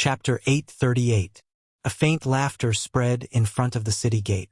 Chapter 838. A faint laughter spread in front of the city gate.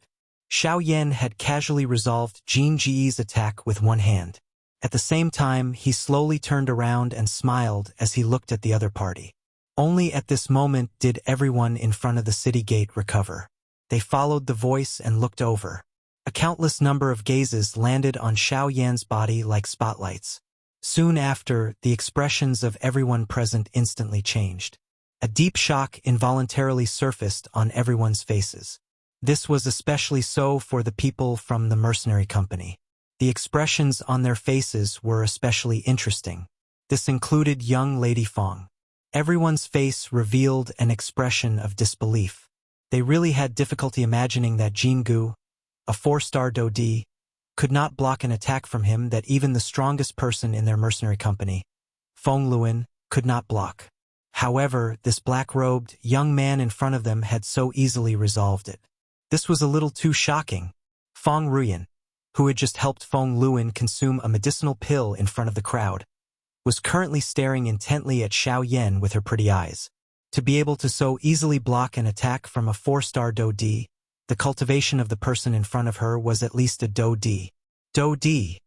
Xiao Yan had casually resolved Jin Ji's attack with one hand. At the same time, he slowly turned around and smiled as he looked at the other party. Only at this moment did everyone in front of the city gate recover. They followed the voice and looked over. A countless number of gazes landed on Xiao Yan's body like spotlights. Soon after, the expressions of everyone present instantly changed. A deep shock involuntarily surfaced on everyone's faces. This was especially so for the people from the mercenary company. The expressions on their faces were especially interesting. This included young Lady Fong. Everyone's face revealed an expression of disbelief. They really had difficulty imagining that Jin Gu, a 4-star Dodi, could not block an attack from him that even the strongest person in their mercenary company, Feng Luan, could not block. However, this black-robed young man in front of them had so easily resolved it. This was a little too shocking. Feng Ruyan, who had just helped Feng Luan consume a medicinal pill in front of the crowd, was currently staring intently at Xiao Yan with her pretty eyes. To be able to so easily block an attack from a 4-star Dodi, the cultivation of the person in front of her was at least a Dodi. Dodi.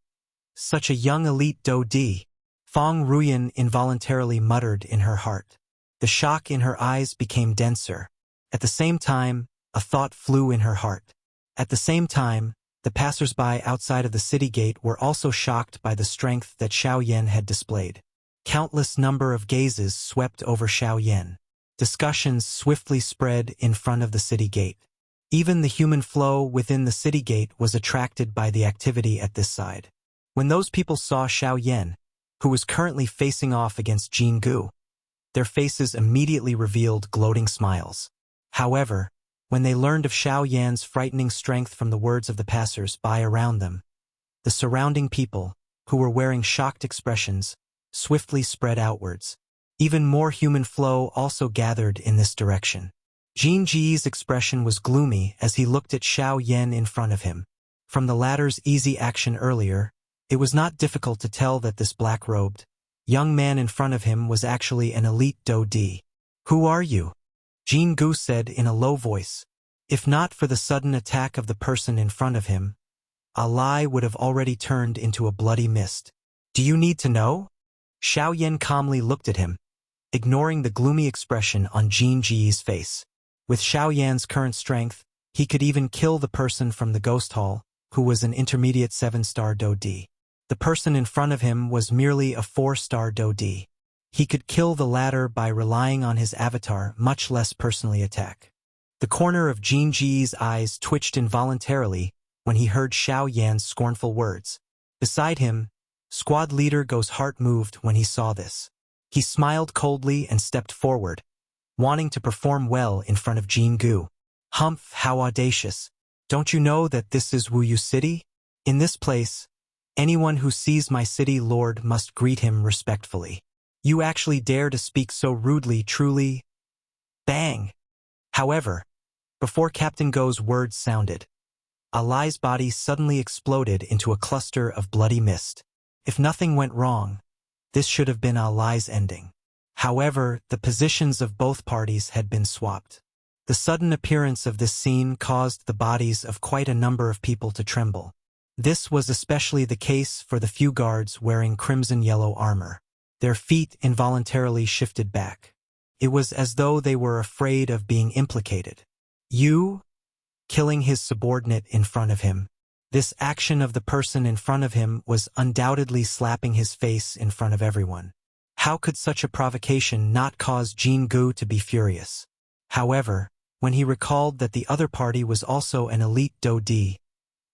Such a young elite Dodi. Feng Ruyan involuntarily muttered in her heart. The shock in her eyes became denser. At the same time, a thought flew in her heart. At the same time, the passers-by outside of the city gate were also shocked by the strength that Xiao Yan had displayed. Countless number of gazes swept over Xiao Yan. Discussions swiftly spread in front of the city gate. Even the human flow within the city gate was attracted by the activity at this side. When those people saw Xiao Yan, who was currently facing off against Jin Gu, their faces immediately revealed gloating smiles. However, when they learned of Xiao Yan's frightening strength from the words of the passers-by around them, the surrounding people, who were wearing shocked expressions, swiftly spread outwards. Even more human flow also gathered in this direction. Jin Ji's expression was gloomy as he looked at Xiao Yan in front of him. From the latter's easy action earlier, it was not difficult to tell that this black-robed young man in front of him was actually an elite Dodi. "Who are you?" Jin Gu said in a low voice. If not for the sudden attack of the person in front of him, a lie would have already turned into a bloody mist. "Do you need to know?" Xiao Yan calmly looked at him, ignoring the gloomy expression on Jin Ji's face. With Xiao Yan's current strength, he could even kill the person from the ghost hall, who was an intermediate 7-star Dodi. The person in front of him was merely a 4-star Dodi. He could kill the latter by relying on his avatar, much less personally attack. The corner of Jin Ji's eyes twitched involuntarily when he heard Xiao Yan's scornful words. Beside him, squad leader Go's heart moved when he saw this. He smiled coldly and stepped forward, wanting to perform well in front of Jin Gu. "Humph, how audacious. Don't you know that this is Wuyu City? In this place, anyone who sees my city lord must greet him respectfully. You actually dare to speak so rudely, truly." Bang! However, before Captain Go's words sounded, Alai's body suddenly exploded into a cluster of bloody mist. If nothing went wrong, this should have been Alai's ending. However, the positions of both parties had been swapped. The sudden appearance of this scene caused the bodies of quite a number of people to tremble. This was especially the case for the few guards wearing crimson-yellow armor. Their feet involuntarily shifted back. It was as though they were afraid of being implicated. You? Killing his subordinate in front of him. This action of the person in front of him was undoubtedly slapping his face in front of everyone. How could such a provocation not cause Jin Gu to be furious? However, when he recalled that the other party was also an elite Dodi,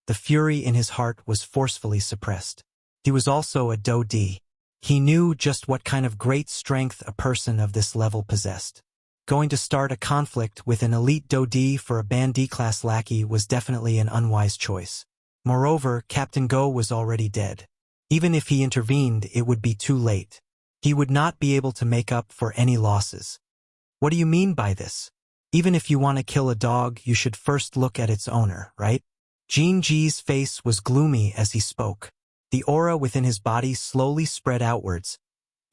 the fury in his heart was forcefully suppressed. He was also a Dodi. He knew just what kind of great strength a person of this level possessed. Going to start a conflict with an elite Dodi for a Band D-class lackey was definitely an unwise choice. Moreover, Captain Go was already dead. Even if he intervened, it would be too late. He would not be able to make up for any losses. "What do you mean by this? Even if you want to kill a dog, you should first look at its owner, right?" Jin Ji's face was gloomy as he spoke. The aura within his body slowly spread outwards,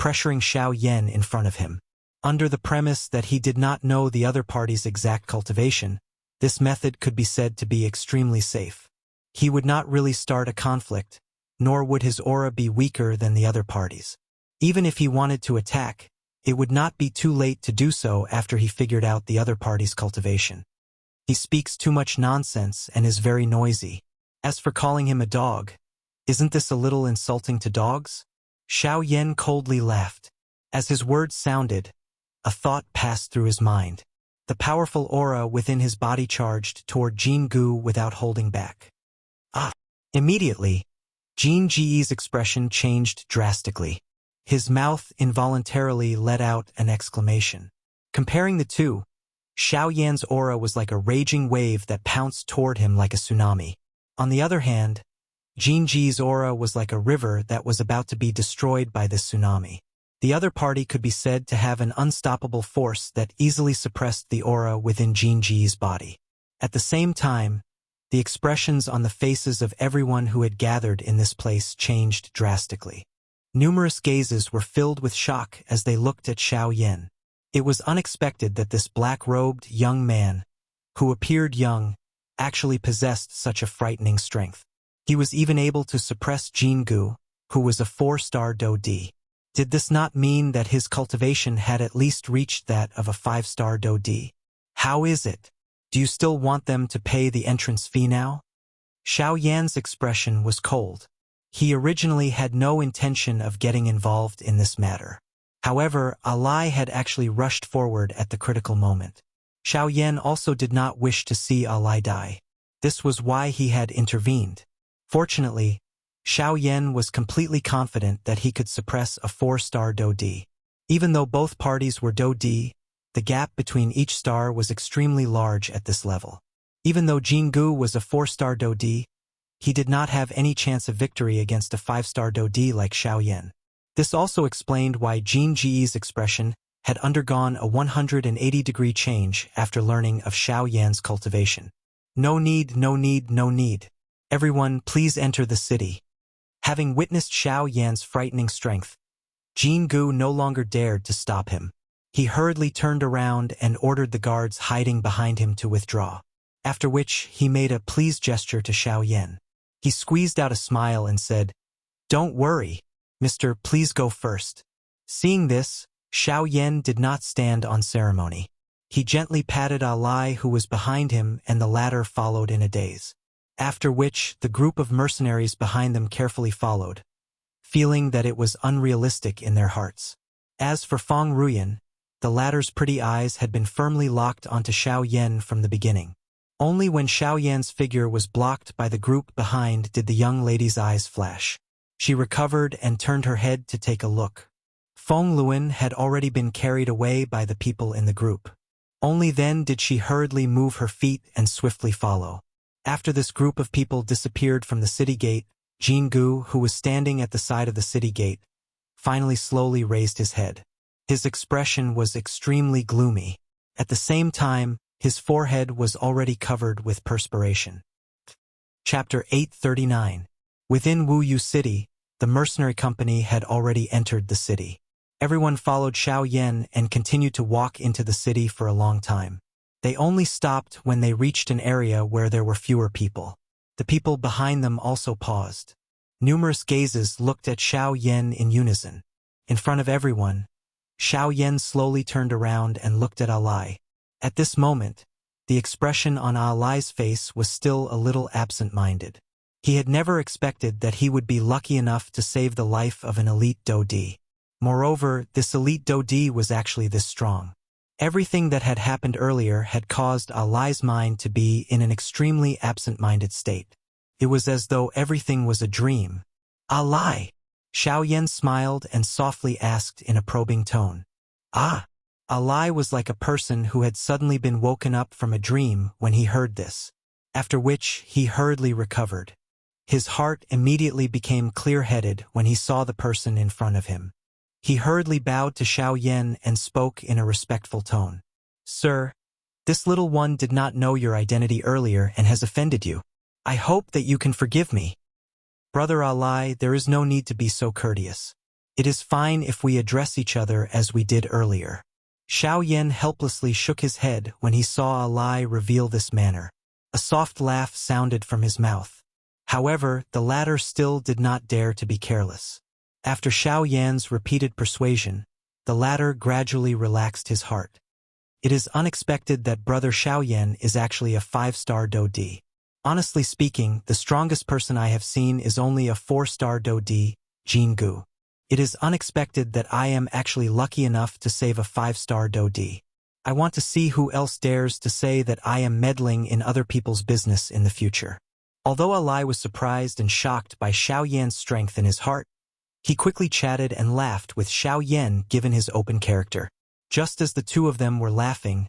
pressuring Xiao Yan in front of him. Under the premise that he did not know the other party's exact cultivation, this method could be said to be extremely safe. He would not really start a conflict, nor would his aura be weaker than the other party's. Even if he wanted to attack, it would not be too late to do so after he figured out the other party's cultivation. He speaks too much nonsense and is very noisy. As for calling him a dog, isn't this a little insulting to dogs? Xiao Yan coldly laughed. As his words sounded, a thought passed through his mind. The powerful aura within his body charged toward Jin Gu without holding back. Ah! Immediately, Jin Ji's expression changed drastically. His mouth involuntarily let out an exclamation. Comparing the two, Xiao Yan's aura was like a raging wave that pounced toward him like a tsunami. On the other hand, Jin Ji's aura was like a river that was about to be destroyed by this tsunami. The other party could be said to have an unstoppable force that easily suppressed the aura within Jin Ji's body. At the same time, the expressions on the faces of everyone who had gathered in this place changed drastically. Numerous gazes were filled with shock as they looked at Xiao Yan. It was unexpected that this black-robed young man, who appeared young, actually possessed such a frightening strength. He was even able to suppress Jin Gu, who was a 4-star Do D. Did this not mean that his cultivation had at least reached that of a 5-star Do D? How is it? Do you still want them to pay the entrance fee now? Xiao Yan's expression was cold. He originally had no intention of getting involved in this matter. However, Alai had actually rushed forward at the critical moment. Xiao Yan also did not wish to see Alai die. This was why he had intervened. Fortunately, Xiao Yan was completely confident that he could suppress a 4-star Do D. Even though both parties were Do D, the gap between each star was extremely large at this level. Even though Jin Gu was a 4-star Do D, he did not have any chance of victory against a 5-star Do D like Xiao Yan. This also explained why Jin Ji's expression had undergone a 180-degree change after learning of Xiao Yan's cultivation. No need, no need, no need. Everyone, please enter the city. Having witnessed Xiao Yan's frightening strength, Jin Gu no longer dared to stop him. He hurriedly turned around and ordered the guards hiding behind him to withdraw, after which he made a please gesture to Xiao Yan. He squeezed out a smile and said, "Don't worry, Mr. Please go first." Seeing this, Xiao Yan did not stand on ceremony. He gently patted Alai who was behind him and the latter followed in a daze. After which, the group of mercenaries behind them carefully followed, feeling that it was unrealistic in their hearts. As for Feng Ruyan, the latter's pretty eyes had been firmly locked onto Xiao Yan from the beginning. Only when Xiao Yan's figure was blocked by the group behind did the young lady's eyes flash. She recovered and turned her head to take a look. Feng Luan had already been carried away by the people in the group. Only then did she hurriedly move her feet and swiftly follow. After this group of people disappeared from the city gate, Jin Gu, who was standing at the side of the city gate, finally slowly raised his head. His expression was extremely gloomy. At the same time, his forehead was already covered with perspiration. Chapter 839. Within Wuyu City, the mercenary company had already entered the city. Everyone followed Xiao Yan and continued to walk into the city for a long time. They only stopped when they reached an area where there were fewer people. The people behind them also paused. Numerous gazes looked at Xiao Yan in unison. In front of everyone, Xiao Yan slowly turned around and looked at Alai. At this moment, the expression on Alai's face was still a little absent-minded. He had never expected that he would be lucky enough to save the life of an elite Do D. Moreover, this elite Do D was actually this strong. Everything that had happened earlier had caused Alai's mind to be in an extremely absent-minded state. It was as though everything was a dream. "Alai!" Xiao Yan smiled and softly asked in a probing tone. "Ah!" Alai was like a person who had suddenly been woken up from a dream when he heard this, after which he hurriedly recovered. His heart immediately became clear-headed when he saw the person in front of him. He hurriedly bowed to Xiao Yan and spoke in a respectful tone. "Sir, this little one did not know your identity earlier and has offended you. I hope that you can forgive me." "Brother Alai, there is no need to be so courteous. It is fine if we address each other as we did earlier." Xiao Yan helplessly shook his head when he saw a lie reveal this manner. A soft laugh sounded from his mouth. However, the latter still did not dare to be careless. After Xiao Yan's repeated persuasion, the latter gradually relaxed his heart. It is unexpected that Brother Xiao Yan is actually a 5-star Do D. Honestly speaking, the strongest person I have seen is only a 4-star Do D, Jin Gu. It is unexpected that I am actually lucky enough to save a 5-star Do D. I want to see who else dares to say that I am meddling in other people's business in the future. Although Alai was surprised and shocked by Xiao Yan's strength in his heart, he quickly chatted and laughed with Xiao Yan given his open character. Just as the two of them were laughing,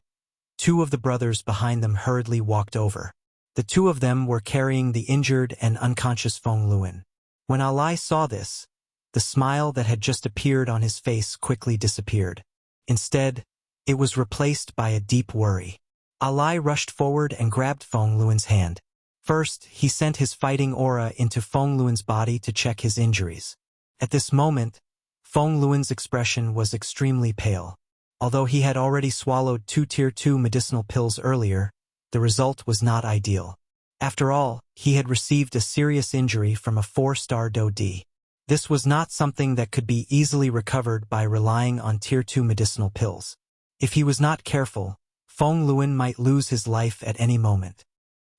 two of the brothers behind them hurriedly walked over. The two of them were carrying the injured and unconscious Feng Luan. When Alai saw this, the smile that had just appeared on his face quickly disappeared. Instead, it was replaced by a deep worry. Alai rushed forward and grabbed Feng Luan's hand. First, he sent his fighting aura into Feng Luan's body to check his injuries. At this moment, Feng Luan's expression was extremely pale. Although he had already swallowed 2 Tier 2 medicinal pills earlier, the result was not ideal. After all, he had received a serious injury from a 4-star Do D. This was not something that could be easily recovered by relying on Tier 2 medicinal pills. If he was not careful, Feng Luan might lose his life at any moment.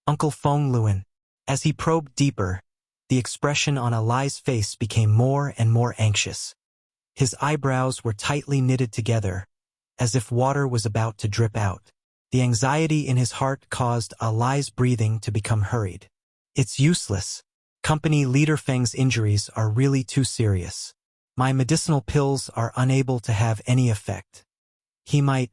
Uncle Feng Luan. As he probed deeper, the expression on Alai's face became more and more anxious. His eyebrows were tightly knitted together, as if water was about to drip out. The anxiety in his heart caused Alai's breathing to become hurried. It's useless. Company Leader Feng's injuries are really too serious. My medicinal pills are unable to have any effect. He might.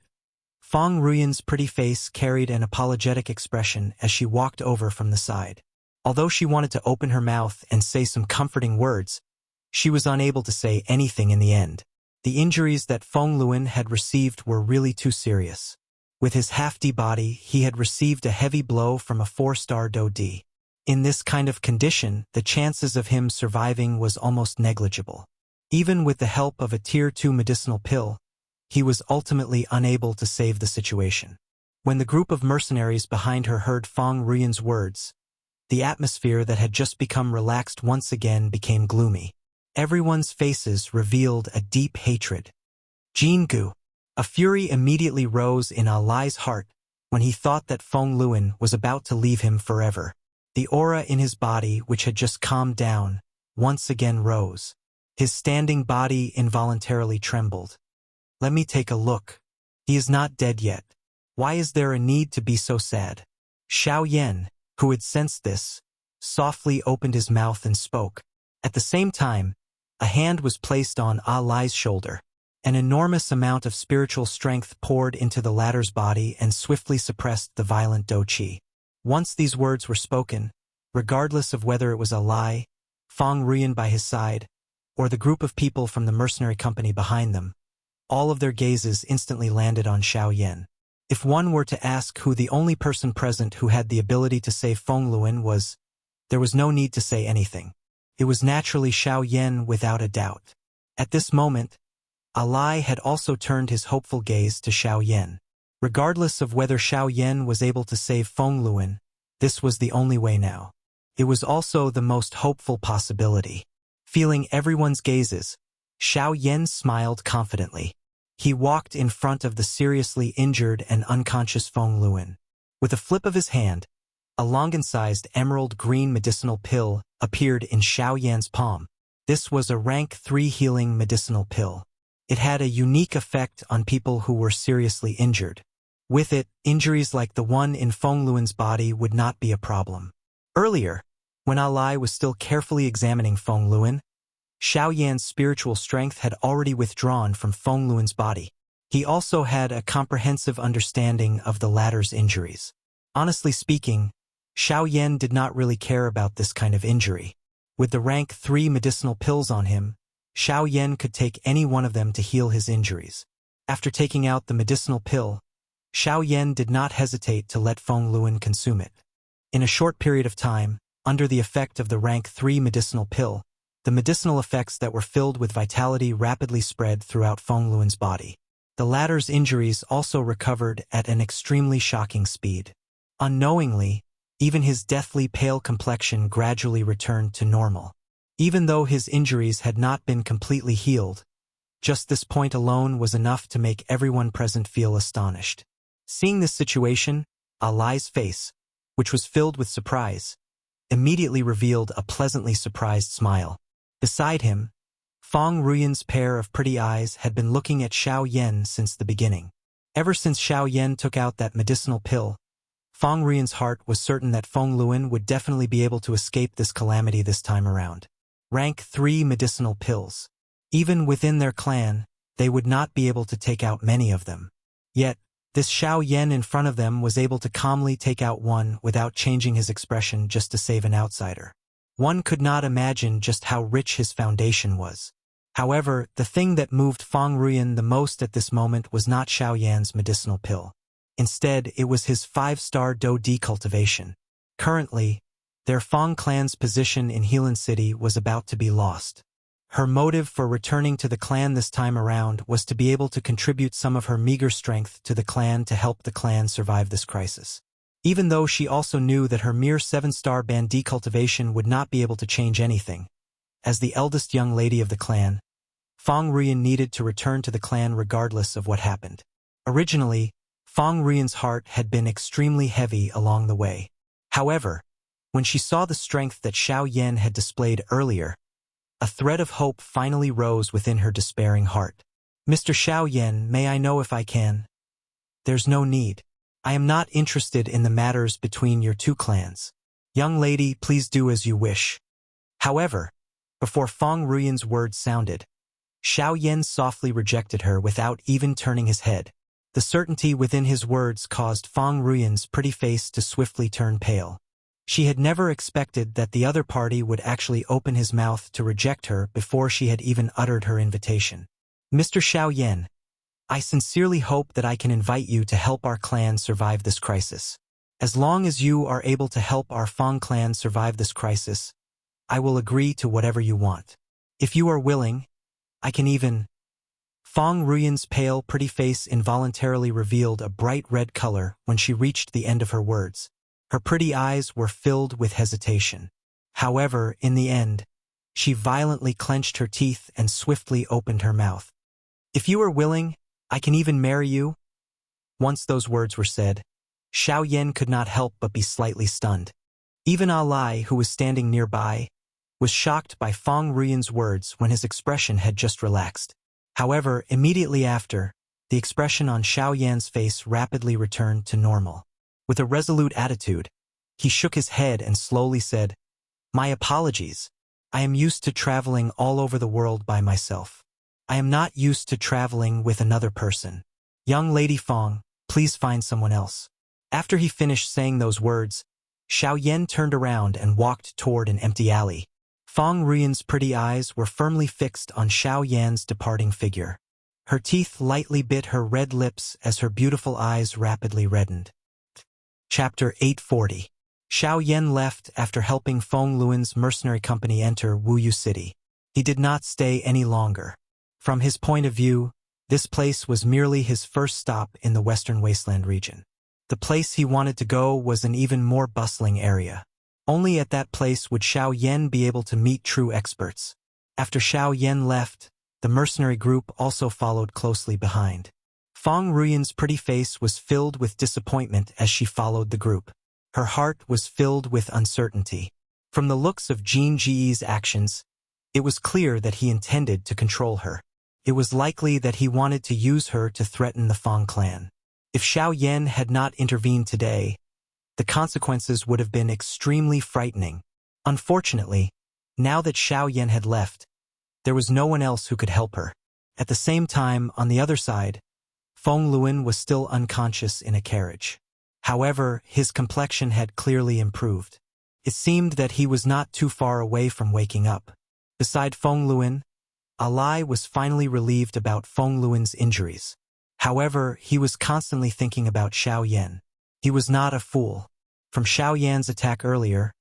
Feng Ruyan's pretty face carried an apologetic expression as she walked over from the side. Although she wanted to open her mouth and say some comforting words, she was unable to say anything in the end. The injuries that Feng Luan had received were really too serious. With his half-D body, he had received a heavy blow from a 4-star Do D. In this kind of condition, the chances of him surviving was almost negligible. Even with the help of a Tier 2 medicinal pill, he was ultimately unable to save the situation. When the group of mercenaries behind her heard Feng Ruyan's words, the atmosphere that had just become relaxed once again became gloomy. Everyone's faces revealed a deep hatred. Jin Gu. A fury immediately rose in Alai's heart when he thought that Feng Luan was about to leave him forever. The aura in his body, which had just calmed down, once again rose. His standing body involuntarily trembled. Let me take a look. He is not dead yet. Why is there a need to be so sad? Xiao Yan, who had sensed this, softly opened his mouth and spoke. At the same time, a hand was placed on Alai's shoulder. An enormous amount of spiritual strength poured into the latter's body and swiftly suppressed the violent Do Qi. Once these words were spoken, regardless of whether it was Alai, Feng Ruyan by his side, or the group of people from the mercenary company behind them, all of their gazes instantly landed on Xiao Yan. If one were to ask who the only person present who had the ability to save Feng Luan was, there was no need to say anything. It was naturally Xiao Yan without a doubt. At this moment, Alai had also turned his hopeful gaze to Xiao Yan. Regardless of whether Xiao Yan was able to save Feng Luan, this was the only way now. It was also the most hopeful possibility. Feeling everyone's gazes, Xiao Yan smiled confidently. He walked in front of the seriously injured and unconscious Feng Luan. With a flip of his hand, a Longan-sized emerald green medicinal pill appeared in Xiao Yan's palm. This was a rank 3 healing medicinal pill. It had a unique effect on people who were seriously injured. With it, injuries like the one in Feng Luan's body would not be a problem. Earlier, when Alai was still carefully examining Feng Luan, Xiao Yan's spiritual strength had already withdrawn from Feng Luan's body. He also had a comprehensive understanding of the latter's injuries. Honestly speaking, Xiao Yan did not really care about this kind of injury. With the rank 3 medicinal pills on him, Xiao Yan could take any one of them to heal his injuries. After taking out the medicinal pill, Xiao Yan did not hesitate to let Feng Luan consume it. In a short period of time, under the effect of the rank 3 medicinal pill, the medicinal effects that were filled with vitality rapidly spread throughout Feng Luan's body. The latter's injuries also recovered at an extremely shocking speed. Unknowingly, even his deathly pale complexion gradually returned to normal. Even though his injuries had not been completely healed, just this point alone was enough to make everyone present feel astonished. Seeing this situation, Alai's face, which was filled with surprise, immediately revealed a pleasantly surprised smile. Beside him, Feng Ruyan's pair of pretty eyes had been looking at Xiao Yan since the beginning. Ever since Xiao Yan took out that medicinal pill, Feng Ruyan's heart was certain that Feng Luan would definitely be able to escape this calamity this time around. Rank 3 medicinal pills. Even within their clan, they would not be able to take out many of them. Yet, this Xiao Yan in front of them was able to calmly take out one without changing his expression just to save an outsider. One could not imagine just how rich his foundation was. However, the thing that moved Feng Ruyan the most at this moment was not Xiao Yan's medicinal pill. Instead, it was his 5-star Do-Di cultivation. Currently, their Feng clan's position in Helan City was about to be lost. Her motive for returning to the clan this time around was to be able to contribute some of her meager strength to the clan to help the clan survive this crisis. Even though she also knew that her mere 7-star Do-Di cultivation would not be able to change anything. As the eldest young lady of the clan, Feng Ruyan needed to return to the clan regardless of what happened. Originally, Feng Ruyan's heart had been extremely heavy along the way. However, when she saw the strength that Xiao Yan had displayed earlier, a thread of hope finally rose within her despairing heart. Mr. Xiao Yan, may I know if I can? There's no need. I am not interested in the matters between your two clans. Young lady, please do as you wish. However, before Feng Ruyan's words sounded, Xiao Yan softly rejected her without even turning his head. The certainty within his words caused Feng Ruyan's pretty face to swiftly turn pale. She had never expected that the other party would actually open his mouth to reject her before she had even uttered her invitation. Mr. Xiao Yan, I sincerely hope that I can invite you to help our clan survive this crisis. As long as you are able to help our Feng clan survive this crisis, I will agree to whatever you want. If you are willing, I can even... Feng Ruyan's pale, pretty face involuntarily revealed a bright red color when she reached the end of her words. Her pretty eyes were filled with hesitation. However, in the end, she violently clenched her teeth and swiftly opened her mouth. If you are willing, I can even marry you. Once those words were said, Xiao Yan could not help but be slightly stunned. Even Alai, who was standing nearby, was shocked by Feng Ruyan's words when his expression had just relaxed. However, immediately after, the expression on Xiao Yan's face rapidly returned to normal. With a resolute attitude, he shook his head and slowly said, My apologies. I am used to traveling all over the world by myself. I am not used to traveling with another person. Young Lady Feng, please find someone else. After he finished saying those words, Xiao Yan turned around and walked toward an empty alley. Feng Ruyan's pretty eyes were firmly fixed on Xiao Yan's departing figure. Her teeth lightly bit her red lips as her beautiful eyes rapidly reddened. Chapter 840. Xiao Yan left after helping Feng Luan's mercenary company enter Wuyu City. He did not stay any longer. From his point of view, this place was merely his first stop in the Western Wasteland region. The place he wanted to go was an even more bustling area. Only at that place would Xiao Yan be able to meet true experts. After Xiao Yan left, the mercenary group also followed closely behind. Feng Ruyan's pretty face was filled with disappointment as she followed the group. Her heart was filled with uncertainty. From the looks of Jin Ji's actions, it was clear that he intended to control her. It was likely that he wanted to use her to threaten the Feng clan. If Xiao Yan had not intervened today, the consequences would have been extremely frightening. Unfortunately, now that Xiao Yan had left, there was no one else who could help her. At the same time, on the other side, Feng Luan was still unconscious in a carriage. However, his complexion had clearly improved. It seemed that he was not too far away from waking up. Beside Feng Luan, Alai was finally relieved about Feng Luan's injuries. However, he was constantly thinking about Xiao Yan. He was not a fool. From Xiao Yan's attack earlier,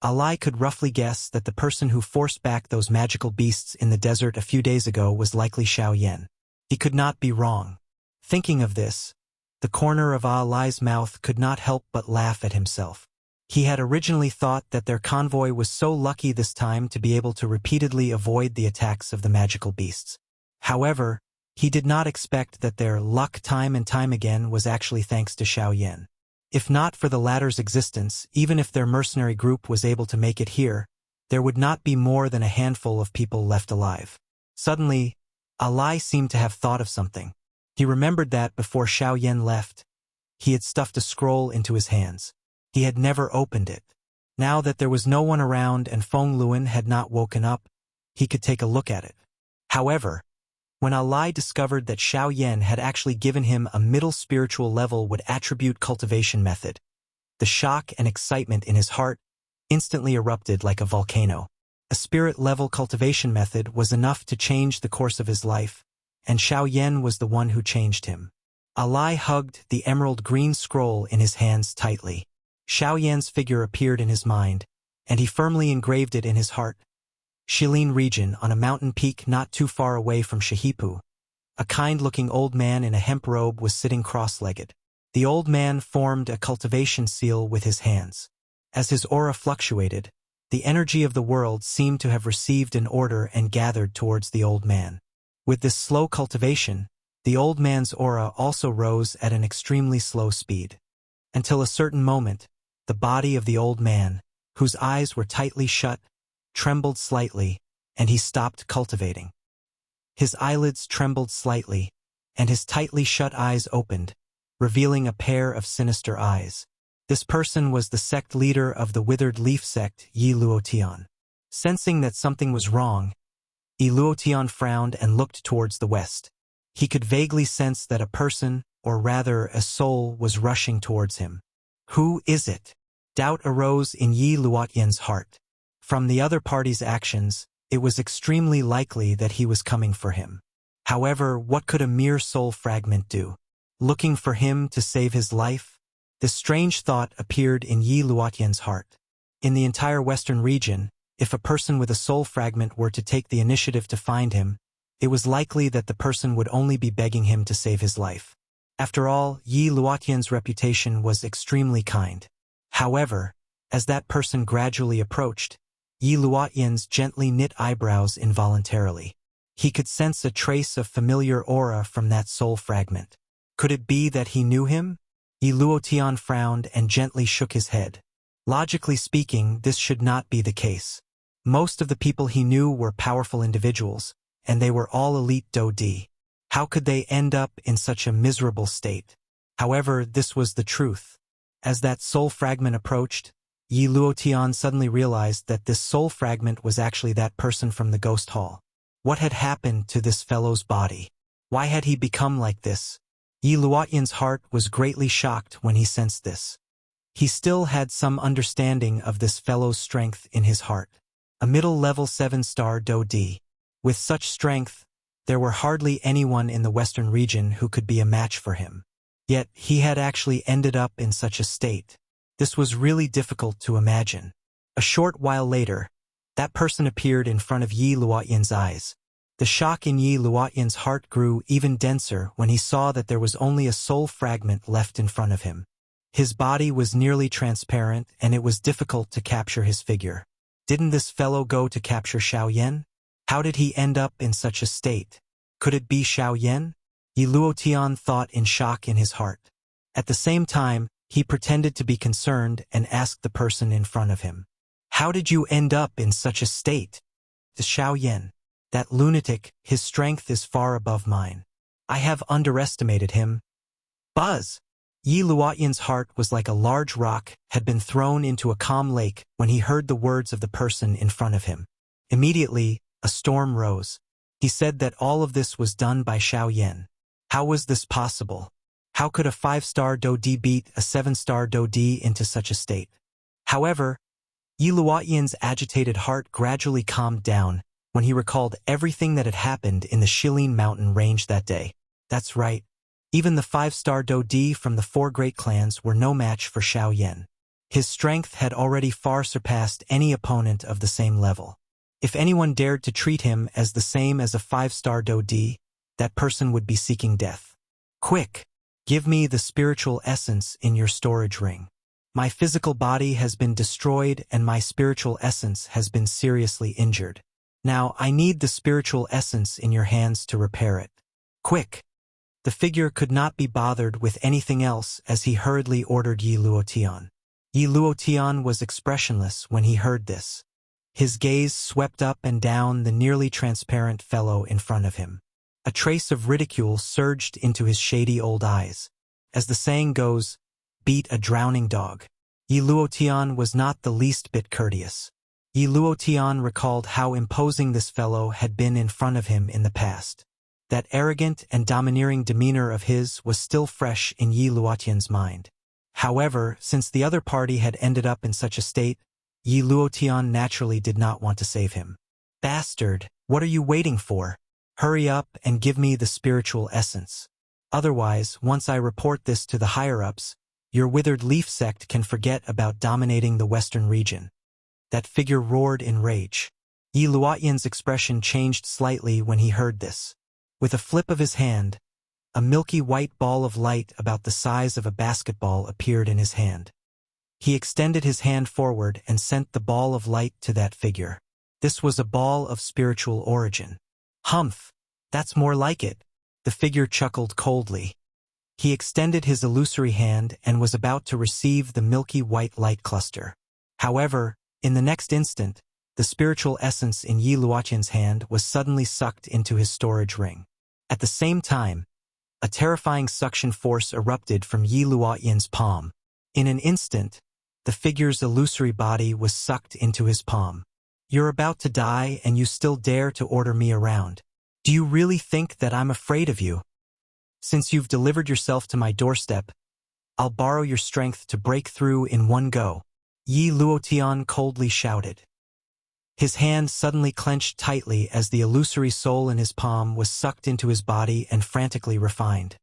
Alai could roughly guess that the person who forced back those magical beasts in the desert a few days ago was likely Xiao Yan. He could not be wrong. Thinking of this, the corner of Lai's mouth could not help but laugh at himself. He had originally thought that their convoy was so lucky this time to be able to repeatedly avoid the attacks of the magical beasts. However, he did not expect that their luck time and time again was actually thanks to Xiao Yan. If not for the latter's existence, even if their mercenary group was able to make it here, there would not be more than a handful of people left alive. Suddenly, Lai seemed to have thought of something. He remembered that before Xiao Yan left, he had stuffed a scroll into his hands. He had never opened it. Now that there was no one around and Feng Luan had not woken up, he could take a look at it. However, when Lai discovered that Xiao Yan had actually given him a middle spiritual level with attribute cultivation method, the shock and excitement in his heart instantly erupted like a volcano. A spirit-level cultivation method was enough to change the course of his life, and Xiao Yan was the one who changed him. Lai hugged the emerald green scroll in his hands tightly. Xiao Yan's figure appeared in his mind, and he firmly engraved it in his heart. Shilin region, on a mountain peak not too far away from Shahipu, a kind-looking old man in a hemp robe was sitting cross-legged. The old man formed a cultivation seal with his hands. As his aura fluctuated, the energy of the world seemed to have received an order and gathered towards the old man. With this slow cultivation, the old man's aura also rose at an extremely slow speed. Until a certain moment, the body of the old man, whose eyes were tightly shut, trembled slightly, and he stopped cultivating. His eyelids trembled slightly, and his tightly shut eyes opened, revealing a pair of sinister eyes. This person was the sect leader of the Withered Leaf sect, Yi Luotian. Sensing that something was wrong, Yi Luotian frowned and looked towards the west. He could vaguely sense that a person, or rather a soul, was rushing towards him. Who is it? Doubt arose in Yi Luotian's heart. From the other party's actions, it was extremely likely that he was coming for him. However, what could a mere soul fragment do? Looking for him to save his life? This strange thought appeared in Yi Luotian's heart. In the entire western region, if a person with a soul fragment were to take the initiative to find him, it was likely that the person would only be begging him to save his life. After all, Yi Luotian's reputation was extremely kind. However, as that person gradually approached, Yi Luotian's gently knit eyebrows involuntarily. He could sense a trace of familiar aura from that soul fragment. Could it be that he knew him? Yi Luotian frowned and gently shook his head. Logically speaking, this should not be the case. Most of the people he knew were powerful individuals, and they were all elite Do-Di. How could they end up in such a miserable state? However, this was the truth. As that soul fragment approached, Yi Luotian suddenly realized that this soul fragment was actually that person from the ghost hall. What had happened to this fellow's body? Why had he become like this? Yi Luotian's heart was greatly shocked when he sensed this. He still had some understanding of this fellow's strength in his heart. A middle-level 7-star Do-Di. With such strength, there were hardly anyone in the western region who could be a match for him. Yet he had actually ended up in such a state. This was really difficult to imagine. A short while later, that person appeared in front of Yi Luotian's eyes. The shock in Yi Luotian's heart grew even denser when he saw that there was only a soul fragment left in front of him. His body was nearly transparent, and it was difficult to capture his figure. Didn't this fellow go to capture Xiao Yan? How did he end up in such a state? Could it be Xiao Yan? Yi Luotian thought in shock in his heart. At the same time, he pretended to be concerned and asked the person in front of him, "How did you end up in such a state?" "The Xiao Yan. That lunatic, his strength is far above mine. I have underestimated him." Buzz! Yi Luotian's heart was like a large rock had been thrown into a calm lake when he heard the words of the person in front of him. Immediately, a storm rose. He said that all of this was done by Xiao Yan. How was this possible? How could a 5-star Do-Di beat a 7-star Do-Di into such a state? However, Yi Luotian's agitated heart gradually calmed down when he recalled everything that had happened in the Shilin mountain range that day. That's right. Even the 5-star Do-Di from the 4 great clans were no match for Xiao Yan. His strength had already far surpassed any opponent of the same level. If anyone dared to treat him as the same as a 5-star Do-Di, that person would be seeking death. Quick! Give me the spiritual essence in your storage ring. My physical body has been destroyed and my spiritual essence has been seriously injured. Now I need the spiritual essence in your hands to repair it. Quick! The figure could not be bothered with anything else as he hurriedly ordered Yi Luotian. Yi Luotian was expressionless when he heard this. His gaze swept up and down the nearly transparent fellow in front of him. A trace of ridicule surged into his shady old eyes. As the saying goes, beat a drowning dog. Yi Luotian was not the least bit courteous. Yi Luotian recalled how imposing this fellow had been in front of him in the past. That arrogant and domineering demeanor of his was still fresh in Yi Luotian's mind. However, since the other party had ended up in such a state, Yi Luotian naturally did not want to save him. Bastard, what are you waiting for? Hurry up and give me the spiritual essence. Otherwise, once I report this to the higher-ups, your withered leaf sect can forget about dominating the western region. That figure roared in rage. Yi Luotian's expression changed slightly when he heard this. With a flip of his hand, a milky white ball of light about the size of a basketball appeared in his hand. He extended his hand forward and sent the ball of light to that figure. This was a ball of spiritual origin. Humph! That's more like it. The figure chuckled coldly. He extended his illusory hand and was about to receive the milky white light cluster. However, in the next instant, the spiritual essence in Yi Luotian's hand was suddenly sucked into his storage ring. At the same time, a terrifying suction force erupted from Yi Luotian's palm. In an instant, the figure's illusory body was sucked into his palm. You're about to die and you still dare to order me around. Do you really think that I'm afraid of you? Since you've delivered yourself to my doorstep, I'll borrow your strength to break through in one go. Yi Luotian coldly shouted. His hand suddenly clenched tightly as the illusory soul in his palm was sucked into his body and frantically refined.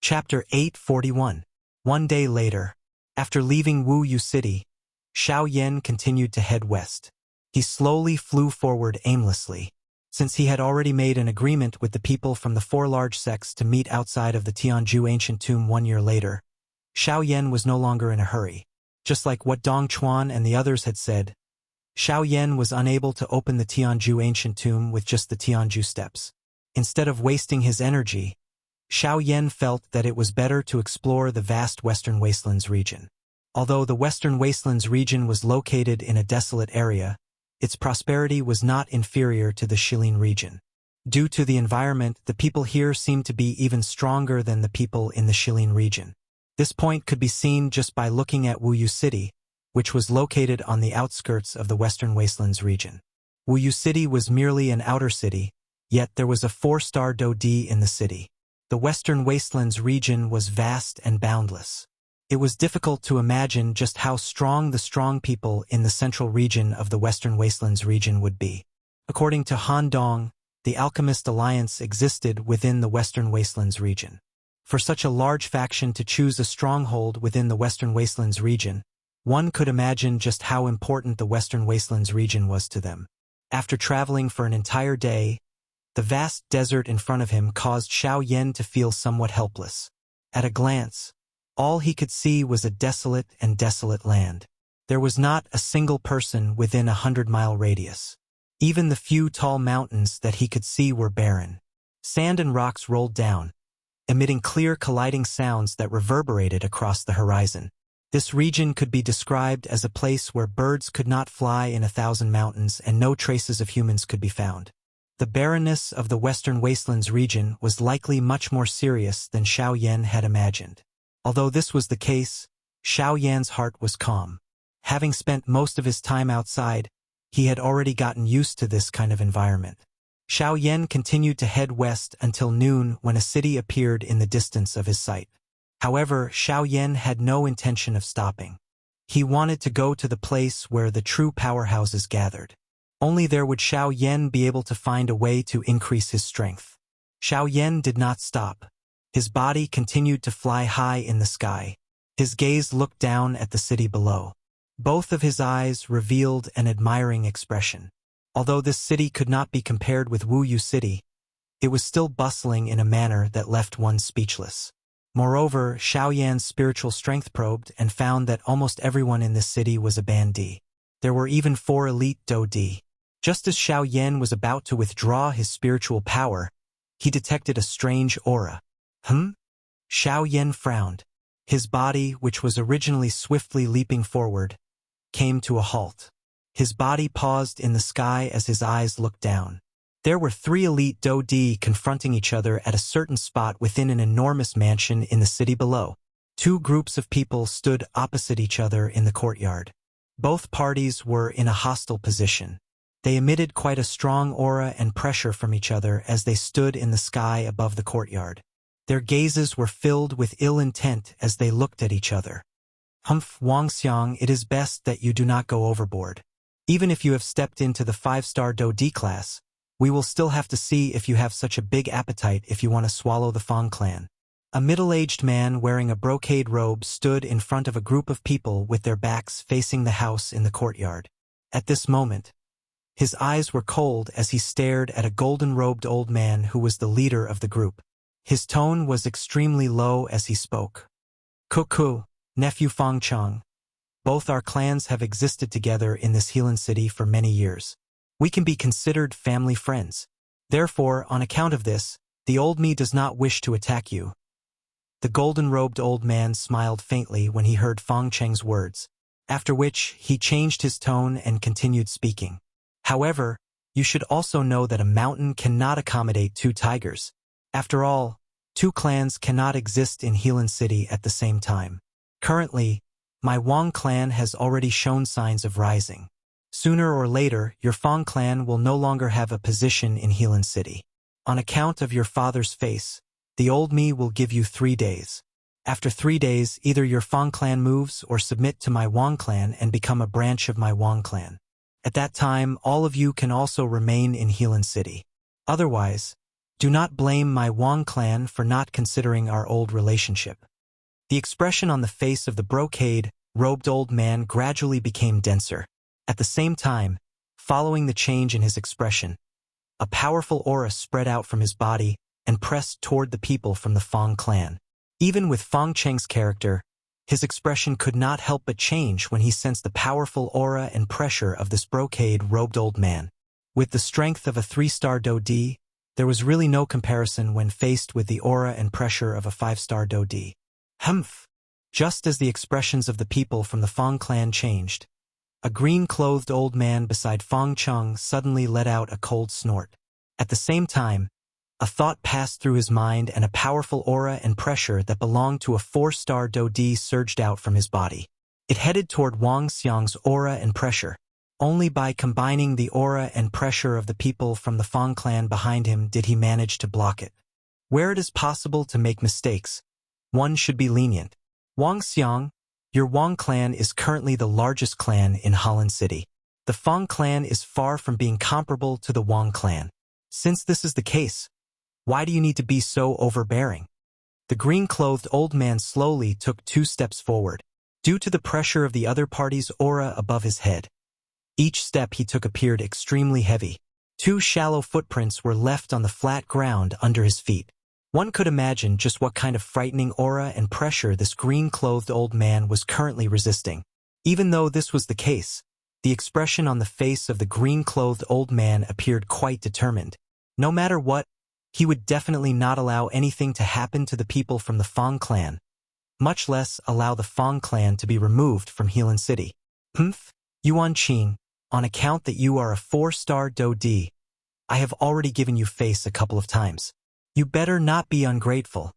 Chapter 841. One day later, after leaving Wuyu City, Xiao Yan continued to head west. He slowly flew forward aimlessly. Since he had already made an agreement with the people from the 4 large sects to meet outside of the Tianzhu ancient tomb 1 year later, Xiao Yan was no longer in a hurry. Just like what Dong Chuan and the others had said, Xiao Yan was unable to open the Tianzhu ancient tomb with just the Tianzhu steps. Instead of wasting his energy, Xiao Yan felt that it was better to explore the vast Western Wastelands region. Although the Western Wastelands region was located in a desolate area, its prosperity was not inferior to the Shilin region. Due to the environment, the people here seemed to be even stronger than the people in the Shilin region. This point could be seen just by looking at Wuyu City, which was located on the outskirts of the Western Wastelands region. Wuyu City was merely an outer city, yet there was a 4-star Dodi in the city. The Western Wastelands region was vast and boundless. It was difficult to imagine just how strong the strong people in the central region of the Western Wastelands region would be. According to Han Dong, the Alchemist Alliance existed within the Western Wastelands region. For such a large faction to choose a stronghold within the Western Wastelands region, one could imagine just how important the Western Wastelands region was to them. After traveling for an entire day, the vast desert in front of him caused Xiao Yan to feel somewhat helpless. At a glance, all he could see was a desolate land. There was not a single person within a 100-mile radius. Even the few tall mountains that he could see were barren. Sand and rocks rolled down, emitting clear colliding sounds that reverberated across the horizon. This region could be described as a place where birds could not fly in 1,000 mountains and no traces of humans could be found. The barrenness of the Western Wastelands region was likely much more serious than Xiao Yan had imagined. Although this was the case, Xiao Yan's heart was calm. Having spent most of his time outside, he had already gotten used to this kind of environment. Xiao Yan continued to head west until noon when a city appeared in the distance of his sight. However, Xiao Yan had no intention of stopping. He wanted to go to the place where the true powerhouses gathered. Only there would Xiao Yan be able to find a way to increase his strength. Xiao Yan did not stop. His body continued to fly high in the sky. His gaze looked down at the city below. Both of his eyes revealed an admiring expression. Although this city could not be compared with Wuyu City, it was still bustling in a manner that left one speechless. Moreover, Xiao Yan's spiritual strength probed and found that almost everyone in this city was a bandit. There were even 4 elite Dodi. Just as Xiao Yan was about to withdraw his spiritual power, he detected a strange aura. Xiao Yan frowned. His body, which was originally swiftly leaping forward, came to a halt. His body paused in the sky as his eyes looked down. There were 3 elite Dodi confronting each other at a certain spot within an enormous mansion in the city below. 2 groups of people stood opposite each other in the courtyard. Both parties were in a hostile position. They emitted quite a strong aura and pressure from each other as they stood in the sky above the courtyard. Their gazes were filled with ill intent as they looked at each other. Wuxia, it is best that you do not go overboard. Even if you have stepped into the 5-star Dodi class, we will still have to see if you have such a big appetite if you want to swallow the Fang clan. A middle-aged man wearing a brocade robe stood in front of a group of people with their backs facing the house in the courtyard. At this moment, his eyes were cold as he stared at a golden-robed old man who was the leader of the group. His tone was extremely low as he spoke. Kuku, nephew Fang Cheng. Both our clans have existed together in this Healan city for many years. We can be considered family friends. Therefore, on account of this, the old me does not wish to attack you. The golden-robed old man smiled faintly when he heard Fang Cheng's words, after which he changed his tone and continued speaking. However, you should also know that a mountain cannot accommodate 2 tigers. After all, 2 clans cannot exist in Healan City at the same time. Currently, my Wang clan has already shown signs of rising. Sooner or later, your Fang clan will no longer have a position in Healan City. On account of your father's face, the old me will give you 3 days. After 3 days, either your Fang clan moves or submit to my Wang clan and become a branch of my Wang clan. At that time, all of you can also remain in Healan City. Otherwise, do not blame my Wang clan for not considering our old relationship. The expression on the face of the brocade-robed old man gradually became denser. At the same time, following the change in his expression, a powerful aura spread out from his body and pressed toward the people from the Fang clan. Even with Fang Cheng's character, his expression could not help but change when he sensed the powerful aura and pressure of this brocade-robed old man. With the strength of a 3-star Dodi, there was really no comparison when faced with the aura and pressure of a 5-star Dodi. Just as the expressions of the people from the Fang clan changed, a green-clothed old man beside Fang Cheng suddenly let out a cold snort. At the same time, a thought passed through his mind and a powerful aura and pressure that belonged to a 4-star Dodi surged out from his body. It headed toward Wang Xiang's aura and pressure. Only by combining the aura and pressure of the people from the Fang clan behind him did he manage to block it. Where it is possible to make mistakes, one should be lenient. Wang Xiang, your Wang clan is currently the largest clan in Healan City. The Fang clan is far from being comparable to the Wang clan. Since this is the case, why do you need to be so overbearing? The green-clothed old man slowly took 2 steps forward, due to the pressure of the other party's aura above his head. Each step he took appeared extremely heavy. 2 shallow footprints were left on the flat ground under his feet. One could imagine just what kind of frightening aura and pressure this green-clothed old man was currently resisting. Even though this was the case, the expression on the face of the green-clothed old man appeared quite determined. No matter what, he would definitely not allow anything to happen to the people from the Fang clan, much less allow the Fang clan to be removed from Healan City. Yuan Qing, on account that you are a 4-star Dodi, I have already given you face a couple of times. You better not be ungrateful.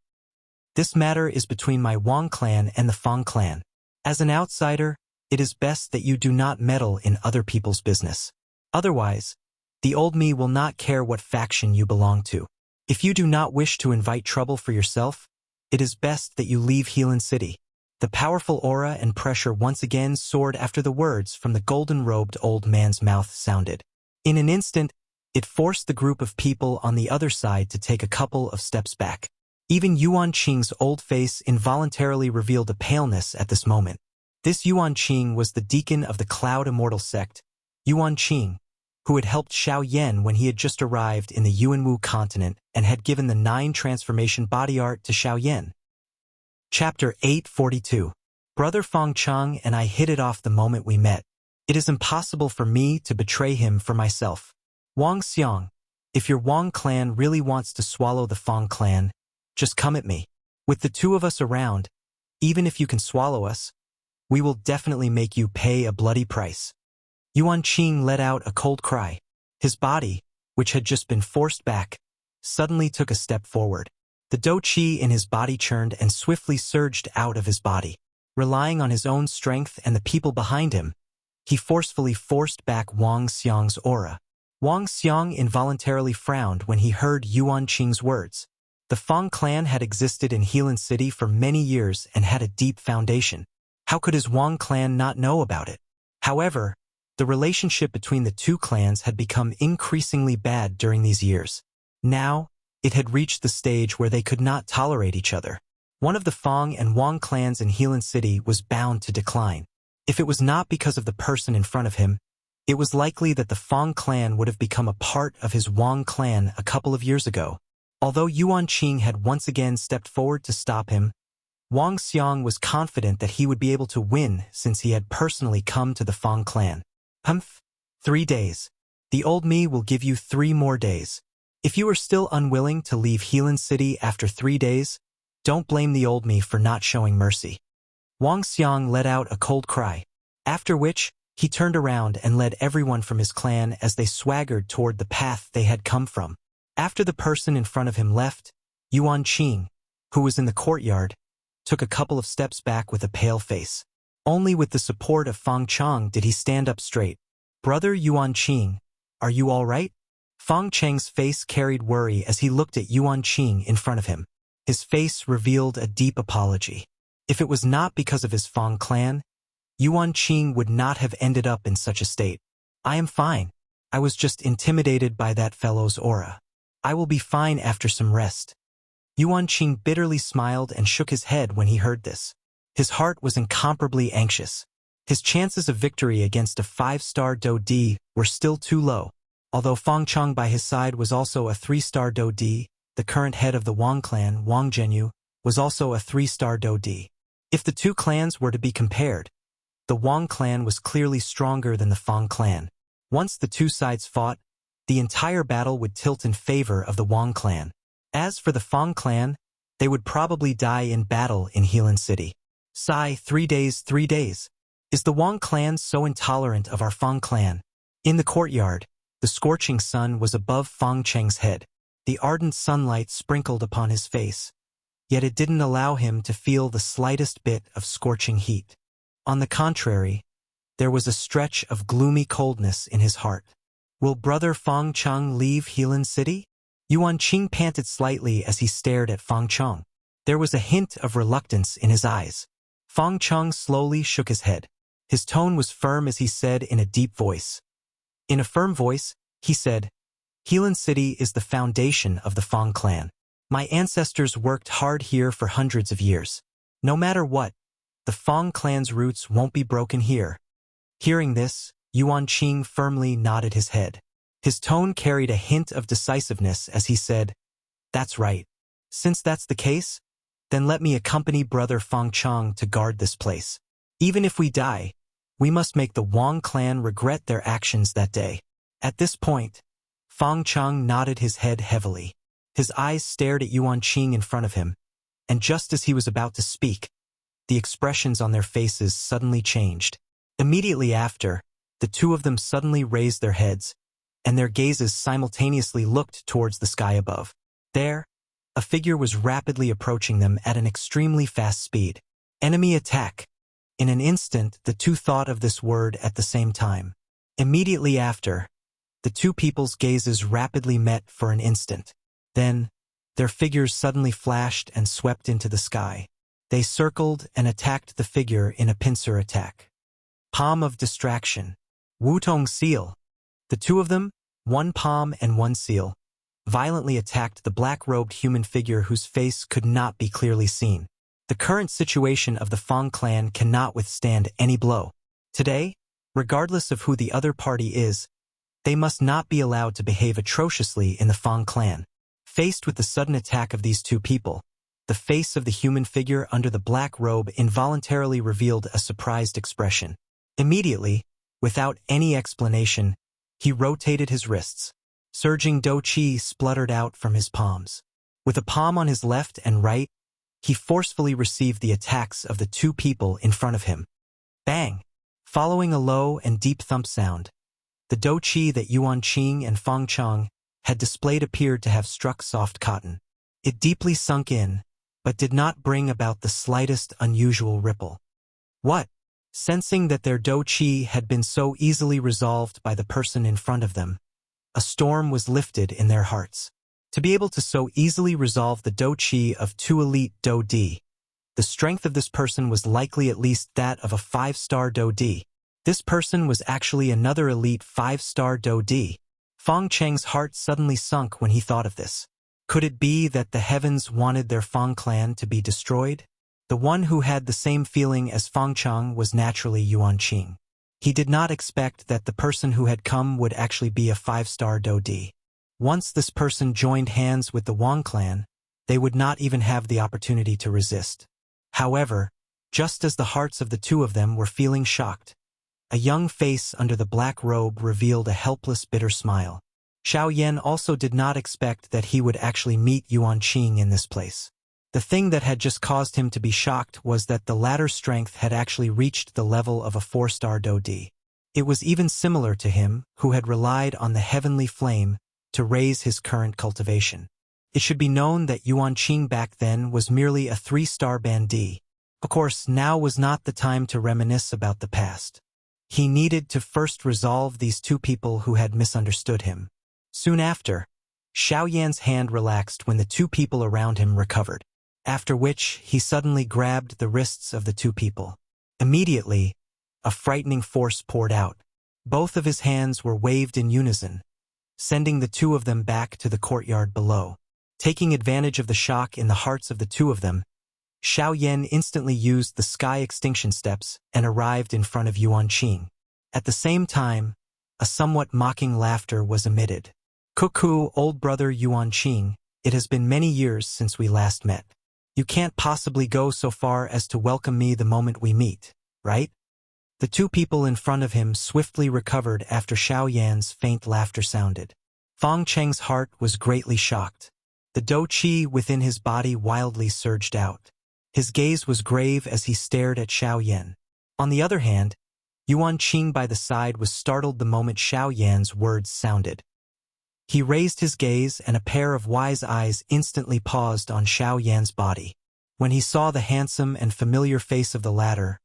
This matter is between my Wang clan and the Fang clan. As an outsider, it is best that you do not meddle in other people's business. Otherwise, the old me will not care what faction you belong to. If you do not wish to invite trouble for yourself, it is best that you leave Healan City. The powerful aura and pressure once again soared after the words from the golden-robed old man's mouth sounded. In an instant, it forced the group of people on the other side to take a couple of steps back. Even Yuan Qing's old face involuntarily revealed a paleness at this moment. This Yuan Qing was the deacon of the Cloud Immortal sect. Yuan Qing, who had helped Xiao Yan when he had just arrived in the Yuanwu continent and had given the 9 transformation body art to Xiao Yan. Chapter 842. Brother Feng Cheng and I hit it off the moment we met. It is impossible for me to betray him for myself. Wang Xiang, if your Wang clan really wants to swallow the Feng clan, just come at me. With the 2 of us around, even if you can swallow us, we will definitely make you pay a bloody price. Yuan Qing let out a cold cry. His body, which had just been forced back, suddenly took a step forward. The dou qi in his body churned and swiftly surged out of his body. Relying on his own strength and the people behind him, he forcefully forced back Wang Xiang's aura. Wang Xiang involuntarily frowned when he heard Yuan Qing's words. The Feng clan had existed in Helan City for many years and had a deep foundation. How could his Wang clan not know about it? However, the relationship between the 2 clans had become increasingly bad during these years. Now, it had reached the stage where they could not tolerate each other. One of the Feng and Wang clans in Helan City was bound to decline. If it was not because of the person in front of him, it was likely that the Feng clan would have become a part of his Wang clan a couple of years ago. Although Yuan Qing had once again stepped forward to stop him, Wang Xiang was confident that he would be able to win since he had personally come to the Feng clan. 3 days. The old me will give you 3 more days. If you are still unwilling to leave Helan City after 3 days, don't blame the old me for not showing mercy. Wang Xiang let out a cold cry, after which, he turned around and led everyone from his clan as they swaggered toward the path they had come from. After the person in front of him left, Yuan Qing, who was in the courtyard, took a couple of steps back with a pale face. Only with the support of Feng Cheng did he stand up straight. Brother Yuan Qing, are you all right? Feng Cheng's face carried worry as he looked at Yuan Qing in front of him. His face revealed a deep apology. If it was not because of his Feng clan, Yuan Qing would not have ended up in such a state. I am fine. I was just intimidated by that fellow's aura. I will be fine after some rest. Yuan Qing bitterly smiled and shook his head when he heard this. His heart was incomparably anxious. His chances of victory against a 5-star Dou Di were still too low. Although Feng Cheng by his side was also a 3-star Dou Di, the current head of the Wang clan, Wang Zhenyu, was also a 3-star Dou Di. If the 2 clans were to be compared, the Wang clan was clearly stronger than the Feng clan. Once the 2 sides fought, the entire battle would tilt in favor of the Wang clan. As for the Feng clan, they would probably die in battle in Helan City. Sigh, 3 days, 3 days. Is the Wang clan so intolerant of our Feng clan? In the courtyard, the scorching sun was above Feng Cheng's head. The ardent sunlight sprinkled upon his face, yet it didn't allow him to feel the slightest bit of scorching heat. On the contrary, there was a stretch of gloomy coldness in his heart. Will Brother Feng Cheng leave Helan City? Yuan Qing panted slightly as he stared at Feng Cheng. There was a hint of reluctance in his eyes. Feng Cheng slowly shook his head. His tone was firm as he said in a deep voice. In a firm voice, he said, Helan City is the foundation of the Feng clan. My ancestors worked hard here for hundreds of years. No matter what, the Feng clan's roots won't be broken here. Hearing this, Yuan Qing firmly nodded his head. His tone carried a hint of decisiveness as he said, That's right. Since that's the case, then let me accompany Brother Feng Cheng to guard this place. Even if we die, we must make the Wang clan regret their actions that day. At this point, Feng Cheng nodded his head heavily. His eyes stared at Yuan Qing in front of him, and just as he was about to speak, the expressions on their faces suddenly changed. Immediately after, the 2 of them suddenly raised their heads, and their gazes simultaneously looked towards the sky above. There, a figure was rapidly approaching them at an extremely fast speed. Enemy attack. In an instant, the 2 thought of this word at the same time. Immediately after, the 2 people's gazes rapidly met for an instant. Then, their figures suddenly flashed and swept into the sky. They circled and attacked the figure in a pincer attack. Palm of distraction. Wutong seal. The 2 of them, 1 palm and 1 seal, violently attacked the black-robed human figure whose face could not be clearly seen. The current situation of the Feng clan cannot withstand any blow. Today, regardless of who the other party is, They must not be allowed to behave atrociously in the Fang clan. Faced with the sudden attack of these two people, the face of the human figure under the black robe involuntarily revealed a surprised expression. Immediately, without any explanation, he rotated his wrists. Surging do qi spluttered out from his palms. With a palm on his left and right, he forcefully received the attacks of the two people in front of him. Bang! Following a low and deep thump sound, the do qi that Yuan Qing and Fang Chang had displayed appeared to have struck soft cotton. It deeply sunk in, but did not bring about the slightest unusual ripple. What? Sensing that their do qi had been so easily resolved by the person in front of them, a storm was lifted in their hearts. To be able to so easily resolve the do qi of two elite do di, the strength of this person was likely at least that of a 5-star do di. This person was actually another elite 5-star do di. Fang Cheng's heart suddenly sunk when he thought of this. Could it be that the heavens wanted their Fang clan to be destroyed? The one who had the same feeling as Fang Chang was naturally Yuan Qing. He did not expect that the person who had come would actually be a 5-star do di. Once this person joined hands with the Wang clan, they would not even have the opportunity to resist. However, just as the hearts of the two of them were feeling shocked, a young face under the black robe revealed a helpless, bitter smile. Xiao Yan also did not expect that he would actually meet Yuan Qing in this place. The thing that had just caused him to be shocked was that the latter's strength had actually reached the level of a 4-star do di. It was even similar to him, who had relied on the heavenly flame to raise his current cultivation. It should be known that Yuan Qing back then was merely a 3-star bandi. Of course, now was not the time to reminisce about the past. He needed to first resolve these two people who had misunderstood him. Soon after, Xiao Yan's hand relaxed when the two people around him recovered, after which he suddenly grabbed the wrists of the two people. Immediately, a frightening force poured out. Both of his hands were waved in unison, sending the two of them back to the courtyard below. Taking advantage of the shock in the hearts of the two of them, Xiao Yan instantly used the sky extinction steps and arrived in front of Yuan Qing. At the same time, a somewhat mocking laughter was emitted. "Cuckoo, old brother Yuan Qing, it has been many years since we last met. You can't possibly go so far as to welcome me the moment we meet, right?" The two people in front of him swiftly recovered after Xiao Yan's faint laughter sounded. Fang Cheng's heart was greatly shocked. The do qi within his body wildly surged out. His gaze was grave as he stared at Xiao Yan. On the other hand, Yuan Qing by the side was startled the moment Xiao Yan's words sounded. He raised his gaze and a pair of wise eyes instantly paused on Xiao Yan's body. When he saw the handsome and familiar face of the latter,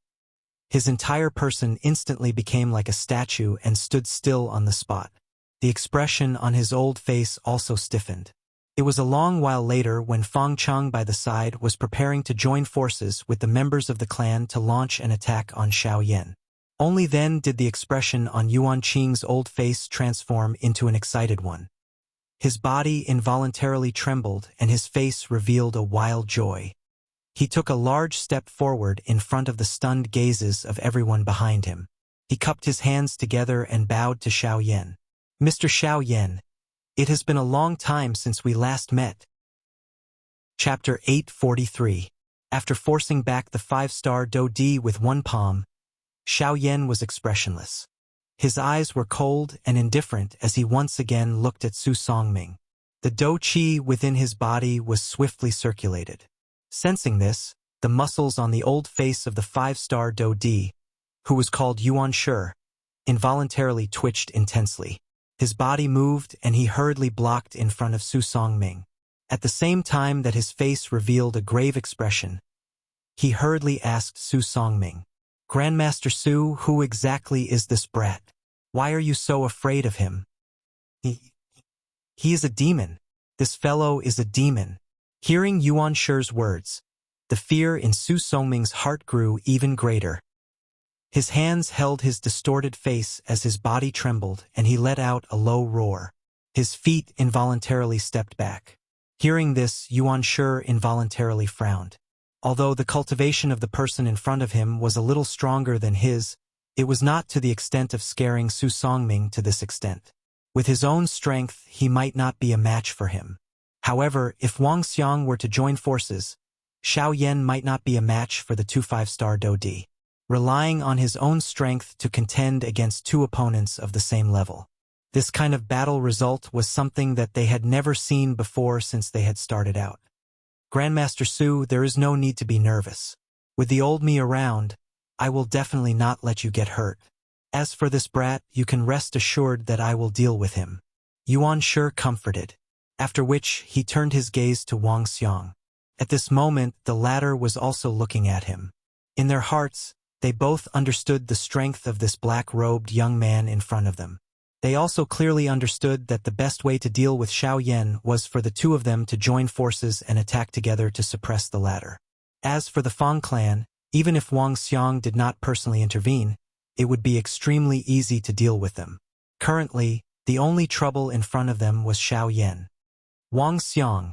his entire person instantly became like a statue and stood still on the spot. The expression on his old face also stiffened. It was a long while later when Fang Chang by the side was preparing to join forces with the members of the clan to launch an attack on Xiao Yan. Only then did the expression on Yuan Qing's old face transform into an excited one. His body involuntarily trembled and his face revealed a wild joy. He took a large step forward in front of the stunned gazes of everyone behind him. He cupped his hands together and bowed to Xiao Yan. "Mr. Xiao Yan, it has been a long time since we last met." Chapter 843. After forcing back the 5-star do di with one palm, Xiao Yan was expressionless. His eyes were cold and indifferent as he once again looked at Su Songming. The do qi within his body was swiftly circulated. Sensing this, the muscles on the old face of the 5-star do di, who was called Yuan Shi, involuntarily twitched intensely. His body moved and he hurriedly blocked in front of Su Songming. At the same time that his face revealed a grave expression, he hurriedly asked Su Songming, "Grandmaster Su, who exactly is this brat? Why are you so afraid of him?" He is a demon. This fellow is a demon." Hearing Yuan Shi's words, the fear in Su Songming's heart grew even greater. His hands held his distorted face as his body trembled and he let out a low roar. His feet involuntarily stepped back. Hearing this, Yuan Shi involuntarily frowned. Although the cultivation of the person in front of him was a little stronger than his, it was not to the extent of scaring Su Songming to this extent. With his own strength, he might not be a match for him. However, if Wang Xiang were to join forces, Xiao Yan might not be a match for the two 5-star Dodi, relying on his own strength to contend against two opponents of the same level. This kind of battle result was something that they had never seen before since they had started out. Grandmaster Su, there is no need to be nervous. With the old me around, I will definitely not let you get hurt. As for this brat, you can rest assured that I will deal with him. Yuan Shi comforted, after which he turned his gaze to Wang Xiang. At this moment, the latter was also looking at him. In their hearts, they both understood the strength of this black-robed young man in front of them. They also clearly understood that the best way to deal with Xiao Yan was for the two of them to join forces and attack together to suppress the latter. As for the Fang clan, even if Wang Xiang did not personally intervene, it would be extremely easy to deal with them. Currently, the only trouble in front of them was Xiao Yan. Wang Xiang,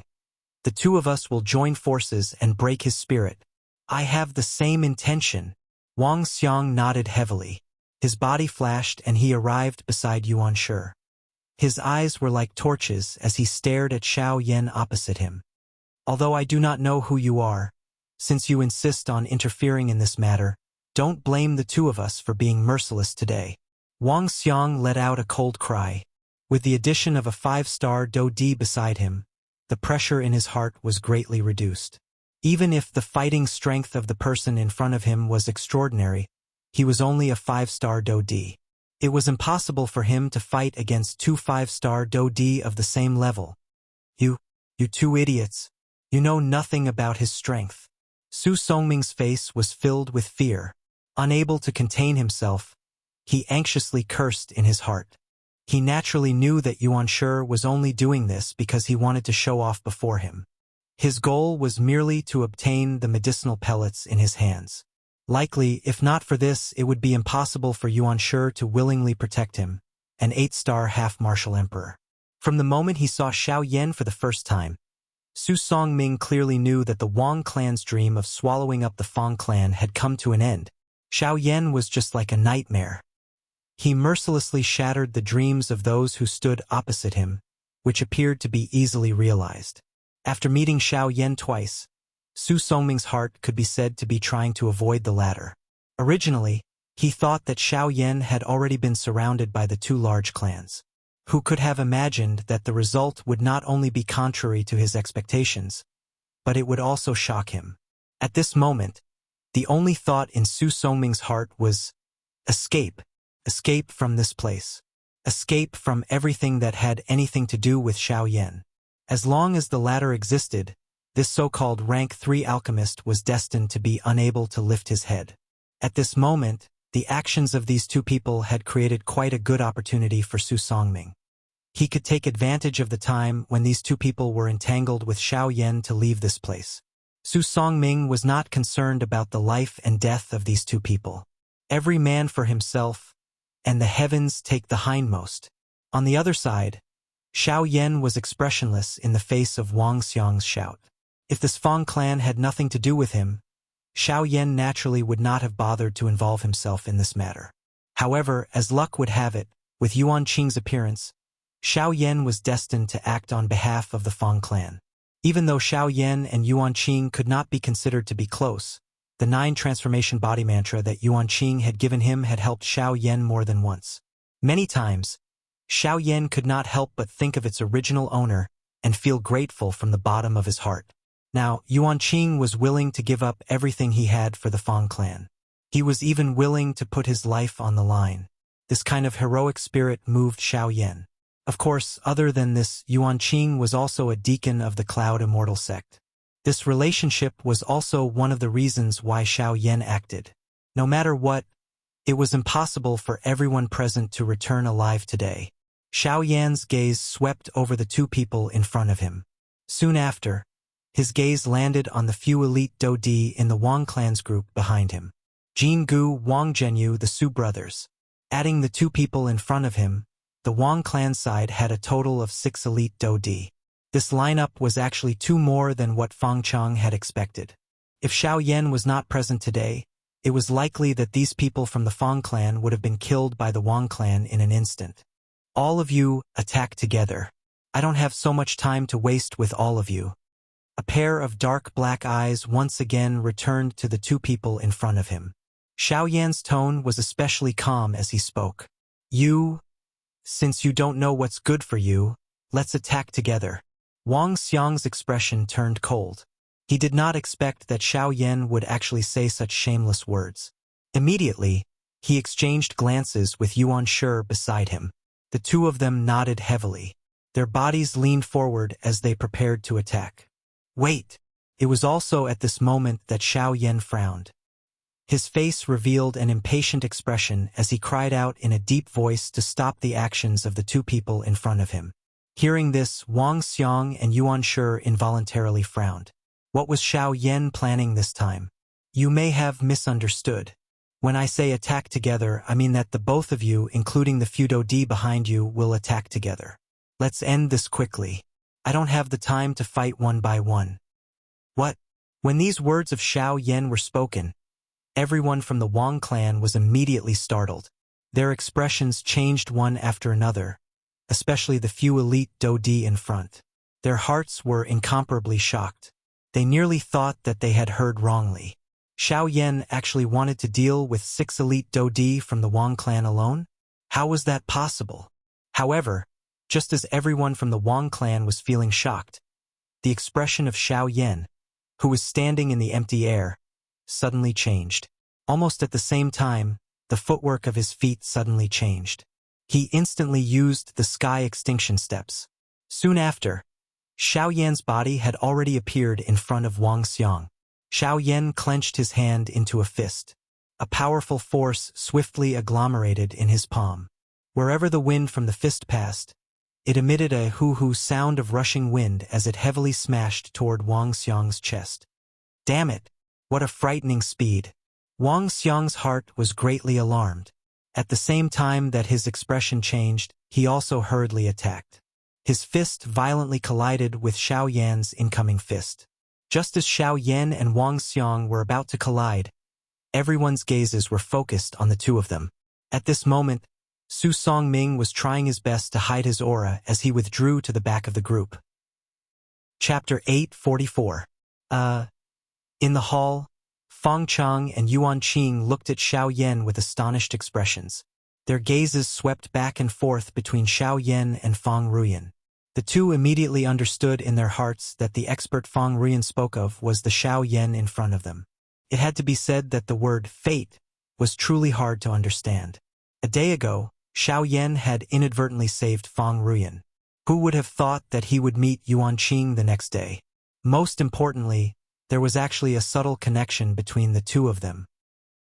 the two of us will join forces and break his spirit. I have the same intention. Wang Xiang nodded heavily. His body flashed and he arrived beside Yuan Shi. His eyes were like torches as he stared at Xiao Yan opposite him. Although I do not know who you are, since you insist on interfering in this matter, don't blame the two of us for being merciless today. Wang Xiang let out a cold cry. With the addition of a 5-star Dodi beside him, the pressure in his heart was greatly reduced. Even if the fighting strength of the person in front of him was extraordinary, he was only a 5-star Dodi. It was impossible for him to fight against two 5-star Dodi of the same level. You two idiots. You know nothing about his strength. Su Songming's face was filled with fear. Unable to contain himself, he anxiously cursed in his heart. He naturally knew that Yuan Shi was only doing this because he wanted to show off before him. His goal was merely to obtain the medicinal pellets in his hands. Likely, if not for this, it would be impossible for Yuan Shi to willingly protect him, an 8-star half-martial emperor. From the moment he saw Xiao Yan for the first time, Su Songming clearly knew that the Wang clan's dream of swallowing up the Fang clan had come to an end. Xiao Yan was just like a nightmare. He mercilessly shattered the dreams of those who stood opposite him, which appeared to be easily realized. After meeting Xiao Yan twice, Su Songming's heart could be said to be trying to avoid the latter. Originally, he thought that Xiao Yan had already been surrounded by the two large clans. Who could have imagined that the result would not only be contrary to his expectations, but it would also shock him. At this moment, the only thought in Su Songming's heart was, escape. Escape from this place. Escape from everything that had anything to do with Xiao Yan. As long as the latter existed, this so-called rank 3 alchemist was destined to be unable to lift his head. At this moment, the actions of these two people had created quite a good opportunity for Su Songming. He could take advantage of the time when these two people were entangled with Xiao Yan to leave this place. Su Songming was not concerned about the life and death of these two people. Every man for himself, and the heavens take the hindmost. On the other side, Xiao Yan was expressionless in the face of Wang Xiang's shout. If this Fang clan had nothing to do with him, Xiao Yan naturally would not have bothered to involve himself in this matter. However, as luck would have it, with Yuan Qing's appearance, Xiao Yan was destined to act on behalf of the Fang clan. Even though Xiao Yan and Yuan Qing could not be considered to be close, the 9 transformation body mantra that Yuan Qing had given him had helped Xiao Yan more than once. Many times, Xiao Yan could not help but think of its original owner and feel grateful from the bottom of his heart. Now, Yuan Qing was willing to give up everything he had for the Fang clan. He was even willing to put his life on the line. This kind of heroic spirit moved Xiao Yan. Of course, other than this, Yuan Qing was also a deacon of the Cloud Immortal sect. This relationship was also one of the reasons why Xiao Yan acted. No matter what, it was impossible for everyone present to return alive today. Xiao Yan's gaze swept over the two people in front of him. Soon after, his gaze landed on the few elite Dodi in the Wang clan's group behind him. Jin Gu, Wang Zhenyu, the Su brothers. Adding the two people in front of him, the Wang clan side had a total of 6 elite Dodi. This lineup was actually 2 more than what Fang Chang had expected. If Xiao Yan was not present today, it was likely that these people from the Fang clan would have been killed by the Wang clan in an instant. All of you, attack together. I don't have so much time to waste with all of you. A pair of dark black eyes once again returned to the two people in front of him. Xiao Yan's tone was especially calm as he spoke. Since you don't know what's good for you, let's attack together. Wang Xiang's expression turned cold. He did not expect that Xiao Yan would actually say such shameless words. Immediately, he exchanged glances with Yuan Shi beside him. The two of them nodded heavily. Their bodies leaned forward as they prepared to attack. Wait! It was also at this moment that Xiao Yan frowned. His face revealed an impatient expression as he cried out in a deep voice to stop the actions of the two people in front of him. Hearing this, Wang Xiang and Yuan Shi involuntarily frowned. What was Xiao Yan planning this time? You may have misunderstood. When I say attack together, I mean that the both of you, including the Fudo D behind you, will attack together. Let's end this quickly. I don't have the time to fight one by one. What? When these words of Xiao Yan were spoken, everyone from the Wang clan was immediately startled. Their expressions changed one after another, especially the few elite Dodi in front. Their hearts were incomparably shocked. They nearly thought that they had heard wrongly. Xiao Yan actually wanted to deal with 6 elite Dodi from the Wang clan alone? How was that possible? However, just as everyone from the Wang clan was feeling shocked, the expression of Xiao Yan, who was standing in the empty air, suddenly changed. Almost at the same time, the footwork of his feet suddenly changed. He instantly used the sky extinction steps. Soon after, Xiao Yan's body had already appeared in front of Wang Xiang. Xiao Yan clenched his hand into a fist. A powerful force swiftly agglomerated in his palm. Wherever the wind from the fist passed, it emitted a hoo-hoo sound of rushing wind as it heavily smashed toward Wang Xiang's chest. Damn it! What a frightening speed! Wang Xiang's heart was greatly alarmed. At the same time that his expression changed, he also hurriedly attacked. His fist violently collided with Xiao Yan's incoming fist. Just as Xiao Yan and Wang Xiang were about to collide, everyone's gazes were focused on the two of them. At this moment, Su Songming was trying his best to hide his aura as he withdrew to the back of the group. Chapter 844. In the hall, Fang Chang and Yuan Qing looked at Xiao Yan with astonished expressions. Their gazes swept back and forth between Xiao Yan and Fang Ruyan. The two immediately understood in their hearts that the expert Fang Ruyan spoke of was the Xiao Yan in front of them. It had to be said that the word fate was truly hard to understand. A day ago, Xiao Yan had inadvertently saved Fang Ruyan. Who would have thought that he would meet Yuan Qing the next day? Most importantly, there was actually a subtle connection between the two of them.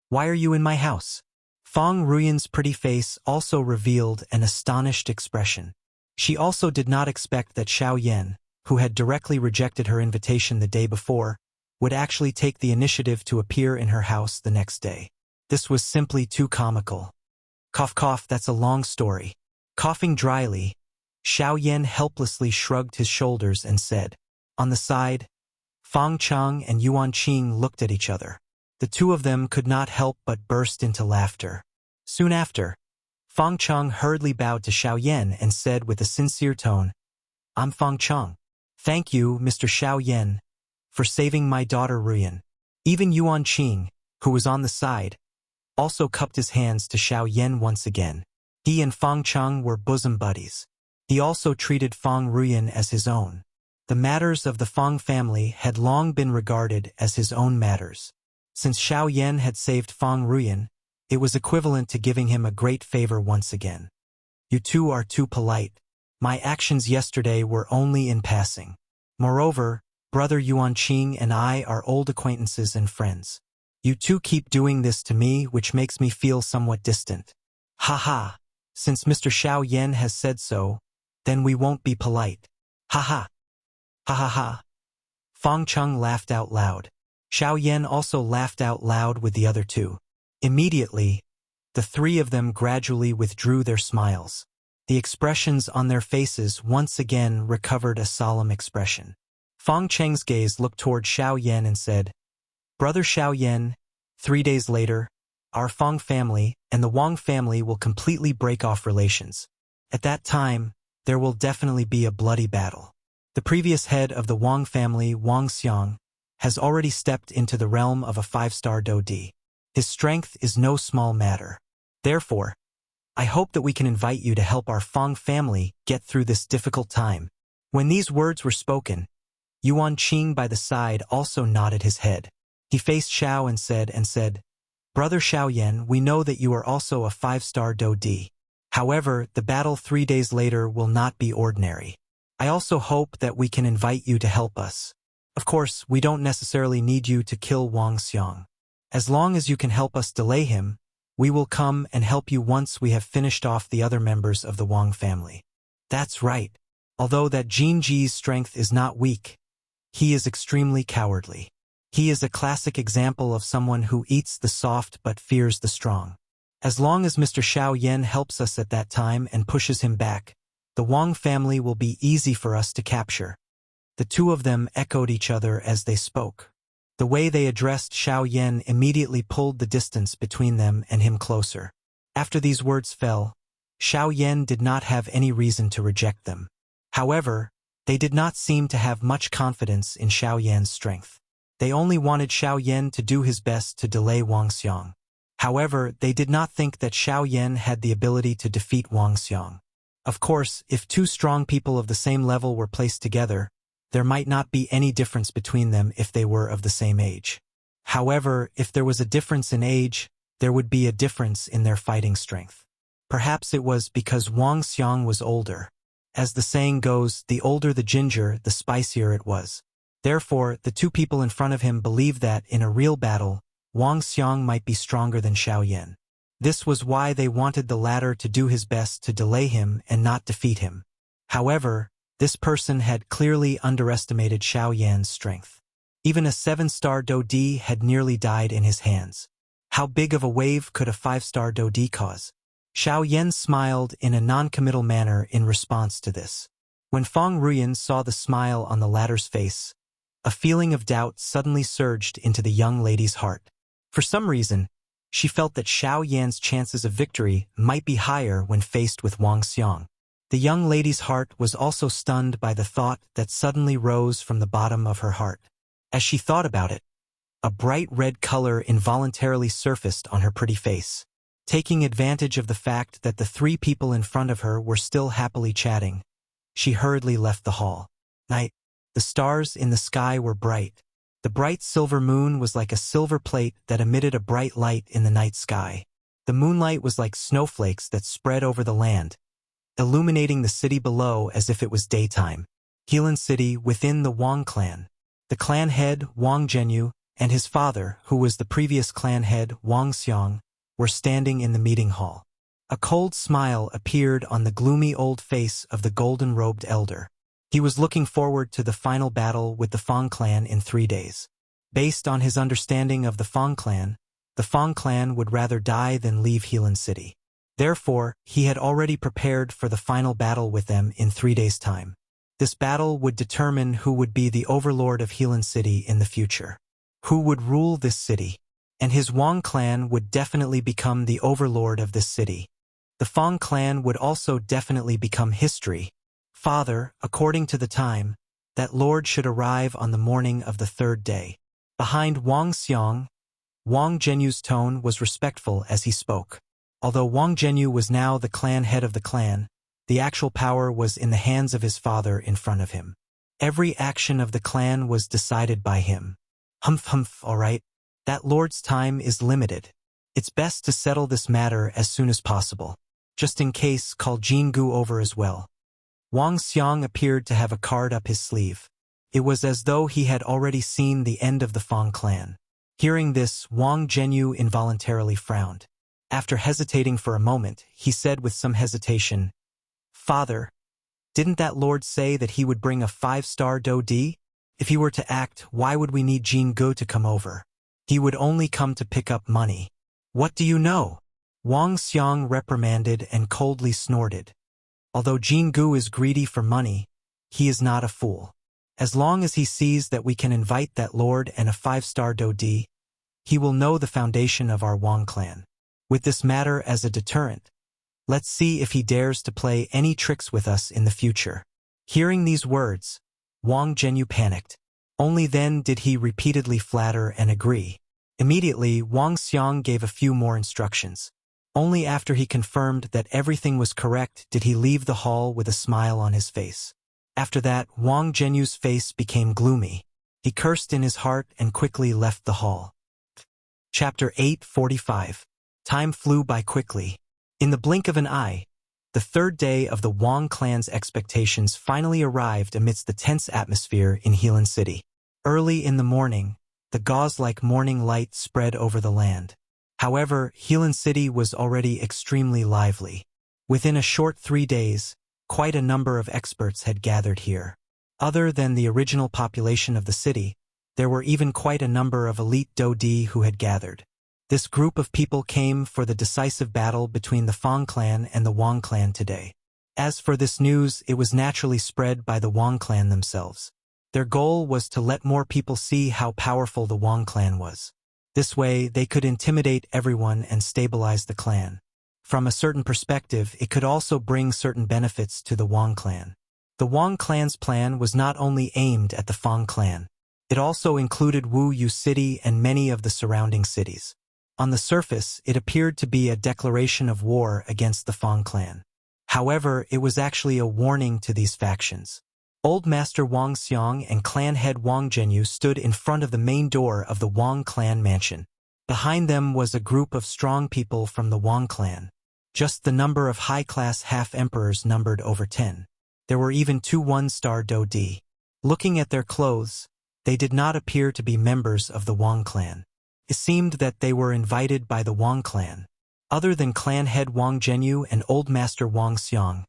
Why are you in my house? Fang Ruyan's pretty face also revealed an astonished expression. She also did not expect that Xiao Yan, who had directly rejected her invitation the day before, would actually take the initiative to appear in her house the next day. This was simply too comical. Cough cough, that's a long story. Coughing dryly, Xiao Yan helplessly shrugged his shoulders and said. On the side, Fang Chang and Yuan Qing looked at each other. The two of them could not help but burst into laughter. Soon after, Fang Chang hurriedly bowed to Xiao Yan and said with a sincere tone, I'm Fang Chang. Thank you, Mr. Xiao Yan, for saving my daughter Ruyan. Even Yuan Qing, who was on the side, also cupped his hands to Xiao Yan once again. He and Fang Chang were bosom buddies. He also treated Fang Ruyan as his own. The matters of the Fang family had long been regarded as his own matters. Since Xiao Yan had saved Fang Ruyan, it was equivalent to giving him a great favor once again. You two are too polite. My actions yesterday were only in passing. Moreover, brother Yuan Qing and I are old acquaintances and friends. You two keep doing this to me, which makes me feel somewhat distant. Ha ha. Since Mr. Xiao Yan has said so, then we won't be polite. Ha ha. Ha ha ha. Fang Cheng laughed out loud. Xiao Yan also laughed out loud with the other two. Immediately, the three of them gradually withdrew their smiles. The expressions on their faces once again recovered a solemn expression. Fang Cheng's gaze looked toward Xiao Yan and said, Brother Xiao Yan, 3 days later, our Fang family and the Wang family will completely break off relations. At that time, there will definitely be a bloody battle. The previous head of the Wang family, Wang Xiang, has already stepped into the realm of a 5-star Dodi. His strength is no small matter. Therefore, I hope that we can invite you to help our Fang family get through this difficult time. When these words were spoken, Yuan Qing by the side also nodded his head. He faced Xiao and said, Brother Xiaoyan, we know that you are also a 5-star Dodi. However, the battle 3 days later will not be ordinary. I also hope that we can invite you to help us. Of course, we don't necessarily need you to kill Wang Xiang. As long as you can help us delay him, we will come and help you once we have finished off the other members of the Wang family. That's right. Although that Jin Ji's strength is not weak, he is extremely cowardly. He is a classic example of someone who eats the soft but fears the strong. As long as Mr. Xiao Yan helps us at that time and pushes him back, the Wang family will be easy for us to capture. The two of them echoed each other as they spoke. The way they addressed Xiao Yan immediately pulled the distance between them and him closer. After these words fell, Xiao Yan did not have any reason to reject them. However, they did not seem to have much confidence in Xiao Yan's strength. They only wanted Xiao Yan to do his best to delay Wang Xiang. However, they did not think that Xiao Yan had the ability to defeat Wang Xiang. Of course, if two strong people of the same level were placed together, there might not be any difference between them if they were of the same age. However, if there was a difference in age, there would be a difference in their fighting strength. Perhaps it was because Wang Xiang was older. As the saying goes, the older the ginger, the spicier it was. Therefore, the two people in front of him believed that, in a real battle, Wang Xiang might be stronger than Xiao Yan. This was why they wanted the latter to do his best to delay him and not defeat him. However, this person had clearly underestimated Xiao Yan's strength. Even a 7-star Dodi had nearly died in his hands. How big of a wave could a 5-star Dodi cause? Xiao Yan smiled in a non-committal manner in response to this. When Fang Ruyan saw the smile on the latter's face, a feeling of doubt suddenly surged into the young lady's heart. For some reason, she felt that Xiao Yan's chances of victory might be higher when faced with Wang Xiang. The young lady's heart was also stunned by the thought that suddenly rose from the bottom of her heart. As she thought about it, a bright red color involuntarily surfaced on her pretty face. Taking advantage of the fact that the three people in front of her were still happily chatting, she hurriedly left the hall. Night. The stars in the sky were bright. The bright silver moon was like a silver plate that emitted a bright light in the night sky. The moonlight was like snowflakes that spread over the land, illuminating the city below as if it was daytime. Helan City within the Wang clan. The clan head, Wang Zhenyu, and his father, who was the previous clan head, Wang Xiang, were standing in the meeting hall. A cold smile appeared on the gloomy old face of the golden-robed elder. He was looking forward to the final battle with the Fang clan in 3 days. Based on his understanding of the Fang clan would rather die than leave Helan City. Therefore, he had already prepared for the final battle with them in 3 days' time. This battle would determine who would be the overlord of Helan City in the future. Who would rule this city? And his Wang clan would definitely become the overlord of this city. The Fang clan would also definitely become history. Father, according to the time, that lord should arrive on the morning of the 3rd day. Behind Wang Xiang, Wang Zhenyu's tone was respectful as he spoke. Although Wang Zhenyu was now the clan head of the clan, the actual power was in the hands of his father in front of him. Every action of the clan was decided by him. Humph, all right. That lord's time is limited. It's best to settle this matter as soon as possible. Just in case, call Jingu over as well. Wang Xiang appeared to have a card up his sleeve. It was as though he had already seen the end of the Fang clan. Hearing this, Wang Zhenyu involuntarily frowned. After hesitating for a moment, he said with some hesitation, Father, didn't that lord say that he would bring a 5-star Dodi? If he were to act, why would we need Jingu to come over? He would only come to pick up money. What do you know? Wang Xiang reprimanded and coldly snorted. Although Jingu is greedy for money, he is not a fool. As long as he sees that we can invite that lord and a 5-star Dodi, he will know the foundation of our Wang clan. With this matter as a deterrent, Let's see if he dares to play any tricks with us in the future. Hearing these words, Wang Zhenyu panicked. Only then did he repeatedly flatter and agree. Immediately, Wang Xiang gave a few more instructions. Only after he confirmed that everything was correct did he leave the hall with a smile on his face. After that, Wang Zhenyu's face became gloomy. He cursed in his heart and quickly left the hall. Chapter 8:45. Time flew by quickly. In the blink of an eye, the third day of the Wang clan's expectations finally arrived amidst the tense atmosphere in Helan City. Early in the morning, the gauze-like morning light spread over the land. However, Helan City was already extremely lively. Within a short 3 days, quite a number of experts had gathered here. Other than the original population of the city, there were even quite a number of elite Dodi who had gathered. This group of people came for the decisive battle between the Fang clan and the Wang clan today. As for this news, it was naturally spread by the Wang clan themselves. Their goal was to let more people see how powerful the Wang clan was. This way, they could intimidate everyone and stabilize the clan. From a certain perspective, it could also bring certain benefits to the Wang clan. The Wang clan's plan was not only aimed at the Fang clan. It also included Wuxia City and many of the surrounding cities. On the surface, it appeared to be a declaration of war against the Fang clan. However, it was actually a warning to these factions. Old Master Wang Xiang and clan head Wang Zhenyu stood in front of the main door of the Wang clan mansion. Behind them was a group of strong people from the Wang clan. Just the number of high-class half-emperors numbered over 10. There were even 2 one-star Dodi. Looking at their clothes, they did not appear to be members of the Wang clan. It seemed that they were invited by the Wang clan. Other than clan head Wang Zhenyu and Old Master Wang Xiang,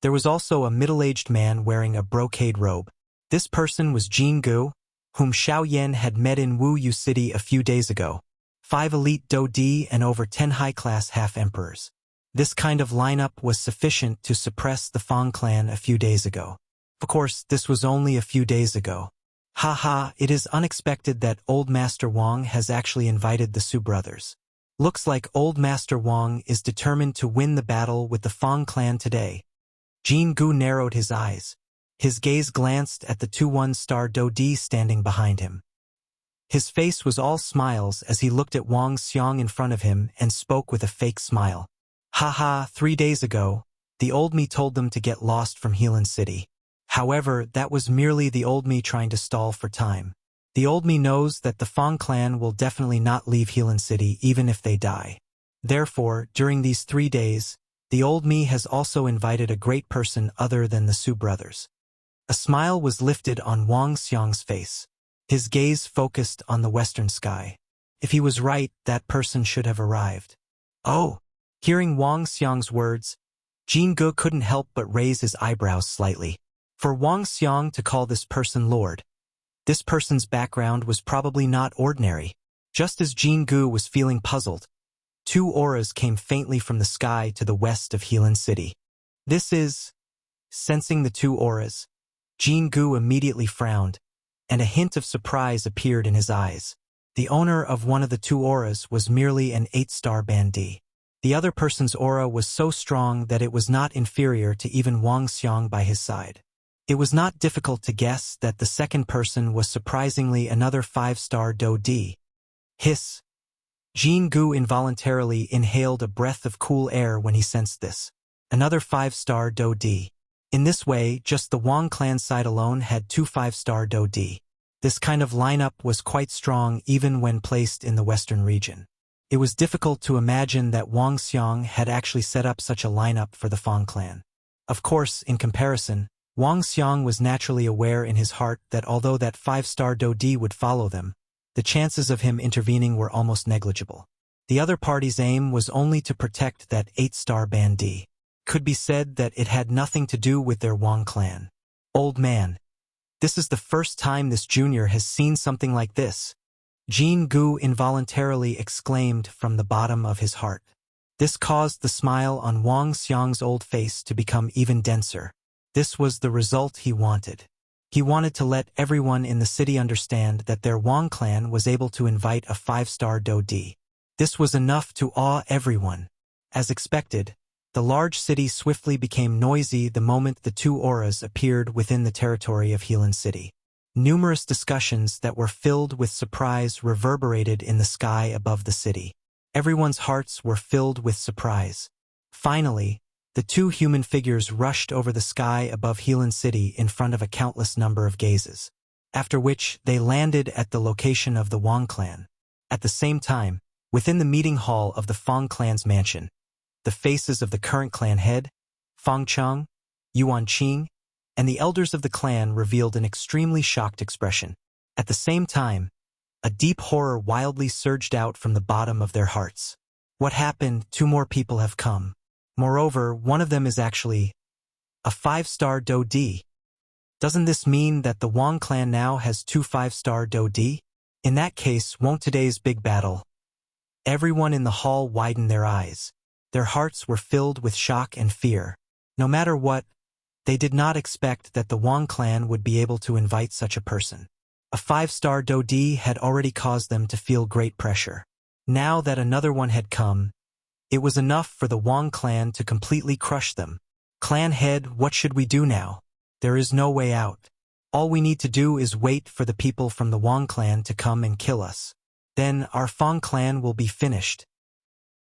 there was also a middle-aged man wearing a brocade robe. This person was Jin Gu, whom Xiao Yan had met in Wuxia City a few days ago. 5 elite Dodi and over 10 high-class half-emperors. This kind of lineup was sufficient to suppress the Fang clan a few days ago. Of course, this was only a few days ago. Haha, it is unexpected that Old Master Wang has actually invited the Su brothers. Looks like Old Master Wang is determined to win the battle with the Fang clan today. Jin Gu narrowed his eyes. His gaze glanced at the 2 one-star Dodi standing behind him. His face was all smiles as he looked at Wang Xiang in front of him and spoke with a fake smile. Haha, 3 days ago, the old me told them to get lost from Helan City. However, that was merely the old me trying to stall for time. The old me knows that the Fang clan will definitely not leave Helan City even if they die. Therefore, during these 3 days, the old me has also invited a great person other than the Su brothers. A smile was lifted on Wang Xiang's face. His gaze focused on the western sky. If he was right, that person should have arrived. Oh! Hearing Wang Xiang's words, Jin Gu couldn't help but raise his eyebrows slightly. For Wang Xiang to call this person Lord, this person's background was probably not ordinary. Just as Jin Gu was feeling puzzled, 2 auras came faintly from the sky to the west of Helan City. This is... Sensing the 2 auras, Jin Gu immediately frowned, and a hint of surprise appeared in his eyes. The owner of one of the 2 auras was merely an 8-star bandit. The other person's aura was so strong that it was not inferior to even Wang Xiang by his side. It was not difficult to guess that the second person was surprisingly another 5-star Dodi. Hiss! Jin Gu involuntarily inhaled a breath of cool air when he sensed this. Another 5-star Dodi. In this way, just the Wang clan side alone had 2 5-star Dodi. This kind of lineup was quite strong even when placed in the western region. It was difficult to imagine that Wang Xiang had actually set up such a lineup for the Fang clan. Of course, in comparison, Wang Xiang was naturally aware in his heart that although that 5-star Dodi would follow them, the chances of him intervening were almost negligible. The other party's aim was only to protect that 8-star bandit. Could be said that it had nothing to do with their Wang clan. Old man. This is the first time this junior has seen something like this. Jin Gu involuntarily exclaimed from the bottom of his heart. This caused the smile on Wang Xiang's old face to become even denser. This was the result he wanted. He wanted to let everyone in the city understand that their Wang clan was able to invite a 5-star Dodi. This was enough to awe everyone. As expected, The large city swiftly became noisy the moment the two auras appeared within the territory of Helan City. Numerous discussions that were filled with surprise reverberated in the sky above the city. Everyone's hearts were filled with surprise. Finally, the two human figures rushed over the sky above Helan City in front of a countless number of gazes, after which they landed at the location of the Wang clan. At the same time, within the meeting hall of the Fang clan's mansion, the faces of the current clan head, Fang Cheng, Yuan Qing, and the elders of the clan revealed an extremely shocked expression. At the same time, a deep horror wildly surged out from the bottom of their hearts. What happened? Two more people have come. Moreover, one of them is actually a 5-star Do D. Doesn't this mean that the Wang clan now has 2 5-star Do D? In that case, won't today's big battle? Everyone in the hall widened their eyes. Their hearts were filled with shock and fear. No matter what, they did not expect that the Wang clan would be able to invite such a person. A 5-star Do D had already caused them to feel great pressure. Now that another one had come, it was enough for the Wang clan to completely crush them. Clan head, what should we do now? There is no way out. All we need to do is wait for the people from the Wang clan to come and kill us. Then our Fang clan will be finished.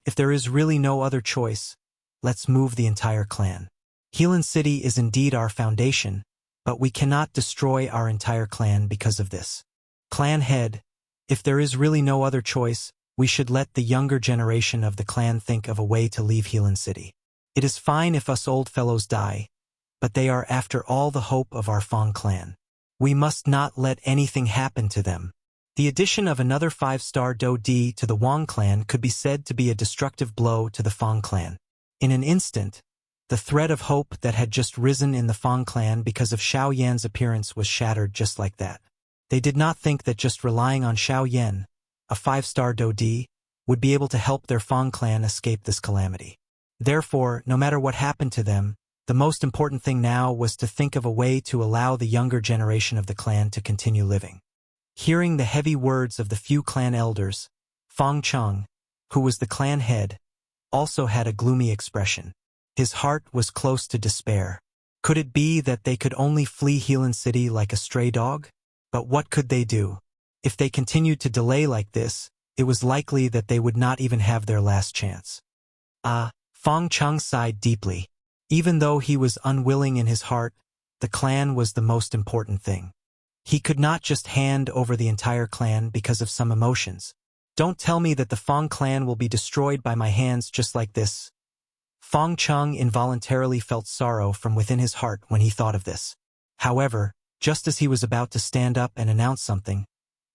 If there is really no other choice, let's move the entire clan. Helan City is indeed our foundation, but we cannot destroy our entire clan because of this. Clan head, if there is really no other choice, we should let the younger generation of the clan think of a way to leave Helan City. It is fine if us old fellows die, but they are after all the hope of our Fang clan. We must not let anything happen to them. The addition of another 5-star Do D to the Wang clan could be said to be a destructive blow to the Fang clan. In an instant, the thread of hope that had just risen in the Fang clan because of Xiao Yan's appearance was shattered just like that. They did not think that just relying on Xiao Yan, a 5-star Do D, would be able to help their Fang clan escape this calamity. Therefore, no matter what happened to them, the most important thing now was to think of a way to allow the younger generation of the clan to continue living. Hearing the heavy words of the few clan elders, Fang Cheng, who was the clan head, also had a gloomy expression. His heart was close to despair. Could it be that they could only flee Helan City like a stray dog? But what could they do? If they continued to delay like this, it was likely that they would not even have their last chance. Fang Cheng sighed deeply. Even though he was unwilling in his heart, the clan was the most important thing. He could not just hand over the entire clan because of some emotions. Don't tell me that the Fang clan will be destroyed by my hands just like this. Fang Cheng involuntarily felt sorrow from within his heart when he thought of this. However, just as he was about to stand up and announce something,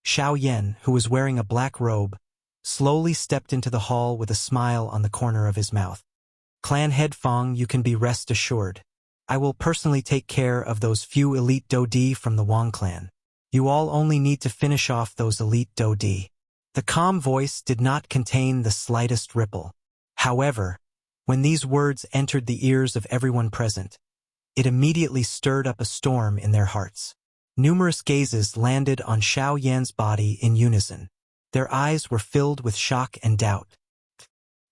Xiao Yan, who was wearing a black robe, slowly stepped into the hall with a smile on the corner of his mouth. Clan head Fang, you can be rest assured. I will personally take care of those few elite Do D from the Wang clan. You all only need to finish off those elite Do D. The calm voice did not contain the slightest ripple. However, when these words entered the ears of everyone present, it immediately stirred up a storm in their hearts. Numerous gazes landed on Xiao Yan's body in unison. Their eyes were filled with shock and doubt.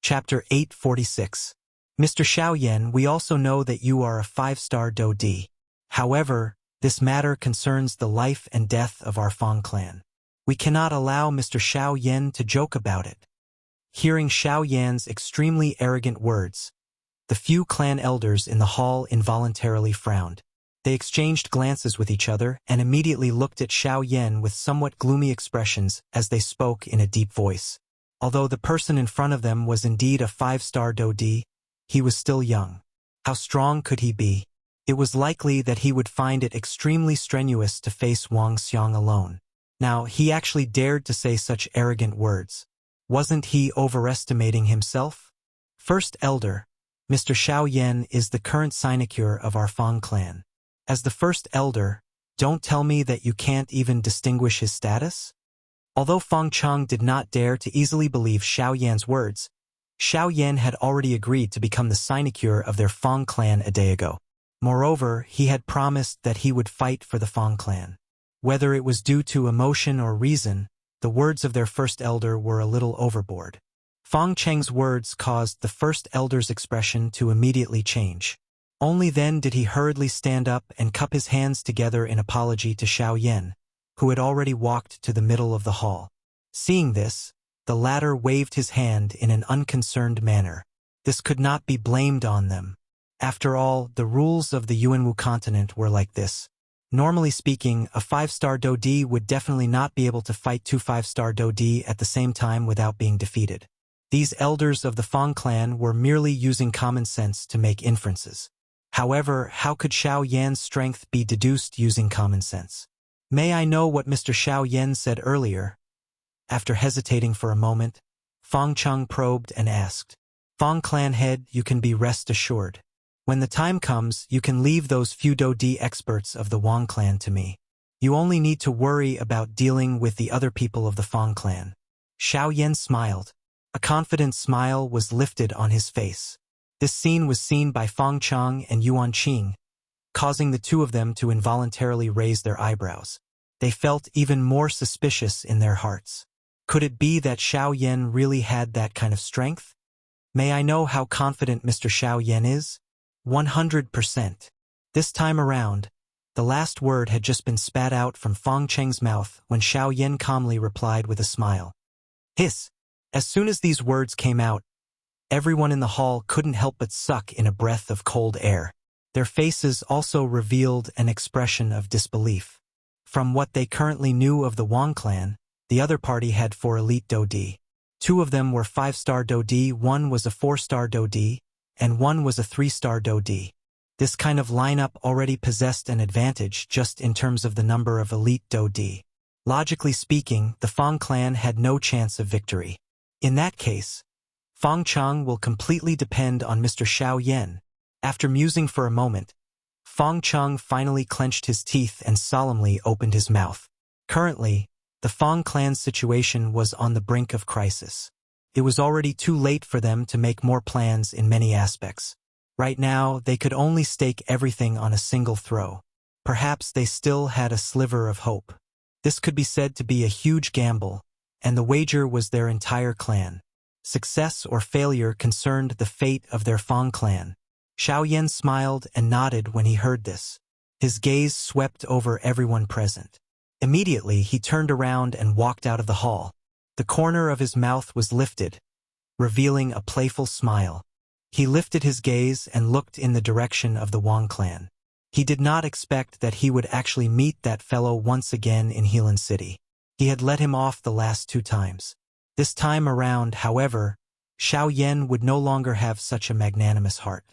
Chapter 846. Mr. Xiao Yan, we also know that you are a 5-star Do D. However, this matter concerns the life and death of our Fang clan. We cannot allow Mr. Xiao Yan to joke about it. Hearing Xiao Yan's extremely arrogant words, the few clan elders in the hall involuntarily frowned. They exchanged glances with each other and immediately looked at Xiao Yan with somewhat gloomy expressions as they spoke in a deep voice. Although the person in front of them was indeed a 5-star Do D, he was still young. How strong could he be? It was likely that he would find it extremely strenuous to face Wang Xiang alone. Now, he actually dared to say such arrogant words. Wasn't he overestimating himself? First Elder, Mr. Xiao Yan is the current sinecure of our Fang clan. As the first elder, don't tell me that you can't even distinguish his status? Although Fang Cheng did not dare to easily believe Xiao Yan's words, Xiao Yan had already agreed to become the sinecure of their Fang clan a day ago. Moreover, he had promised that he would fight for the Fang clan. Whether it was due to emotion or reason, the words of their first elder were a little overboard. Fang Cheng's words caused the first elder's expression to immediately change. Only then did he hurriedly stand up and cup his hands together in apology to Xiao Yan, who had already walked to the middle of the hall. Seeing this, the latter waved his hand in an unconcerned manner. This could not be blamed on them. After all, the rules of the Yuanwu continent were like this. Normally speaking, a 5-star Dodi would definitely not be able to fight 2 5-star Dodi at the same time without being defeated. These elders of the Fang clan were merely using common sense to make inferences. However, how could Xiao Yan's strength be deduced using common sense? May I know what Mr. Xiao Yan said earlier? After hesitating for a moment, Fang Cheng probed and asked. Fang clan head, you can be rest assured. When the time comes, you can leave those few Dodi experts of the Wang clan to me. You only need to worry about dealing with the other people of the Fang clan. Xiao Yan smiled. A confident smile was lifted on his face. This scene was seen by Fang Cheng and Yuan Qing, causing the two of them to involuntarily raise their eyebrows. They felt even more suspicious in their hearts. Could it be that Xiao Yan really had that kind of strength? May I know how confident Mr. Xiao Yan is? 100%. This time around, the last word had just been spat out from Fang Cheng's mouth when Xiao Yan calmly replied with a smile. Hiss! As soon as these words came out, everyone in the hall couldn't help but suck in a breath of cold air. Their faces also revealed an expression of disbelief. From what they currently knew of the Wang clan, the other party had 4 elite Dodi. 2 of them were 5-star Dodi, 1 was a 4-star Dodi, and 1 was a 3-star Dodi. This kind of lineup already possessed an advantage just in terms of the number of elite Dodi. Logically speaking, the Fang clan had no chance of victory. In that case, Fang Cheng will completely depend on Mr. Xiao Yan. After musing for a moment, Fang Cheng finally clenched his teeth and solemnly opened his mouth. Currently, the Fang clan's situation was on the brink of crisis. It was already too late for them to make more plans in many aspects. Right now, they could only stake everything on a single throw. Perhaps they still had a sliver of hope. This could be said to be a huge gamble, and the wager was their entire clan. Success or failure concerned the fate of their Fang clan. Xiao Yan smiled and nodded when he heard this. His gaze swept over everyone present. Immediately, he turned around and walked out of the hall. The corner of his mouth was lifted, revealing a playful smile. He lifted his gaze and looked in the direction of the Wang clan. He did not expect that he would actually meet that fellow once again in Helan City. He had let him off the last 2 times. This time around, however, Xiao Yan would no longer have such a magnanimous heart.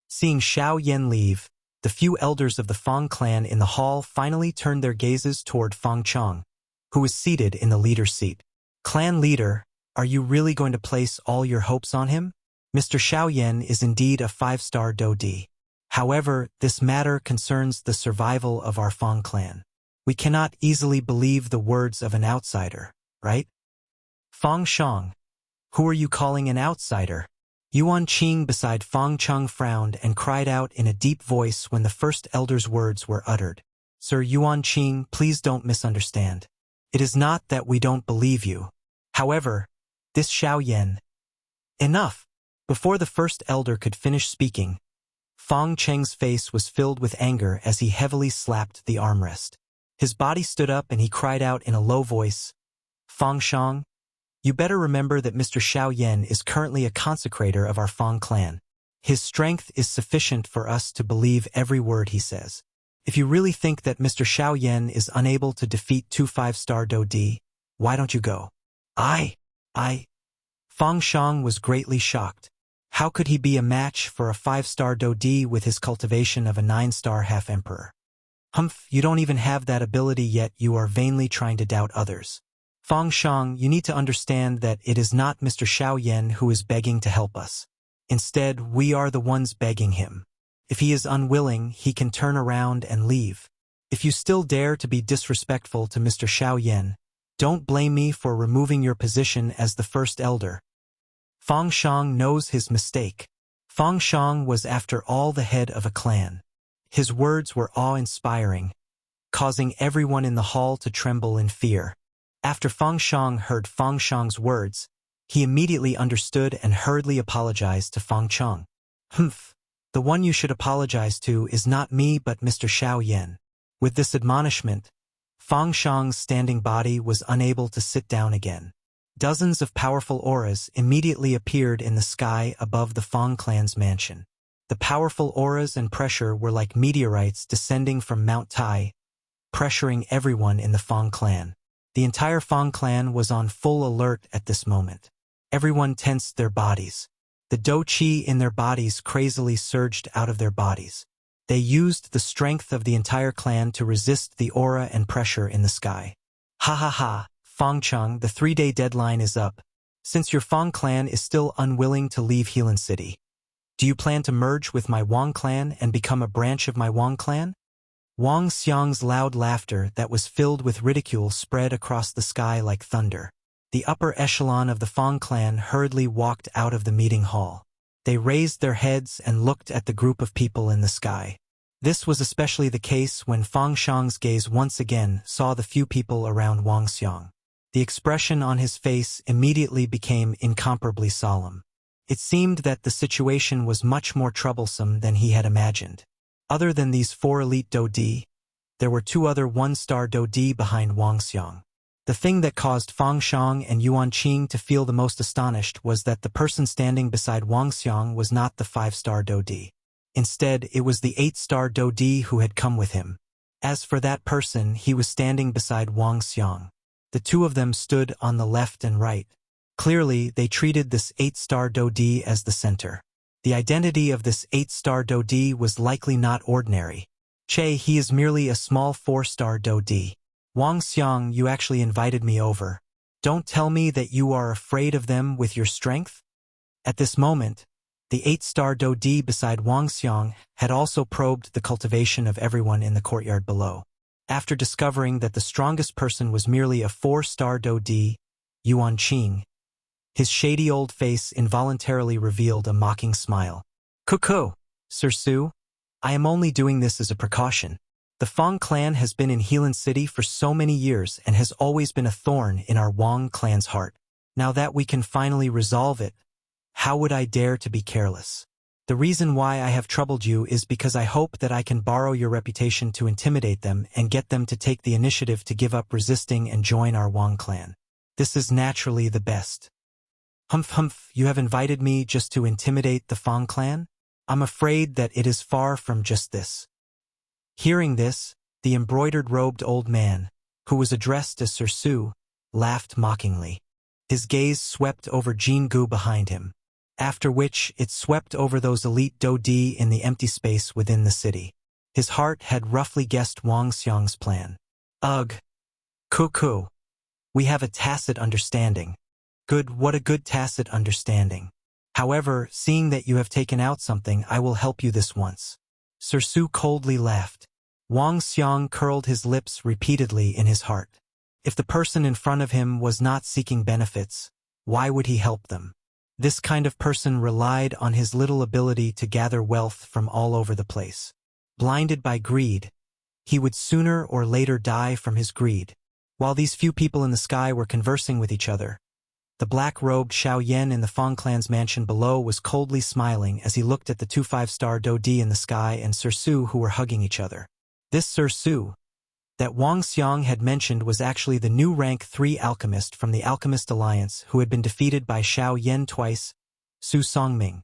Seeing Xiao Yan leave, the few elders of the Fang clan in the hall finally turned their gazes toward Fang Cheng, who was seated in the leader's seat. Clan leader, are you really going to place all your hopes on him? Mr. Xiao Yan is indeed a 5-star Dodi. However, this matter concerns the survival of our Fang clan. We cannot easily believe the words of an outsider, right? Fang Shang, who are you calling an outsider? Yuan Qing beside Fang Cheng frowned and cried out in a deep voice when the first elder's words were uttered. Sir Yuan Qing, please don't misunderstand. It is not that we don't believe you. However, this Xiao Yan. Enough! Before the first elder could finish speaking, Fang Cheng's face was filled with anger as he heavily slapped the armrest. His body stood up and he cried out in a low voice, Fang Shang, you better remember that Mr. Xiao Yan is currently a consecrator of our Fang clan. His strength is sufficient for us to believe every word he says. If you really think that Mr. Xiao Yan is unable to defeat 2 5-star Dodi, why don't you go? Fang Shang was greatly shocked. How could he be a match for a 5-star Dodi with his cultivation of a 9-star half-emperor? Humph, you don't even have that ability yet you are vainly trying to doubt others. Fang Shang, you need to understand that it is not Mr. Xiao Yan who is begging to help us. Instead, we are the ones begging him. If he is unwilling, he can turn around and leave. If you still dare to be disrespectful to Mr. Xiao Yan, don't blame me for removing your position as the first elder. Fang Shang knows his mistake. Fang Shang was after all the head of a clan. His words were awe-inspiring, causing everyone in the hall to tremble in fear. After Fang Shang heard Fang Shang's words, He immediately understood and hurriedly apologized to Fang Cheng. Humph. The one you should apologize to is not me but Mr. Xiao Yan. With this admonishment, Fang Shang's standing body was unable to sit down again. Dozens of powerful auras immediately appeared in the sky above the Fang clan's mansion. The powerful auras and pressure were like meteorites descending from Mount Tai, pressuring everyone in the Fang clan. The entire Fang clan was on full alert at this moment. Everyone tensed their bodies. The dou qi in their bodies crazily surged out of their bodies. They used the strength of the entire clan to resist the aura and pressure in the sky. Ha ha ha, Fang Cheng, the 3-day deadline is up. Since your Fang clan is still unwilling to leave Helan City, do you plan to merge with my Wang clan and become a branch of my Wang clan? Wang Xiang's loud laughter that was filled with ridicule spread across the sky like thunder. The upper echelon of the Fang clan hurriedly walked out of the meeting hall. They raised their heads and looked at the group of people in the sky. This was especially the case when Fang Shang's gaze once again saw the few people around Wang Xiang. The expression on his face immediately became incomparably solemn. It seemed that the situation was much more troublesome than he had imagined. Other than these 4 elite Dodi, there were 2 other 1-star Dodi behind Wang Xiang. The thing that caused Fang Shang and Yuan Qing to feel the most astonished was that the person standing beside Wang Xiang was not the 5-star Dodi. Instead, it was the 8-star Dodi who had come with him. As for that person, he was standing beside Wang Xiang. The 2 of them stood on the left and right. Clearly, they treated this 8-star Dodi as the center. The identity of this 8-star Dodi was likely not ordinary. Che, he is merely a small 4-star Dodi. Wang Xiang, you actually invited me over. Don't tell me that you are afraid of them with your strength? At this moment, the 8-star Dodi beside Wang Xiang had also probed the cultivation of everyone in the courtyard below. After discovering that the strongest person was merely a 4-star Dodi, Yuan Qing, his shady old face involuntarily revealed a mocking smile. Cuckoo, Sir Su, I am only doing this as a precaution. The Fang clan has been in Helan City for so many years and has always been a thorn in our Wang clan's heart. Now that we can finally resolve it, how would I dare to be careless? The reason why I have troubled you is because I hope that I can borrow your reputation to intimidate them and get them to take the initiative to give up resisting and join our Wang clan. This is naturally the best. Humph humph, you have invited me just to intimidate the Fang clan? I'm afraid that it is far from just this. Hearing this, the embroidered-robed old man, who was addressed as Sir Su, laughed mockingly. His gaze swept over Jingu behind him, after which it swept over those elite Dodi in the empty space within the city. His heart had roughly guessed Wang Xiang's plan. Ugh. Cuckoo. We have a tacit understanding. Good, what a good tacit understanding. However, seeing that you have taken out something, I will help you this once. Sir Su coldly laughed. Wang Xiang curled his lips repeatedly in his heart. If the person in front of him was not seeking benefits, why would he help them? This kind of person relied on his little ability to gather wealth from all over the place. Blinded by greed, he would sooner or later die from his greed. While these few people in the sky were conversing with each other, the black-robed Xiao Yan in the Fang clan's mansion below was coldly smiling as he looked at the 2 5-star Dodi in the sky and Sir Su who were hugging each other. This Sir Su that Wang Xiang had mentioned was actually the new rank 3 alchemist from the Alchemist Alliance who had been defeated by Xiao Yan twice, Su Songming.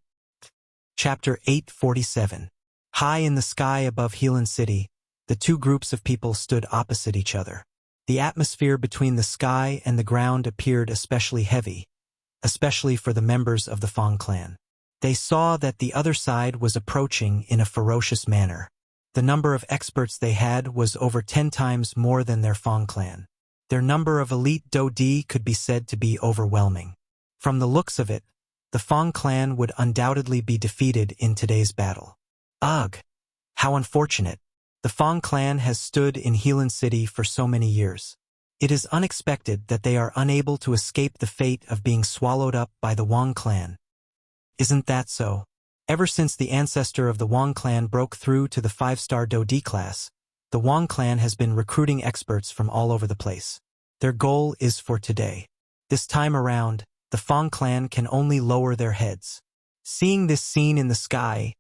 Chapter 847. High in the sky above Helan City, the 2 groups of people stood opposite each other. The atmosphere between the sky and the ground appeared especially heavy, especially for the members of the Fang clan. They saw that the other side was approaching in a ferocious manner. The number of experts they had was over 10 times more than their Fang clan. Their number of elite Dodi could be said to be overwhelming. From the looks of it, the Fang clan would undoubtedly be defeated in today's battle. Ugh! How unfortunate. The Fang clan has stood in Helan City for so many years. It is unexpected that they are unable to escape the fate of being swallowed up by the Wang clan. Isn't that so? Ever since the ancestor of the Wang clan broke through to the 5-star Dodi class, the Wang clan has been recruiting experts from all over the place. Their goal is for today. This time around, the Fang clan can only lower their heads. Seeing this scene in the sky,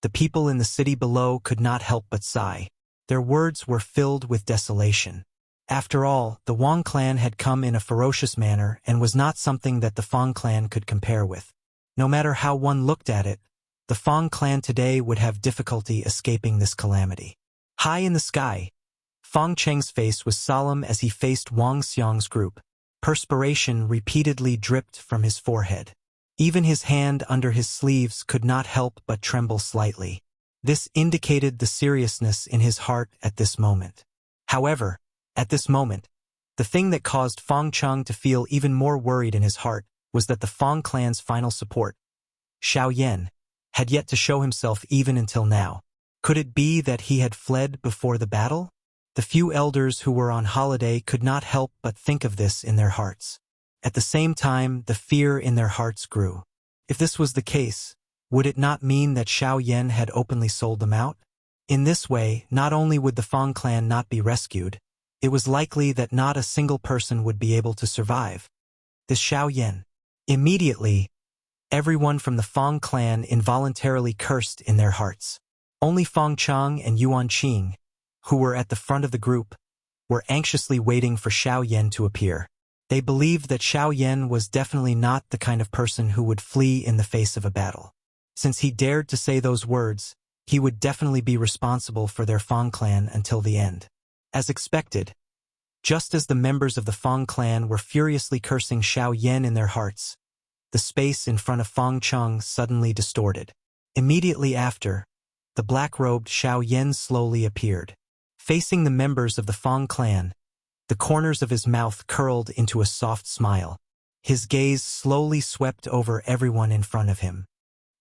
the people in the city below could not help but sigh. Their words were filled with desolation. After all, the Wang clan had come in a ferocious manner and was not something that the Fang clan could compare with. No matter how one looked at it, the Fang clan today would have difficulty escaping this calamity. High in the sky, Fang Cheng's face was solemn as he faced Wang Xiang's group. Perspiration repeatedly dripped from his forehead. Even his hand under his sleeves could not help but tremble slightly. This indicated the seriousness in his heart at this moment. However, at this moment, the thing that caused Fang Cheng to feel even more worried in his heart was that the Fang clan's final support, Xiao Yan, had yet to show himself even until now. Could it be that he had fled before the battle? The few elders who were on holiday could not help but think of this in their hearts. At the same time, the fear in their hearts grew. If this was the case, would it not mean that Xiao Yan had openly sold them out? In this way, not only would the Fang clan not be rescued, it was likely that not a single person would be able to survive. This Xiao Yan. Immediately, everyone from the Fang clan involuntarily cursed in their hearts. Only Fang Cheng and Yuan Qing, who were at the front of the group, were anxiously waiting for Xiao Yan to appear. They believed that Xiao Yan was definitely not the kind of person who would flee in the face of a battle. Since he dared to say those words, he would definitely be responsible for their Fang clan until the end. As expected, just as the members of the Fang clan were furiously cursing Xiao Yan in their hearts, the space in front of Fang Cheng suddenly distorted. Immediately after, the black-robed Xiao Yan slowly appeared. Facing the members of the Fang clan, the corners of his mouth curled into a soft smile. His gaze slowly swept over everyone in front of him.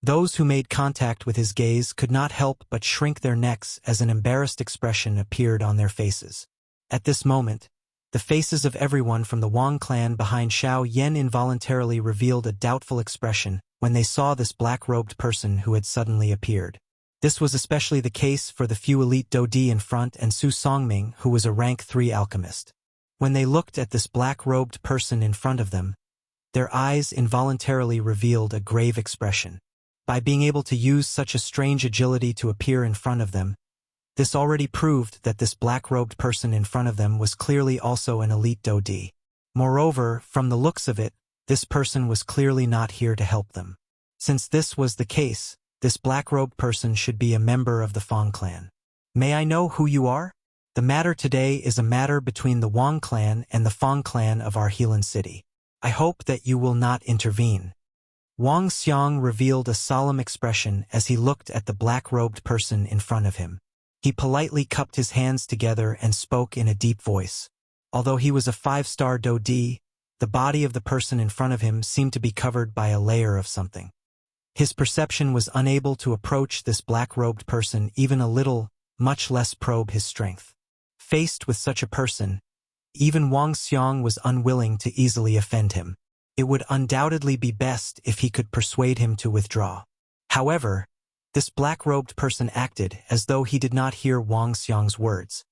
Those who made contact with his gaze could not help but shrink their necks as an embarrassed expression appeared on their faces. At this moment, the faces of everyone from the Wang clan behind Xiao Yan involuntarily revealed a doubtful expression when they saw this black-robed person who had suddenly appeared. This was especially the case for the few elite Dodi in front and Su Songming, who was a rank 3 alchemist. When they looked at this black-robed person in front of them, their eyes involuntarily revealed a grave expression. By being able to use such a strange agility to appear in front of them, this already proved that this black-robed person in front of them was clearly also an elite Dodi. Moreover, from the looks of it, this person was clearly not here to help them. Since this was the case, this black-robed person should be a member of the Fang clan. May I know who you are? The matter today is a matter between the Wang clan and the Fang clan of our Helan city. I hope that you will not intervene. Wang Xiang revealed a solemn expression as he looked at the black-robed person in front of him. He politely cupped his hands together and spoke in a deep voice. Although he was a 5-star Dodi, the body of the person in front of him seemed to be covered by a layer of something. His perception was unable to approach this black-robed person even a little, much less probe his strength. Faced with such a person, even Wang Xiang was unwilling to easily offend him. It would undoubtedly be best if he could persuade him to withdraw. However, this black-robed person acted as though he did not hear Wang Xiang's words.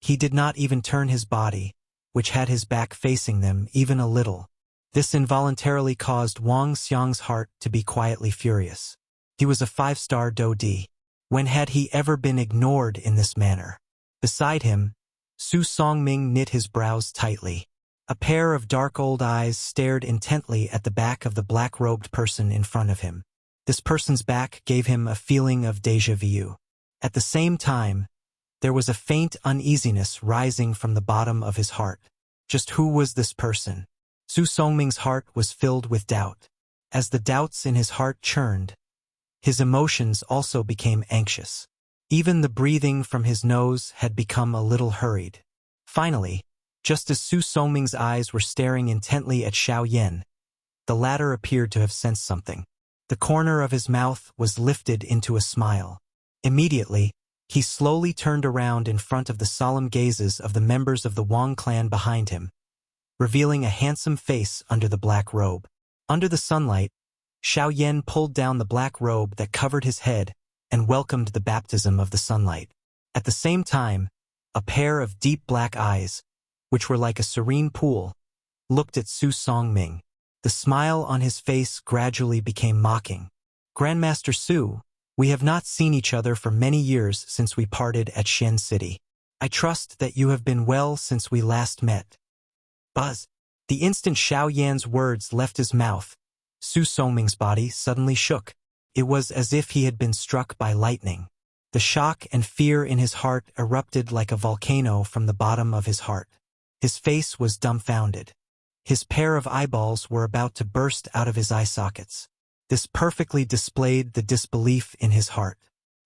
He did not even turn his body, which had his back facing them, even a little. This involuntarily caused Wang Xiang's heart to be quietly furious. He was a 5-star Dodi. When had he ever been ignored in this manner? Beside him, Su Songming knit his brows tightly. A pair of dark old eyes stared intently at the back of the black-robed person in front of him. This person's back gave him a feeling of déjà vu. At the same time, there was a faint uneasiness rising from the bottom of his heart. Just who was this person? Su Songming's heart was filled with doubt. As the doubts in his heart churned, his emotions also became anxious. Even the breathing from his nose had become a little hurried. Finally, just as Su Songming's eyes were staring intently at Xiao Yan, the latter appeared to have sensed something. The corner of his mouth was lifted into a smile. Immediately, he slowly turned around in front of the solemn gazes of the members of the Wang clan behind him, revealing a handsome face under the black robe. Under the sunlight, Xiao Yan pulled down the black robe that covered his head and welcomed the baptism of the sunlight. At the same time, a pair of deep black eyes, which were like a serene pool, looked at Su Songming. The smile on his face gradually became mocking. Grandmaster Su, we have not seen each other for many years since we parted at Xian City. I trust that you have been well since we last met. Buzz. The instant Xiao Yan's words left his mouth, Su Songming's body suddenly shook. It was as if he had been struck by lightning. The shock and fear in his heart erupted like a volcano from the bottom of his heart. His face was dumbfounded. His pair of eyeballs were about to burst out of his eye sockets. This perfectly displayed the disbelief in his heart.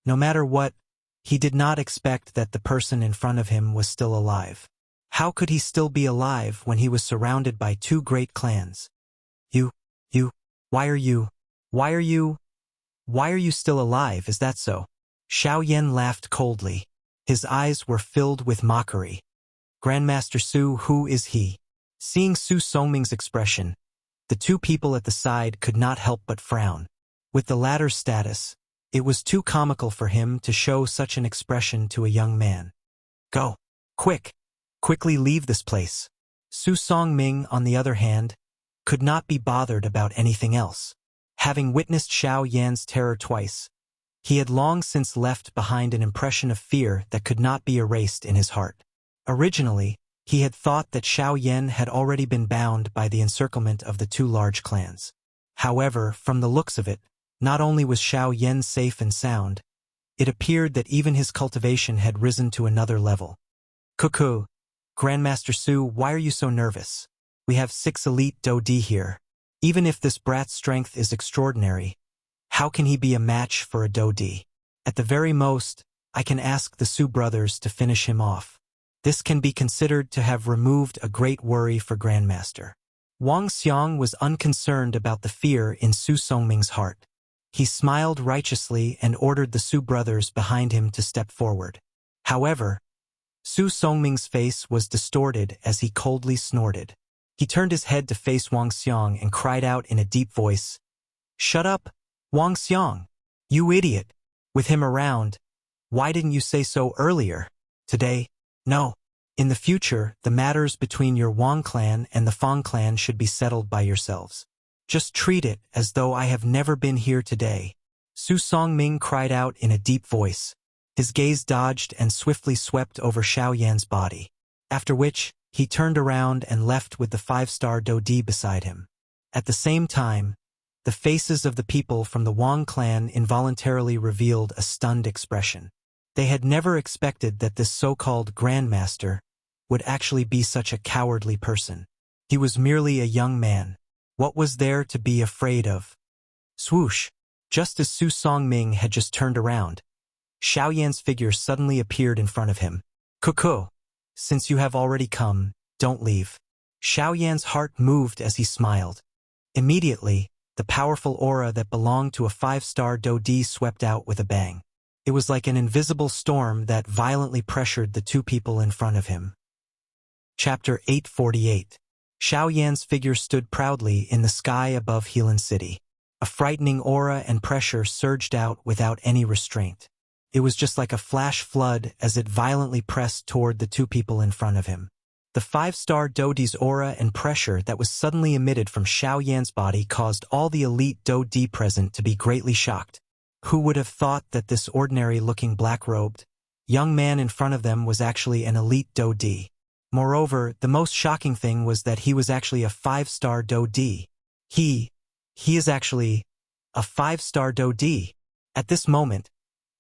No matter what, he did not expect that the person in front of him was still alive. How could he still be alive when he was surrounded by two great clans? Why are you still alive, is that so? Xiao Yan laughed coldly. His eyes were filled with mockery. Grandmaster Su, who is he? Seeing Su Songming's expression, the two people at the side could not help but frown. With the latter's status, it was too comical for him to show such an expression to a young man. Go. Quickly leave this place. Su Songming, on the other hand, could not be bothered about anything else. Having witnessed Xiao Yan's terror twice, he had long since left behind an impression of fear that could not be erased in his heart. Originally, he had thought that Xiao Yan had already been bound by the encirclement of the two large clans. However, from the looks of it, not only was Xiao Yan safe and sound, it appeared that even his cultivation had risen to another level. Cuckoo, Grandmaster Su, why are you so nervous? We have 6 elite Dodi here. Even if this brat's strength is extraordinary, how can he be a match for a Dodi? At the very most, I can ask the Su brothers to finish him off. This can be considered to have removed a great worry for Grandmaster. Wang Xiang was unconcerned about the fear in Su Songming's heart. He smiled righteously and ordered the Su brothers behind him to step forward. However, Su Songming's face was distorted as he coldly snorted. He turned his head to face Wang Xiang and cried out in a deep voice, "Shut up, Wang Xiang! You idiot! With him around, why didn't you say so earlier? Today? No. In the future, the matters between your Wang clan and the Fang clan should be settled by yourselves. Just treat it as though I have never been here today." Su Songming cried out in a deep voice. His gaze dodged and swiftly swept over Xiao Yan's body, after which, he turned around and left with the 5-star Dodi beside him. At the same time, the faces of the people from the Wang clan involuntarily revealed a stunned expression. They had never expected that this so-called Grandmaster would actually be such a cowardly person. He was merely a young man. What was there to be afraid of? Swoosh! Just as Su Songming had just turned around, Xiao Yan's figure suddenly appeared in front of him. Cuckoo! Since you have already come, don't leave. Xiao Yan's heart moved as he smiled. Immediately, the powerful aura that belonged to a 5-star Dodi swept out with a bang. It was like an invisible storm that violently pressured the two people in front of him. Chapter 848. Xiao Yan's figure stood proudly in the sky above Helan City. A frightening aura and pressure surged out without any restraint. It was just like a flash flood as it violently pressed toward the two people in front of him. The 5-star Dodi's aura and pressure that was suddenly emitted from Xiao Yan's body caused all the elite Dodi present to be greatly shocked. Who would have thought that this ordinary-looking black-robed young man in front of them was actually an elite Dodi? Moreover, the most shocking thing was that he was actually a 5-star Dodi. He is actually a 5-star Dodi. At this moment,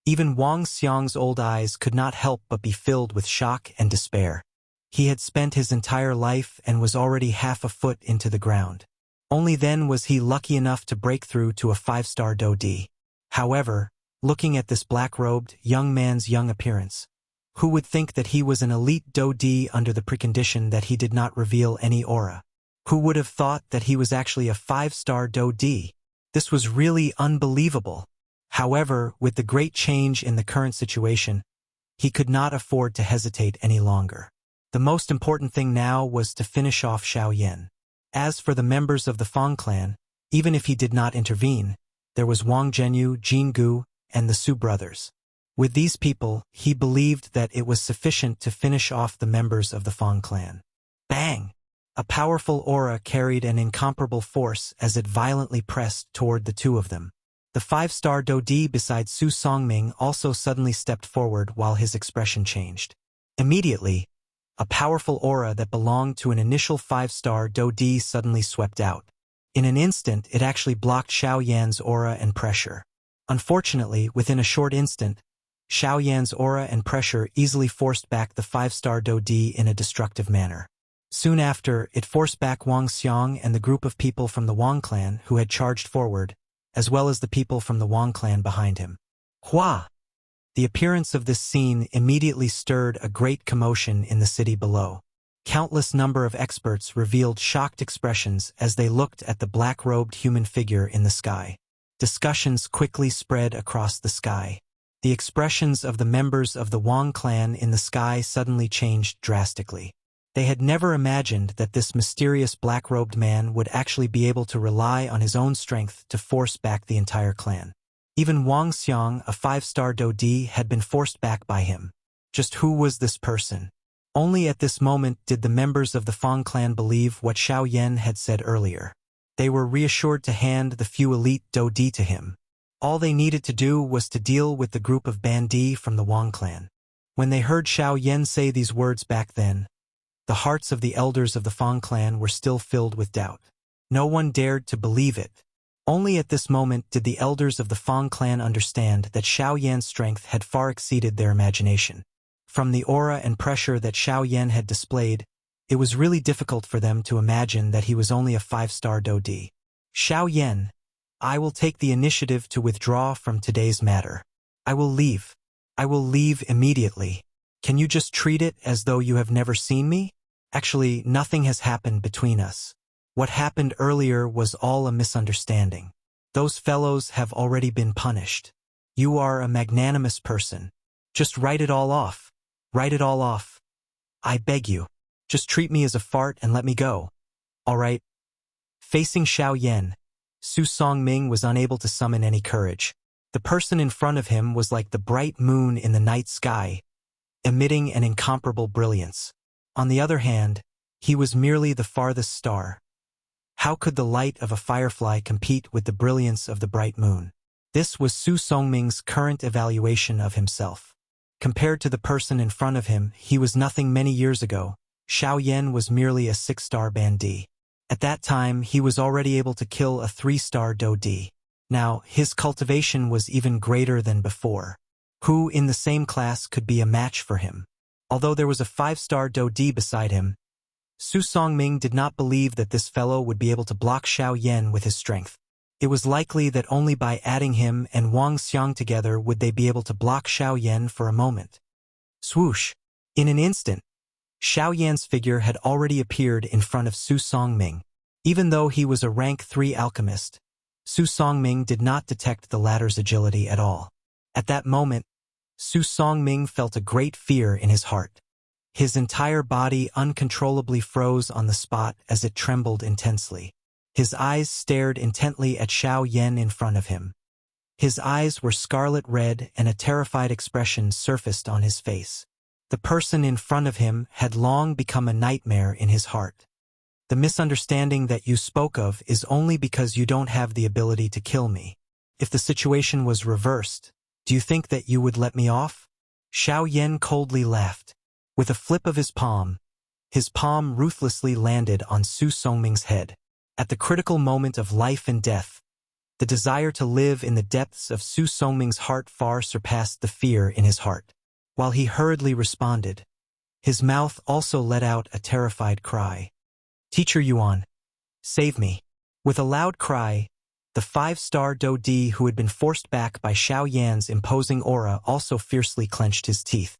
even Wang Xiang's old eyes could not help but be filled with shock and despair. He had spent his entire life and was already half a foot into the ground. Only then was he lucky enough to break through to a 5-star Dodi. However, looking at this black-robed young man's young appearance, who would think that he was an elite Dodi under the precondition that he did not reveal any aura? Who would have thought that he was actually a 5-star Dodi? This was really unbelievable. However, with the great change in the current situation, he could not afford to hesitate any longer. The most important thing now was to finish off Xiao Yan. As for the members of the Fang clan, even if he did not intervene, there was Wang Zhenyu, Jin Gu, and the Su brothers. With these people, he believed that it was sufficient to finish off the members of the Fang clan. Bang! A powerful aura carried an incomparable force as it violently pressed toward the two of them. The five-star Dodi beside Su Songming also suddenly stepped forward while his expression changed. Immediately, a powerful aura that belonged to an initial five-star Dodi suddenly swept out. In an instant, it actually blocked Xiao Yan's aura and pressure. Unfortunately, within a short instant, Xiao Yan's aura and pressure easily forced back the five-star Dodi in a destructive manner. Soon after, it forced back Wang Xiang and the group of people from the Wang clan who had charged forward, as well as the people from the Wang clan behind him. Hua! The appearance of this scene immediately stirred a great commotion in the city below. Countless number of experts revealed shocked expressions as they looked at the black-robed human figure in the sky. Discussions quickly spread across the sky. The expressions of the members of the Wang clan in the sky suddenly changed drastically. They had never imagined that this mysterious black-robed man would actually be able to rely on his own strength to force back the entire clan. Even Wang Xiang, a five-star Dodi, had been forced back by him. Just who was this person? Only at this moment did the members of the Fang clan believe what Xiao Yan had said earlier. They were reassured to hand the few elite Dodi to him. All they needed to do was to deal with the group of Bandi from the Wang clan. When they heard Xiao Yan say these words back then, the hearts of the elders of the Fang clan were still filled with doubt. No one dared to believe it. Only at this moment did the elders of the Fang clan understand that Xiao Yan's strength had far exceeded their imagination. From the aura and pressure that Xiao Yan had displayed, it was really difficult for them to imagine that he was only a five-star Dodi. Xiao Yan, I will take the initiative to withdraw from today's matter. I will leave. I will leave immediately. Can you just treat it as though you have never seen me? Actually, nothing has happened between us. What happened earlier was all a misunderstanding. Those fellows have already been punished. You are a magnanimous person. Just write it all off. Write it all off. I beg you. Just treat me as a fart and let me go. All right. Facing Xiao Yan, Su Songming was unable to summon any courage. The person in front of him was like the bright moon in the night sky, emitting an incomparable brilliance. On the other hand, he was merely the farthest star. How could the light of a firefly compete with the brilliance of the bright moon? This was Su Songming's current evaluation of himself. Compared to the person in front of him, he was nothing. Many years ago, Xiao Yan was merely a six-star Bandi. At that time, he was already able to kill a three-star Dodi. Now, his cultivation was even greater than before. Who in the same class could be a match for him? Although there was a five-star Dodi beside him, Su Songming did not believe that this fellow would be able to block Xiao Yan with his strength. It was likely that only by adding him and Wang Xiang together would they be able to block Xiao Yan for a moment. Swoosh! In an instant, Xiao Yan's figure had already appeared in front of Su Songming. Even though he was a rank 3 alchemist, Su Songming did not detect the latter's agility at all. At that moment, Su Songming felt a great fear in his heart. His entire body uncontrollably froze on the spot as it trembled intensely. His eyes stared intently at Xiao Yan in front of him. His eyes were scarlet red and a terrified expression surfaced on his face. The person in front of him had long become a nightmare in his heart. The misunderstanding that you spoke of is only because you don't have the ability to kill me. If the situation was reversed, do you think that you would let me off? Xiao Yan coldly laughed. With a flip of his palm ruthlessly landed on Su Songming's head. At the critical moment of life and death, the desire to live in the depths of Su Songming's heart far surpassed the fear in his heart. While he hurriedly responded, his mouth also let out a terrified cry. Teacher Yuan, save me. With a loud cry, the five-star Dodi who had been forced back by Xiao Yan's imposing aura also fiercely clenched his teeth.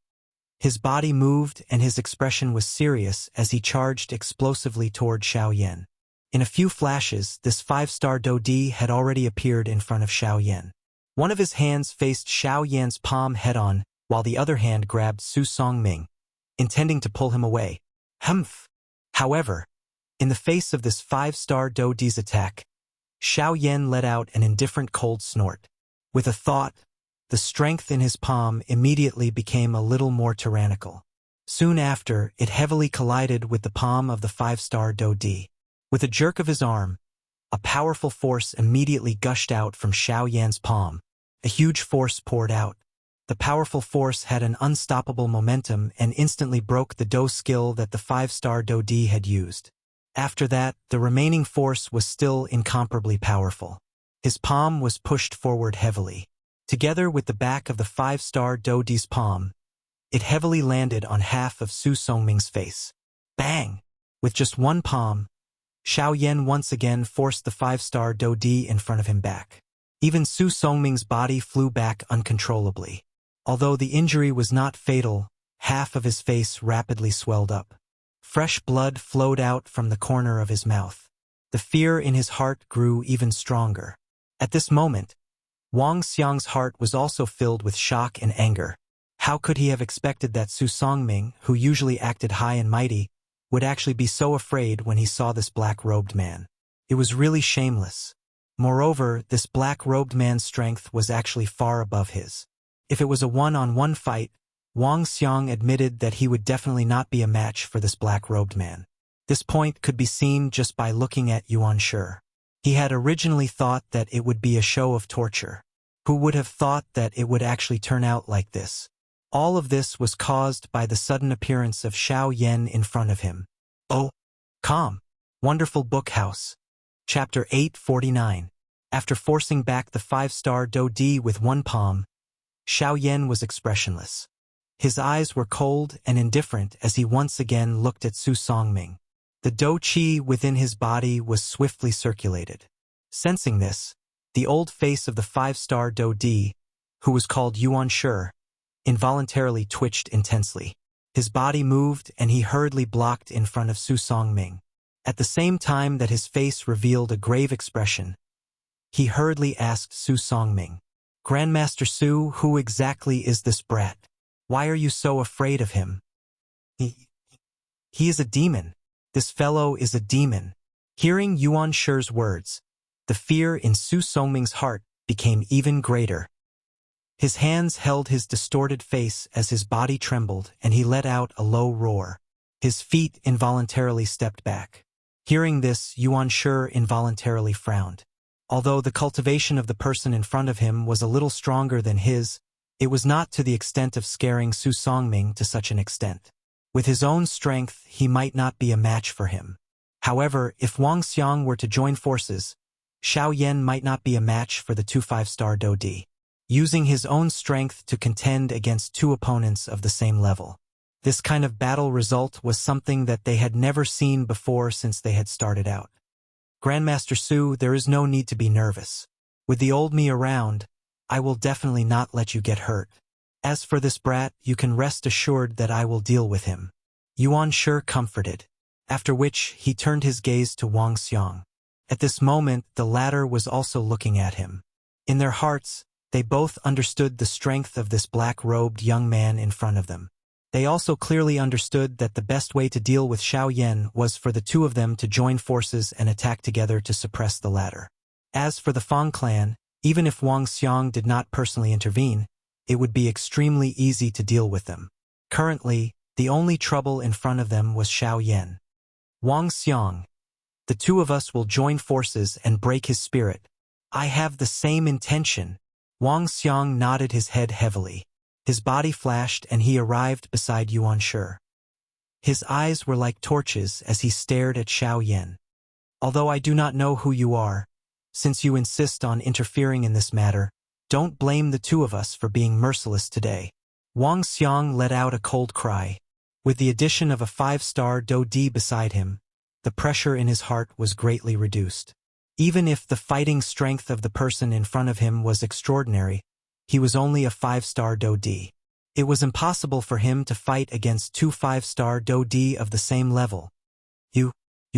His body moved and his expression was serious as he charged explosively toward Xiao Yan. In a few flashes, this five-star Dodi had already appeared in front of Xiao Yan. One of his hands faced Xiao Yan's palm head-on, while the other hand grabbed Su Songming, intending to pull him away. Humph! However, in the face of this five-star Dodi's attack, Xiao Yan let out an indifferent cold snort. With a thought, the strength in his palm immediately became a little more tyrannical. Soon after, it heavily collided with the palm of the 5-star Do Di. With a jerk of his arm, a powerful force immediately gushed out from Xiao Yan's palm. A huge force poured out. The powerful force had an unstoppable momentum and instantly broke the Do skill that the 5-star Do Di had used. After that, the remaining force was still incomparably powerful. His palm was pushed forward heavily. Together with the back of the 5-star Do Di's palm, it heavily landed on half of Su Songming's face. Bang! With just one palm, Xiao Yan once again forced the 5-star Do Di in front of him back. Even Su Songming's body flew back uncontrollably. Although the injury was not fatal, half of his face rapidly swelled up. Fresh blood flowed out from the corner of his mouth. The fear in his heart grew even stronger. At this moment, Wang Xiang's heart was also filled with shock and anger. How could he have expected that Su Songming, who usually acted high and mighty, would actually be so afraid when he saw this black-robed man? It was really shameless. Moreover, this black-robed man's strength was actually far above his. If it was a one-on-one fight, Wang Xiang admitted that he would definitely not be a match for this black-robed man. This point could be seen just by looking at Yuan Shi. He had originally thought that it would be a show of torture. Who would have thought that it would actually turn out like this? All of this was caused by the sudden appearance of Xiao Yan in front of him. Oh, calm. Wonderful Book House. Chapter 849. After forcing back the 5-star Do Di with one palm, Xiao Yan was expressionless. His eyes were cold and indifferent as he once again looked at Su Songming. The Do Qi within his body was swiftly circulated. Sensing this, the old face of the 5-star Do Di, who was called Yuan Shi, involuntarily twitched intensely. His body moved and he hurriedly blocked in front of Su Songming. At the same time that his face revealed a grave expression, he hurriedly asked Su Songming, "Grandmaster Su, who exactly is this brat? Why are you so afraid of him?" He is a demon. This fellow is a demon." Hearing Yuan Shi's words, the fear in Su Songming's heart became even greater. His hands held his distorted face as his body trembled and he let out a low roar. His feet involuntarily stepped back. Hearing this, Yuan Shi involuntarily frowned. Although the cultivation of the person in front of him was a little stronger than his, it was not to the extent of scaring Su Songming to such an extent. With his own strength, he might not be a match for him. However, if Wang Xiang were to join forces, Xiao Yan might not be a match for the 2 5-star Do Di. Using his own strength to contend against two opponents of the same level. This kind of battle result was something that they had never seen before since they had started out. "Grandmaster Su, there is no need to be nervous. With the old me around, I will definitely not let you get hurt. As for this brat, you can rest assured that I will deal with him." Yuan Shi comforted, after which he turned his gaze to Wang Xiang. At this moment, the latter was also looking at him. In their hearts, they both understood the strength of this black-robed young man in front of them. They also clearly understood that the best way to deal with Xiao Yan was for the two of them to join forces and attack together to suppress the latter. As for the Fang clan, even if Wang Xiang did not personally intervene, it would be extremely easy to deal with them. Currently, the only trouble in front of them was Xiao Yan. "Wang Xiang, the two of us will join forces and break his spirit." "I have the same intention." Wang Xiang nodded his head heavily. His body flashed and he arrived beside Yuan Shi. His eyes were like torches as he stared at Xiao Yan. "Although I do not know who you are, since you insist on interfering in this matter, don't blame the two of us for being merciless today." Wang Xiang let out a cold cry. With the addition of a 5-star Do Di beside him, the pressure in his heart was greatly reduced. Even if the fighting strength of the person in front of him was extraordinary, he was only a 5-star Do Di. It was impossible for him to fight against 2 5-star Do Di of the same level. You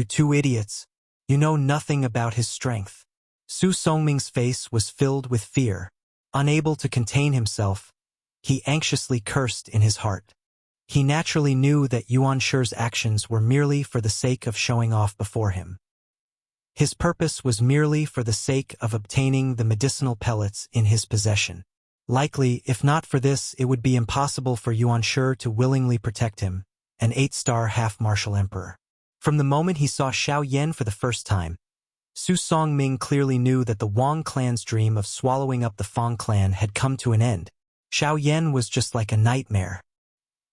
two idiots. You know nothing about his strength." Su Songming's face was filled with fear. Unable to contain himself, he anxiously cursed in his heart. He naturally knew that Yuan Shi's actions were merely for the sake of showing off before him. His purpose was merely for the sake of obtaining the medicinal pellets in his possession. Likely, if not for this, it would be impossible for Yuan Shi to willingly protect him, an 8-star half-martial emperor. From the moment he saw Xiao Yan for the first time, Su Songming clearly knew that the Wang clan's dream of swallowing up the Fang clan had come to an end. Xiao Yan was just like a nightmare.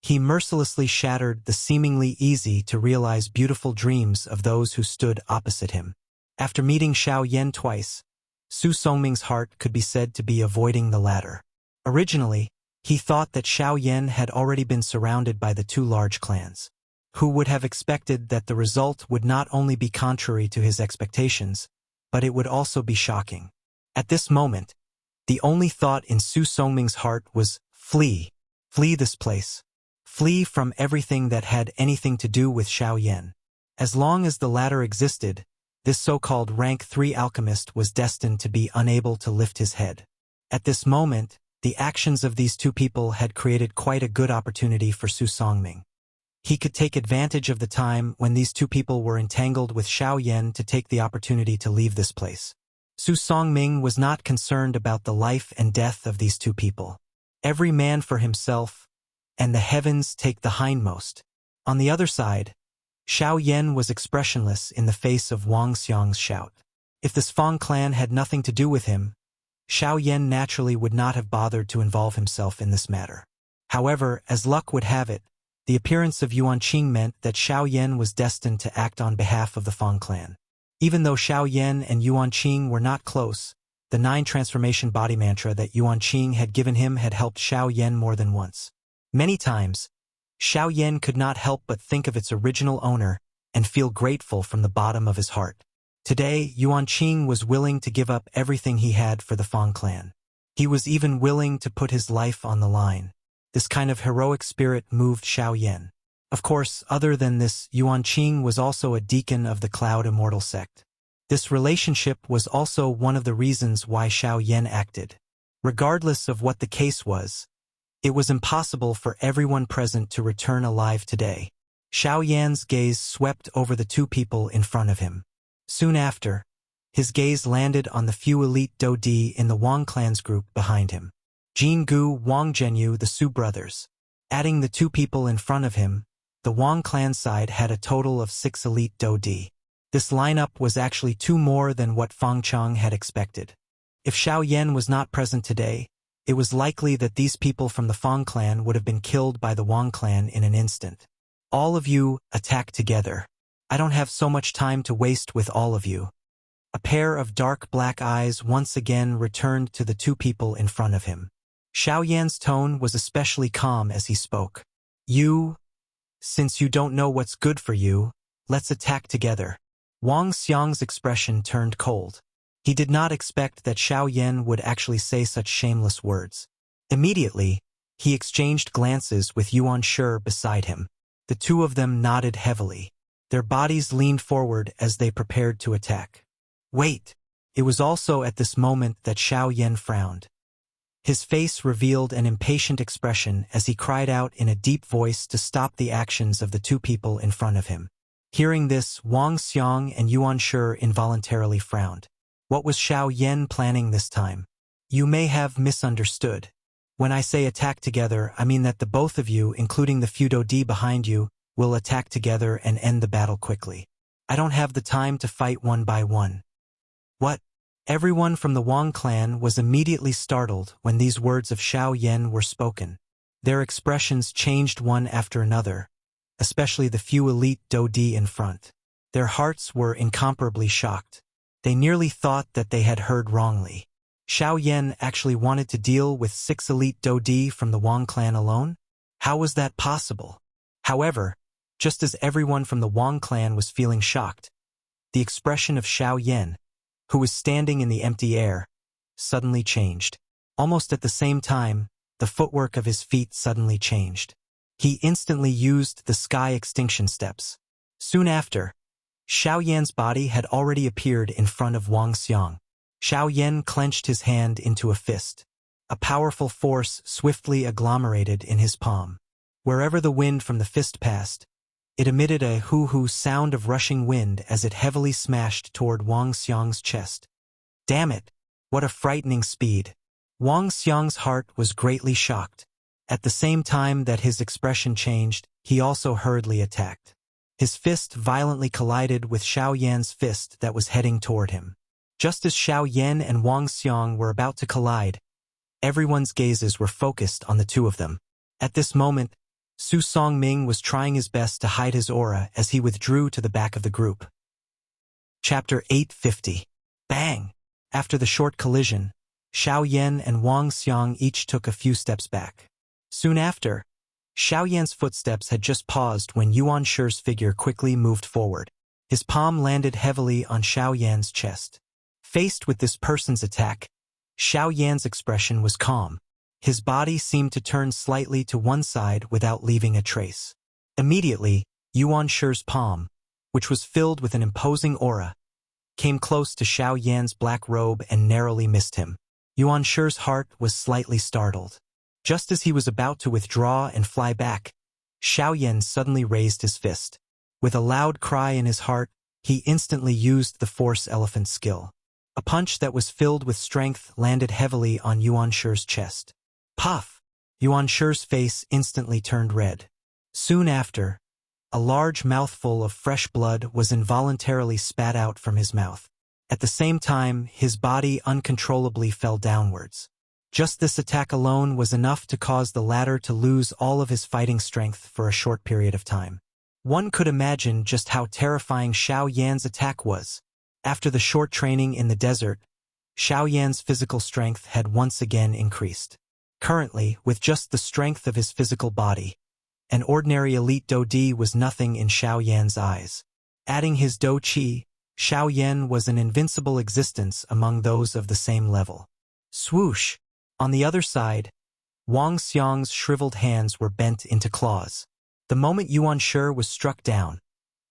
He mercilessly shattered the seemingly easy-to-realize beautiful dreams of those who stood opposite him. After meeting Xiao Yan twice, Su Songming's heart could be said to be avoiding the latter. Originally, he thought that Xiao Yan had already been surrounded by the two large clans. Who would have expected that the result would not only be contrary to his expectations, but it would also be shocking. At this moment, the only thought in Su Songming's heart was, flee. Flee this place. Flee from everything that had anything to do with Xiao Yan. As long as the latter existed, this so-called rank 3 alchemist was destined to be unable to lift his head. At this moment, the actions of these two people had created quite a good opportunity for Su Songming. He could take advantage of the time when these two people were entangled with Xiao Yan to take the opportunity to leave this place. Su Songming was not concerned about the life and death of these two people. Every man for himself, and the heavens take the hindmost. On the other side, Xiao Yan was expressionless in the face of Wang Xiang's shout. If this Fang clan had nothing to do with him, Xiao Yan naturally would not have bothered to involve himself in this matter. However, as luck would have it, the appearance of Yuan Qing meant that Xiao Yan was destined to act on behalf of the Fang clan. Even though Xiao Yan and Yuan Qing were not close, the 9 transformation body mantra that Yuan Qing had given him had helped Xiao Yan more than once. Many times, Xiao Yan could not help but think of its original owner and feel grateful from the bottom of his heart. Today, Yuan Qing was willing to give up everything he had for the Fang clan. He was even willing to put his life on the line. This kind of heroic spirit moved Xiao Yan. Of course, other than this, Yuan Qing was also a deacon of the Cloud Immortal sect. This relationship was also one of the reasons why Xiao Yan acted. Regardless of what the case was, it was impossible for everyone present to return alive today. Xiao Yan's gaze swept over the two people in front of him. Soon after, his gaze landed on the few elite Dodi in the Wang clan's group behind him. Jin Gu, Wang Zhenyu, the Su brothers. Adding the two people in front of him, the Wang clan side had a total of 6 elite Dodi. This lineup was actually 2 more than what Fang Chang had expected. If Xiao Yan was not present today, it was likely that these people from the Fang clan would have been killed by the Wang clan in an instant. All of you, attack together. I don't have so much time to waste with all of you. A pair of dark black eyes once again returned to the two people in front of him. Xiao Yan's tone was especially calm as he spoke. Since you don't know what's good for you, let's attack together. Wang Xiang's expression turned cold. He did not expect that Xiao Yan would actually say such shameless words. Immediately, he exchanged glances with Yuan Shi beside him. The two of them nodded heavily. Their bodies leaned forward as they prepared to attack. Wait! It was also at this moment that Xiao Yan frowned. His face revealed an impatient expression as he cried out in a deep voice to stop the actions of the two people in front of him. Hearing this, Wang Xiang and Yuan Shi involuntarily frowned. What was Xiao Yan planning this time? You may have misunderstood. When I say attack together, I mean that the both of you, including the few Dodi behind you, will attack together and end the battle quickly. I don't have the time to fight one by one. What? Everyone from the Wang clan was immediately startled when these words of Xiao Yan were spoken. Their expressions changed one after another, especially the few elite Dodi in front. Their hearts were incomparably shocked. They nearly thought that they had heard wrongly. Xiao Yan actually wanted to deal with 6 elite Dodi from the Wang clan alone? How was that possible? However, just as everyone from the Wang clan was feeling shocked, the expression of Xiao Yan, who was standing in the empty air, suddenly changed. Almost at the same time, the footwork of his feet suddenly changed. He instantly used the sky extinction steps. Soon after, Xiao Yan's body had already appeared in front of Wang Xiang. Xiao Yan clenched his hand into a fist. A powerful force swiftly agglomerated in his palm. Wherever the wind from the fist passed, it emitted a hoo-hoo sound of rushing wind as it heavily smashed toward Wang Xiang's chest. Damn it! What a frightening speed! Wang Xiang's heart was greatly shocked. At the same time that his expression changed, he also hurriedly attacked. His fist violently collided with Xiao Yan's fist that was heading toward him. Just as Xiao Yan and Wang Xiang were about to collide, everyone's gazes were focused on the two of them. At this moment, Su Songming was trying his best to hide his aura as he withdrew to the back of the group. Chapter 850. Bang! After the short collision, Xiao Yan and Wang Xiang each took a few steps back. Soon after, Xiao Yan's footsteps had just paused when Yuan Shi's figure quickly moved forward. His palm landed heavily on Xiao Yan's chest. Faced with this person's attack, Xiao Yan's expression was calm. His body seemed to turn slightly to one side without leaving a trace. Immediately, Yuan Shi's palm, which was filled with an imposing aura, came close to Xiao Yan's black robe and narrowly missed him. Yuan Shi's heart was slightly startled. Just as he was about to withdraw and fly back, Xiao Yan suddenly raised his fist. With a loud cry in his heart, he instantly used the Force Elephant skill. A punch that was filled with strength landed heavily on Yuan Shi's chest. Puff! Yuan Shi's face instantly turned red. Soon after, a large mouthful of fresh blood was involuntarily spat out from his mouth. At the same time, his body uncontrollably fell downwards. Just this attack alone was enough to cause the latter to lose all of his fighting strength for a short period of time. One could imagine just how terrifying Xiao Yan's attack was. After the short training in the desert, Xiao Yan's physical strength had once again increased. Currently, with just the strength of his physical body, an ordinary elite Do Di was nothing in Xiao Yan's eyes. Adding his Do Qi, Xiao Yan was an invincible existence among those of the same level. Swoosh! On the other side, Wang Xiang's shriveled hands were bent into claws. The moment Yuan Shi was struck down,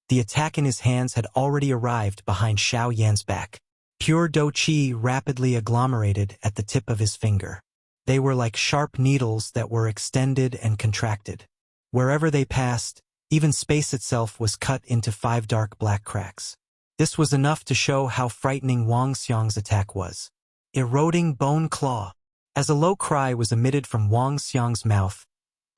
the attack in his hands had already arrived behind Xiao Yan's back. Pure Do Qi rapidly agglomerated at the tip of his finger. They were like sharp needles that were extended and contracted. Wherever they passed, even space itself was cut into 5 dark black cracks. This was enough to show how frightening Wang Xiang's attack was. Eroding bone claw. As a low cry was emitted from Wang Xiang's mouth,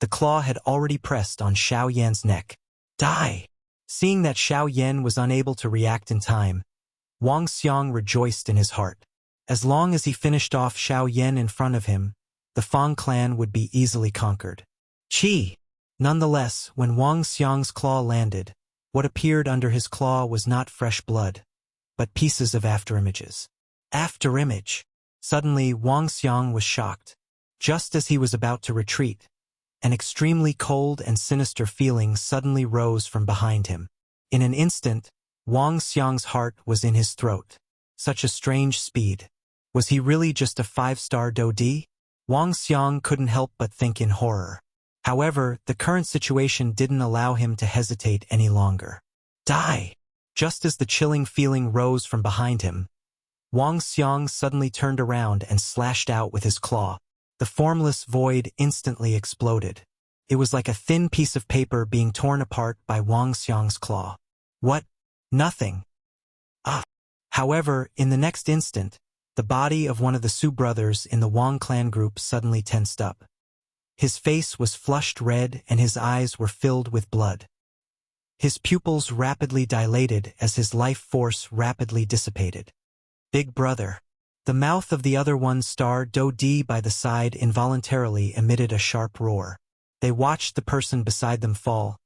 the claw had already pressed on Xiao Yan's neck. Die! Seeing that Xiao Yan was unable to react in time, Wang Xiang rejoiced in his heart. As long as he finished off Xiao Yan in front of him, the Fang clan would be easily conquered. Qi! Nonetheless, when Wang Xiang's claw landed, what appeared under his claw was not fresh blood, but pieces of afterimages. Afterimage! Suddenly, Wang Xiang was shocked. Just as he was about to retreat, an extremely cold and sinister feeling suddenly rose from behind him. In an instant, Wang Xiang's heart was in his throat. Such a strange speed. Was he really just a 5-star Do Di? Wang Xiang couldn't help but think in horror. However, the current situation didn't allow him to hesitate any longer. Die! Just as the chilling feeling rose from behind him, Wang Xiang suddenly turned around and slashed out with his claw. The formless void instantly exploded. It was like a thin piece of paper being torn apart by Wang Xiang's claw. What? Nothing. Ah! However, in the next instant, the body of one of the Su brothers in the Wang clan group suddenly tensed up. His face was flushed red and his eyes were filled with blood. His pupils rapidly dilated as his life force rapidly dissipated. Big brother. The mouth of the other 1-star Do Di by the side involuntarily emitted a sharp roar. They watched the person beside them fall,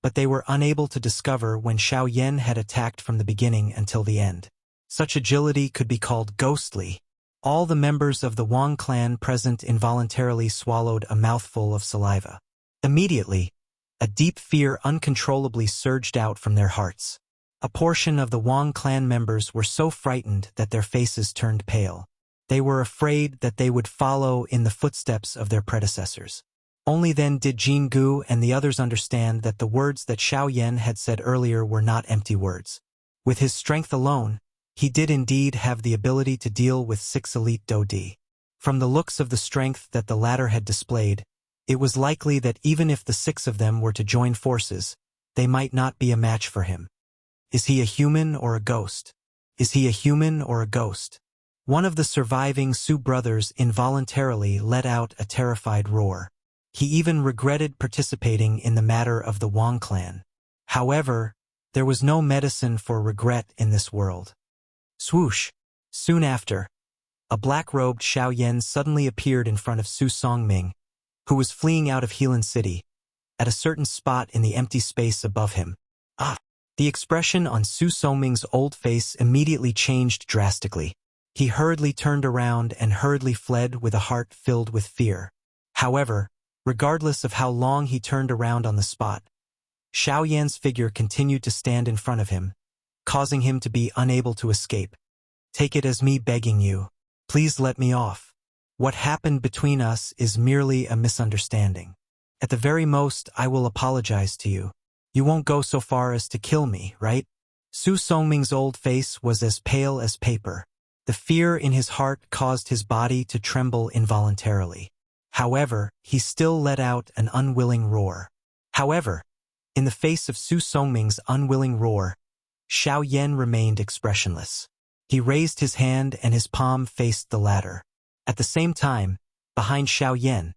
but they were unable to discover when Xiao Yan had attacked from the beginning until the end. Such agility could be called ghostly. All the members of the Wang clan present involuntarily swallowed a mouthful of saliva. Immediately, a deep fear uncontrollably surged out from their hearts. A portion of the Wang clan members were so frightened that their faces turned pale. They were afraid that they would follow in the footsteps of their predecessors. Only then did Jin Gu and the others understand that the words that Xiao Yan had said earlier were not empty words. With his strength alone, he did indeed have the ability to deal with 6 elite Do Di. From the looks of the strength that the latter had displayed, it was likely that even if the 6 of them were to join forces, they might not be a match for him. Is he a human or a ghost? Is he a human or a ghost? One of the surviving Su brothers involuntarily let out a terrified roar. He even regretted participating in the matter of the Wang clan. However, there was no medicine for regret in this world. Swoosh! Soon after, a black-robed Xiaoyan suddenly appeared in front of Su Songming, who was fleeing out of Helan City, at a certain spot in the empty space above him. Ah! The expression on Su Songming's old face immediately changed drastically. He hurriedly turned around and hurriedly fled with a heart filled with fear. However, regardless of how long he turned around on the spot, Xiaoyan's figure continued to stand in front of him, causing him to be unable to escape. Take it as me begging you. Please let me off. What happened between us is merely a misunderstanding. At the very most, I will apologize to you. You won't go so far as to kill me, right? Su Songming's old face was as pale as paper. The fear in his heart caused his body to tremble involuntarily. However, he still let out an unwilling roar. However, in the face of Su Songming's unwilling roar, Xiaoyan remained expressionless. He raised his hand and his palm faced the ladder. At the same time, behind Xiaoyan,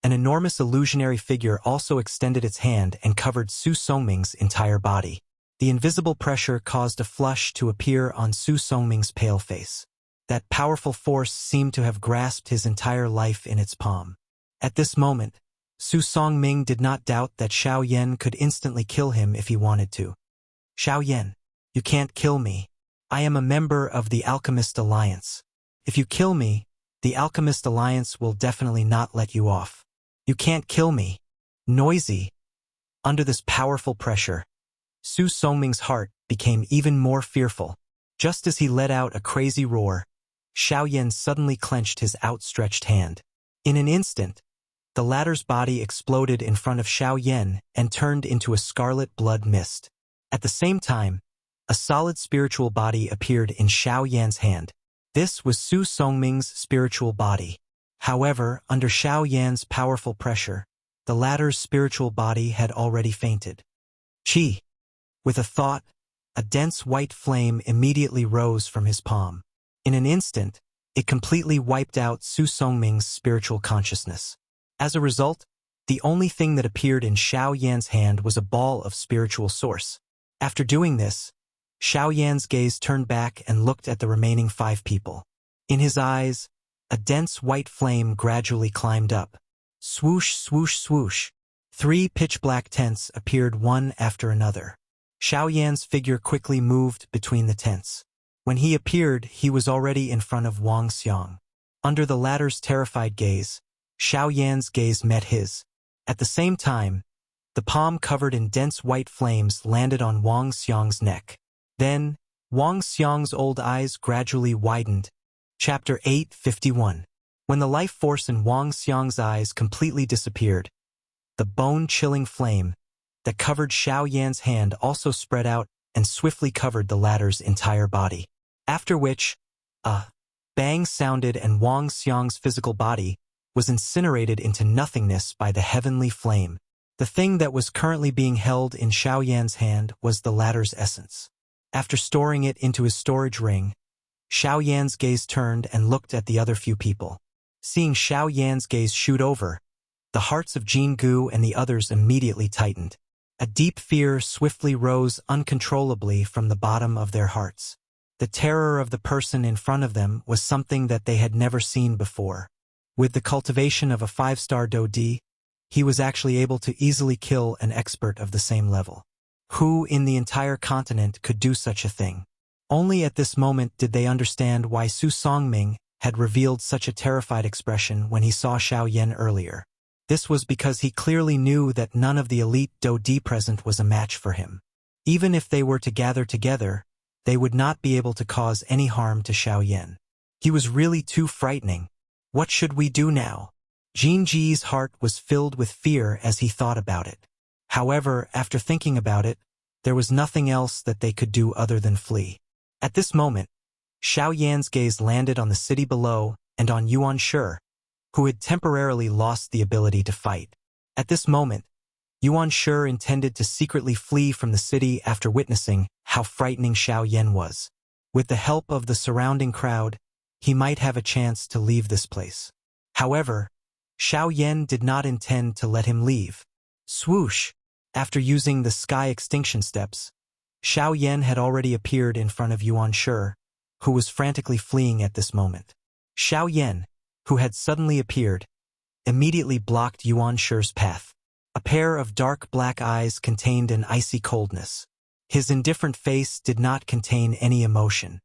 an enormous illusionary figure also extended its hand and covered Su Songming's entire body. The invisible pressure caused a flush to appear on Su Songming's pale face. That powerful force seemed to have grasped his entire life in its palm. At this moment, Su Songming did not doubt that Xiaoyan could instantly kill him if he wanted to. Xiaoyan, you can't kill me. I am a member of the Alchemist Alliance. If you kill me, the Alchemist Alliance will definitely not let you off. You can't kill me. Noisy. Under this powerful pressure, Su Songming's heart became even more fearful. Just as he let out a crazy roar, Xiaoyan suddenly clenched his outstretched hand. In an instant, the latter's body exploded in front of Xiaoyan and turned into a scarlet blood mist. At the same time, a solid spiritual body appeared in Xiaoyan's hand. This was Su Songming's spiritual body. However, under Xiaoyan's powerful pressure, the latter's spiritual body had already fainted. Qi! With a thought, a dense white flame immediately rose from his palm. In an instant, it completely wiped out Su Songming's spiritual consciousness. As a result, the only thing that appeared in Xiaoyan's hand was a ball of spiritual source. After doing this, Xiaoyan's gaze turned back and looked at the remaining 5 people. In his eyes, a dense white flame gradually climbed up. Swoosh, swoosh, swoosh. 3 pitch-black tents appeared one after another. Xiaoyan's figure quickly moved between the tents. When he appeared, he was already in front of Wang Xiang. Under the latter's terrified gaze, Xiaoyan's gaze met his. At the same time, the palm covered in dense white flames landed on Wang Xiang's neck. Then, Wang Xiang's old eyes gradually widened. Chapter 851. When the life force in Wang Xiang's eyes completely disappeared, the bone-chilling flame that covered Xiaoyan's hand also spread out and swiftly covered the latter's entire body. After which, a bang sounded and Wang Xiang's physical body was incinerated into nothingness by the heavenly flame. The thing that was currently being held in Xiaoyan's hand was the latter's essence. After storing it into his storage ring, Xiaoyan's gaze turned and looked at the other few people. Seeing Xiaoyan's gaze shoot over, the hearts of Jin Gu and the others immediately tightened. A deep fear swiftly rose uncontrollably from the bottom of their hearts. The terror of the person in front of them was something that they had never seen before. With the cultivation of a 5-star Dodi, he was actually able to easily kill an expert of the same level. Who in the entire continent could do such a thing? Only at this moment did they understand why Su Songming had revealed such a terrified expression when he saw Xiaoyan earlier. This was because he clearly knew that none of the elite Dodi present was a match for him. Even if they were to gather together, they would not be able to cause any harm to Xiaoyan. He was really too frightening. What should we do now? Jin Ji's heart was filled with fear as he thought about it. However, after thinking about it, there was nothing else that they could do other than flee. At this moment, Xiaoyan's gaze landed on the city below and on Yuan Shi, who had temporarily lost the ability to fight. At this moment, Yuan Shi intended to secretly flee from the city after witnessing how frightening Xiaoyan was. With the help of the surrounding crowd, he might have a chance to leave this place. However, Xiao Yan did not intend to let him leave. Swoosh! After using the sky extinction steps, Xiao Yan had already appeared in front of Yuan Shi, who was frantically fleeing at this moment. Xiao Yan, who had suddenly appeared, immediately blocked Yuan Shi's path. A pair of dark black eyes contained an icy coldness. His indifferent face did not contain any emotion.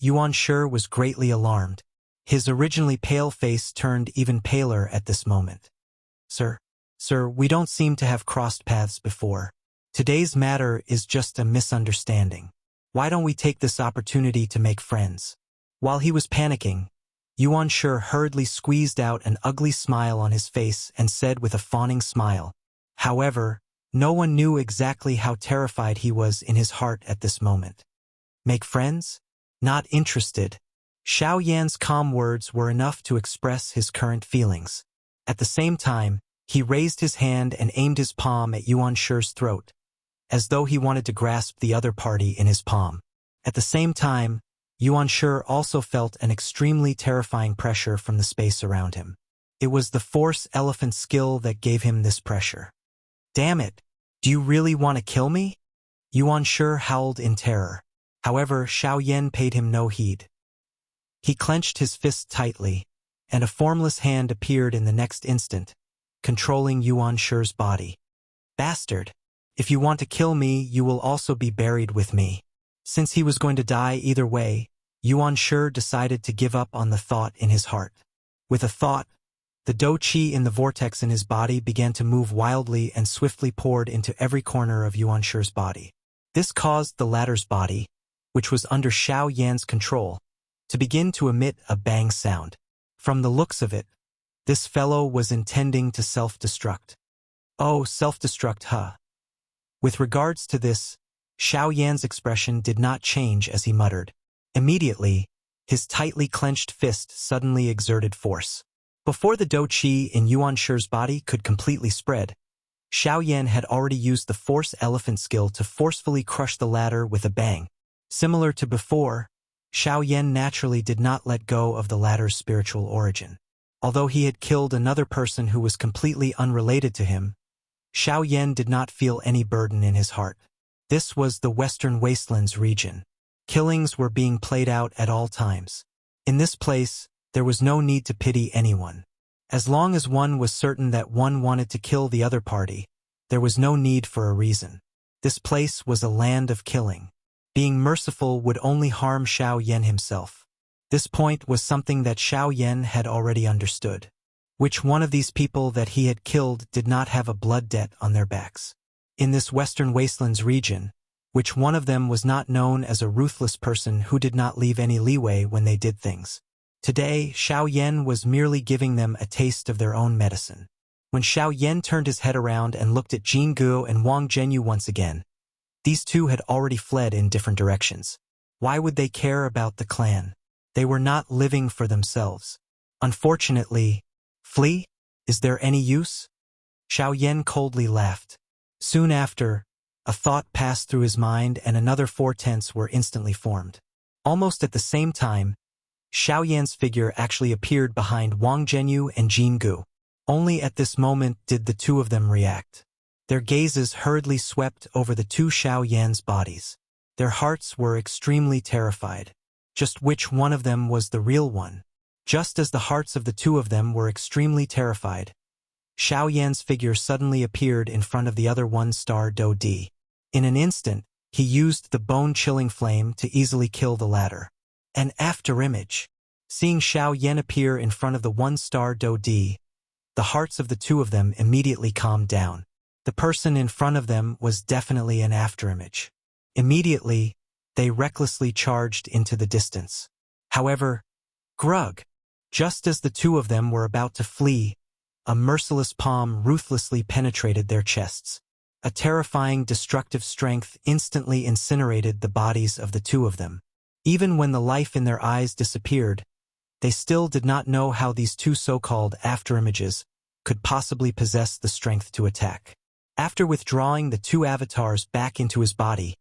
Yuan Shi was greatly alarmed. His originally pale face turned even paler at this moment. Sir, we don't seem to have crossed paths before. Today's matter is just a misunderstanding. Why don't we take this opportunity to make friends? While he was panicking, Yuan Shi hurriedly squeezed out an ugly smile on his face and said with a fawning smile. However, no one knew exactly how terrified he was in his heart at this moment. Make friends? Not interested. Xiao Yan's calm words were enough to express his current feelings. At the same time, he raised his hand and aimed his palm at Yuan Shi's throat, as though he wanted to grasp the other party in his palm. At the same time, Yuan Shi also felt an extremely terrifying pressure from the space around him. It was the Force Elephant skill that gave him this pressure. Damn it! Do you really want to kill me? Yuan Shi howled in terror. However, Xiao Yan paid him no heed. He clenched his fist tightly, and a formless hand appeared in the next instant, controlling Yuan Shi's body. Bastard! If you want to kill me, you will also be buried with me. Since he was going to die either way, Yuan Shi decided to give up on the thought in his heart. With a thought, the dou qi in the vortex in his body began to move wildly and swiftly poured into every corner of Yuan Shi's body. This caused the latter's body, which was under Xiao Yan's control, to begin to emit a bang sound. From the looks of it, this fellow was intending to self-destruct. Oh, self-destruct, huh? With regards to this, Xiao Yan's expression did not change as he muttered. Immediately, his tightly clenched fist suddenly exerted force. Before the dou qi in Yuan Shi's body could completely spread, Xiao Yan had already used the Force Elephant skill to forcefully crush the latter with a bang. Similar to before, Xiao Yan naturally did not let go of the latter's spiritual origin. Although he had killed another person who was completely unrelated to him, Xiao Yan did not feel any burden in his heart. This was the Western Wastelands region. Killings were being played out at all times. In this place, there was no need to pity anyone. As long as one was certain that one wanted to kill the other party, there was no need for a reason. This place was a land of killing. Being merciful would only harm Xiao Yan himself. This point was something that Xiao Yan had already understood. Which one of these people that he had killed did not have a blood debt on their backs? In this Western Wastelands region, which one of them was not known as a ruthless person who did not leave any leeway when they did things? Today, Xiao Yan was merely giving them a taste of their own medicine. When Xiao Yan turned his head around and looked at Jin Guo and Wang Zhenyu once again, these two had already fled in different directions. Why would they care about the clan? They were not living for themselves. Unfortunately, flee? Is there any use? Xiao Yan coldly laughed. Soon after, a thought passed through his mind and another 4 tents were instantly formed. Almost at the same time, Xiao Yan's figure actually appeared behind Wang Zhenyu and Jin Guo. Only at this moment did the two of them react. Their gazes hurriedly swept over the two Xiao Yan's bodies. Their hearts were extremely terrified. Just which one of them was the real one? Just as the hearts of the two of them were extremely terrified, Xiao Yan's figure suddenly appeared in front of the other one-star dou di. In an instant, he used the bone-chilling flame to easily kill the latter. An afterimage. Seeing Xiao Yan appear in front of the one-star dou di, the hearts of the two of them immediately calmed down. The person in front of them was definitely an afterimage. Immediately, they recklessly charged into the distance. However, grug! Just as the two of them were about to flee, a merciless palm ruthlessly penetrated their chests. A terrifying destructive strength instantly incinerated the bodies of the two of them. Even when the life in their eyes disappeared, they still did not know how these two so-called afterimages could possibly possess the strength to attack. After withdrawing the two avatars back into his body,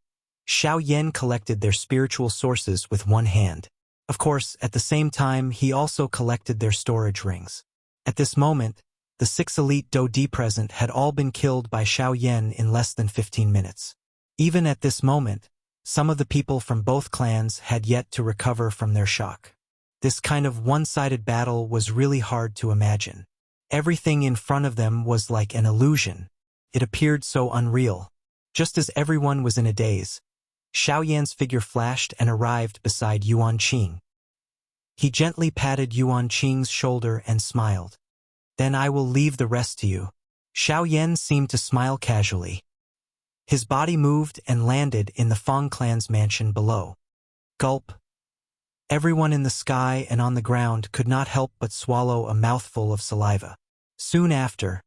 Xiao Yan collected their spiritual sources with one hand. Of course, at the same time he also collected their storage rings. At this moment, the 6 elite Dodi present had all been killed by Xiao Yan in less than 15 minutes. Even at this moment, some of the people from both clans had yet to recover from their shock. This kind of one-sided battle was really hard to imagine. Everything in front of them was like an illusion. It appeared so unreal. Just as everyone was in a daze, Xiao Yan's figure flashed and arrived beside Yuan Qing. He gently patted Yuan Qing's shoulder and smiled. "Then I will leave the rest to you." Xiao Yan seemed to smile casually. His body moved and landed in the Fang clan's mansion below. Gulp. Everyone in the sky and on the ground could not help but swallow a mouthful of saliva. Soon after,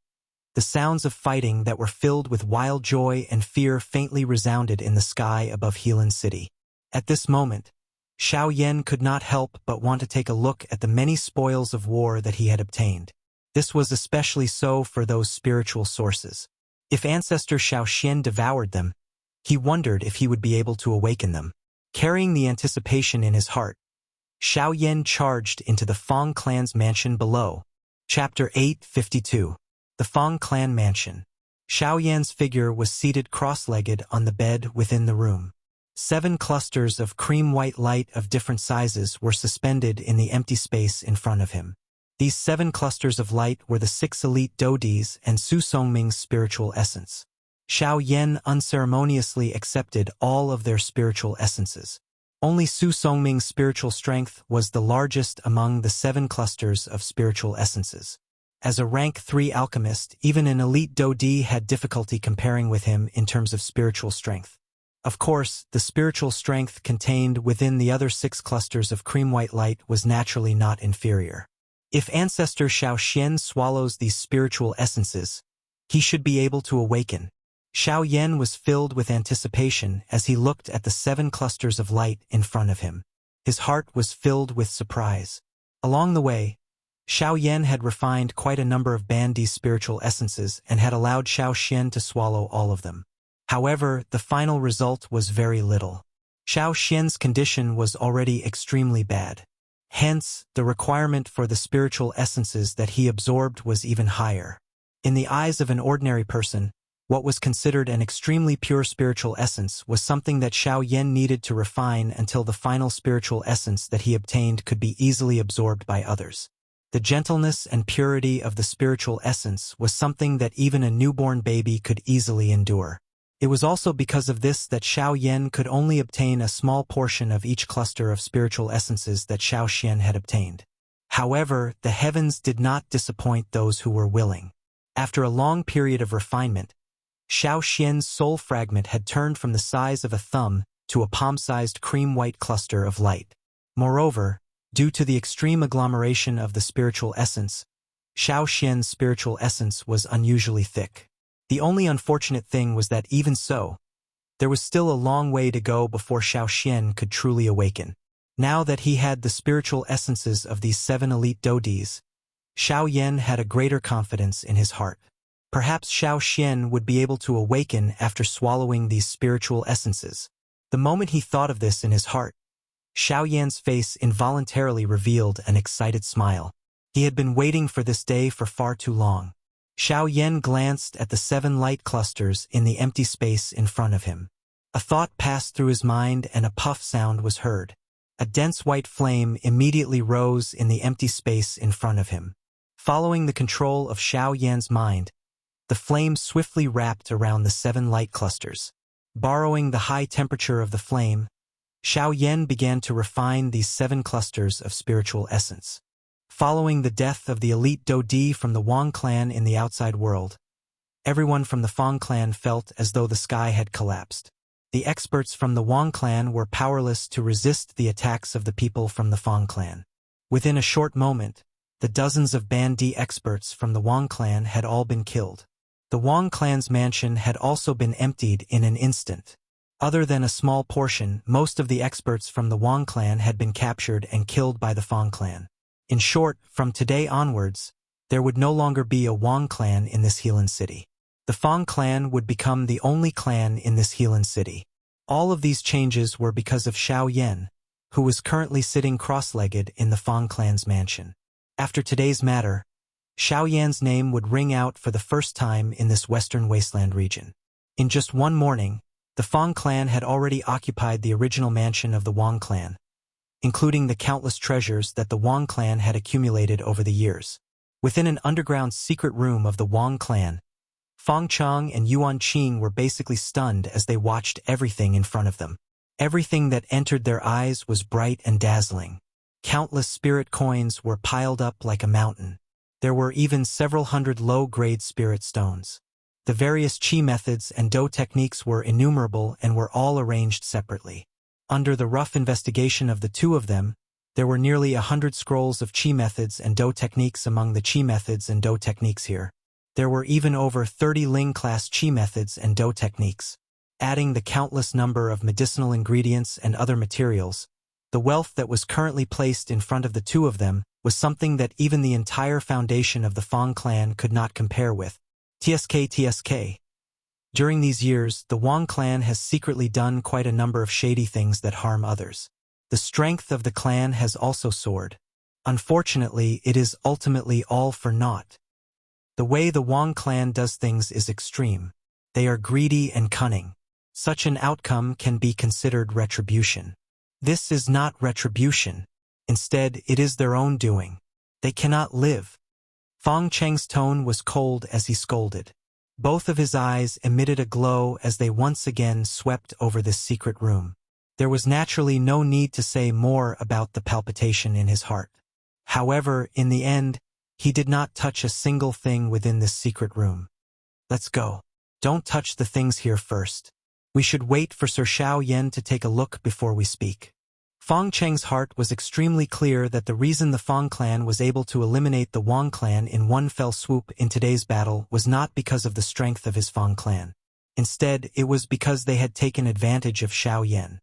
the sounds of fighting that were filled with wild joy and fear faintly resounded in the sky above Helan City. At this moment, Xiao Yan could not help but want to take a look at the many spoils of war that he had obtained. This was especially so for those spiritual sources. If ancestor Xiao Xian devoured them, he wondered if he would be able to awaken them. Carrying the anticipation in his heart, Xiao Yan charged into the Fang clan's mansion below. Chapter 852. The Fang clan mansion. Xiao Yan's figure was seated cross-legged on the bed within the room. 7 clusters of cream-white light of different sizes were suspended in the empty space in front of him. These 7 clusters of light were the 6 elite Dodis and Su Songming's spiritual essence. Xiao Yan unceremoniously accepted all of their spiritual essences. Only Su Songming's spiritual strength was the largest among the 7 clusters of spiritual essences. As a rank 3 alchemist, even an elite Dodi had difficulty comparing with him in terms of spiritual strength. Of course, the spiritual strength contained within the other 6 clusters of cream-white light was naturally not inferior. If ancestor Xiao Xian swallows these spiritual essences, he should be able to awaken. Xiao Yan was filled with anticipation as he looked at the 7 clusters of light in front of him. His heart was filled with surprise. Along the way, Xiao Yan had refined quite a number of Bandi's spiritual essences and had allowed Xiao Xian to swallow all of them. However, the final result was very little. Xiao Xian's condition was already extremely bad. Hence, the requirement for the spiritual essences that he absorbed was even higher. In the eyes of an ordinary person, what was considered an extremely pure spiritual essence was something that Xiao Yan needed to refine until the final spiritual essence that he obtained could be easily absorbed by others. The gentleness and purity of the spiritual essence was something that even a newborn baby could easily endure. It was also because of this that Xiao Yan could only obtain a small portion of each cluster of spiritual essences that Xiao Xian had obtained. However, the heavens did not disappoint those who were willing. After a long period of refinement, Xiao Xian's soul fragment had turned from the size of a thumb to a palm-sized cream-white cluster of light. Moreover, due to the extreme agglomeration of the spiritual essence, Xiao Xian's spiritual essence was unusually thick. The only unfortunate thing was that even so, there was still a long way to go before Xiao Xian could truly awaken. Now that he had the spiritual essences of these 7 elite Dodis, Xiao Yan had a greater confidence in his heart. Perhaps Xiao Xian would be able to awaken after swallowing these spiritual essences. The moment he thought of this in his heart, Xiao Yan's face involuntarily revealed an excited smile. He had been waiting for this day for far too long. Xiao Yan glanced at the 7 light clusters in the empty space in front of him. A thought passed through his mind and a puff sound was heard. A dense white flame immediately rose in the empty space in front of him. Following the control of Xiao Yan's mind, the flame swiftly wrapped around the 7 light clusters. Borrowing the high temperature of the flame, Xiao Yan began to refine these 7 clusters of spiritual essence. Following the death of the elite Dodi from the Wang clan in the outside world, everyone from the Fang clan felt as though the sky had collapsed. The experts from the Wang clan were powerless to resist the attacks of the people from the Fang clan. Within a short moment, the dozens of Bandi experts from the Wang clan had all been killed. The Wang clan's mansion had also been emptied in an instant. Other than a small portion, most of the experts from the Wang clan had been captured and killed by the Fang clan. In short, from today onwards, there would no longer be a Wang clan in this Helan city. The Fang clan would become the only clan in this Helan city. All of these changes were because of Xiao Yan, who was currently sitting cross-legged in the Fang clan's mansion. After today's matter, Xiao Yan's name would ring out for the first time in this western wasteland region. In just one morning, the Fang clan had already occupied the original mansion of the Wang clan, including the countless treasures that the Wang clan had accumulated over the years. Within an underground secret room of the Wang clan, Fang Chang and Yuan Qing were basically stunned as they watched everything in front of them. Everything that entered their eyes was bright and dazzling. Countless spirit coins were piled up like a mountain. There were even several hundred low-grade spirit stones. The various qi methods and do techniques were innumerable and were all arranged separately. Under the rough investigation of the two of them, there were nearly 100 scrolls of qi methods and do techniques among the qi methods and do techniques here. There were even over 30 Ling-class qi methods and do techniques. Adding the countless number of medicinal ingredients and other materials, the wealth that was currently placed in front of the two of them was something that even the entire foundation of the Fang clan could not compare with. TSK. During these years, the Wang clan has secretly done quite a number of shady things that harm others. The strength of the clan has also soared. Unfortunately, it is ultimately all for naught. The way the Wang clan does things is extreme. They are greedy and cunning. Such an outcome can be considered retribution. This is not retribution. Instead, it is their own doing. They cannot live. Fang Cheng's tone was cold as he scolded. Both of his eyes emitted a glow as they once again swept over this secret room. There was naturally no need to say more about the palpitation in his heart. However, in the end, he did not touch a single thing within this secret room. Let's go. Don't touch the things here first. We should wait for Sir Xiao Yan to take a look before we speak. Fang Cheng's heart was extremely clear that the reason the Fang clan was able to eliminate the Wang clan in one fell swoop in today's battle was not because of the strength of his Fang clan. Instead, it was because they had taken advantage of Xiao Yan.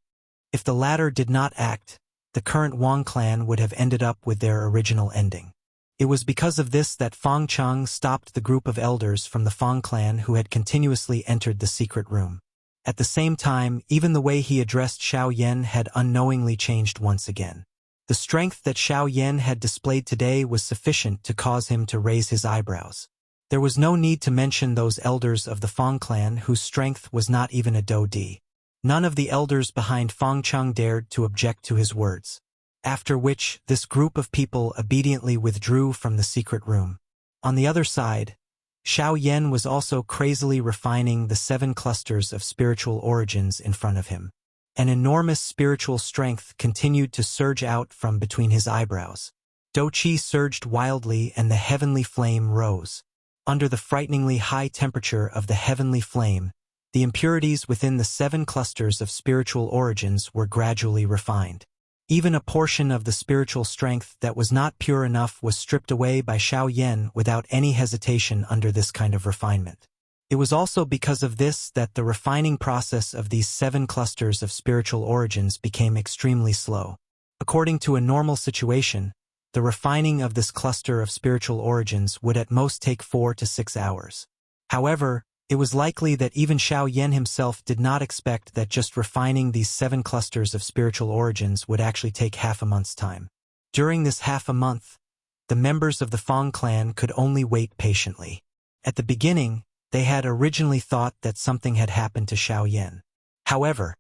If the latter did not act, the current Wang clan would have ended up with their original ending. It was because of this that Fang Chang stopped the group of elders from the Fang clan who had continuously entered the secret room. At the same time, even the way he addressed Xiao Yan had unknowingly changed once again. The strength that Xiao Yan had displayed today was sufficient to cause him to raise his eyebrows. There was no need to mention those elders of the Fang clan whose strength was not even a do-di. None of the elders behind Fang Chang dared to object to his words. After which, this group of people obediently withdrew from the secret room. On the other side, Xiao Yan was also crazily refining the 7 clusters of spiritual origins in front of him. An enormous spiritual strength continued to surge out from between his eyebrows. Do-chi surged wildly and the heavenly flame rose. Under the frighteningly high temperature of the heavenly flame, the impurities within the 7 clusters of spiritual origins were gradually refined. Even a portion of the spiritual strength that was not pure enough was stripped away by Xiao Yan without any hesitation under this kind of refinement. It was also because of this that the refining process of these 7 clusters of spiritual origins became extremely slow. According to a normal situation, the refining of this cluster of spiritual origins would at most take 4 to 6 hours. However, it was likely that even Xiao Yan himself did not expect that just refining these 7 clusters of spiritual origins would actually take half a month's time. During this half a month, the members of the Fang clan could only wait patiently. At the beginning, they had originally thought that something had happened to Xiao Yan. However,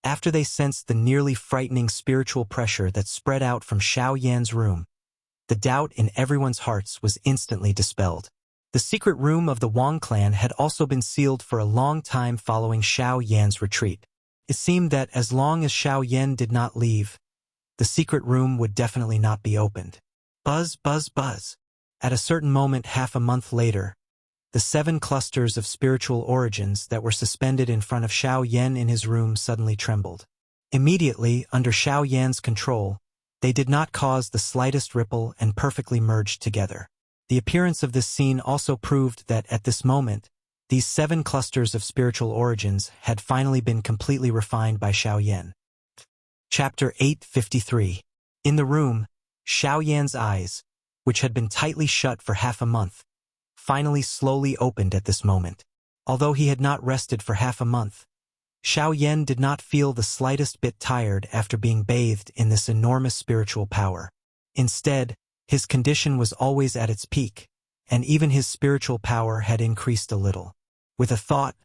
after they sensed the nearly frightening spiritual pressure that spread out from Xiao Yan's room, the doubt in everyone's hearts was instantly dispelled. The secret room of the Wang clan had also been sealed for a long time following Xiao Yan's retreat. It seemed that as long as Xiao Yan did not leave, the secret room would definitely not be opened. Buzz, buzz, buzz. At a certain moment half a month later, the 7 clusters of spiritual origins that were suspended in front of Xiao Yan in his room suddenly trembled. Immediately, under Xiao Yan's control, they did not cause the slightest ripple and perfectly merged together. The appearance of this scene also proved that at this moment, these 7 clusters of spiritual origins had finally been completely refined by Xiao Yan. Chapter 853. In the room, Xiao Yan's eyes, which had been tightly shut for half a month, finally slowly opened at this moment. Although he had not rested for half a month, Xiao Yan did not feel the slightest bit tired after being bathed in this enormous spiritual power. Instead, his condition was always at its peak, and even his spiritual power had increased a little. With a thought,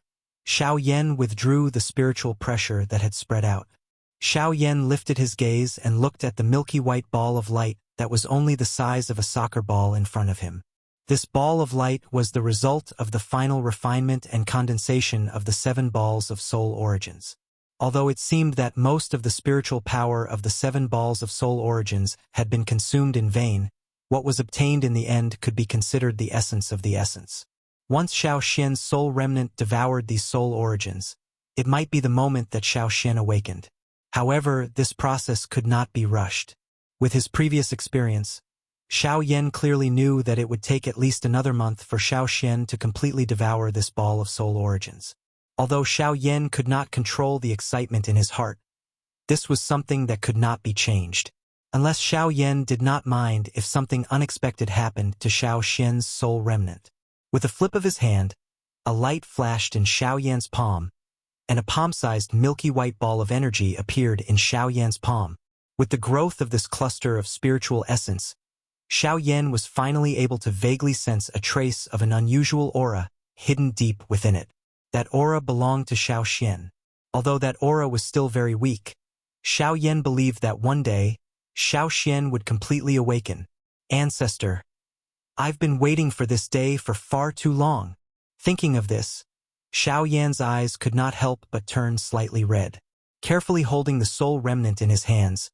Xiao Yan withdrew the spiritual pressure that had spread out. Xiao Yan lifted his gaze and looked at the milky white ball of light that was only the size of a soccer ball in front of him. This ball of light was the result of the final refinement and condensation of the 7 balls of soul origins. Although it seemed that most of the spiritual power of the 7 balls of soul origins had been consumed in vain, what was obtained in the end could be considered the essence of the essence. Once Xiao Xian's soul remnant devoured these soul origins, it might be the moment that Xiao Xian awakened. However, this process could not be rushed. With his previous experience, Xiao Yan clearly knew that it would take at least another month for Xiao Xian to completely devour this ball of soul origins. Although Xiao Yan could not control the excitement in his heart, this was something that could not be changed. Unless Xiao Yan did not mind if something unexpected happened to Xiao Xian's soul remnant. With a flip of his hand, a light flashed in Xiao Yan's palm, and a palm-sized milky white ball of energy appeared in Xiao Yan's palm. With the growth of this cluster of spiritual essence, Xiao Yan was finally able to vaguely sense a trace of an unusual aura hidden deep within it. That aura belonged to Xiao Xian. Although that aura was still very weak, Xiao Yan believed that one day, Xiao Xian would completely awaken. Ancestor, I've been waiting for this day for far too long. Thinking of this, Xiao Yan's eyes could not help but turn slightly red. Carefully holding the soul remnant in his hands,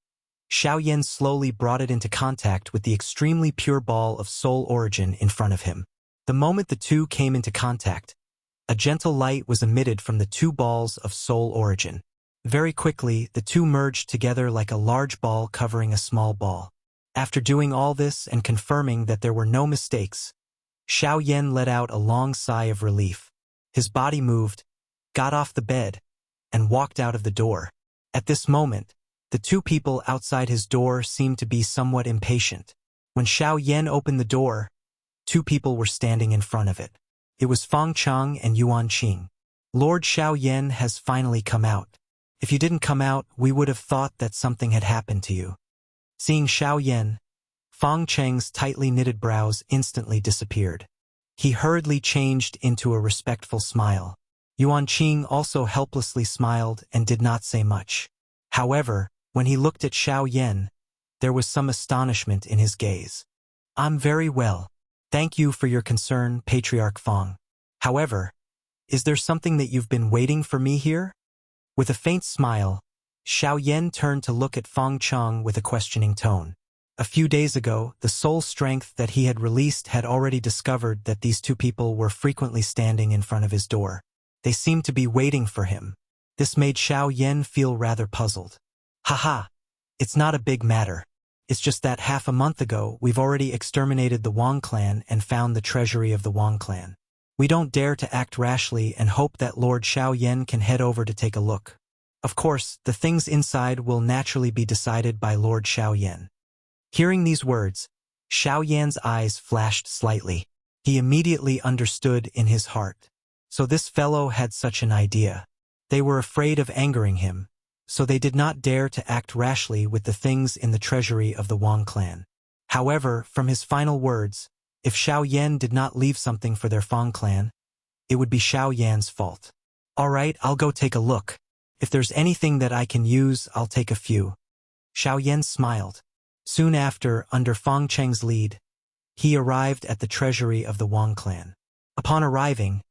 Xiao Yan slowly brought it into contact with the extremely pure ball of soul origin in front of him. The moment the two came into contact, a gentle light was emitted from the 2 balls of soul origin. Very quickly, the two merged together like a large ball covering a small ball. After doing all this and confirming that there were no mistakes, Xiao Yan let out a long sigh of relief. His body moved, got off the bed, and walked out of the door. At this moment, the 2 people outside his door seemed to be somewhat impatient. When Xiao Yan opened the door, 2 people were standing in front of it. It was Feng Chang and Yuan Qing. Lord Xiao Yan has finally come out. If you didn't come out, we would have thought that something had happened to you. Seeing Xiao Yan, Feng Chang's tightly knitted brows instantly disappeared. He hurriedly changed into a respectful smile. Yuan Qing also helplessly smiled and did not say much. However, when he looked at Xiao Yan, there was some astonishment in his gaze. I'm very well. Thank you for your concern, Patriarch Feng. However, is there something that you've been waiting for me here? With a faint smile, Xiao Yan turned to look at Feng Chang with a questioning tone. A few days ago, the soul strength that he had released had already discovered that these 2 people were frequently standing in front of his door. They seemed to be waiting for him. This made Xiao Yan feel rather puzzled. Haha, it's not a big matter. It's just that half a month ago, we've already exterminated the Wang clan and found the treasury of the Wang clan. We don't dare to act rashly and hope that Lord Xiao Yan can head over to take a look. Of course, the things inside will naturally be decided by Lord Xiao Yan. Hearing these words, Xiao Yan's eyes flashed slightly. He immediately understood in his heart. So this fellow had such an idea. They were afraid of angering him, so they did not dare to act rashly with the things in the treasury of the Wang clan. However, from his final words, if Xiao Yan did not leave something for their Feng clan, it would be Xiao Yan's fault. All right, I'll go take a look. If there's anything that I can use, I'll take a few. Xiao Yan smiled. Soon after, under Feng Cheng's lead, he arrived at the treasury of the Wang clan. Upon arriving,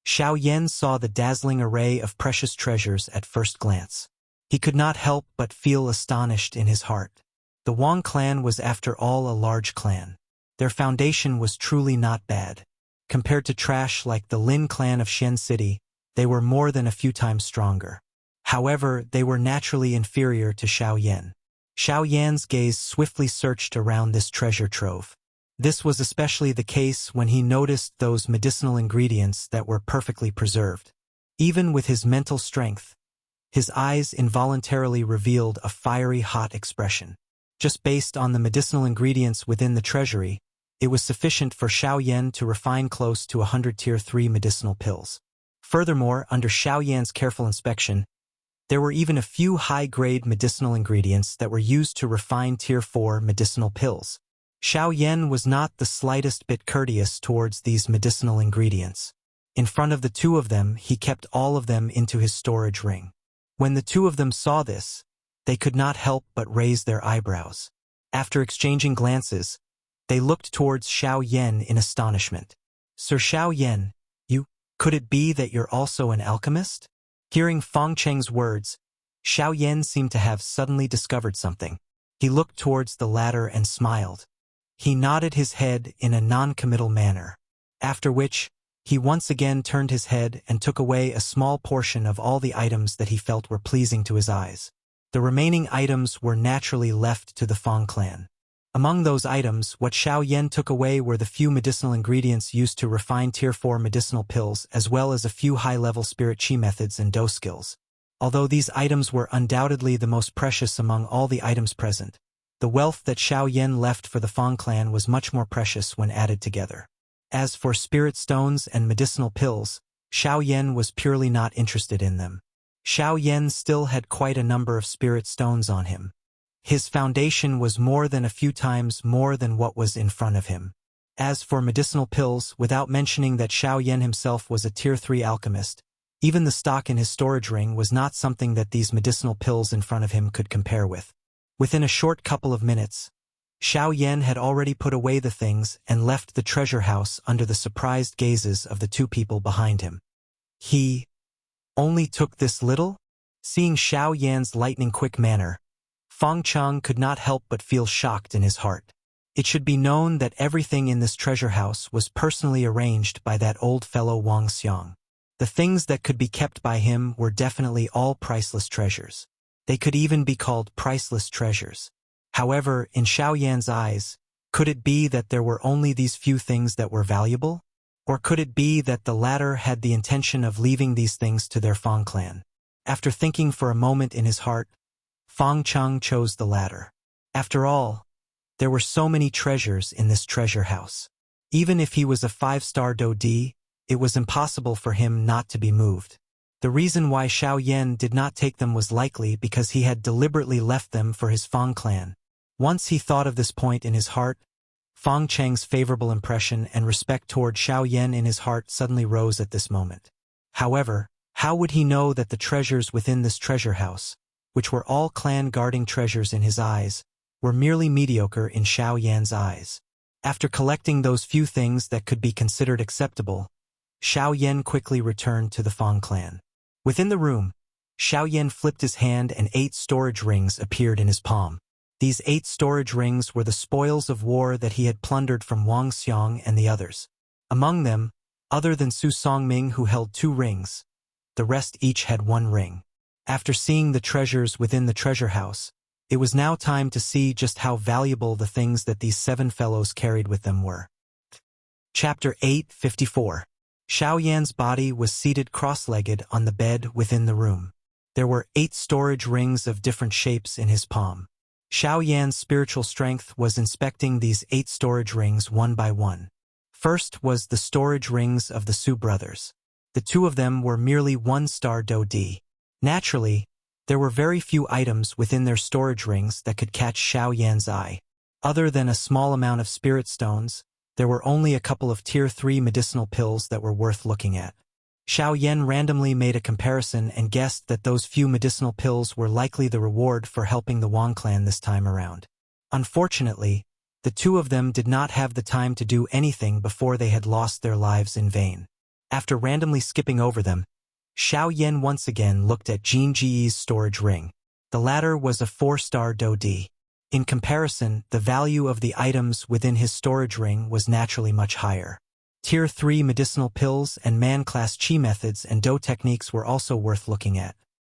Xiao Yan saw the dazzling array of precious treasures at first glance. He could not help but feel astonished in his heart. The Wang clan was after all a large clan. Their foundation was truly not bad. Compared to trash like the Lin clan of Xian City, they were more than a few times stronger. However, they were naturally inferior to Xiao Yan. Xiao Yan's gaze swiftly searched around this treasure trove. This was especially the case when he noticed those medicinal ingredients that were perfectly preserved. Even with his mental strength, his eyes involuntarily revealed a fiery hot expression. Just based on the medicinal ingredients within the treasury, it was sufficient for Xiao Yan to refine close to 100 Tier 3 medicinal pills. Furthermore, under Xiao Yan's careful inspection, there were even a few high-grade medicinal ingredients that were used to refine Tier 4 medicinal pills. Xiao Yan was not the slightest bit courteous towards these medicinal ingredients. In front of the two of them, he kept all of them into his storage ring. When the two of them saw this, they could not help but raise their eyebrows. After exchanging glances, they looked towards Xiao Yan in astonishment. "Sir Xiao Yan, could it be that you're also an alchemist?" Hearing Fang Cheng's words, Xiao Yan seemed to have suddenly discovered something. He looked towards the latter and smiled. He nodded his head in a non-committal manner, after which, he once again turned his head and took away a small portion of all the items that he felt were pleasing to his eyes. The remaining items were naturally left to the Fang clan. Among those items, what Xiao Yan took away were the few medicinal ingredients used to refine Tier 4 medicinal pills, as well as a few high-level spirit chi methods and dose skills. Although these items were undoubtedly the most precious among all the items present, the wealth that Xiao Yan left for the Fang clan was much more precious when added together. As for spirit stones and medicinal pills, Xiao Yan was purely not interested in them. Xiao Yan still had quite a number of spirit stones on him. His foundation was more than a few times more than what was in front of him. As for medicinal pills, without mentioning that Xiao Yan himself was a Tier 3 alchemist, even the stock in his storage ring was not something that these medicinal pills in front of him could compare with. Within a short couple of minutes, Xiao Yan had already put away the things and left the treasure house under the surprised gazes of the two people behind him. "He only took this little?" Seeing Xiao Yan's lightning-quick manner, Fang Cheng could not help but feel shocked in his heart. It should be known that everything in this treasure house was personally arranged by that old fellow Wang Xiang. The things that could be kept by him were definitely all priceless treasures. They could even be called priceless treasures. However, in Xiao Yan's eyes, could it be that there were only these few things that were valuable? Or could it be that the latter had the intention of leaving these things to their Fang clan? After thinking for a moment in his heart, Fang Cheng chose the latter. After all, there were so many treasures in this treasure house. Even if he was a 5-star Dodi, it was impossible for him not to be moved. The reason why Xiao Yan did not take them was likely because he had deliberately left them for his Fang clan. Once he thought of this point in his heart, Fang Cheng's favorable impression and respect toward Xiao Yan in his heart suddenly rose at this moment. However, how would he know that the treasures within this treasure house, which were all clan-guarding treasures in his eyes, were merely mediocre in Xiao Yan's eyes? After collecting those few things that could be considered acceptable, Xiao Yan quickly returned to the Fang clan. Within the room, Xiao Yan flipped his hand and 8 storage rings appeared in his palm. These 8 storage rings were the spoils of war that he had plundered from Wang Xiang and the others. Among them, other than Su Songming who held 2 rings, the rest each had 1 ring. After seeing the treasures within the treasure house, it was now time to see just how valuable the things that these 7 fellows carried with them were. Chapter 854. Xiao Yan's body was seated cross-legged on the bed within the room. There were 8 storage rings of different shapes in his palm. Xiao Yan's spiritual strength was inspecting these 8 storage rings one by one. First was the storage rings of the Su brothers. The 2 of them were merely 1-star Dodi. Naturally, there were very few items within their storage rings that could catch Xiao Yan's eye. Other than a small amount of spirit stones, there were only a couple of Tier 3 medicinal pills that were worth looking at. Xiao Yan randomly made a comparison and guessed that those few medicinal pills were likely the reward for helping the Wang clan this time around. Unfortunately, the 2 of them did not have the time to do anything before they had lost their lives in vain. After randomly skipping over them, Xiao Yan once again looked at Jin Ji's storage ring. The latter was a 4-star Dodi. In comparison, the value of the items within his storage ring was naturally much higher. Tier 3 medicinal pills and man-class chi methods and do techniques were also worth looking at.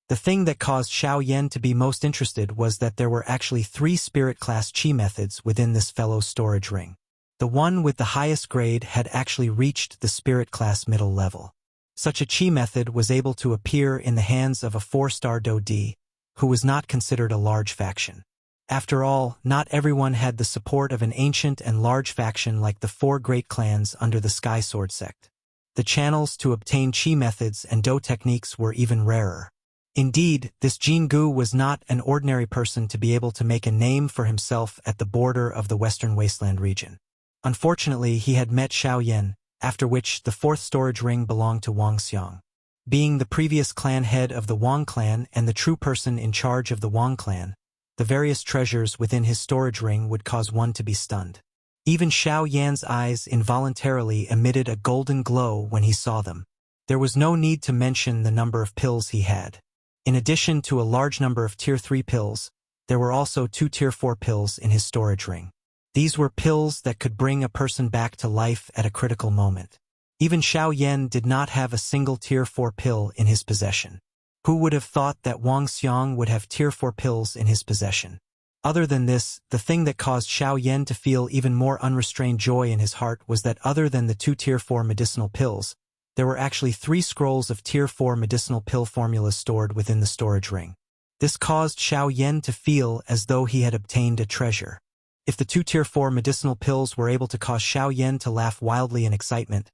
The thing that caused Xiao Yan to be most interested was that there were actually 3 spirit-class chi methods within this fellow's storage ring. The one with the highest grade had actually reached the spirit-class middle level. Such a chi method was able to appear in the hands of a 4-star Dodi, who was not considered a large faction. After all, not everyone had the support of an ancient and large faction like the 4 great clans under the Sky Sword sect. The channels to obtain qi methods and do techniques were even rarer. Indeed, this Jingu was not an ordinary person to be able to make a name for himself at the border of the Western Wasteland region. Unfortunately, he had met Xiao Yan, after which the fourth storage ring belonged to Wang Xiang. Being the previous clan head of the Wang clan and the true person in charge of the Wang clan, the various treasures within his storage ring would cause one to be stunned. Even Xiao Yan's eyes involuntarily emitted a golden glow when he saw them. There was no need to mention the number of pills he had. In addition to a large number of Tier 3 pills, there were also 2 Tier 4 pills in his storage ring. These were pills that could bring a person back to life at a critical moment. Even Xiao Yan did not have a single Tier 4 pill in his possession. Who would have thought that Wang Xiang would have Tier 4 pills in his possession? Other than this, the thing that caused Xiao Yan to feel even more unrestrained joy in his heart was that other than the 2 Tier 4 medicinal pills, there were actually 3 scrolls of Tier 4 medicinal pill formulas stored within the storage ring. This caused Xiao Yan to feel as though he had obtained a treasure. If the 2 Tier 4 medicinal pills were able to cause Xiao Yan to laugh wildly in excitement,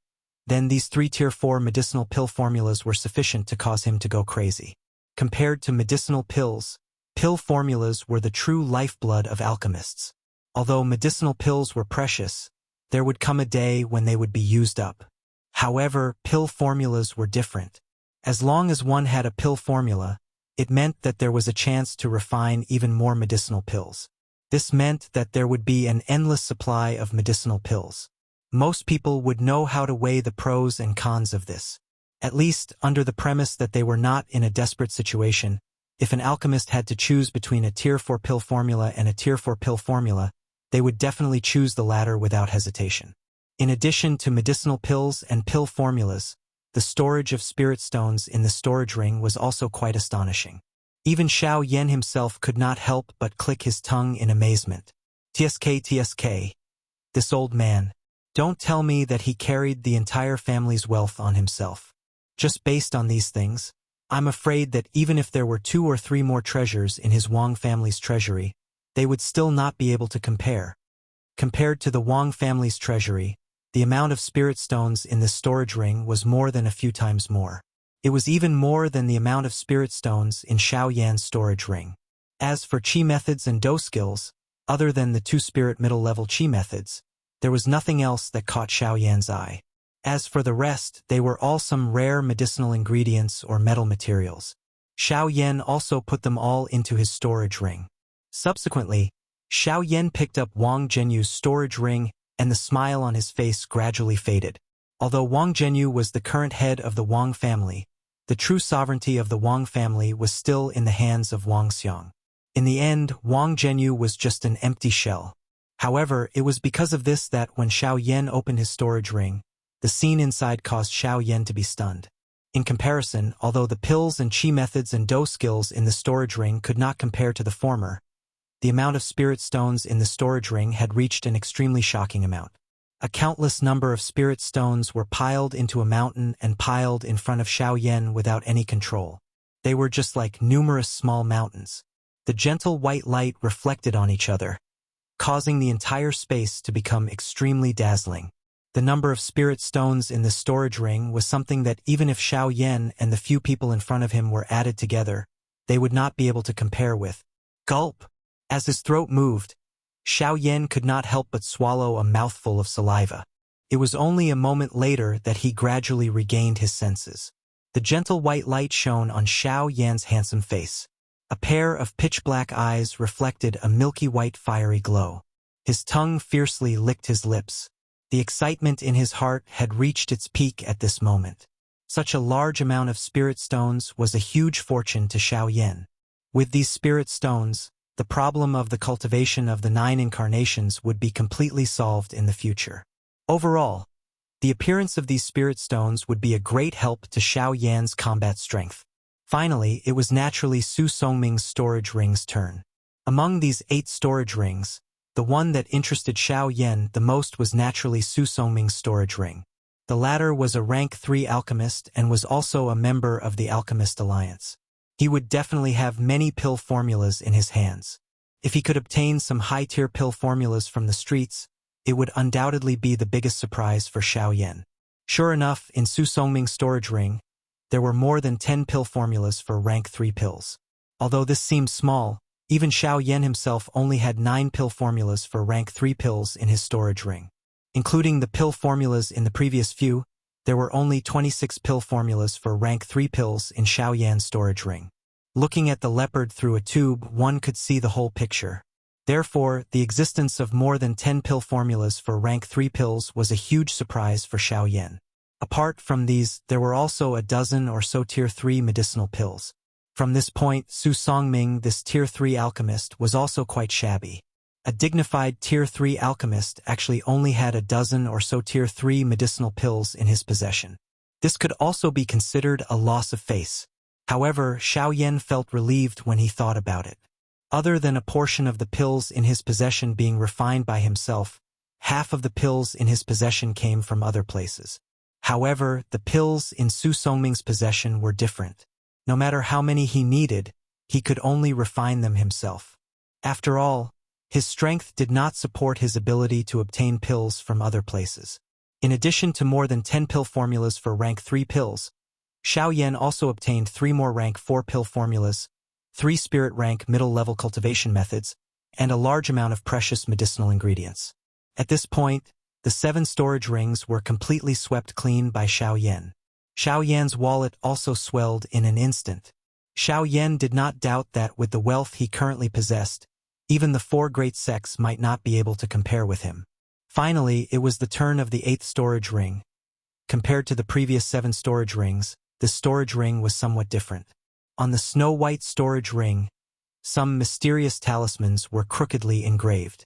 then these 3 Tier 4 medicinal pill formulas were sufficient to cause him to go crazy. Compared to medicinal pills, pill formulas were the true lifeblood of alchemists. Although medicinal pills were precious, there would come a day when they would be used up. However, pill formulas were different. As long as one had a pill formula, it meant that there was a chance to refine even more medicinal pills. This meant that there would be an endless supply of medicinal pills. Most people would know how to weigh the pros and cons of this. At least, under the premise that they were not in a desperate situation, if an alchemist had to choose between a Tier 4 pill formula and a Tier 4 pill formula, they would definitely choose the latter without hesitation. In addition to medicinal pills and pill formulas, the storage of spirit stones in the storage ring was also quite astonishing. Even Xiao Yan himself could not help but click his tongue in amazement. TSK. This old man. Don't tell me that he carried the entire family's wealth on himself. Just based on these things, I'm afraid that even if there were 2 or 3 more treasures in his Wang family's treasury, they would still not be able to compare. Compared to the Wang family's treasury, the amount of spirit stones in this storage ring was more than a few times more. It was even more than the amount of spirit stones in Xiao Yan's storage ring. As for qi methods and do skills, other than the 2 spirit middle-level qi methods, there was nothing else that caught Xiao Yan's eye. As for the rest, they were all some rare medicinal ingredients or metal materials. Xiao Yan also put them all into his storage ring. Subsequently, Xiao Yan picked up Wang Zhenyu's storage ring, and the smile on his face gradually faded. Although Wang Zhenyu was the current head of the Wang family, the true sovereignty of the Wang family was still in the hands of Wang Xiang. In the end, Wang Zhenyu was just an empty shell. However, it was because of this that when Xiao Yan opened his storage ring, the scene inside caused Xiao Yan to be stunned. In comparison, although the pills and qi methods and do skills in the storage ring could not compare to the former, the amount of spirit stones in the storage ring had reached an extremely shocking amount. A countless number of spirit stones were piled into a mountain and piled in front of Xiao Yan without any control. They were just like numerous small mountains. The gentle white light reflected on each other, causing the entire space to become extremely dazzling. The number of spirit stones in the storage ring was something that even if Xiao Yan and the few people in front of him were added together, they would not be able to compare with. Gulp! As his throat moved, Xiao Yan could not help but swallow a mouthful of saliva. It was only a moment later that he gradually regained his senses. The gentle white light shone on Xiao Yan's handsome face. A pair of pitch-black eyes reflected a milky white fiery glow. His tongue fiercely licked his lips. The excitement in his heart had reached its peak at this moment. Such a large amount of spirit stones was a huge fortune to Xiao Yan. With these spirit stones, the problem of the cultivation of the 9 incarnations would be completely solved in the future. Overall, the appearance of these spirit stones would be a great help to Xiao Yan's combat strength. Finally, it was naturally Su Songming's storage ring's turn. Among these 8 storage rings, the one that interested Xiao Yan the most was naturally Su Songming's storage ring. The latter was a rank 3 alchemist and was also a member of the Alchemist Alliance. He would definitely have many pill formulas in his hands. If he could obtain some high-tier pill formulas from the streets, it would undoubtedly be the biggest surprise for Xiao Yan. Sure enough, in Su Songming's storage ring, there were more than 10 pill formulas for rank 3 pills. Although this seemed small, even Xiao Yan himself only had 9 pill formulas for rank 3 pills in his storage ring. Including the pill formulas in the previous few, there were only 26 pill formulas for rank 3 pills in Xiao Yan's storage ring. Looking at the leopard through a tube, one could see the whole picture. Therefore, the existence of more than 10 pill formulas for rank 3 pills was a huge surprise for Xiao Yan. Apart from these, there were also a dozen or so tier 3 medicinal pills. From this point, Su Songming, this tier 3 alchemist, was also quite shabby. A dignified tier 3 alchemist actually only had a dozen or so tier 3 medicinal pills in his possession. This could also be considered a loss of face. However, Xiao Yan felt relieved when he thought about it. Other than a portion of the pills in his possession being refined by himself, half of the pills in his possession came from other places. However, the pills in Su Songming's possession were different. No matter how many he needed, he could only refine them himself. After all, his strength did not support his ability to obtain pills from other places. In addition to more than 10 pill formulas for rank 3 pills, Xiao Yan also obtained 3 more rank 4 pill formulas, 3 spirit rank middle-level cultivation methods, and a large amount of precious medicinal ingredients. At this point, the 7 storage rings were completely swept clean by Xiao Yan. Xiao Yan's wallet also swelled in an instant. Xiao Yan did not doubt that with the wealth he currently possessed, even the 4 great sects might not be able to compare with him. Finally, it was the turn of the 8th storage ring. Compared to the previous 7 storage rings, this storage ring was somewhat different. On the snow-white storage ring, some mysterious talismans were crookedly engraved.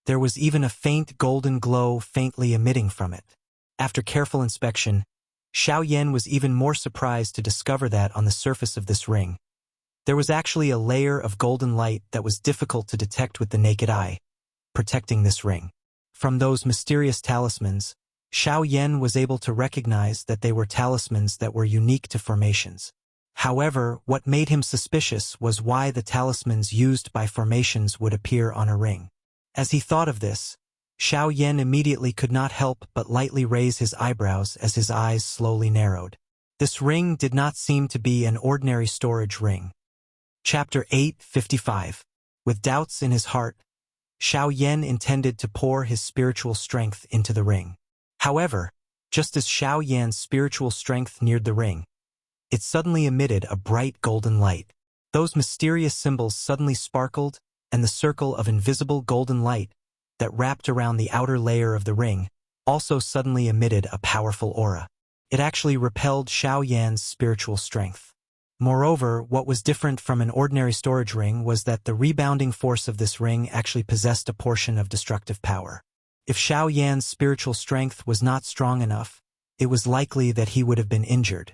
There was even a faint golden glow faintly emitting from it. After careful inspection, Xiao Yan was even more surprised to discover that on the surface of this ring, there was actually a layer of golden light that was difficult to detect with the naked eye, protecting this ring. From those mysterious talismans, Xiao Yan was able to recognize that they were talismans that were unique to formations. However, what made him suspicious was why the talismans used by formations would appear on a ring. As he thought of this, Xiao Yan immediately could not help but lightly raise his eyebrows as his eyes slowly narrowed. This ring did not seem to be an ordinary storage ring. Chapter 8:55. With doubts in his heart, Xiao Yan intended to pour his spiritual strength into the ring. However, just as Xiao Yan's spiritual strength neared the ring, it suddenly emitted a bright golden light. Those mysterious symbols suddenly sparkled, and the circle of invisible golden light that wrapped around the outer layer of the ring also suddenly emitted a powerful aura. It actually repelled Xiao Yan's spiritual strength. Moreover, what was different from an ordinary storage ring was that the rebounding force of this ring actually possessed a portion of destructive power. If Xiao Yan's spiritual strength was not strong enough, it was likely that he would have been injured.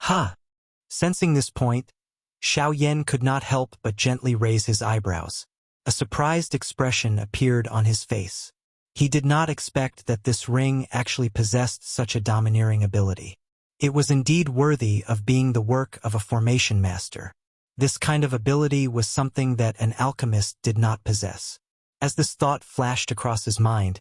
Ha! Sensing this point, Xiao Yan could not help but gently raise his eyebrows. A surprised expression appeared on his face. He did not expect that this ring actually possessed such a domineering ability. It was indeed worthy of being the work of a formation master. This kind of ability was something that an alchemist did not possess. As this thought flashed across his mind,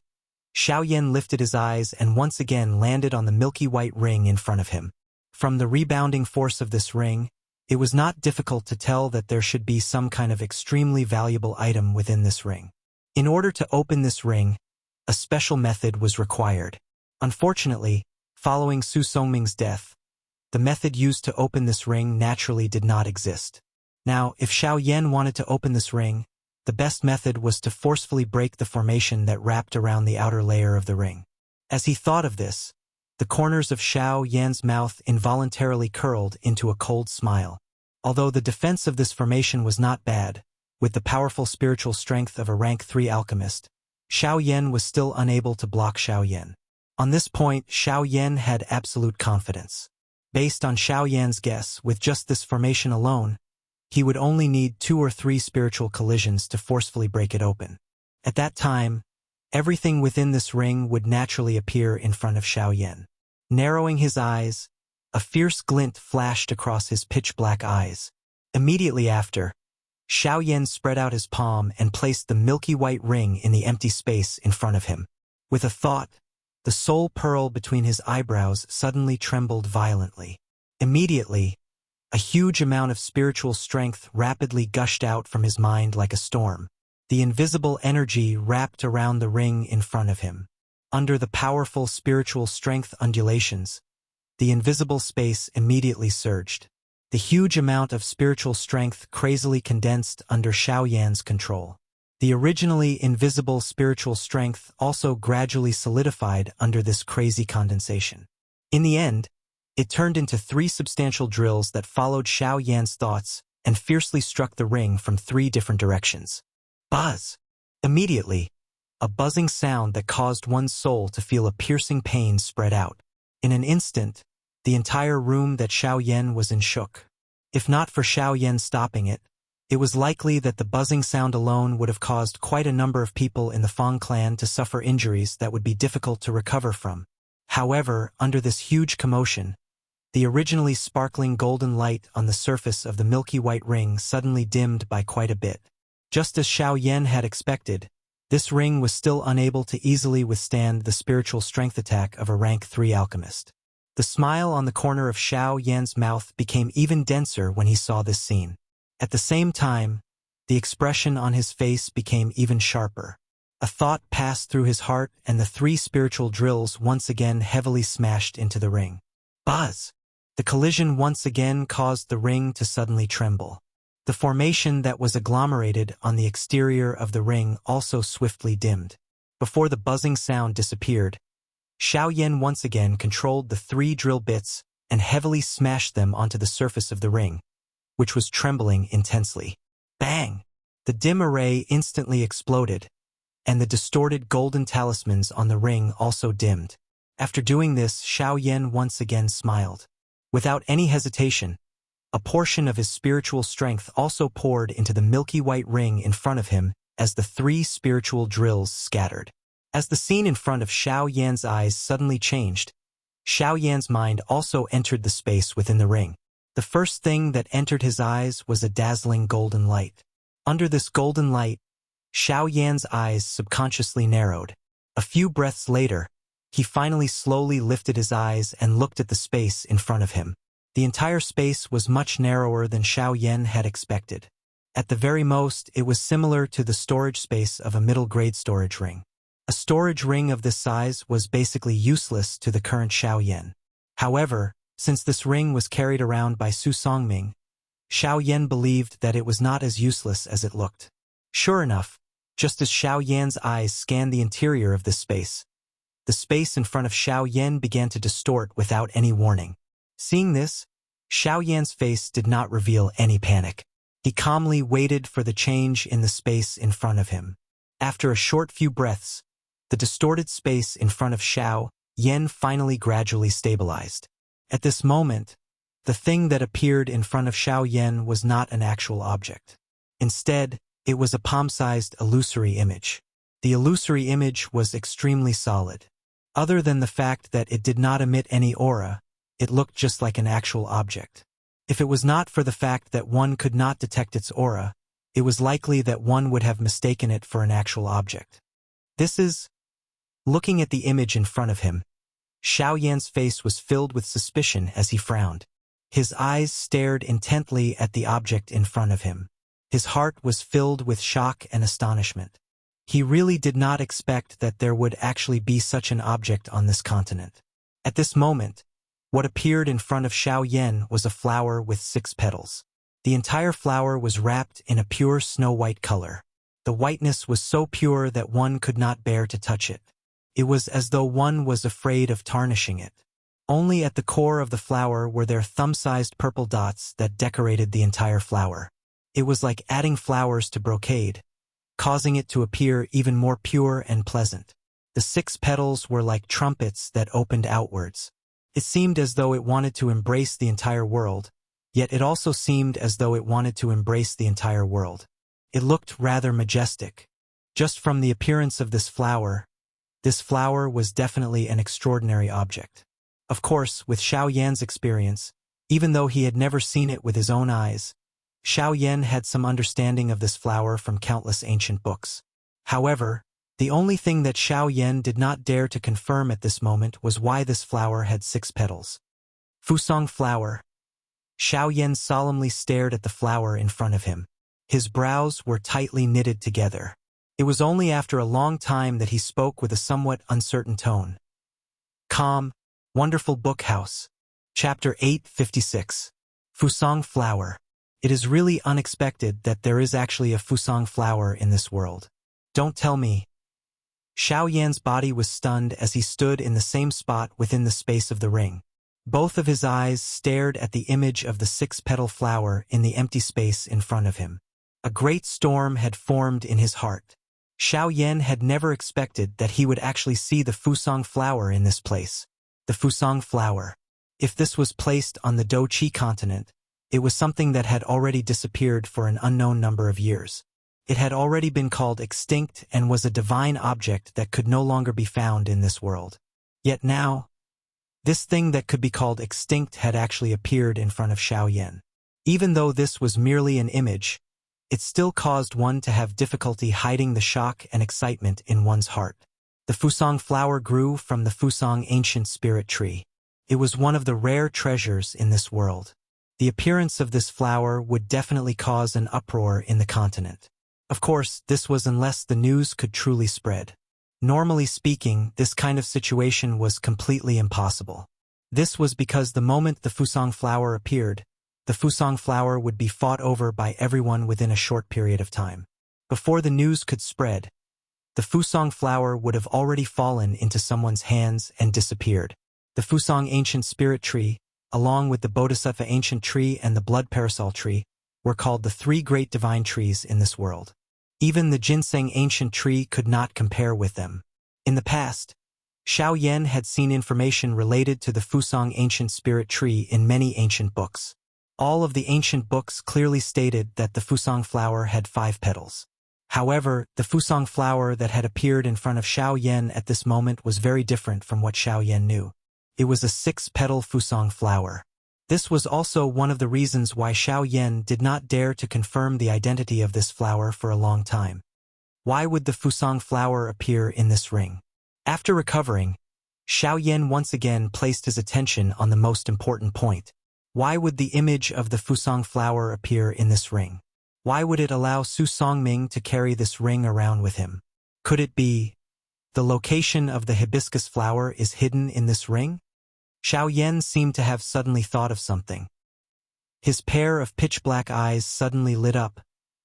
Xiao Yan lifted his eyes and once again landed on the milky white ring in front of him. From the rebounding force of this ring, it was not difficult to tell that there should be some kind of extremely valuable item within this ring. In order to open this ring, a special method was required. Unfortunately, following Su Songming's death, the method used to open this ring naturally did not exist. Now, if Xiao Yan wanted to open this ring, the best method was to forcefully break the formation that wrapped around the outer layer of the ring. As he thought of this, the corners of Xiao Yan's mouth involuntarily curled into a cold smile. Although the defense of this formation was not bad, with the powerful spiritual strength of a rank 3 alchemist, Xiao Yan was still unable to block Xiao Yan. On this point, Xiao Yan had absolute confidence. Based on Xiao Yan's guess, with just this formation alone, he would only need 2 or 3 spiritual collisions to forcefully break it open. At that time, everything within this ring would naturally appear in front of Xiao Yan. Narrowing his eyes, a fierce glint flashed across his pitch-black eyes. Immediately after, Xiao Yan spread out his palm and placed the milky white ring in the empty space in front of him. With a thought, The sole pearl between his eyebrows suddenly trembled violently. Immediately, a huge amount of spiritual strength rapidly gushed out from his mind like a storm. The invisible energy wrapped around the ring in front of him. Under the powerful spiritual strength undulations, the invisible space immediately surged. The huge amount of spiritual strength crazily condensed under Xiao Yan's control. The originally invisible spiritual strength also gradually solidified under this crazy condensation. In the end, it turned into 3 substantial drills that followed Xiao Yan's thoughts and fiercely struck the ring from 3 different directions. Buzz! Immediately, a buzzing sound that caused one's soul to feel a piercing pain spread out. In an instant, the entire room that Xiao Yan was in shook. If not for Xiao Yan stopping it, it was likely that the buzzing sound alone would have caused quite a number of people in the Fang clan to suffer injuries that would be difficult to recover from. However, under this huge commotion, the originally sparkling golden light on the surface of the milky white ring suddenly dimmed by quite a bit. Just as Xiao Yan had expected, this ring was still unable to easily withstand the spiritual strength attack of a rank 3 alchemist. The smile on the corner of Xiao Yan's mouth became even denser when he saw this scene. At the same time, the expression on his face became even sharper. A thought passed through his heart and the 3 spiritual drills once again heavily smashed into the ring. Buzz! The collision once again caused the ring to suddenly tremble. The formation that was agglomerated on the exterior of the ring also swiftly dimmed. Before the buzzing sound disappeared, Xiao Yan once again controlled the 3 drill bits and heavily smashed them onto the surface of the ring, which was trembling intensely. Bang! The dim array instantly exploded, and the distorted golden talismans on the ring also dimmed. After doing this, Xiao Yan once again smiled. Without any hesitation, a portion of his spiritual strength also poured into the milky white ring in front of him as the 3 spiritual drills scattered. As the scene in front of Xiao Yan's eyes suddenly changed, Xiao Yan's mind also entered the space within the ring. The first thing that entered his eyes was a dazzling golden light. Under this golden light, Xiao Yan's eyes subconsciously narrowed. A few breaths later, he finally slowly lifted his eyes and looked at the space in front of him. The entire space was much narrower than Xiao Yan had expected. At the very most, it was similar to the storage space of a middle-grade storage ring. A storage ring of this size was basically useless to the current Xiao Yan. However, since this ring was carried around by Su Songming, Xiao Yan believed that it was not as useless as it looked. Sure enough, just as Xiao Yan's eyes scanned the interior of this space, the space in front of Xiao Yan began to distort without any warning. Seeing this, Xiao Yan's face did not reveal any panic. He calmly waited for the change in the space in front of him. After a short few breaths, the distorted space in front of Xiao Yan finally gradually stabilized. At this moment, the thing that appeared in front of Xiao Yan was not an actual object. Instead, it was a palm-sized illusory image. The illusory image was extremely solid. Other than the fact that it did not emit any aura, it looked just like an actual object. If it was not for the fact that one could not detect its aura, it was likely that one would have mistaken it for an actual object. Looking at the image in front of him, Xiao Yan's face was filled with suspicion as he frowned. His eyes stared intently at the object in front of him. His heart was filled with shock and astonishment. He really did not expect that there would actually be such an object on this continent. At this moment, what appeared in front of Xiao Yan was a flower with 6 petals. The entire flower was wrapped in a pure snow-white color. The whiteness was so pure that one could not bear to touch it. It was as though one was afraid of tarnishing it. Only at the core of the flower were there thumb-sized purple dots that decorated the entire flower. It was like adding flowers to brocade, causing it to appear even more pure and pleasant. The 6 petals were like trumpets that opened outwards. It seemed as though it wanted to embrace the entire world, yet it also seemed as though it wanted to embrace the entire world. It looked rather majestic. Just from the appearance of this flower was definitely an extraordinary object. Of course, with Xiao Yan's experience, even though he had never seen it with his own eyes, Xiao Yan had some understanding of this flower from countless ancient books. However, The only thing that Xiao Yan did not dare to confirm at this moment was why this flower had 6 petals. Fusang flower. Xiao Yan solemnly stared at the flower in front of him. His brows were tightly knitted together. It was only after a long time that he spoke with a somewhat uncertain tone. Calm, wonderful book house. Chapter 856. Fusang flower. It is really unexpected that there is actually a Fusang flower in this world. Don't tell me. Xiao Yan's body was stunned as he stood in the same spot within the space of the ring. Both of his eyes stared at the image of the 6-petal flower in the empty space in front of him. A great storm had formed in his heart. Xiao Yan had never expected that he would actually see the Fusang flower in this place. The Fusang flower. If this was placed on the Douqi continent, it was something that had already disappeared for an unknown number of years. It had already been called extinct and was a divine object that could no longer be found in this world. Yet now, this thing that could be called extinct had actually appeared in front of Xiao Yan. Even though this was merely an image, it still caused one to have difficulty hiding the shock and excitement in one's heart. The Fusang flower grew from the Fusang ancient spirit tree. It was one of the rare treasures in this world. The appearance of this flower would definitely cause an uproar in the continent. Of course, this was unless the news could truly spread. Normally speaking, this kind of situation was completely impossible. This was because the moment the Fusang flower appeared, the Fusang flower would be fought over by everyone within a short period of time. Before the news could spread, the Fusang flower would have already fallen into someone's hands and disappeared. The Fusang ancient spirit tree, along with the Bodhisattva ancient tree and the blood parasol tree, were called the 3 great divine trees in this world. Even the ginseng ancient tree could not compare with them. In the past, Xiao Yan had seen information related to the Fusang ancient spirit tree in many ancient books. All of the ancient books clearly stated that the Fusang flower had 5 petals. However, the Fusang flower that had appeared in front of Xiao Yan at this moment was very different from what Xiao Yan knew. It was a 6-petal Fusang flower. This was also one of the reasons why Xiao Yan did not dare to confirm the identity of this flower for a long time. Why would the Fusang flower appear in this ring? After recovering, Xiao Yan once again placed his attention on the most important point. Why would the image of the Fusang flower appear in this ring? Why would it allow Su Songming to carry this ring around with him? Could it be the location of the hibiscus flower is hidden in this ring? Xiao Yan seemed to have suddenly thought of something. His pair of pitch-black eyes suddenly lit up,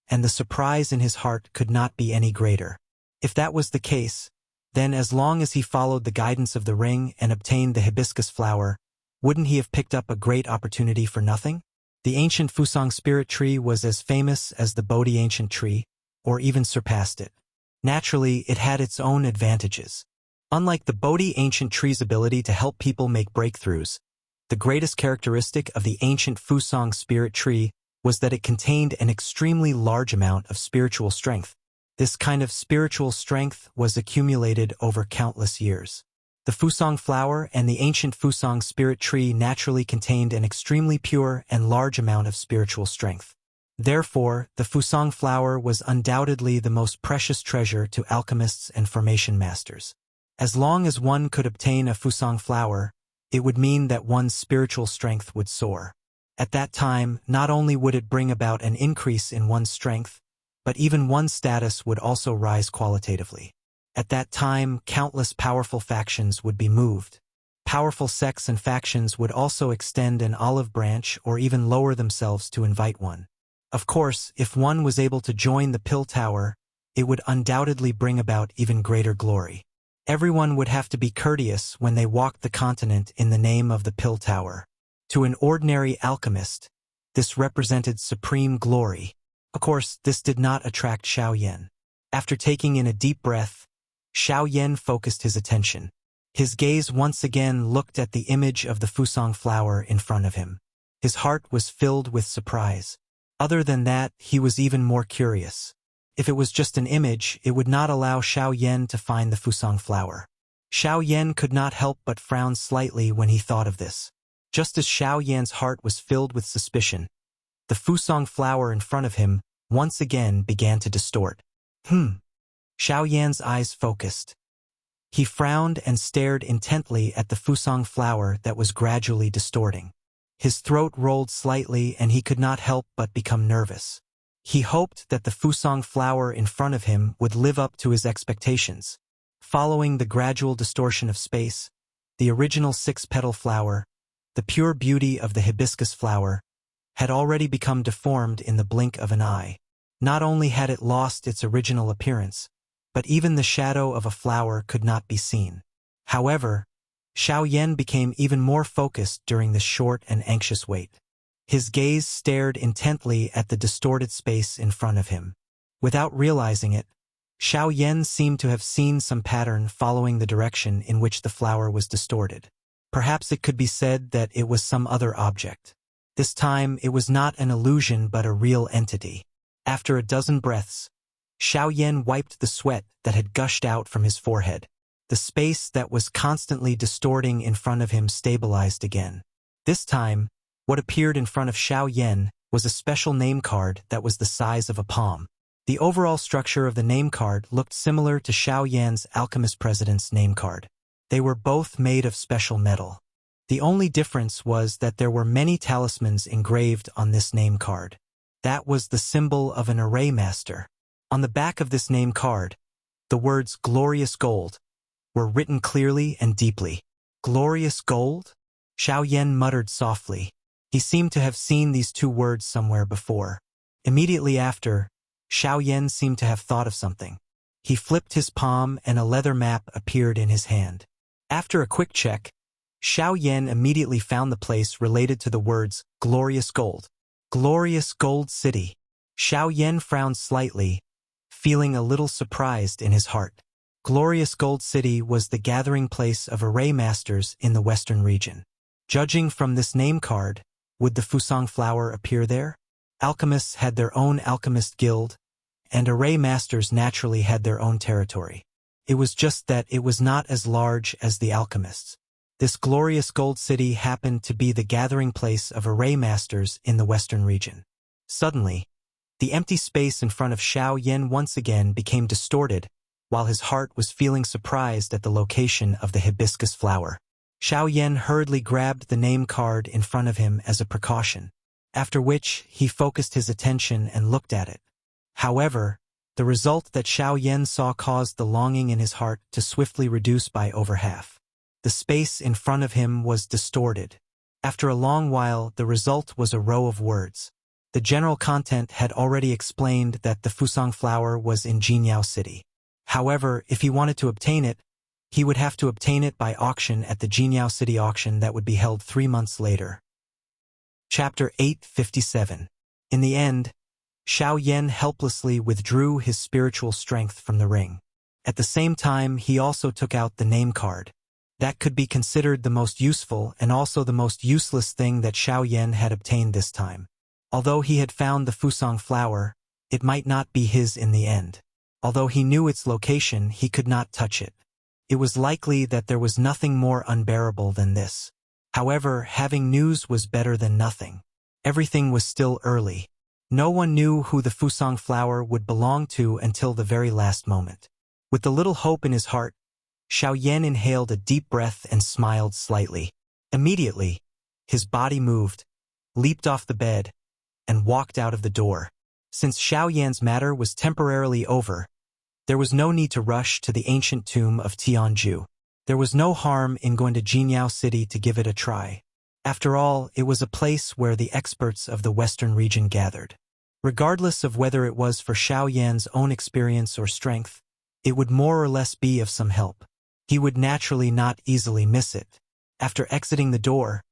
and the surprise in his heart could not be any greater. If that was the case, then as long as he followed the guidance of the ring and obtained the hibiscus flower, wouldn't he have picked up a great opportunity for nothing? The ancient Fusang spirit tree was as famous as the Bodhi ancient tree, or even surpassed it. Naturally, it had its own advantages. Unlike the Bodhi ancient tree's ability to help people make breakthroughs, the greatest characteristic of the ancient Fusang spirit tree was that it contained an extremely large amount of spiritual strength. This kind of spiritual strength was accumulated over countless years. The Fusang flower and the ancient Fusang spirit tree naturally contained an extremely pure and large amount of spiritual strength. Therefore, the Fusang flower was undoubtedly the most precious treasure to alchemists and formation masters. As long as one could obtain a Fusang flower, it would mean that one's spiritual strength would soar. At that time, not only would it bring about an increase in one's strength, but even one's status would also rise qualitatively. At that time, countless powerful factions would be moved. Powerful sects and factions would also extend an olive branch or even lower themselves to invite one. Of course, if one was able to join the Pill Tower, it would undoubtedly bring about even greater glory. Everyone would have to be courteous when they walked the continent in the name of the Pill Tower. To an ordinary alchemist, this represented supreme glory. Of course, this did not attract Xiao Yan. After taking in a deep breath, Xiao Yan focused his attention. His gaze once again looked at the image of the Fusang flower in front of him. His heart was filled with surprise. Other than that, he was even more curious. If it was just an image, it would not allow Xiao Yan to find the Fusang flower. Xiao Yan could not help but frown slightly when he thought of this. Just as Xiao Yan's heart was filled with suspicion, the Fusang flower in front of him once again began to distort. Xiao Yan's eyes focused. He frowned and stared intently at the fusang flower that was gradually distorting. His throat rolled slightly and he could not help but become nervous. He hoped that the fusang flower in front of him would live up to his expectations. Following the gradual distortion of space, the original six-petal flower, the pure beauty of the hibiscus flower, had already become deformed in the blink of an eye. Not only had it lost its original appearance, but even the shadow of a flower could not be seen. However, Xiao Yan became even more focused during this short and anxious wait. His gaze stared intently at the distorted space in front of him. Without realizing it, Xiao Yan seemed to have seen some pattern following the direction in which the flower was distorted. Perhaps it could be said that it was some other object. This time it was not an illusion but a real entity. After a dozen breaths, Xiao Yan wiped the sweat that had gushed out from his forehead. The space that was constantly distorting in front of him stabilized again. This time, what appeared in front of Xiao Yan was a special name card that was the size of a palm. The overall structure of the name card looked similar to Xiao Yan's alchemist president's name card. They were both made of special metal. The only difference was that there were many talismans engraved on this name card. That was the symbol of an array master. On the back of this name card, the words "Glorious Gold" were written clearly and deeply. Glorious Gold? Xiao Yan muttered softly. He seemed to have seen these two words somewhere before. Immediately after, Xiao Yan seemed to have thought of something. He flipped his palm and a leather map appeared in his hand. After a quick check, Xiao Yan immediately found the place related to the words "Glorious Gold." Glorious Gold City. Xiao Yan frowned slightly, feeling a little surprised in his heart. Glorious Gold City was the gathering place of array masters in the western region. Judging from this name card, would the fusang flower appear there? Alchemists had their own alchemist guild, and array masters naturally had their own territory. It was just that it was not as large as the alchemists. This Glorious Gold City happened to be the gathering place of array masters in the western region. Suddenly, the empty space in front of Xiao Yan once again became distorted, while his heart was feeling surprised at the location of the hibiscus flower. Xiao Yan hurriedly grabbed the name card in front of him as a precaution, after which he focused his attention and looked at it. However, the result that Xiao Yan saw caused the longing in his heart to swiftly reduce by over half. The space in front of him was distorted. After a long while, the result was a row of words. The general content had already explained that the fusang flower was in Jinyao City. However, if he wanted to obtain it, he would have to obtain it by auction at the Jinyao City auction that would be held 3 months later. Chapter 857. In the end, Xiao Yan helplessly withdrew his spiritual strength from the ring. At the same time, he also took out the name card. That could be considered the most useful and also the most useless thing that Xiao Yan had obtained this time. Although he had found the fusang flower, it might not be his in the end. Although he knew its location, he could not touch it. It was likely that there was nothing more unbearable than this. However, having news was better than nothing. Everything was still early. No one knew who the fusang flower would belong to until the very last moment. With the little hope in his heart, Xiao Yan inhaled a deep breath and smiled slightly. Immediately, his body moved, leaped off the bed, and walked out of the door. Since Xiao Yan's matter was temporarily over, there was no need to rush to the ancient tomb of Tianju. There was no harm in going to Jinyao City to give it a try. After all, it was a place where the experts of the western region gathered. Regardless of whether it was for Xiao Yan's own experience or strength, it would more or less be of some help. He would naturally not easily miss it. After exiting the door,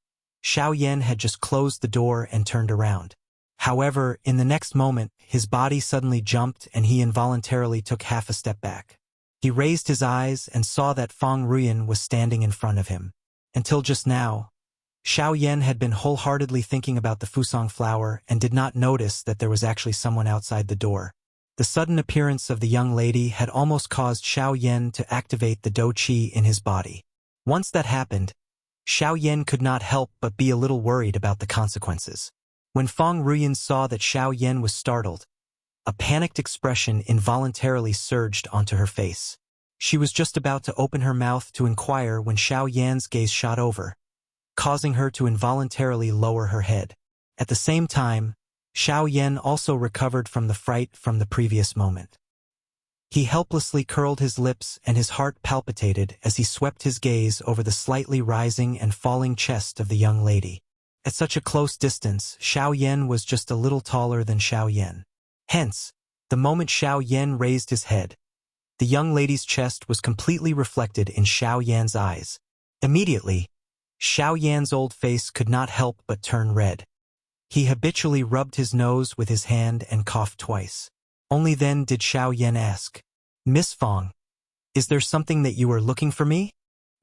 Xiao Yan had just closed the door and turned around. However, in the next moment, his body suddenly jumped and he involuntarily took half a step back. He raised his eyes and saw that Feng Ruyan was standing in front of him. Until just now, Xiao Yan had been wholeheartedly thinking about the fusang flower and did not notice that there was actually someone outside the door. The sudden appearance of the young lady had almost caused Xiao Yan to activate the dou qi in his body. Once that happened, Xiao Yan could not help but be a little worried about the consequences. When Feng Ruyan saw that Xiao Yan was startled, A panicked expression involuntarily surged onto her face. She was just about to open her mouth to inquire when Xiao Yan's gaze shot over, causing her to involuntarily lower her head. At the same time, Xiao Yan also recovered from the fright from the previous moment. He helplessly curled his lips and his heart palpitated as he swept his gaze over the slightly rising and falling chest of the young lady. At such a close distance, Xiao Yan was just a little taller than Xiao Yan. Hence, the moment Xiao Yan raised his head, the young lady's chest was completely reflected in Xiao Yan's eyes. Immediately, Xiao Yan's old face could not help but turn red. He habitually rubbed his nose with his hand and coughed twice. Only then did Xiao Yan ask, "Miss Fong, is there something that you are looking for me?"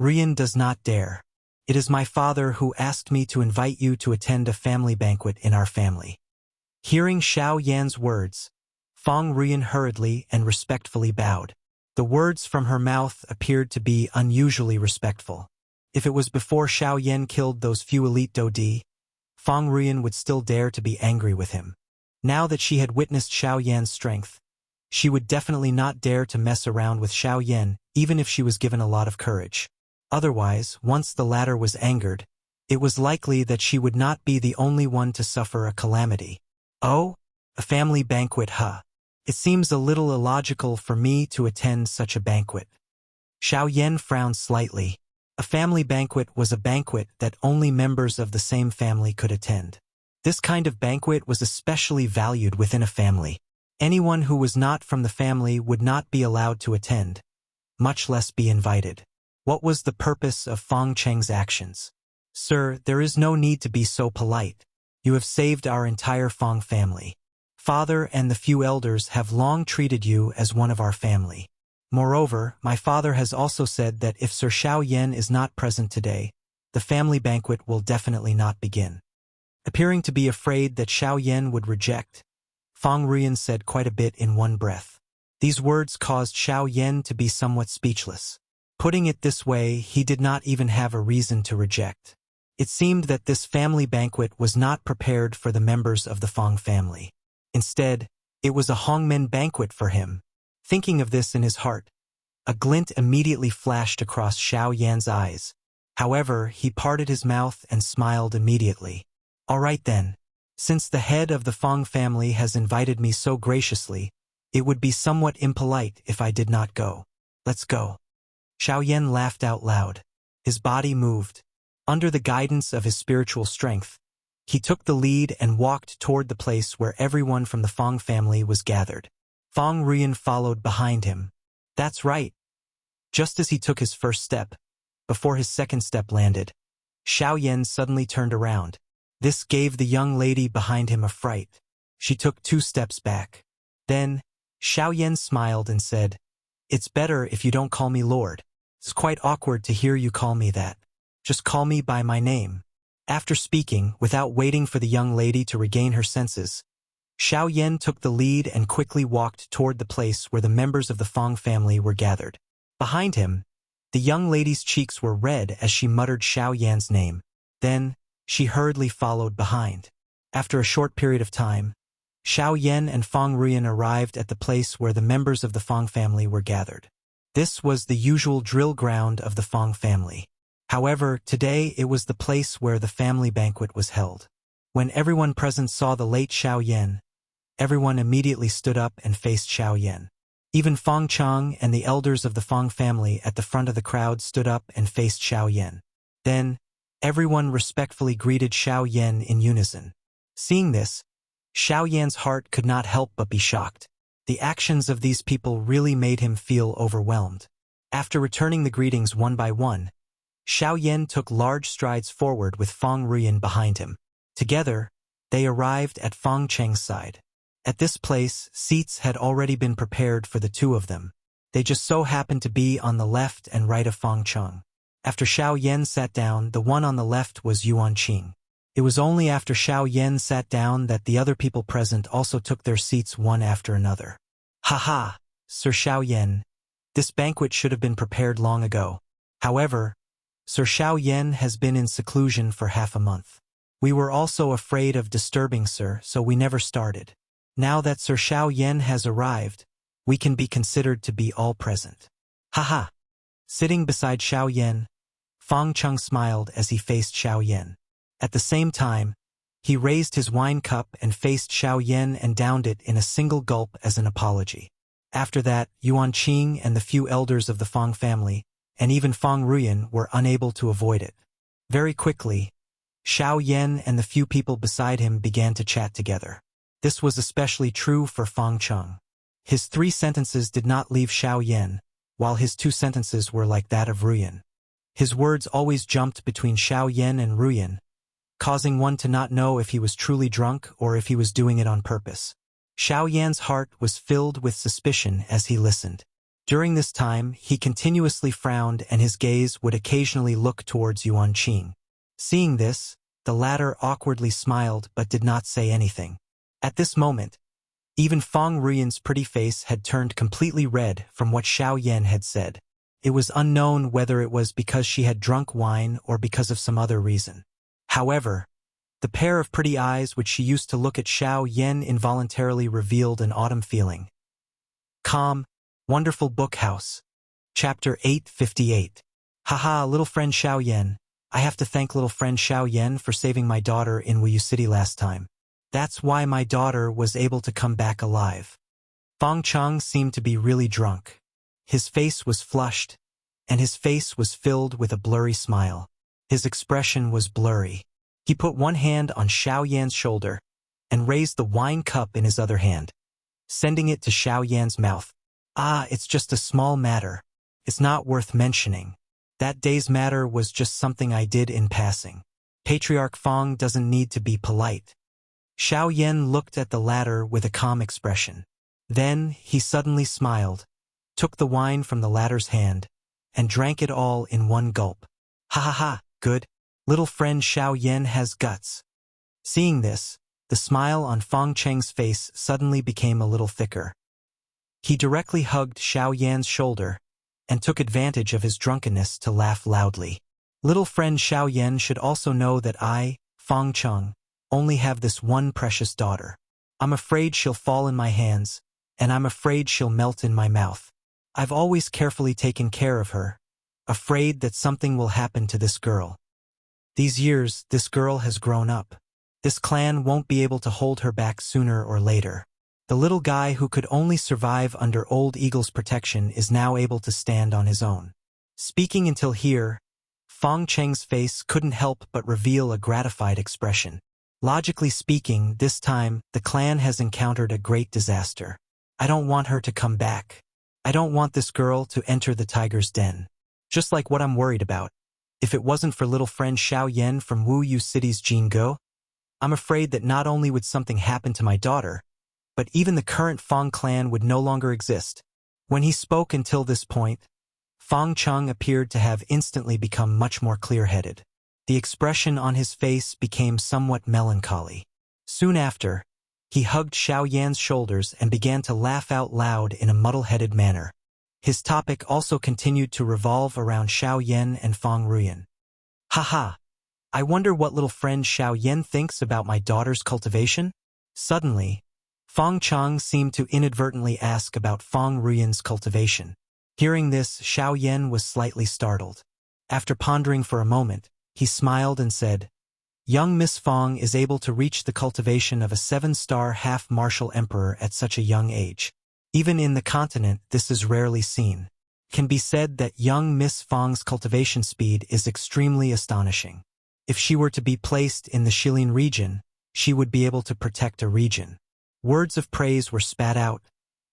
"Rian does not dare. It is my father who asked me to invite you to attend a family banquet in our family." Hearing Xiao Yan's words, Fong Rian hurriedly and respectfully bowed. The words from her mouth appeared to be unusually respectful. If it was before Xiao Yan killed those few elite Dodi, Fong Rian would still dare to be angry with him. Now that she had witnessed Xiao Yan's strength, she would definitely not dare to mess around with Xiao Yan, even if she was given a lot of courage. Otherwise, once the latter was angered, it was likely that she would not be the only one to suffer a calamity. "Oh? A family banquet, huh? It seems a little illogical for me to attend such a banquet." Xiao Yan frowned slightly. A family banquet was a banquet that only members of the same family could attend. This kind of banquet was especially valued within a family. Anyone who was not from the family would not be allowed to attend, much less be invited. What was the purpose of Fong Cheng's actions? "Sir, there is no need to be so polite. You have saved our entire Fong family. Father and the few elders have long treated you as one of our family. Moreover, my father has also said that if Sir Xiao Yan is not present today, the family banquet will definitely not begin." Appearing to be afraid that Xiao Yan would reject, Fong Rian said quite a bit in one breath. These words caused Xiao Yan to be somewhat speechless. Putting it this way, he did not even have a reason to reject. It seemed that this family banquet was not prepared for the members of the Fong family. Instead, it was a Hongmen banquet for him. Thinking of this in his heart, a glint immediately flashed across Xiao Yan's eyes. However, he parted his mouth and smiled immediately. "All right then. Since the head of the Fong family has invited me so graciously, it would be somewhat impolite if I did not go. Let's go." Xiao Yan laughed out loud. His body moved. Under the guidance of his spiritual strength, he took the lead and walked toward the place where everyone from the Fong family was gathered. Fong Rian followed behind him. That's right. Just as he took his first step, before his second step landed, Xiao Yan suddenly turned around. This gave the young lady behind him a fright. She took 2 steps back. Then, Xiao Yan smiled and said, "It's better if you don't call me Lord. It's quite awkward to hear you call me that. Just call me by my name." After speaking, without waiting for the young lady to regain her senses, Xiao Yan took the lead and quickly walked toward the place where the members of the Fong family were gathered. Behind him, the young lady's cheeks were red as she muttered Xiao Yan's name. Then, she hurriedly followed behind. After a short period of time, Xiao Yan and Fong Rian arrived at the place where the members of the Fong family were gathered. This was the usual drill ground of the Fong family. However, today it was the place where the family banquet was held. When everyone present saw the late Xiao Yan, everyone immediately stood up and faced Xiao Yan. Even Fong Chang and the elders of the Fong family at the front of the crowd stood up and faced Xiao Yan. Then, everyone respectfully greeted Xiao Yan in unison. Seeing this, Xiao Yan's heart could not help but be shocked. The actions of these people really made him feel overwhelmed. After returning the greetings one by one, Xiao Yan took large strides forward with Fong Rian behind him. Together, they arrived at Fong Cheng's side. At this place, seats had already been prepared for the two of them. They just so happened to be on the left and right of Fong Cheng. After Xiao Yan sat down, the one on the left was Yuan Qing. It was only after Xiao Yan sat down that the other people present also took their seats one after another. "Ha, Sir Xiao Yan, this banquet should have been prepared long ago. However, Sir Xiao Yan has been in seclusion for half a month. We were also afraid of disturbing Sir, so we never started. Now that Sir Xiao Yan has arrived, we can be considered to be all present. Haha. Sitting beside Xiao Yan, Fang Cheng smiled as he faced Xiao Yan. At the same time, he raised his wine cup and faced Xiao Yan and downed it in a single gulp as an apology. After that, Yuan Qing and the few elders of the Fang family, and even Fang Ruyan, were unable to avoid it. Very quickly, Xiao Yan and the few people beside him began to chat together. This was especially true for Fang Cheng. His 3 sentences did not leave Xiao Yan, while his 2 sentences were like that of Ruyan. His words always jumped between Xiao Yan and Ruyan, causing one to not know if he was truly drunk or if he was doing it on purpose. Xiao Yan's heart was filled with suspicion as he listened. During this time, he continuously frowned and his gaze would occasionally look towards Yuan Qing. Seeing this, the latter awkwardly smiled but did not say anything. At this moment, even Fang Ruyan's pretty face had turned completely red from what Xiao Yan had said. It was unknown whether it was because she had drunk wine or because of some other reason. However, the pair of pretty eyes which she used to look at Xiao Yan involuntarily revealed an autumn feeling. Calm, wonderful book house. Chapter 858. Haha, little friend Xiao Yan. I have to thank little friend Xiao Yan for saving my daughter in Wuyu City last time. That's why my daughter was able to come back alive. Fang Cheng seemed to be really drunk. His face was flushed, and his face was filled with a blurry smile. His expression was blurry. He put one hand on Xiao Yan's shoulder and raised the wine cup in his other hand, sending it to Xiao Yan's mouth. Ah, it's just a small matter. It's not worth mentioning. That day's matter was just something I did in passing. Patriarch Fang doesn't need to be polite. Xiao Yan looked at the latter with a calm expression. Then he suddenly smiled, took the wine from the latter's hand, and drank it all in one gulp. Ha ha ha, good. Little friend Xiao Yan has guts. Seeing this, the smile on Fang Cheng's face suddenly became a little thicker. He directly hugged Xiao Yan's shoulder and took advantage of his drunkenness to laugh loudly. Little friend Xiao Yan should also know that I, Fang Cheng, only have this one precious daughter. I'm afraid she'll fall in my hands, and I'm afraid she'll melt in my mouth. I've always carefully taken care of her, afraid that something will happen to this girl. These years, this girl has grown up. This clan won't be able to hold her back sooner or later. The little guy who could only survive under Old Eagle's protection is now able to stand on his own. Speaking until here, Fang Cheng's face couldn't help but reveal a gratified expression. Logically speaking, this time, the clan has encountered a great disaster. I don't want her to come back. I don't want this girl to enter the tiger's den. Just like what I'm worried about. If it wasn't for little friend Xiao Yan from Wuyu City's Jingo, I'm afraid that not only would something happen to my daughter, but even the current Fang clan would no longer exist. When he spoke until this point, Fang Cheng appeared to have instantly become much more clear-headed. The expression on his face became somewhat melancholy. Soon after, he hugged Xiao Yan's shoulders and began to laugh out loud in a muddle-headed manner. His topic also continued to revolve around Xiao Yan and Fang Ruyan. Haha, I wonder what little friend Xiao Yan thinks about my daughter's cultivation? Suddenly, Fang Cheng seemed to inadvertently ask about Fang Ruyan's cultivation. Hearing this, Xiao Yan was slightly startled. After pondering for a moment, he smiled and said, Young Miss Fang is able to reach the cultivation of a 7-star half-martial emperor at such a young age. Even in the continent, this is rarely seen. It can be said that young Miss Fang's cultivation speed is extremely astonishing. If she were to be placed in the Shilin region, she would be able to protect a region. Words of praise were spat out,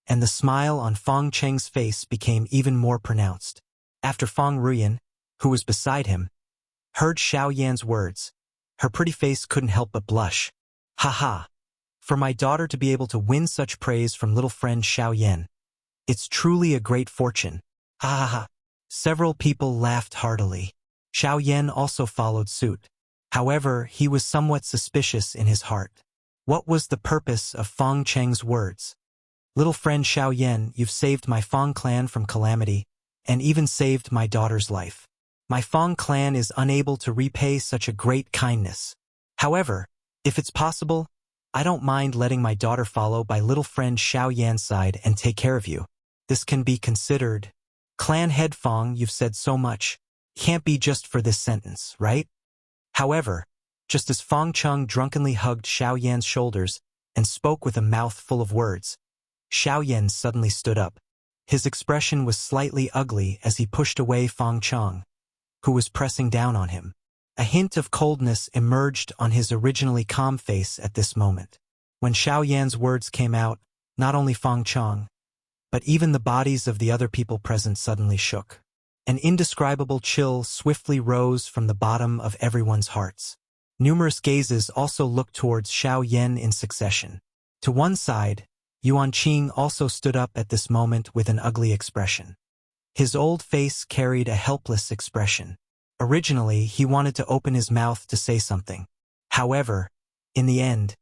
and the smile on Fang Cheng's face became even more pronounced. After Fang Ruyan, who was beside him, heard Xiao Yan's words, her pretty face couldn't help but blush. Ha! For my daughter to be able to win such praise from little friend Xiao Yan, it's truly a great fortune. Ha! Several people laughed heartily. Xiao Yan also followed suit. However, he was somewhat suspicious in his heart. What was the purpose of Fang Cheng's words? Little friend Xiao Yan, you've saved my Fang clan from calamity, and even saved my daughter's life. My Fang clan is unable to repay such a great kindness. However, if it's possible, I don't mind letting my daughter follow by little friend Xiao Yan's side and take care of you. This can be considered. Clan head Fong, you've said so much. Can't be just for this sentence, right? However, just as Fong Chung drunkenly hugged Xiao Yan's shoulders and spoke with a mouth full of words, Xiao Yan suddenly stood up. His expression was slightly ugly as he pushed away Fong Chung, who was pressing down on him. A hint of coldness emerged on his originally calm face at this moment. When Xiao Yan's words came out, not only Fong Chung, but even the bodies of the other people present suddenly shook. An indescribable chill swiftly rose from the bottom of everyone's hearts. Numerous gazes also looked towards Xiao Yan in succession. To one side, Yuan Qing also stood up at this moment with an ugly expression. His old face carried a helpless expression. Originally, he wanted to open his mouth to say something. However, in the end,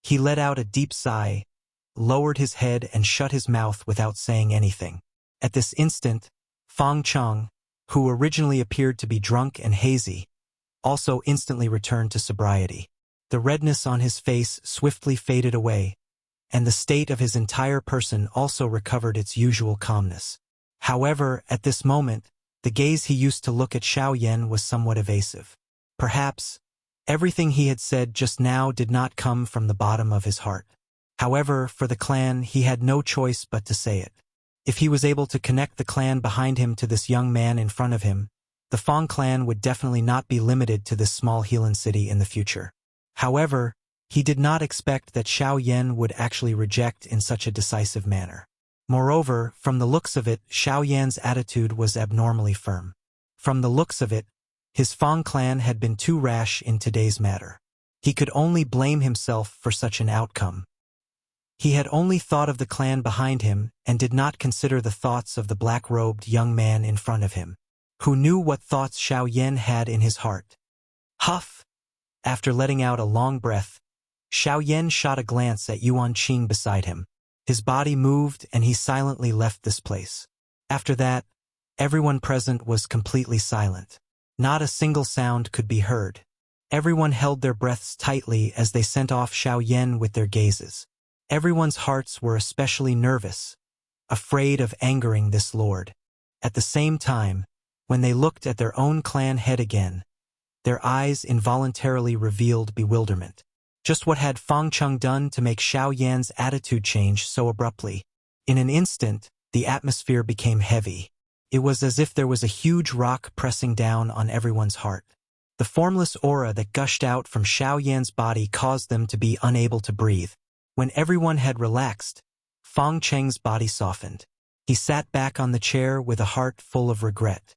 he let out a deep sigh, lowered his head and shut his mouth without saying anything. At this instant, Fong Chung, who originally appeared to be drunk and hazy, also instantly returned to sobriety. The redness on his face swiftly faded away, and the state of his entire person also recovered its usual calmness. However, at this moment, the gaze he used to look at Xiao Yan was somewhat evasive. Perhaps, everything he had said just now did not come from the bottom of his heart. However, for the clan, he had no choice but to say it. If he was able to connect the clan behind him to this young man in front of him, the Fong clan would definitely not be limited to this small Heelan city in the future. However, he did not expect that Xiao Yan would actually reject in such a decisive manner. Moreover, from the looks of it, Xiao Yan's attitude was abnormally firm. From the looks of it, his Fong clan had been too rash in today's matter. He could only blame himself for such an outcome. He had only thought of the clan behind him and did not consider the thoughts of the black-robed young man in front of him, who knew what thoughts Xiao Yan had in his heart. Huff! After letting out a long breath, Xiao Yan shot a glance at Yuan Qing beside him. His body moved and he silently left this place. After that, everyone present was completely silent. Not a single sound could be heard. Everyone held their breaths tightly as they sent off Xiao Yan with their gazes. Everyone's hearts were especially nervous, afraid of angering this lord. At the same time, when they looked at their own clan head again, their eyes involuntarily revealed bewilderment. Just what had Fong Chung done to make Xiao Yan's attitude change so abruptly? In an instant, the atmosphere became heavy. It was as if there was a huge rock pressing down on everyone's heart. The formless aura that gushed out from Xiao Yan's body caused them to be unable to breathe. When everyone had relaxed, Fong Cheng's body softened. He sat back on the chair with a heart full of regret.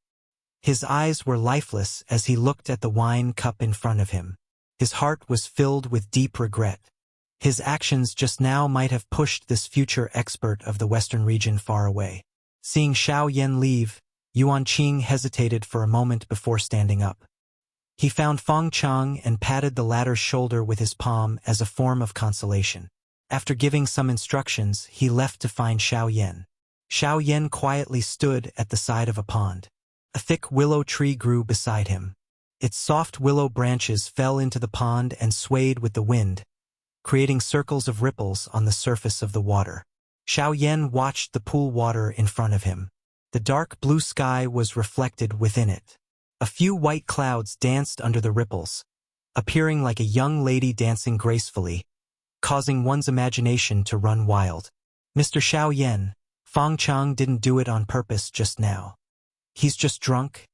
His eyes were lifeless as he looked at the wine cup in front of him. His heart was filled with deep regret. His actions just now might have pushed this future expert of the Western region far away. Seeing Xiao Yan leave, Yuan Qing hesitated for a moment before standing up. He found Fong Chung and patted the latter's shoulder with his palm as a form of consolation. After giving some instructions, he left to find Xiao Yan. Xiao Yan quietly stood at the side of a pond. A thick willow tree grew beside him. Its soft willow branches fell into the pond and swayed with the wind, creating circles of ripples on the surface of the water. Xiao Yan watched the pool water in front of him. The dark blue sky was reflected within it. A few white clouds danced under the ripples, appearing like a young lady dancing gracefully, causing one's imagination to run wild. Mr. Xiao Yan, Fong Chung didn't do it on purpose just now. He's just drunk.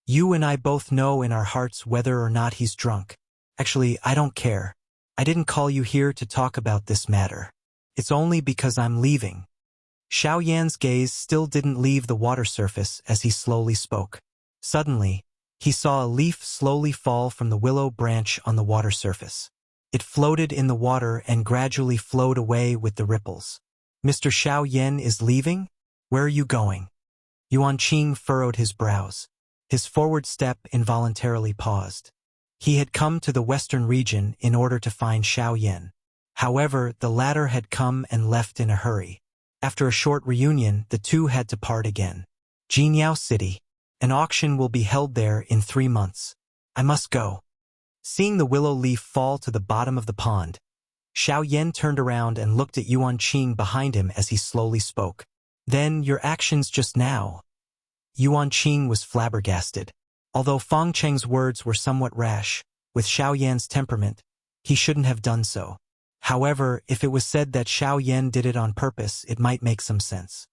You and I both know in our hearts whether or not he's drunk. Actually, I don't care. I didn't call you here to talk about this matter. It's only because I'm leaving. Xiao Yan's gaze still didn't leave the water surface as he slowly spoke. Suddenly, he saw a leaf slowly fall from the willow branch on the water surface. It floated in the water and gradually flowed away with the ripples. Mr. Xiao Yan is leaving? Where are you going? Yuan Qing furrowed his brows. His forward step involuntarily paused. He had come to the western region in order to find Xiao Yan. However, the latter had come and left in a hurry. After a short reunion, the two had to part again. Jinyao City. An auction will be held there in 3 months. I must go. Seeing the willow leaf fall to the bottom of the pond, Xiao Yan turned around and looked at Yuan Qing behind him as he slowly spoke. Then, your actions just now. Yuan Qing was flabbergasted. Although Fang Cheng's words were somewhat rash, with Xiao Yan's temperament, he shouldn't have done so. However, if it was said that Xiao Yan did it on purpose, it might make some sense.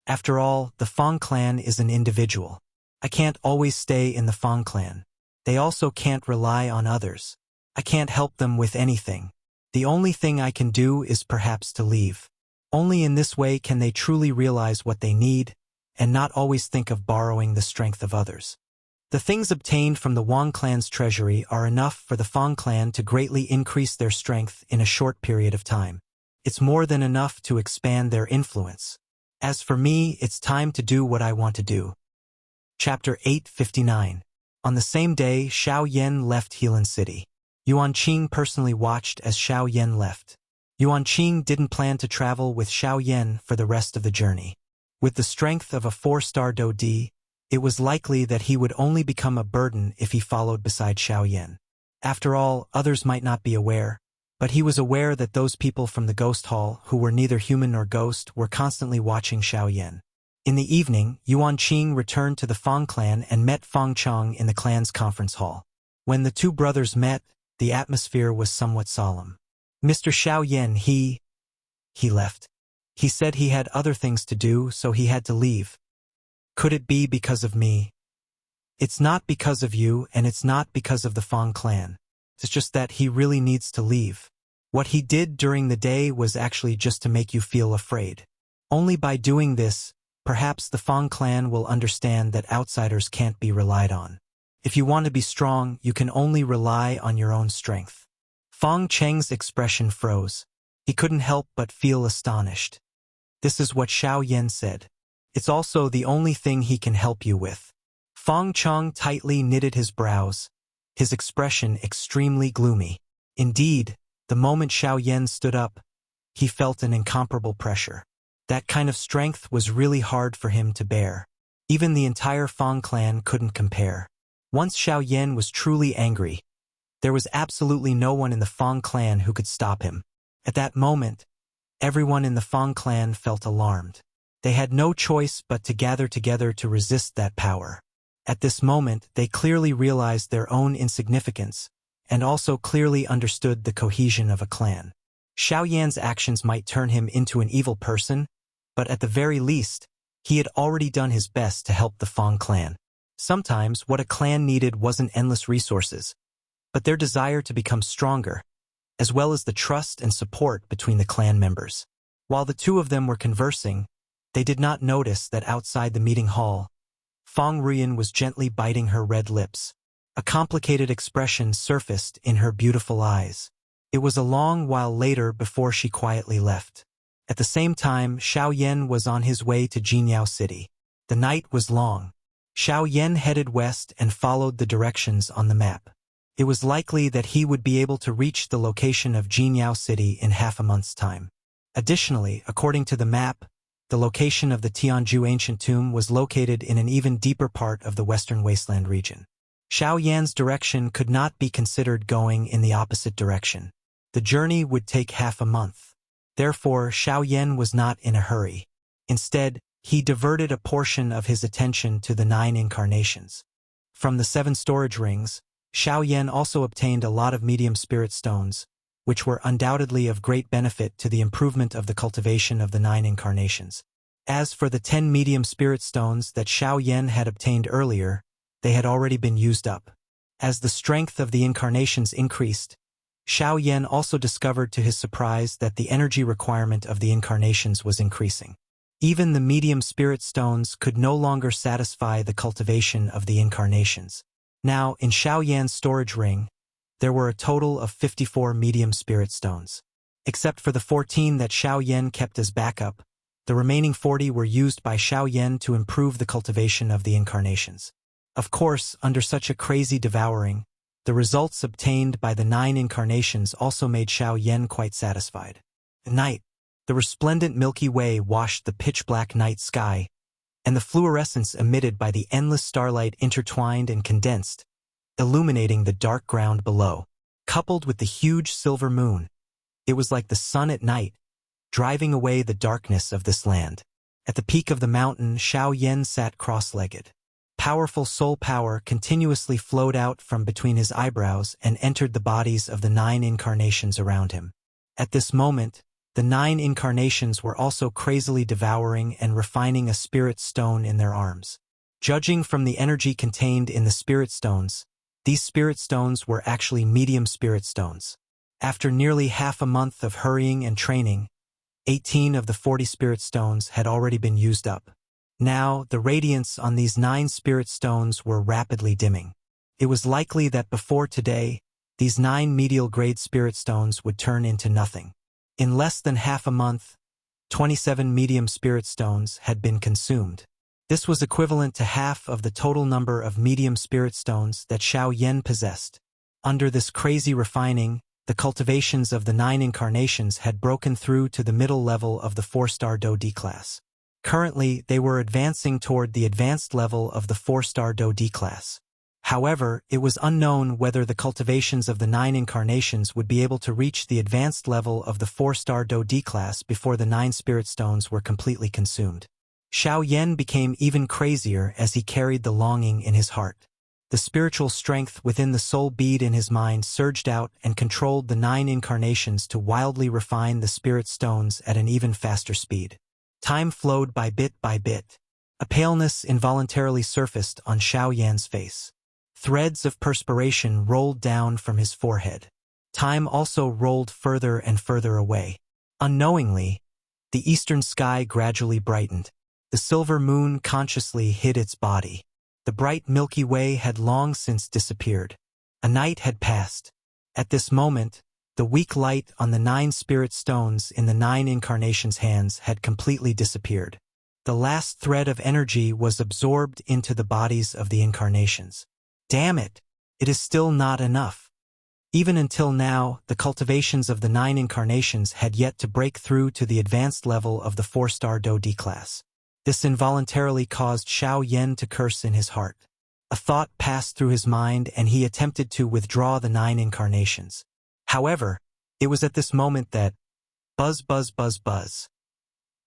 After all, the Fang clan is an individual. I can't always stay in the Fang clan. They also can't rely on others. I can't help them with anything. The only thing I can do is perhaps to leave. Only in this way can they truly realize what they need, and not always think of borrowing the strength of others. The things obtained from the Wang clan's treasury are enough for the Fang clan to greatly increase their strength in a short period of time. It's more than enough to expand their influence. As for me, it's time to do what I want to do. Chapter 859. On the same day, Xiao Yan left Helan City. Yuan Qing personally watched as Xiao Yan left. Yuan Qing didn't plan to travel with Xiao Yan for the rest of the journey. With the strength of a 4-star Dodi, it was likely that he would only become a burden if he followed beside Xiao Yan. After all, others might not be aware, but he was aware that those people from the ghost hall who were neither human nor ghost were constantly watching Xiao Yan. In the evening, Yuan Qing returned to the Fang clan and met Fang Chong in the clan's conference hall. When the two brothers met, the atmosphere was somewhat solemn. Mr. Xiao Yan, he left. He said he had other things to do, so he had to leave. Could it be because of me? It's not because of you, and it's not because of the Fang clan. It's just that he really needs to leave. What he did during the day was actually just to make you feel afraid. Only by doing this, perhaps the Fang clan will understand that outsiders can't be relied on. If you want to be strong, you can only rely on your own strength. Fang Cheng's expression froze. He couldn't help but feel astonished. This is what Xiao Yan said. It's also the only thing he can help you with. Fang Chong tightly knitted his brows, his expression extremely gloomy. Indeed, the moment Xiao Yan stood up, he felt an incomparable pressure. That kind of strength was really hard for him to bear. Even the entire Fang clan couldn't compare. Once Xiao Yan was truly angry, there was absolutely no one in the Fang clan who could stop him. At that moment, everyone in the Fang clan felt alarmed. They had no choice but to gather together to resist that power. At this moment, they clearly realized their own insignificance, and also clearly understood the cohesion of a clan. Xiao Yan's actions might turn him into an evil person, but at the very least, he had already done his best to help the Fang clan. Sometimes, what a clan needed wasn't endless resources, but their desire to become stronger, as well as the trust and support between the clan members. While the two of them were conversing, they did not notice that outside the meeting hall, Fang Ruyan was gently biting her red lips. A complicated expression surfaced in her beautiful eyes. It was a long while later before she quietly left. At the same time, Xiao Yan was on his way to Jinyao City. The night was long. Xiao Yan headed west and followed the directions on the map. It was likely that he would be able to reach the location of Jinyao City in half a month's time. Additionally, according to the map, the location of the Tianzhu ancient tomb was located in an even deeper part of the western wasteland region. Xiao Yan's direction could not be considered going in the opposite direction. The journey would take half a month. Therefore, Xiao Yan was not in a hurry. Instead, he diverted a portion of his attention to the 9 incarnations. From the 7 storage rings, Xiao Yan also obtained a lot of medium spirit stones, which were undoubtedly of great benefit to the improvement of the cultivation of the 9 incarnations. As for the 10 medium spirit stones that Xiao Yan had obtained earlier, they had already been used up. As the strength of the incarnations increased, Xiao Yan also discovered to his surprise that the energy requirement of the incarnations was increasing. Even the medium spirit stones could no longer satisfy the cultivation of the incarnations. Now, in Xiao Yan's storage ring, there were a total of 54 medium spirit stones. Except for the 14 that Xiao Yan kept as backup, the remaining 40 were used by Xiao Yan to improve the cultivation of the incarnations. Of course, under such a crazy devouring, the results obtained by the 9 incarnations also made Xiao Yan quite satisfied. At night, the resplendent Milky Way washed the pitch-black night sky, and the fluorescence emitted by the endless starlight intertwined and condensed, illuminating the dark ground below. Coupled with the huge silver moon, It was like the sun at night, driving away the darkness of this land. At the peak of the mountain, Xiao Yan sat cross-legged. Powerful soul power continuously flowed out from between his eyebrows and entered the bodies of the 9 incarnations around him. At this moment, the 9 incarnations were also crazily devouring and refining a spirit stone in their arms. Judging from the energy contained in the spirit stones, these spirit stones were actually medium spirit stones. After nearly half a month of hurrying and training, 18 of the 40 spirit stones had already been used up. Now, the radiance on these 9 spirit stones were rapidly dimming. It was likely that before today, these 9 medial-grade spirit stones would turn into nothing. In less than half a month, 27 medium spirit stones had been consumed. This was equivalent to half of the total number of medium spirit stones that Xiao Yan possessed. Under this crazy refining, the cultivations of the 9 incarnations had broken through to the middle level of the 4-star Do D class. Currently, they were advancing toward the advanced level of the 4-star Do D class. However, it was unknown whether the cultivations of the 9 incarnations would be able to reach the advanced level of the 4-star Do D class before the 9 spirit stones were completely consumed. Xiao Yan became even crazier as he carried the longing in his heart. The spiritual strength within the soul bead in his mind surged out and controlled the 9 incarnations to wildly refine the spirit stones at an even faster speed. Time flowed by bit by bit. A paleness involuntarily surfaced on Xiao Yan's face. Threads of perspiration rolled down from his forehead. Time also rolled further and further away. Unknowingly, the eastern sky gradually brightened. The silver moon consciously hid its body. The bright Milky Way had long since disappeared. A night had passed. At this moment, the weak light on the 9 spirit stones in the 9 incarnations' hands had completely disappeared. The last thread of energy was absorbed into the bodies of the incarnations. Damn it! It is still not enough. Even until now, the cultivations of the 9 incarnations had yet to break through to the advanced level of the 4-star Do D class. This involuntarily caused Xiao Yan to curse in his heart. A thought passed through his mind and he attempted to withdraw the 9 incarnations. However, it was at this moment that, buzz buzz buzz buzz,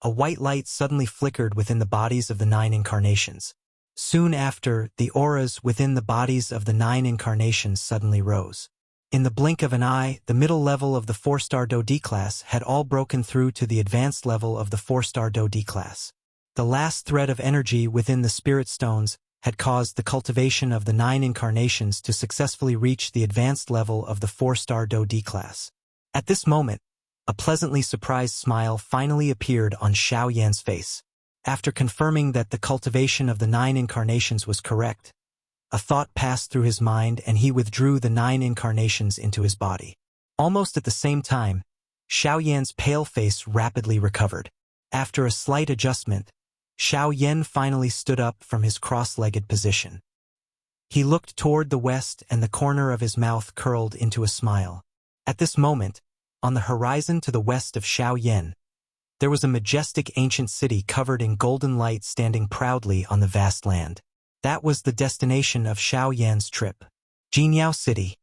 a white light suddenly flickered within the bodies of the 9 incarnations. Soon after, the auras within the bodies of the 9 incarnations suddenly rose. In the blink of an eye, the middle level of the 4-star Do D class had all broken through to the advanced level of the 4-star Do D class. The last thread of energy within the spirit stones had caused the cultivation of the 9 incarnations to successfully reach the advanced level of the 4-star Do D class. At this moment, a pleasantly surprised smile finally appeared on Xiao Yan's face. After confirming that the cultivation of the 9 incarnations was correct, a thought passed through his mind and he withdrew the 9 incarnations into his body. Almost at the same time, Xiao Yan's pale face rapidly recovered. After a slight adjustment, Xiao Yan finally stood up from his cross-legged position. He looked toward the west and the corner of his mouth curled into a smile. At this moment, on the horizon to the west of Xiao Yan, there was a majestic ancient city covered in golden light standing proudly on the vast land. That was the destination of Xiao Yan's trip. Jinyao City.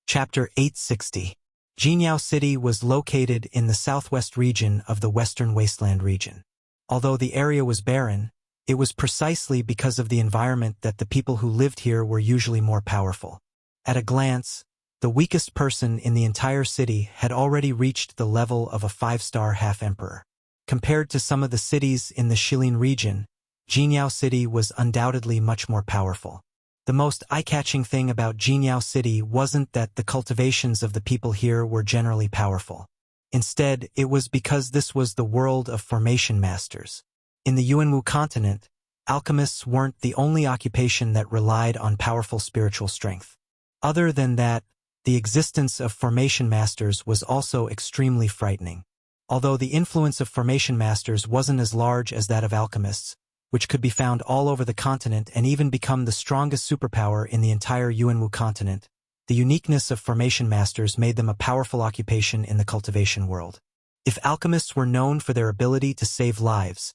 Chapter 860. Jinyao City was located in the southwest region of the Western Wasteland region. Although the area was barren, it was precisely because of the environment that the people who lived here were usually more powerful. At a glance, the weakest person in the entire city had already reached the level of a 5-star half-emperor. Compared to some of the cities in the Shilin region, Jinyao City was undoubtedly much more powerful. The most eye-catching thing about Jinyao City wasn't that the cultivations of the people here were generally powerful. Instead, it was because this was the world of formation masters. In the Yuanwu continent, alchemists weren't the only occupation that relied on powerful spiritual strength. Other than that, the existence of formation masters was also extremely frightening. Although the influence of formation masters wasn't as large as that of alchemists, which could be found all over the continent and even become the strongest superpower in the entire Yuanwu continent, the uniqueness of formation masters made them a powerful occupation in the cultivation world. If alchemists were known for their ability to save lives,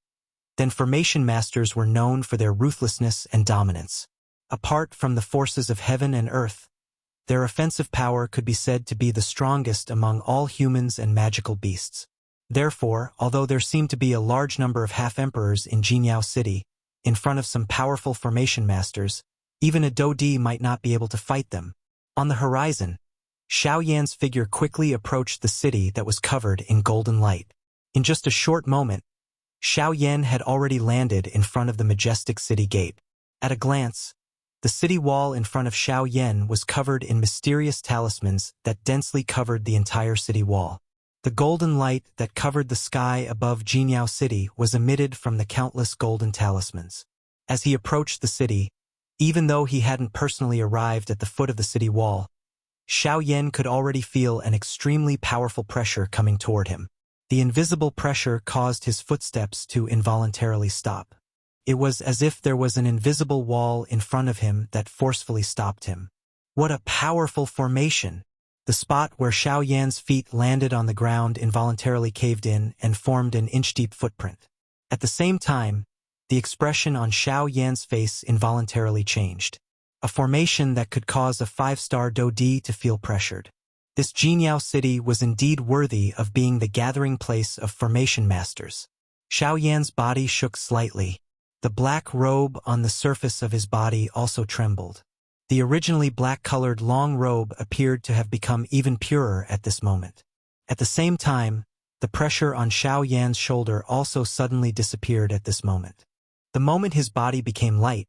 then formation masters were known for their ruthlessness and dominance. Apart from the forces of heaven and earth, their offensive power could be said to be the strongest among all humans and magical beasts. Therefore, although there seemed to be a large number of half-emperors in Jinyao City, in front of some powerful formation masters, even a Dodi might not be able to fight them. On the horizon, Xiao Yan's figure quickly approached the city that was covered in golden light. In just a short moment, Xiao Yan had already landed in front of the majestic city gate. At a glance, the city wall in front of Xiao Yan was covered in mysterious talismans that densely covered the entire city wall. The golden light that covered the sky above Jinyao City was emitted from the countless golden talismans. As he approached the city, even though he hadn't personally arrived at the foot of the city wall, Xiao Yan could already feel an extremely powerful pressure coming toward him. The invisible pressure caused his footsteps to involuntarily stop. It was as if there was an invisible wall in front of him that forcefully stopped him. What a powerful formation! The spot where Xiao Yan's feet landed on the ground involuntarily caved in and formed an inch-deep footprint. At the same time, the expression on Xiao Yan's face involuntarily changed. A formation that could cause a 5-star Dodi to feel pressured. This Jinyao City was indeed worthy of being the gathering place of formation masters. Xiao Yan's body shook slightly. The black robe on the surface of his body also trembled. The originally black-colored long robe appeared to have become even purer at this moment. At the same time, the pressure on Xiao Yan's shoulder also suddenly disappeared at this moment. The moment his body became light,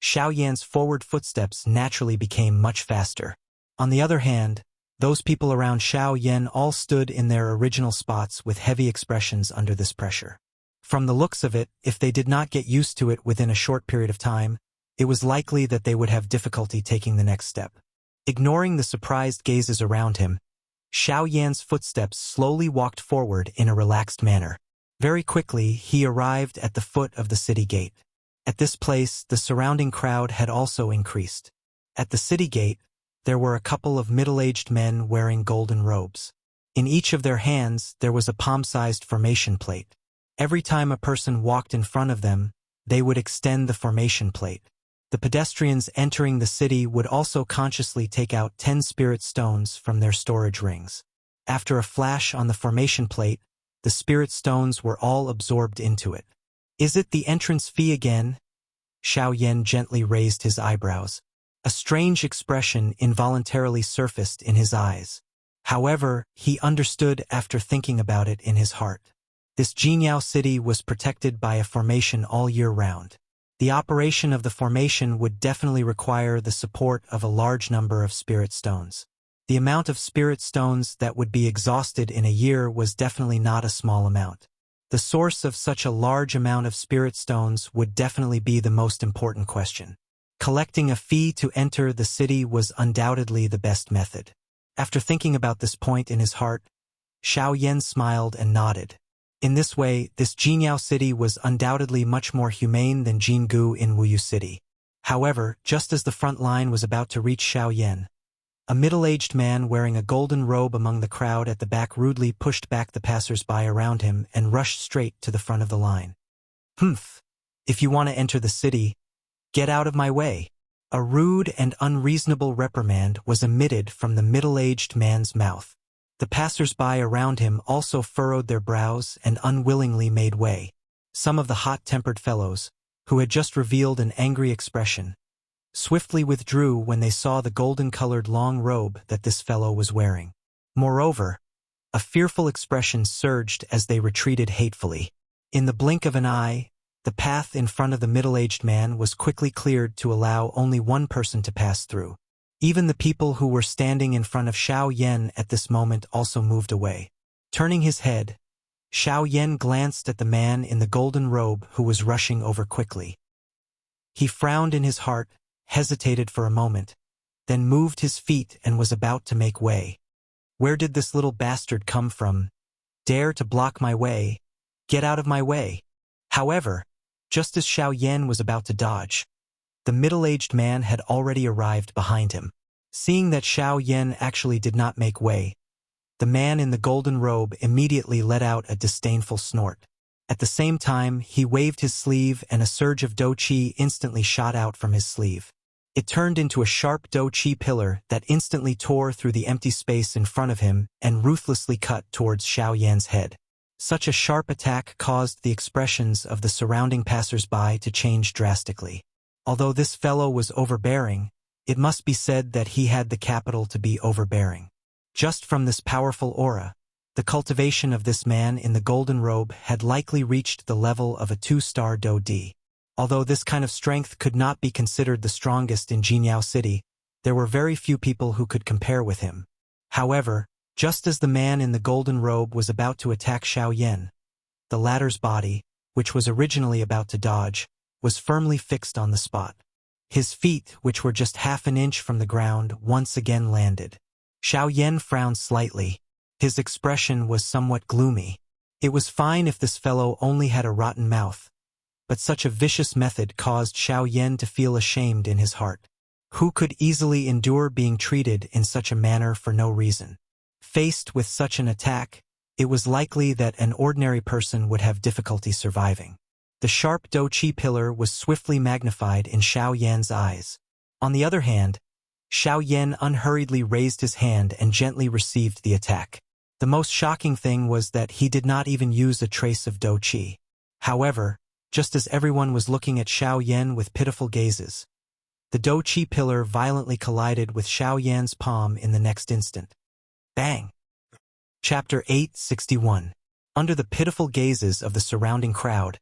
Xiao Yan's forward footsteps naturally became much faster. On the other hand, those people around Xiao Yan all stood in their original spots with heavy expressions under this pressure. From the looks of it, if they did not get used to it within a short period of time, it was likely that they would have difficulty taking the next step. Ignoring the surprised gazes around him, Xiao Yan's footsteps slowly walked forward in a relaxed manner. Very quickly, he arrived at the foot of the city gate. At this place, the surrounding crowd had also increased. At the city gate, there were a couple of middle-aged men wearing golden robes. In each of their hands, there was a palm-sized formation plate. Every time a person walked in front of them, they would extend the formation plate. The pedestrians entering the city would also consciously take out 10 spirit stones from their storage rings. After a flash on the formation plate, the spirit stones were all absorbed into it. "Is it the entrance fee again?" Xiao Yan gently raised his eyebrows. A strange expression involuntarily surfaced in his eyes. However, he understood after thinking about it in his heart. This Jinyao City was protected by a formation all year round. The operation of the formation would definitely require the support of a large number of spirit stones. The amount of spirit stones that would be exhausted in a year was definitely not a small amount. The source of such a large amount of spirit stones would definitely be the most important question. Collecting a fee to enter the city was undoubtedly the best method. After thinking about this point in his heart, Xiao Yan smiled and nodded. In this way, this Jinyao City was undoubtedly much more humane than Jingu in Wuyu City. However, just as the front line was about to reach Xiao Yan, a middle-aged man wearing a golden robe among the crowd at the back rudely pushed back the passers-by around him and rushed straight to the front of the line. "Humph! If you want to enter the city, get out of my way." A rude and unreasonable reprimand was emitted from the middle-aged man's mouth. The passers-by around him also furrowed their brows and unwillingly made way. Some of the hot-tempered fellows, who had just revealed an angry expression, swiftly withdrew when they saw the golden-colored long robe that this fellow was wearing. Moreover, a fearful expression surged as they retreated hatefully. In the blink of an eye, the path in front of the middle-aged man was quickly cleared to allow only one person to pass through. Even the people who were standing in front of Xiao Yan at this moment also moved away. Turning his head, Xiao Yan glanced at the man in the golden robe who was rushing over quickly. He frowned in his heart, hesitated for a moment, then moved his feet and was about to make way. Where did this little bastard come from? Dare to block my way? Get out of my way! However, just as Xiao Yan was about to dodge, the middle-aged man had already arrived behind him. Seeing that Xiao Yan actually did not make way, the man in the golden robe immediately let out a disdainful snort. At the same time, he waved his sleeve and a surge of dou qi instantly shot out from his sleeve. It turned into a sharp Do-Chi pillar that instantly tore through the empty space in front of him and ruthlessly cut towards Xiao Yan's head. Such a sharp attack caused the expressions of the surrounding passers-by to change drastically. Although this fellow was overbearing, it must be said that he had the capital to be overbearing. Just from this powerful aura, the cultivation of this man in the golden robe had likely reached the level of a 2-star Do-Di. Although this kind of strength could not be considered the strongest in Jinyao City, there were very few people who could compare with him. However, just as the man in the golden robe was about to attack Xiao Yan, the latter's body, which was originally about to dodge, was firmly fixed on the spot. His feet, which were just half an inch from the ground, once again landed. Xiao Yan frowned slightly. His expression was somewhat gloomy. It was fine if this fellow only had a rotten mouth, but such a vicious method caused Xiao Yan to feel ashamed in his heart. Who could easily endure being treated in such a manner for no reason? Faced with such an attack, it was likely that an ordinary person would have difficulty surviving. The sharp Do-Chi pillar was swiftly magnified in Xiao Yan's eyes. On the other hand, Xiao Yan unhurriedly raised his hand and gently received the attack. The most shocking thing was that he did not even use a trace of Do-Chi. However, just as everyone was looking at Xiao Yan with pitiful gazes, the Do-Chi pillar violently collided with Xiao Yan's palm in the next instant. Bang! Chapter 861. Under the pitiful gazes of the surrounding crowd,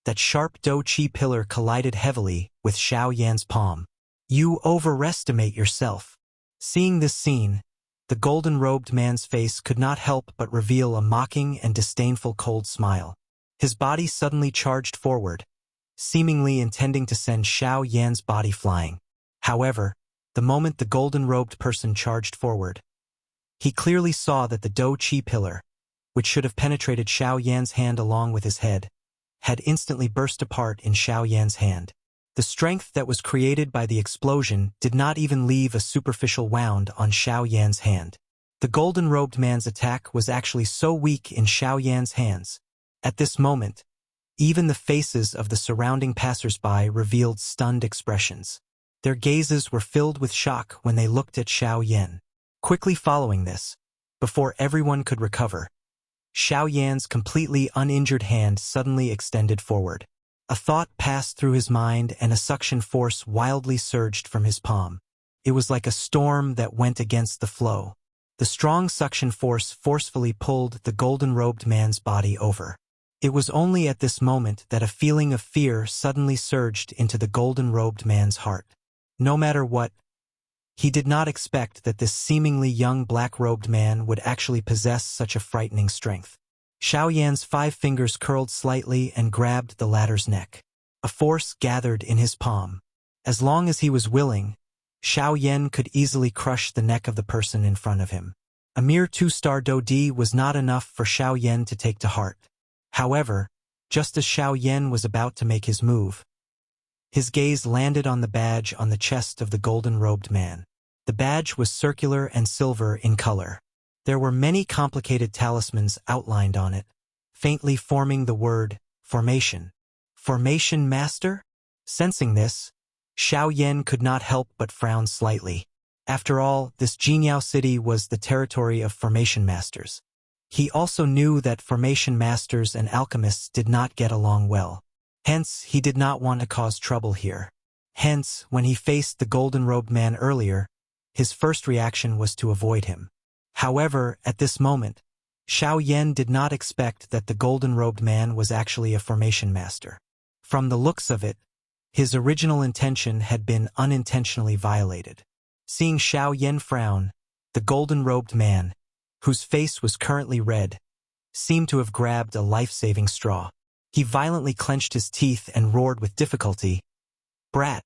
that sharp Do-Chi pillar collided heavily with Xiao Yan's palm. You overestimate yourself. Seeing this scene, the golden-robed man's face could not help but reveal a mocking and disdainful cold smile. His body suddenly charged forward, seemingly intending to send Xiao Yan's body flying. However, the moment the golden-robed person charged forward, he clearly saw that the Do-Chi pillar, which should have penetrated Xiao Yan's hand along with his head, had instantly burst apart in Xiao Yan's hand. The strength that was created by the explosion did not even leave a superficial wound on Xiao Yan's hand. The golden-robed man's attack was actually so weak in Xiao Yan's hands. At this moment, even the faces of the surrounding passers-by revealed stunned expressions. Their gazes were filled with shock when they looked at Xiao Yan. Quickly following this, before everyone could recover, Xiao Yan's completely uninjured hand suddenly extended forward. A thought passed through his mind and a suction force wildly surged from his palm. It was like a storm that went against the flow. The strong suction force forcefully pulled the golden-robed man's body over. It was only at this moment that a feeling of fear suddenly surged into the golden-robed man's heart. No matter what, he did not expect that this seemingly young black-robed man would actually possess such a frightening strength. Xiao Yan's 5 fingers curled slightly and grabbed the latter's neck. A force gathered in his palm. As long as he was willing, Xiao Yan could easily crush the neck of the person in front of him. A mere 2-star Do-Di was not enough for Xiao Yan to take to heart. However, just as Xiao Yan was about to make his move, his gaze landed on the badge on the chest of the golden-robed man. The badge was circular and silver in color. There were many complicated talismans outlined on it, faintly forming the word formation. Formation Master? Sensing this, Xiao Yan could not help but frown slightly. After all, this Jinyao city was the territory of formation masters. He also knew that formation masters and alchemists did not get along well. Hence, he did not want to cause trouble here. Hence, when he faced the golden-robed man earlier, his first reaction was to avoid him. However, at this moment, Xiao Yan did not expect that the golden-robed man was actually a formation master. From the looks of it, his original intention had been unintentionally violated. Seeing Xiao Yan frown, the golden-robed man, whose face was currently red, seemed to have grabbed a life-saving straw. He violently clenched his teeth and roared with difficulty, "Brat!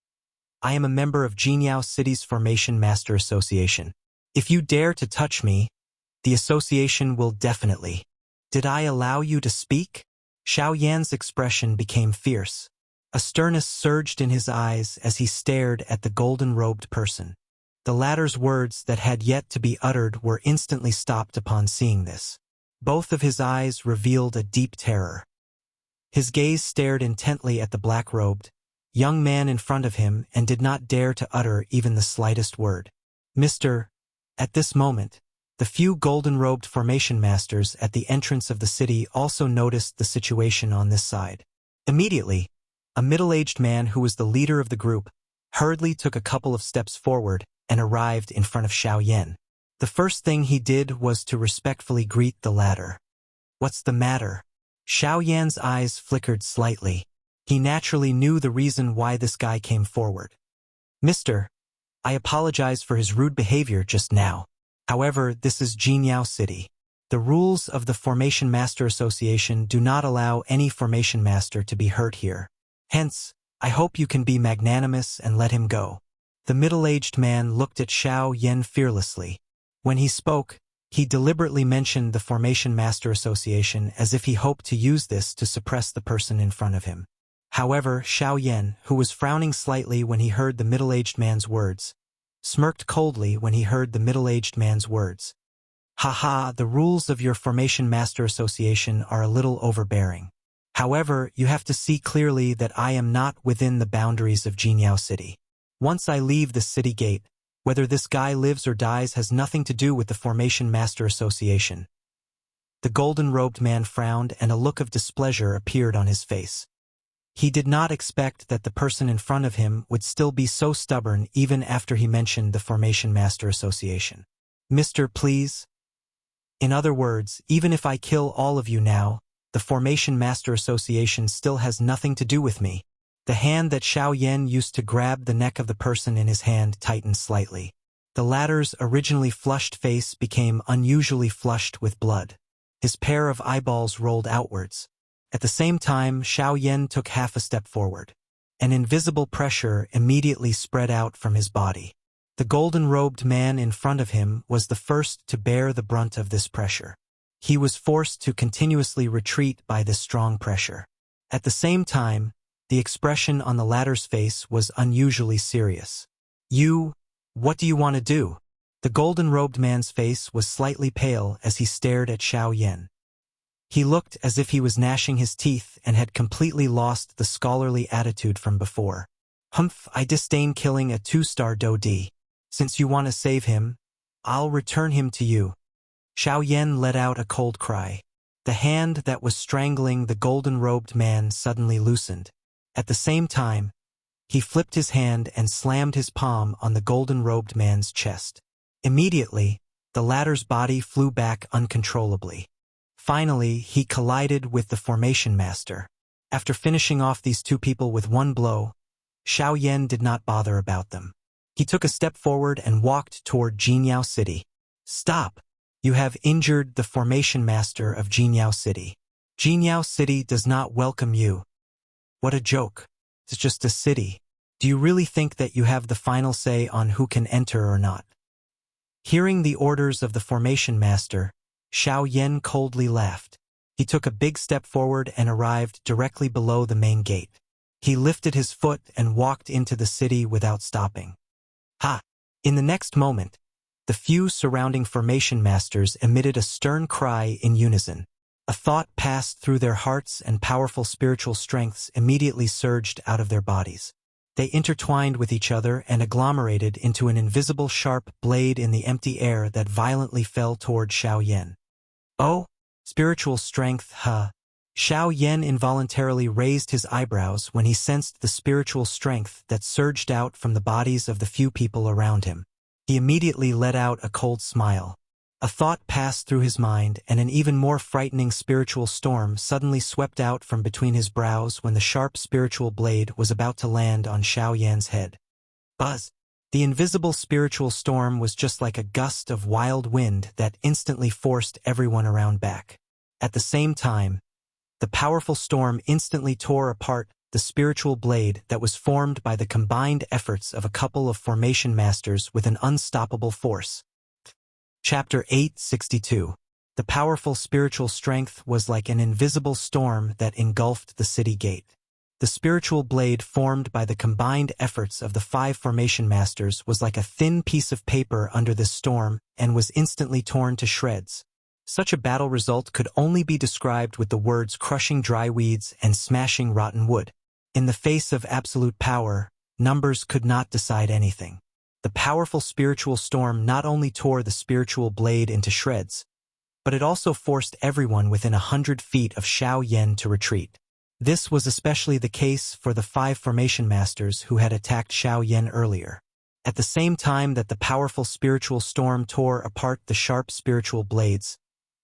I am a member of Jinyao City's Formation Master Association. If you dare to touch me, the association will definitely." "Did I allow you to speak?" Xiao Yan's expression became fierce. A sternness surged in his eyes as he stared at the golden-robed person. The latter's words that had yet to be uttered were instantly stopped upon seeing this. Both of his eyes revealed a deep terror. His gaze stared intently at the black-robed, young man in front of him and did not dare to utter even the slightest word. Mr. At this moment, the few golden-robed formation masters at the entrance of the city also noticed the situation on this side. Immediately, a middle-aged man who was the leader of the group hurriedly took a couple of steps forward and arrived in front of Xiao Yan. The first thing he did was to respectfully greet the latter. "What's the matter?" Xiao Yan's eyes flickered slightly. He naturally knew the reason why this guy came forward. "Mister, I apologize for his rude behavior just now. However, this is Jinyao City. The rules of the Formation Master Association do not allow any Formation Master to be hurt here. Hence, I hope you can be magnanimous and let him go." The middle-aged man looked at Xiao Yan fearlessly. When he spoke, he deliberately mentioned the Formation Master Association as if he hoped to use this to suppress the person in front of him. However, Xiao Yan, who was frowning slightly when he heard the middle-aged man's words, smirked coldly when he heard the middle-aged man's words. "Haha, the rules of your Formation Master Association are a little overbearing. However, you have to see clearly that I am not within the boundaries of Jinyao City. Once I leave the city gate, whether this guy lives or dies has nothing to do with the Formation Master Association." The golden-robed man frowned and a look of displeasure appeared on his face. He did not expect that the person in front of him would still be so stubborn even after he mentioned the Formation Master Association. "Mister, please. In other words, even if I kill all of you now, the Formation Master Association still has nothing to do with me." The hand that Xiao Yan used to grab the neck of the person in his hand tightened slightly. The latter's originally flushed face became unusually flushed with blood. His pair of eyeballs rolled outwards. At the same time, Xiao Yan took half a step forward. An invisible pressure immediately spread out from his body. The golden-robed man in front of him was the first to bear the brunt of this pressure. He was forced to continuously retreat by this strong pressure. At the same time, the expression on the latter's face was unusually serious. What do you want to do?" The golden-robed man's face was slightly pale as he stared at Xiao Yan. He looked as if he was gnashing his teeth and had completely lost the scholarly attitude from before. "Humph, I disdain killing a 2-star Dodi. Since you want to save him, I'll return him to you." Xiao Yan let out a cold cry. The hand that was strangling the golden-robed man suddenly loosened. At the same time, he flipped his hand and slammed his palm on the golden-robed man's chest. Immediately, the latter's body flew back uncontrollably. Finally, he collided with the Formation Master. After finishing off these two people with one blow, Xiao Yan did not bother about them. He took a step forward and walked toward Jinyao City. "Stop! You have injured the Formation Master of Jinyao City. Jinyao City does not welcome you." "What a joke. It's just a city. Do you really think that you have the final say on who can enter or not?" Hearing the orders of the Formation Master, Xiao Yan coldly laughed. He took a big step forward and arrived directly below the main gate. He lifted his foot and walked into the city without stopping. Ha! In the next moment, the few surrounding Formation Masters emitted a stern cry in unison. A thought passed through their hearts and powerful spiritual strengths immediately surged out of their bodies. They intertwined with each other and agglomerated into an invisible sharp blade in the empty air that violently fell toward Xiao Yan. "Oh, spiritual strength, huh?" Xiao Yan involuntarily raised his eyebrows when he sensed the spiritual strength that surged out from the bodies of the few people around him. He immediately let out a cold smile. A thought passed through his mind, and an even more frightening spiritual storm suddenly swept out from between his brows when the sharp spiritual blade was about to land on Xiao Yan's head. Buzz! The invisible spiritual storm was just like a gust of wild wind that instantly forced everyone around back. At the same time, the powerful storm instantly tore apart the spiritual blade that was formed by the combined efforts of a couple of Formation Masters with an unstoppable force. Chapter 862. The powerful spiritual strength was like an invisible storm that engulfed the city gate. The spiritual blade formed by the combined efforts of the 5 Formation Masters was like a thin piece of paper under this storm and was instantly torn to shreds. Such a battle result could only be described with the words crushing dry weeds and smashing rotten wood. In the face of absolute power, numbers could not decide anything. The powerful spiritual storm not only tore the spiritual blade into shreds, but it also forced everyone within 100 feet of Xiao Yan to retreat. This was especially the case for the 5 formation masters who had attacked Xiao Yan earlier. At the same time that the powerful spiritual storm tore apart the sharp spiritual blades,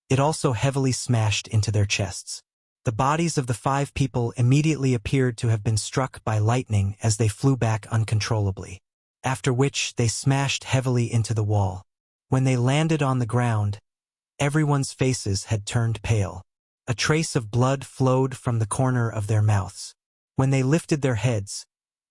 it also heavily smashed into their chests. The bodies of the 5 people immediately appeared to have been struck by lightning as they flew back uncontrollably, after which they smashed heavily into the wall. When they landed on the ground, everyone's faces had turned pale. A trace of blood flowed from the corner of their mouths. When they lifted their heads,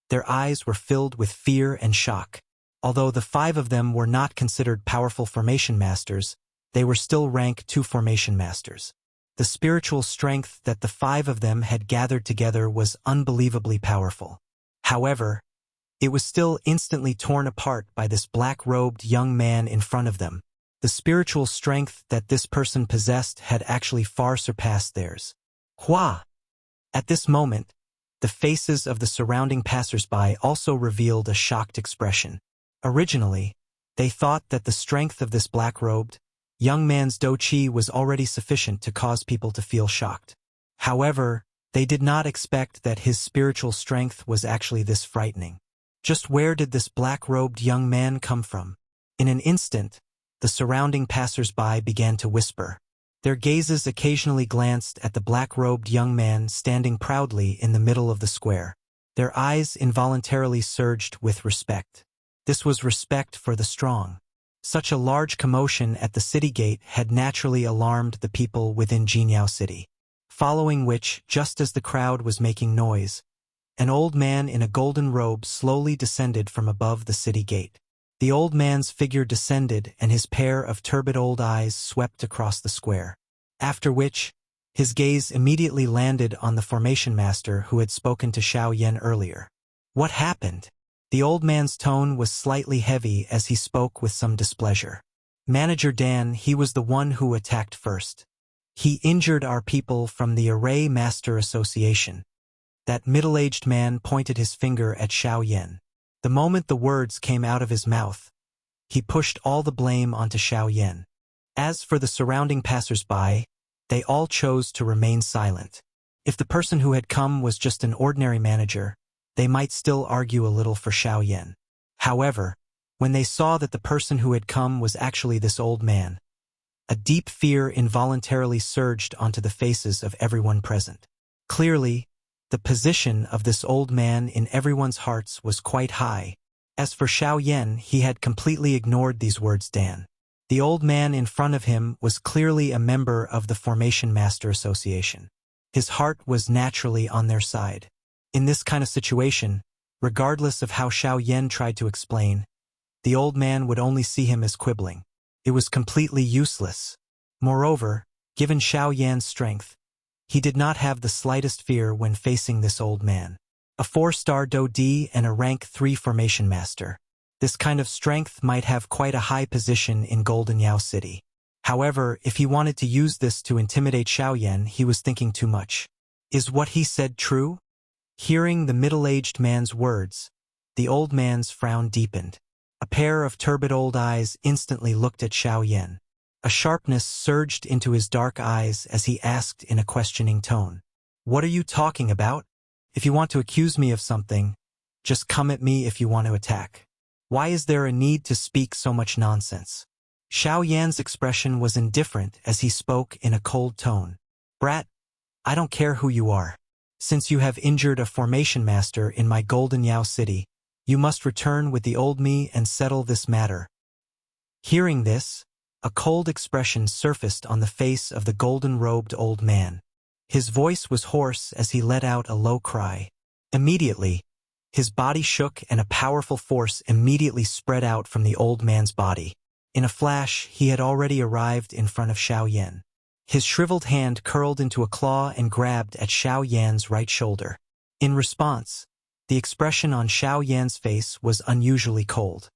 their eyes were filled with fear and shock. Although the 5 of them were not considered powerful formation masters, they were still rank 2 formation masters. The spiritual strength that the 5 of them had gathered together was unbelievably powerful. However, it was still instantly torn apart by this black-robed young man in front of them. The spiritual strength that this person possessed had actually far surpassed theirs. Hua! At this moment, the faces of the surrounding passers-by also revealed a shocked expression. Originally, they thought that the strength of this black-robed, young man's do-chi was already sufficient to cause people to feel shocked. However, they did not expect that his spiritual strength was actually this frightening. Just where did this black-robed young man come from? In an instant, the surrounding passers-by began to whisper. Their gazes occasionally glanced at the black-robed young man standing proudly in the middle of the square. Their eyes involuntarily surged with respect. This was respect for the strong. Such a large commotion at the city gate had naturally alarmed the people within Jinyao City. Following which, just as the crowd was making noise, an old man in a golden robe slowly descended from above the city gate. The old man's figure descended and his pair of turbid old eyes swept across the square. After which, his gaze immediately landed on the formation master who had spoken to Xiao Yan earlier. What happened? The old man's tone was slightly heavy as he spoke with some displeasure. Manager Dan, he was the one who attacked first. He injured our people from the Array Master Association. That middle-aged man pointed his finger at Xiao Yan. The moment the words came out of his mouth, he pushed all the blame onto Xiao Yan. As for the surrounding passers-by, they all chose to remain silent. If the person who had come was just an ordinary manager, they might still argue a little for Xiao Yan. However, when they saw that the person who had come was actually this old man, a deep fear involuntarily surged onto the faces of everyone present. Clearly, the position of this old man in everyone's hearts was quite high. As for Xiao Yan, he had completely ignored these words Dan. The old man in front of him was clearly a member of the Formation Master Association. His heart was naturally on their side. In this kind of situation, regardless of how Xiao Yan tried to explain, the old man would only see him as quibbling. It was completely useless. Moreover, given Xiao Yan's strength, he did not have the slightest fear when facing this old man. A 4-star Do-D and a rank 3 formation master. This kind of strength might have quite a high position in Golden Yao City. However, if he wanted to use this to intimidate Xiao Yan, he was thinking too much. Is what he said true? Hearing the middle-aged man's words, the old man's frown deepened. A pair of turbid old eyes instantly looked at Xiao Yan. A sharpness surged into his dark eyes as he asked in a questioning tone. What are you talking about? If you want to accuse me of something, just come at me if you want to attack. Why is there a need to speak so much nonsense? Xiao Yan's expression was indifferent as he spoke in a cold tone. Brat, I don't care who you are. Since you have injured a formation master in my Golden Yao City, you must return with the old me and settle this matter. Hearing this, a cold expression surfaced on the face of the golden-robed old man. His voice was hoarse as he let out a low cry. Immediately, his body shook and a powerful force immediately spread out from the old man's body. In a flash, he had already arrived in front of Xiao Yan. His shriveled hand curled into a claw and grabbed at Xiao Yan's right shoulder. In response, the expression on Xiao Yan's face was unusually cold.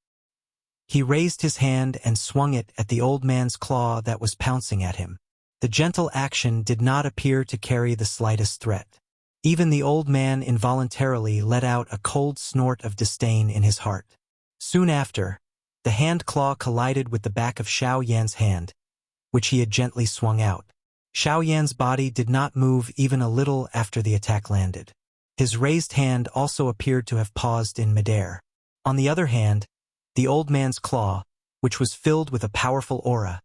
He raised his hand and swung it at the old man's claw that was pouncing at him. The gentle action did not appear to carry the slightest threat. Even the old man involuntarily let out a cold snort of disdain in his heart. Soon after, the hand claw collided with the back of Xiao Yan's hand, which he had gently swung out. Xiao Yan's body did not move even a little after the attack landed. His raised hand also appeared to have paused in midair. On the other hand, the old man's claw, which was filled with a powerful aura,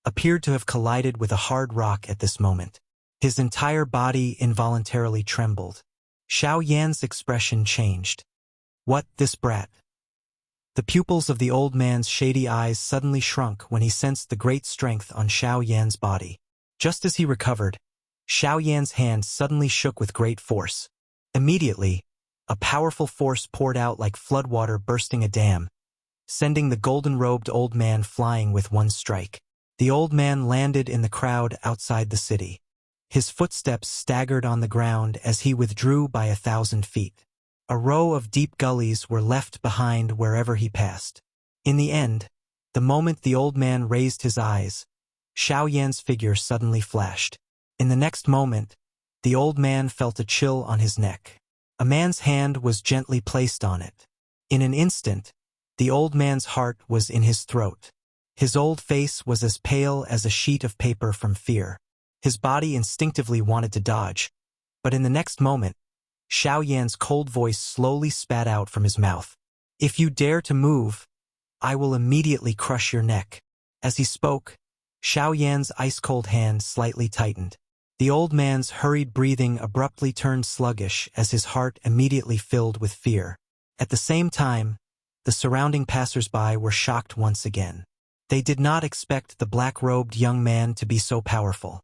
appeared to have collided with a hard rock at this moment. His entire body involuntarily trembled. Xiao Yan's expression changed. What, this brat? The pupils of the old man's shady eyes suddenly shrunk when he sensed the great strength on Xiao Yan's body. Just as he recovered, Xiao Yan's hand suddenly shook with great force. Immediately, a powerful force poured out like floodwater bursting a dam, sending the golden-robed old man flying with one strike. The old man landed in the crowd outside the city. His footsteps staggered on the ground as he withdrew by 1,000 feet. A row of deep gullies were left behind wherever he passed. In the end, the moment the old man raised his eyes, Xiao Yan's figure suddenly flashed. In the next moment, the old man felt a chill on his neck. A man's hand was gently placed on it. In an instant, the old man's heart was in his throat. His old face was as pale as a sheet of paper from fear. His body instinctively wanted to dodge, but in the next moment, Xiao Yan's cold voice slowly spat out from his mouth. "If you dare to move, I will immediately crush your neck." As he spoke, Xiao Yan's ice-cold hand slightly tightened. The old man's hurried breathing abruptly turned sluggish as his heart immediately filled with fear. At the same time, the surrounding passers-by were shocked once again. They did not expect the black-robed young man to be so powerful.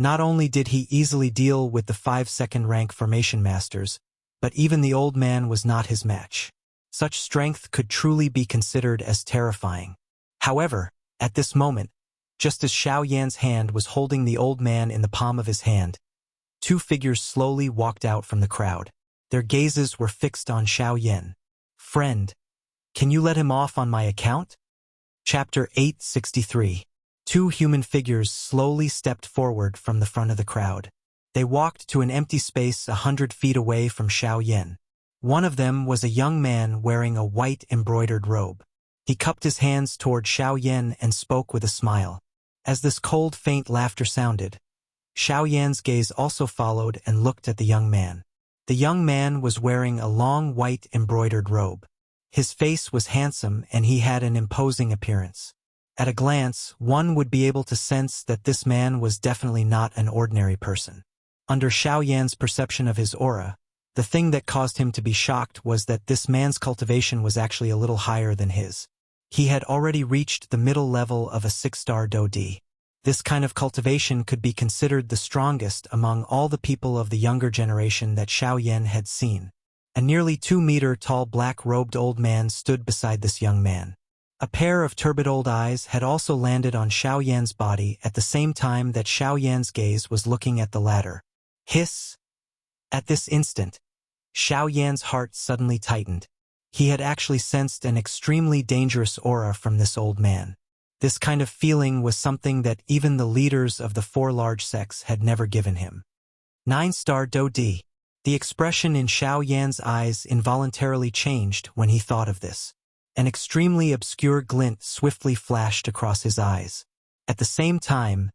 Not only did he easily deal with the 5-second rank formation masters, but even the old man was not his match. Such strength could truly be considered as terrifying. However, at this moment, just as Xiao Yan's hand was holding the old man in the palm of his hand, two figures slowly walked out from the crowd. Their gazes were fixed on Xiao Yan. "Friend, can you let him off on my account?" Chapter 863. Two human figures slowly stepped forward from the front of the crowd. They walked to an empty space 100 feet away from Xiao Yan. One of them was a young man wearing a white embroidered robe. He cupped his hands toward Xiao Yan and spoke with a smile. As this cold, faint laughter sounded, Xiao Yan's gaze also followed and looked at the young man. The young man was wearing a long white embroidered robe. His face was handsome and he had an imposing appearance. At a glance, one would be able to sense that this man was definitely not an ordinary person. Under Xiao Yan's perception of his aura, the thing that caused him to be shocked was that this man's cultivation was actually a little higher than his. He had already reached the middle level of a 6-star Do-D. This kind of cultivation could be considered the strongest among all the people of the younger generation that Xiao Yan had seen. A nearly 2-meter-tall black-robed old man stood beside this young man. A pair of turbid old eyes had also landed on Xiao Yan's body at the same time that Xiao Yan's gaze was looking at the latter. Hiss! At this instant, Xiao Yan's heart suddenly tightened. He had actually sensed an extremely dangerous aura from this old man. This kind of feeling was something that even the leaders of the 4 large sects had never given him. 9-star Do-D. The expression in Xiao Yan's eyes involuntarily changed when he thought of this. An extremely obscure glint swiftly flashed across his eyes. At the same time,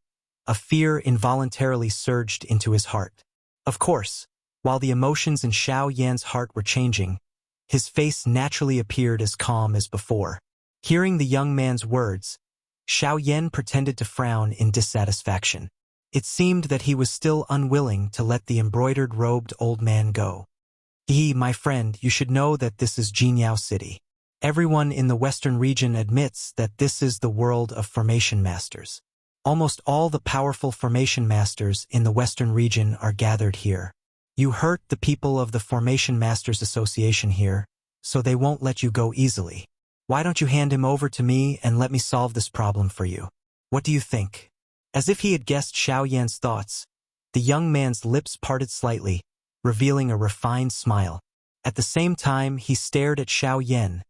a fear involuntarily surged into his heart. Of course, while the emotions in Xiao Yan's heart were changing, his face naturally appeared as calm as before. Hearing the young man's words, Xiao Yan pretended to frown in dissatisfaction. It seemed that he was still unwilling to let the embroidered-robed old man go. My friend, you should know that this is Jinyao City. Everyone in the western region admits that this is the world of formation masters. Almost all the powerful formation masters in the western region are gathered here. You hurt the people of the Formation Masters Association here, so they won't let you go easily. Why don't you hand him over to me and let me solve this problem for you? What do you think? As if he had guessed Xiao Yan's thoughts, the young man's lips parted slightly, revealing a refined smile. At the same time, he stared at Xiao Yan,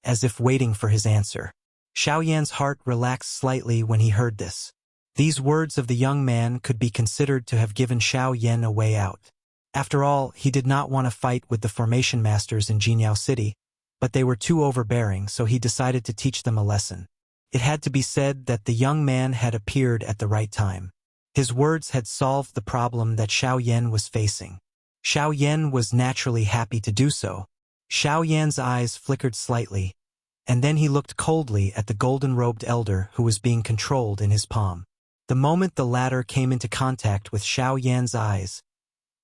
as if waiting for his answer. Xiao Yan's heart relaxed slightly when he heard this. These words of the young man could be considered to have given Xiao Yan a way out. After all, he did not want to fight with the formation masters in Jinyao City, but they were too overbearing, so he decided to teach them a lesson. It had to be said that the young man had appeared at the right time. His words had solved the problem that Xiao Yan was facing. Xiao Yan was naturally happy to do so. Xiao Yan's eyes flickered slightly, and then he looked coldly at the golden-robed elder who was being controlled in his palm. The moment the latter came into contact with Xiao Yan's eyes,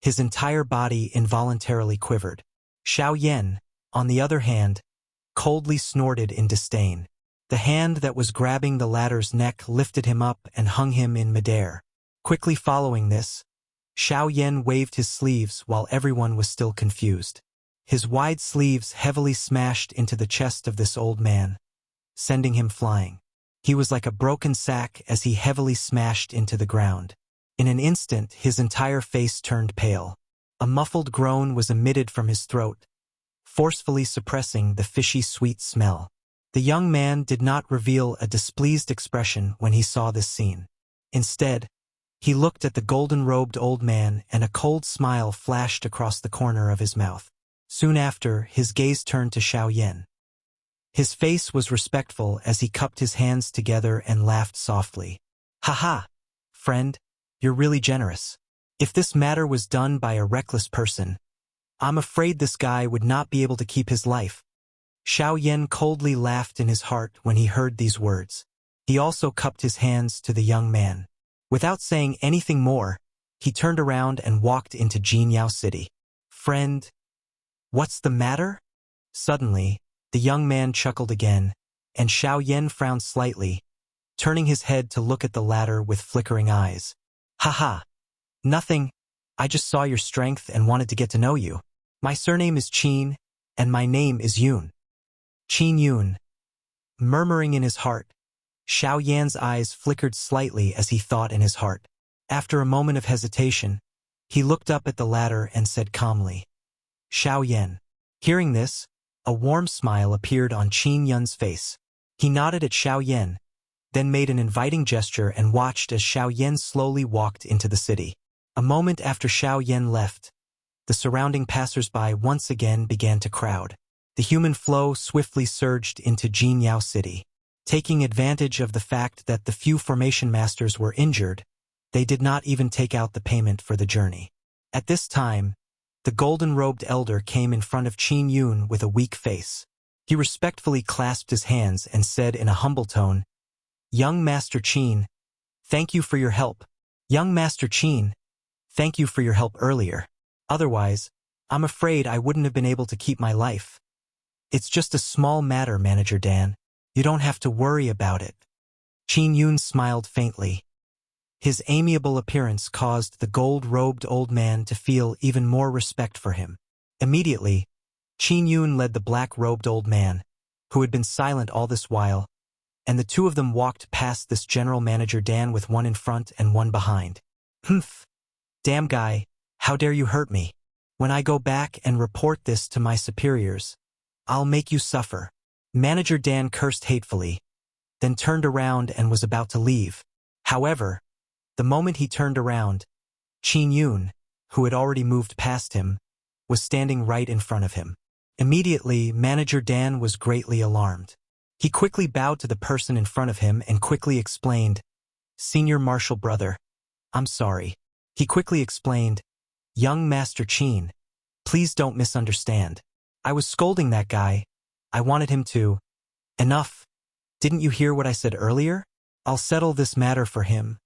his entire body involuntarily quivered. Xiao Yan, on the other hand, coldly snorted in disdain. The hand that was grabbing the latter's neck lifted him up and hung him in midair. Quickly following this, Xiao Yan waved his sleeves while everyone was still confused. His wide sleeves heavily smashed into the chest of this old man, sending him flying. He was like a broken sack as he heavily smashed into the ground. In an instant, his entire face turned pale. A muffled groan was emitted from his throat, forcefully suppressing the fishy sweet smell. The young man did not reveal a displeased expression when he saw this scene. Instead, he looked at the golden-robed old man and a cold smile flashed across the corner of his mouth. Soon after, his gaze turned to Xiao Yan. His face was respectful as he cupped his hands together and laughed softly. "Ha ha, friend, you're really generous. If this matter was done by a reckless person, I'm afraid this guy would not be able to keep his life." Xiao Yan coldly laughed in his heart when he heard these words. He also cupped his hands to the young man. Without saying anything more, he turned around and walked into Jinyao City. "Friend, what's the matter?" Suddenly, the young man chuckled again, and Xiao Yan frowned slightly, turning his head to look at the latter with flickering eyes. "Haha, nothing. I just saw your strength and wanted to get to know you. My surname is Qin, and my name is Yun." Qin Yun. Murmuring in his heart, Xiao Yan's eyes flickered slightly as he thought in his heart. After a moment of hesitation, he looked up at the latter and said calmly, "Xiao Yan." Hearing this, a warm smile appeared on Qin Yun's face. He nodded at Xiao Yan, then made an inviting gesture and watched as Xiao Yan slowly walked into the city. A moment after Xiao Yan left, the surrounding passers-by once again began to crowd. The human flow swiftly surged into Jinyao City. Taking advantage of the fact that the few formation masters were injured, they did not even take out the payment for the journey. At this time, the golden-robed elder came in front of Qin Yun with a weak face. He respectfully clasped his hands and said in a humble tone, "Young Master Qin, thank you for your help. Young Master Qin, thank you for your help earlier. Otherwise, I'm afraid I wouldn't have been able to keep my life. It's just a small matter, Manager Dan. You don't have to worry about it." Qin Yun smiled faintly. His amiable appearance caused the gold-robed old man to feel even more respect for him. Immediately, Qin Yun led the black-robed old man, who had been silent all this while, and the two of them walked past this General Manager Dan with one in front and one behind. "Humph! Damn guy, how dare you hurt me? When I go back and report this to my superiors, I'll make you suffer." Manager Dan cursed hatefully, then turned around and was about to leave. However, the moment he turned around, Qin Yun, who had already moved past him, was standing right in front of him. Immediately, Manager Dan was greatly alarmed. He quickly bowed to the person in front of him and quickly explained, "Senior Marshal Brother, I'm sorry." He quickly explained, "Young Master Qin, please don't misunderstand. I was scolding that guy. I wanted him to..." "Enough. Didn't you hear what I said earlier? I'll settle this matter for him,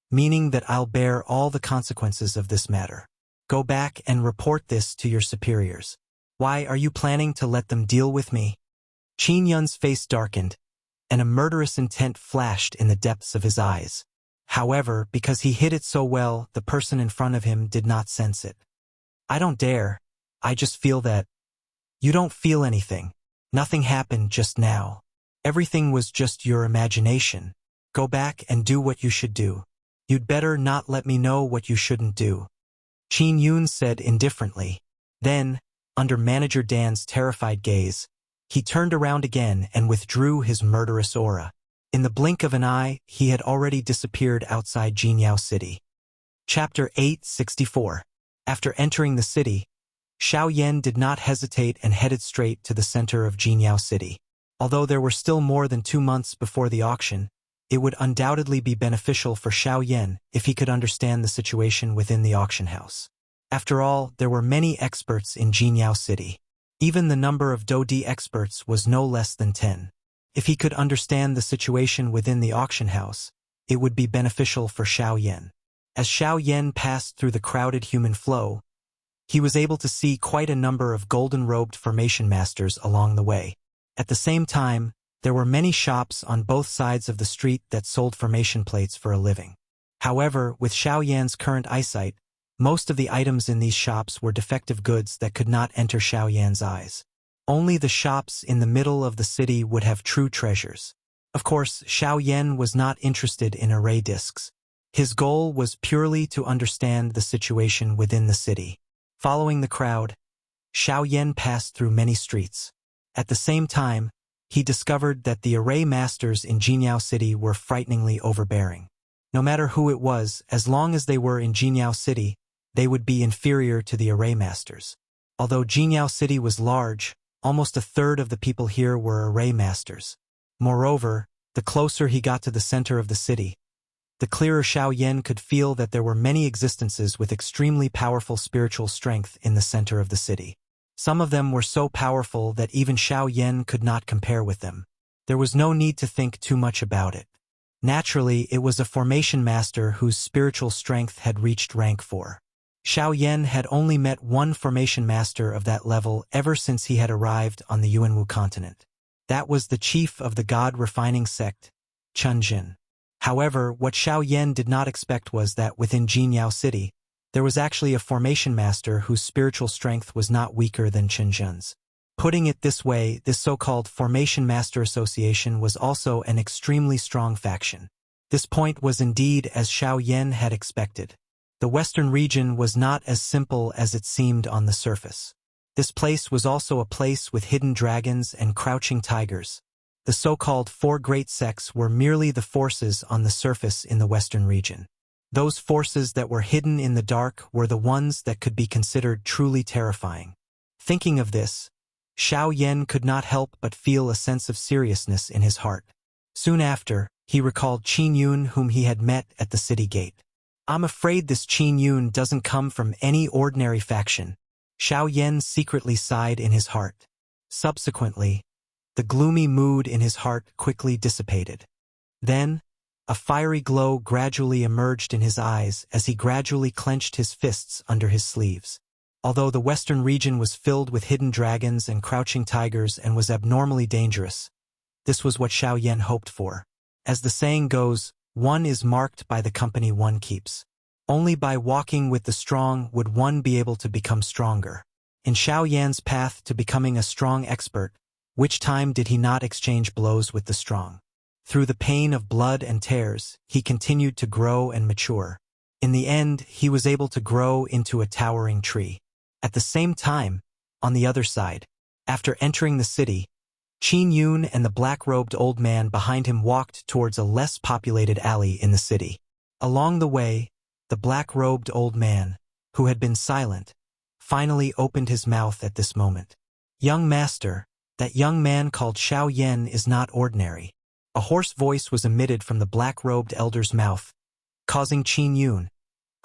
meaning that I'll bear all the consequences of this matter. Go back and report this to your superiors. Why are you planning to let them deal with me?" Qin Yun's face darkened, and a murderous intent flashed in the depths of his eyes. However, because he hid it so well, the person in front of him did not sense it. "I don't dare. I just feel that..." "You don't feel anything. Nothing happened just now. Everything was just your imagination. Go back and do what you should do. You'd better not let me know what you shouldn't do," Qin Yun said indifferently. Then, under Manager Dan's terrified gaze, he turned around again and withdrew his murderous aura. In the blink of an eye, he had already disappeared outside Jinyao City. Chapter 864. After entering the city, Xiao Yan did not hesitate and headed straight to the center of Jinyao City. Although there were still more than 2 months before the auction, it would undoubtedly be beneficial for Xiao Yan if he could understand the situation within the auction house. After all, there were many experts in Jinyao City. Even the number of Dodi experts was no less than 10. If he could understand the situation within the auction house, it would be beneficial for Xiao Yan. As Xiao Yan passed through the crowded human flow, he was able to see quite a number of golden-robed formation masters along the way. At the same time, there were many shops on both sides of the street that sold formation plates for a living. However, with Xiao Yan's current eyesight, most of the items in these shops were defective goods that could not enter Xiao Yan's eyes. Only the shops in the middle of the city would have true treasures. Of course, Xiao Yan was not interested in array discs. His goal was purely to understand the situation within the city. Following the crowd, Xiao Yan passed through many streets. At the same time, he discovered that the array masters in Jinyao City were frighteningly overbearing. No matter who it was, as long as they were in Jinyao City, they would be inferior to the array masters. Although Jinyao City was large, almost a third of the people here were array masters. Moreover, the closer he got to the center of the city, the clearer Xiao Yan could feel that there were many existences with extremely powerful spiritual strength in the center of the city. Some of them were so powerful that even Xiao Yan could not compare with them. There was no need to think too much about it. Naturally, it was a formation master whose spiritual strength had reached rank 4. Xiao Yan had only met one formation master of that level ever since he had arrived on the Yuanwu continent. That was the chief of the god-refining sect, Chunjin. However, what Xiao Yan did not expect was that within Jinyao City, there was actually a formation master whose spiritual strength was not weaker than Chunjin's. Putting it this way, this so-called Formation Master Association was also an extremely strong faction. This point was indeed as Xiao Yan had expected. The western region was not as simple as it seemed on the surface. This place was also a place with hidden dragons and crouching tigers. The so-called 4 great sects were merely the forces on the surface in the western region. Those forces that were hidden in the dark were the ones that could be considered truly terrifying. Thinking of this, Xiao Yan could not help but feel a sense of seriousness in his heart. Soon after, he recalled Qin Yun whom he had met at the city gate. I'm afraid this Qin Yun doesn't come from any ordinary faction. Xiao Yan secretly sighed in his heart. Subsequently, the gloomy mood in his heart quickly dissipated. Then, a fiery glow gradually emerged in his eyes as he gradually clenched his fists under his sleeves. Although the western region was filled with hidden dragons and crouching tigers and was abnormally dangerous, this was what Xiao Yan hoped for. As the saying goes, one is marked by the company one keeps. Only by walking with the strong would one be able to become stronger. In Xiao Yan's path to becoming a strong expert, which time did he not exchange blows with the strong? Through the pain of blood and tears, he continued to grow and mature. In the end, he was able to grow into a towering tree. At the same time, on the other side, after entering the city, Qin Yun and the black-robed old man behind him walked towards a less populated alley in the city. Along the way, the black-robed old man, who had been silent, finally opened his mouth at this moment. Young master, that young man called Xiao Yan is not ordinary. A hoarse voice was emitted from the black-robed elder's mouth, causing Qin Yun,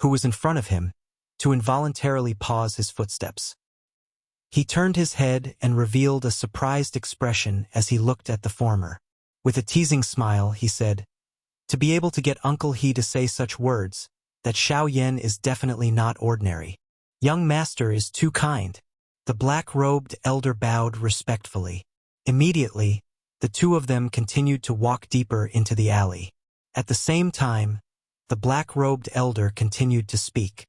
who was in front of him, to involuntarily pause his footsteps. He turned his head and revealed a surprised expression as he looked at the former. With a teasing smile, he said, "To be able to get Uncle He to say such words, that Xiao Yan is definitely not ordinary. Young master is too kind." The black-robed elder bowed respectfully. Immediately, the two of them continued to walk deeper into the alley. At the same time, the black-robed elder continued to speak.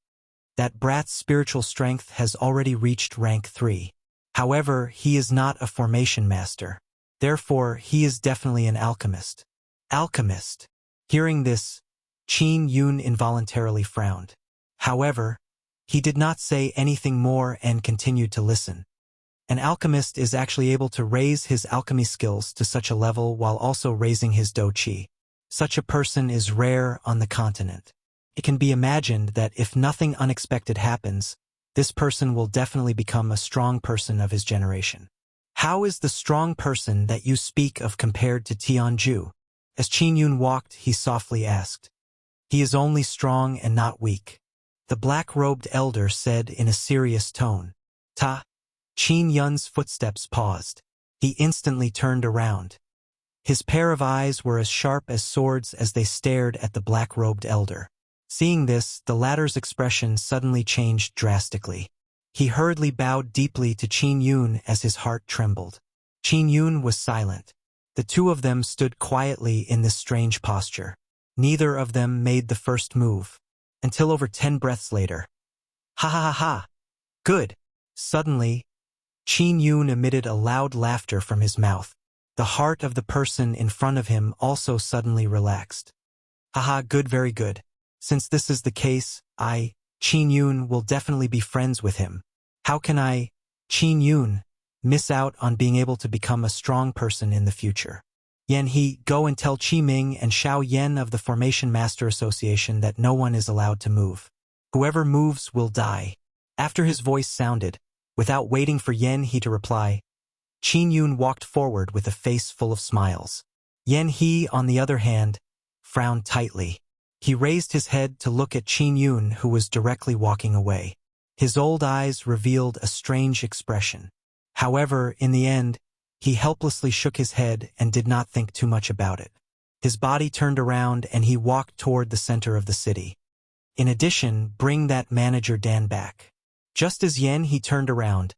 That brat's spiritual strength has already reached rank 3. However, he is not a formation master. Therefore, he is definitely an alchemist. Alchemist. Hearing this, Qin Yun involuntarily frowned. However, he did not say anything more and continued to listen. An alchemist is actually able to raise his alchemy skills to such a level while also raising his dou qi. Such a person is rare on the continent. It can be imagined that if nothing unexpected happens, This person will definitely become a strong person of his generation. How is the strong person that you speak of compared to Tianju? As Qin Yun walked, he softly asked. He is only strong and not weak. The black-robed elder said in a serious tone. Qin Yun's footsteps paused. He instantly turned around. His pair of eyes were as sharp as swords as they stared at the black-robed elder. Seeing this, the latter's expression suddenly changed drastically. He hurriedly bowed deeply to Qin Yun as his heart trembled. Qin Yun was silent. The two of them stood quietly in this strange posture. Neither of them made the first move. Until over 10 breaths later. Ha ha ha ha! Good! Suddenly, Qin Yun emitted a loud laughter from his mouth. The heart of the person in front of him also suddenly relaxed. Haha, good, very good. Since this is the case, Qin Yun, will definitely be friends with him. How can I, Qin Yun, miss out on being able to become a strong person in the future? Yan He, go and tell Qi Ming and Xiao Yan of the Formation Master Association that no one is allowed to move. Whoever moves will die. After his voice sounded, without waiting for Yan He to reply, Qin Yun walked forward with a face full of smiles. Yan He, on the other hand, frowned tightly. He raised his head to look at Qin Yun, who was directly walking away. His old eyes revealed a strange expression. However, in the end, he helplessly shook his head and did not think too much about it. His body turned around and he walked toward the center of the city. In addition, bring that manager Dan back. Just as Yan He turned around,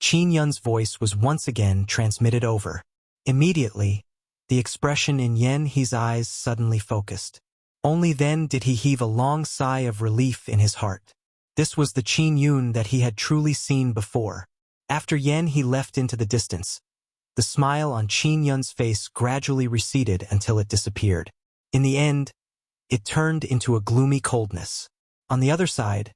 Qin Yun's voice was once again transmitted over. Immediately, the expression in Yan He's eyes suddenly focused. Only then did he heave a long sigh of relief in his heart. This was the Qin Yun that he had truly seen before. After Yan He left into the distance, the smile on Qin Yun's face gradually receded until it disappeared. In the end, it turned into a gloomy coldness. On the other side,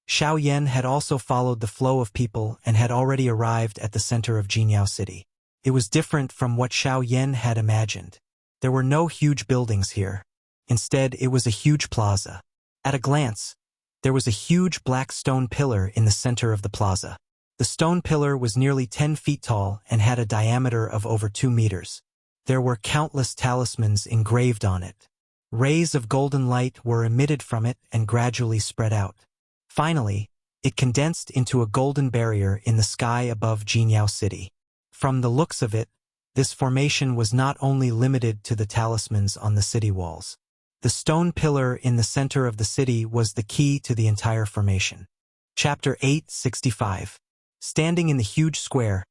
Xiao Yan had also followed the flow of people and had already arrived at the center of Jinyao City. It was different from what Xiao Yan had imagined. There were no huge buildings here. Instead, it was a huge plaza. At a glance, there was a huge black stone pillar in the center of the plaza. The stone pillar was nearly 10 feet tall and had a diameter of over 2 meters. There were countless talismans engraved on it. Rays of golden light were emitted from it and gradually spread out. Finally, it condensed into a golden barrier in the sky above Jinyao City. From the looks of it, this formation was not only limited to the talismans on the city walls. The stone pillar in the center of the city was the key to the entire formation. Chapter 865. Standing in the huge square,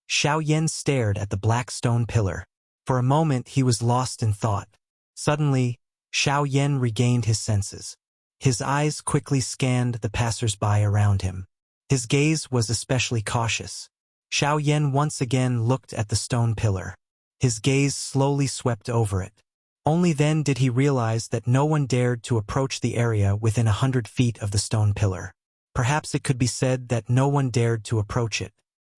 Xiao Yan stared at the black stone pillar. For a moment he was lost in thought. Suddenly, Xiao Yan regained his senses. His eyes quickly scanned the passers-by around him. His gaze was especially cautious. Xiao Yan once again looked at the stone pillar. His gaze slowly swept over it. Only then did he realize that no one dared to approach the area within 100 feet of the stone pillar. Perhaps it could be said that no one dared to approach it.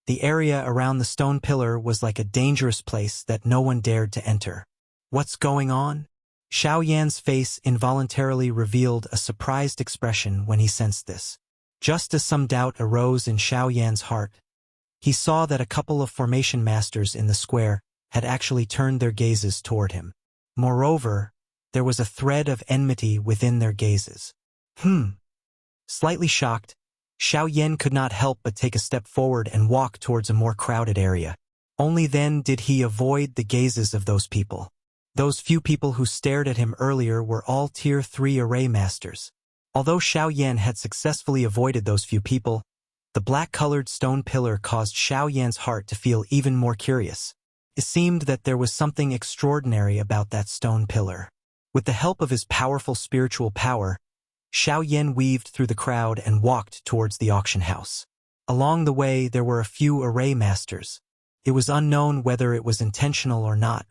The area around the stone pillar was like a dangerous place that no one dared to enter. What's going on? Xiao Yan's face involuntarily revealed a surprised expression when he sensed this. Just as some doubt arose in Xiao Yan's heart, he saw that a couple of formation masters in the square had actually turned their gazes toward him. Moreover, there was a thread of enmity within their gazes. Slightly shocked, Xiao Yan could not help but take a step forward and walk towards a more crowded area. Only then did he avoid the gazes of those people. Those few people who stared at him earlier were all Tier 3 array masters. Although Xiao Yan had successfully avoided those few people, the black-colored stone pillar caused Xiao Yan's heart to feel even more curious. It seemed that there was something extraordinary about that stone pillar. With the help of his powerful spiritual power, Xiao Yan weaved through the crowd and walked towards the auction house. Along the way, there were a few array masters. It was unknown whether it was intentional or not,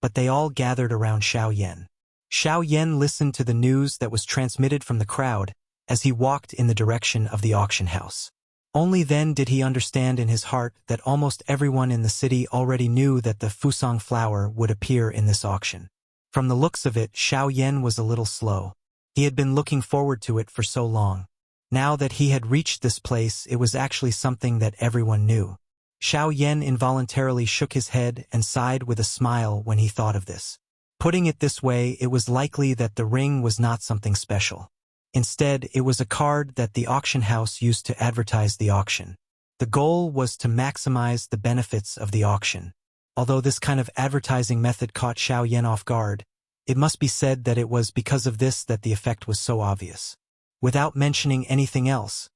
but they all gathered around Xiao Yan. Xiao Yan listened to the news that was transmitted from the crowd as he walked in the direction of the auction house. Only then did he understand in his heart that almost everyone in the city already knew that the Fusang flower would appear in this auction. From the looks of it, Xiao Yan was a little slow. He had been looking forward to it for so long. Now that he had reached this place, it was actually something that everyone knew. Xiao Yan involuntarily shook his head and sighed with a smile when he thought of this. Putting it this way, it was likely that the ring was not something special. Instead, it was a card that the auction house used to advertise the auction. The goal was to maximize the benefits of the auction. Although this kind of advertising method caught Xiao Yan off guard, it must be said that it was because of this that the effect was so obvious. Without mentioning anything else,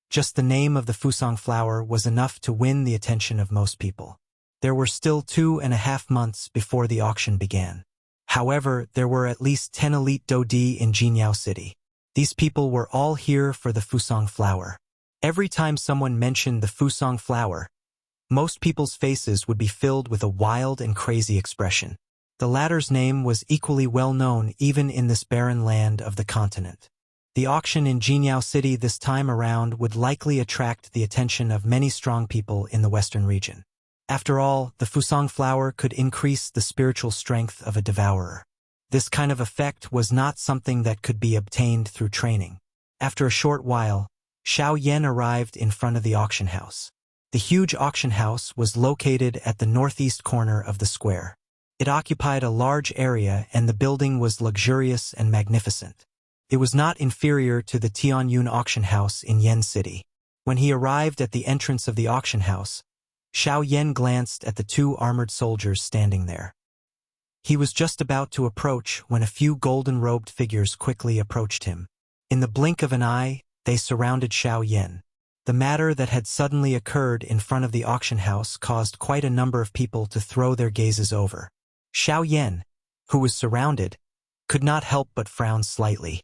just the name of the Fusang flower was enough to win the attention of most people. There were still 2.5 months before the auction began. However, there were at least 10 elite Dodi in Jinyao City. These people were all here for the Fusang flower. Every time someone mentioned the Fusang flower, most people's faces would be filled with a wild and crazy expression. The latter's name was equally well known even in this barren land of the continent. The auction in Jinyao City this time around would likely attract the attention of many strong people in the western region. After all, the Fusang flower could increase the spiritual strength of a devourer. This kind of effect was not something that could be obtained through training. After a short while, Xiao Yan arrived in front of the auction house. The huge auction house was located at the northeast corner of the square. It occupied a large area and the building was luxurious and magnificent. It was not inferior to the Tianyun auction house in Yen City. When he arrived at the entrance of the auction house, Xiao Yan glanced at the 2 armored soldiers standing there. He was just about to approach when a few golden-robed figures quickly approached him. In the blink of an eye, they surrounded Xiao Yan. The matter that had suddenly occurred in front of the auction house caused quite a number of people to throw their gazes over. Xiao Yan, who was surrounded, could not help but frown slightly.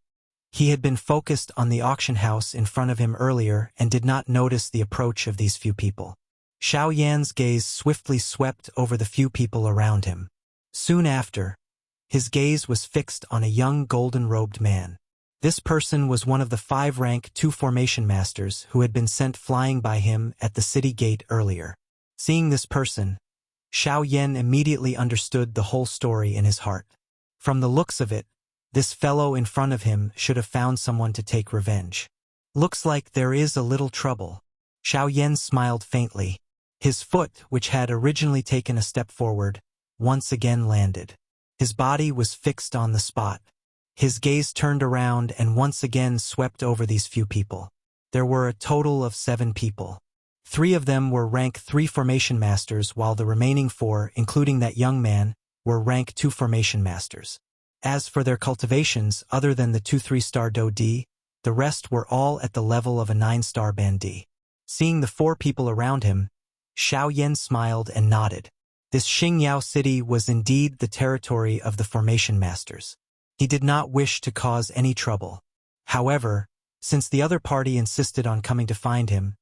He had been focused on the auction house in front of him earlier and did not notice the approach of these few people. Xiao Yan's gaze swiftly swept over the few people around him. Soon after, his gaze was fixed on a young golden-robed man. This person was one of the 5-rank 2 formation masters who had been sent flying by him at the city gate earlier. Seeing this person, Xiao Yan immediately understood the whole story in his heart. From the looks of it, this fellow in front of him should have found someone to take revenge. Looks like there is a little trouble. Xiao Yan smiled faintly. His foot, which had originally taken a step forward, once again landed. His body was fixed on the spot. His gaze turned around and once again swept over these few people. There were a total of 7 people. 3 of them were rank 3 formation masters, while the remaining 4, including that young man, were rank 2 formation masters. As for their cultivations, other than the 2 3-star Do-Di, the rest were all at the level of a 9-star Ban-Di. Seeing the 4 people around him, Xiao Yan smiled and nodded. This Xingyao city was indeed the territory of the formation masters. He did not wish to cause any trouble. However, since the other party insisted on coming to find him,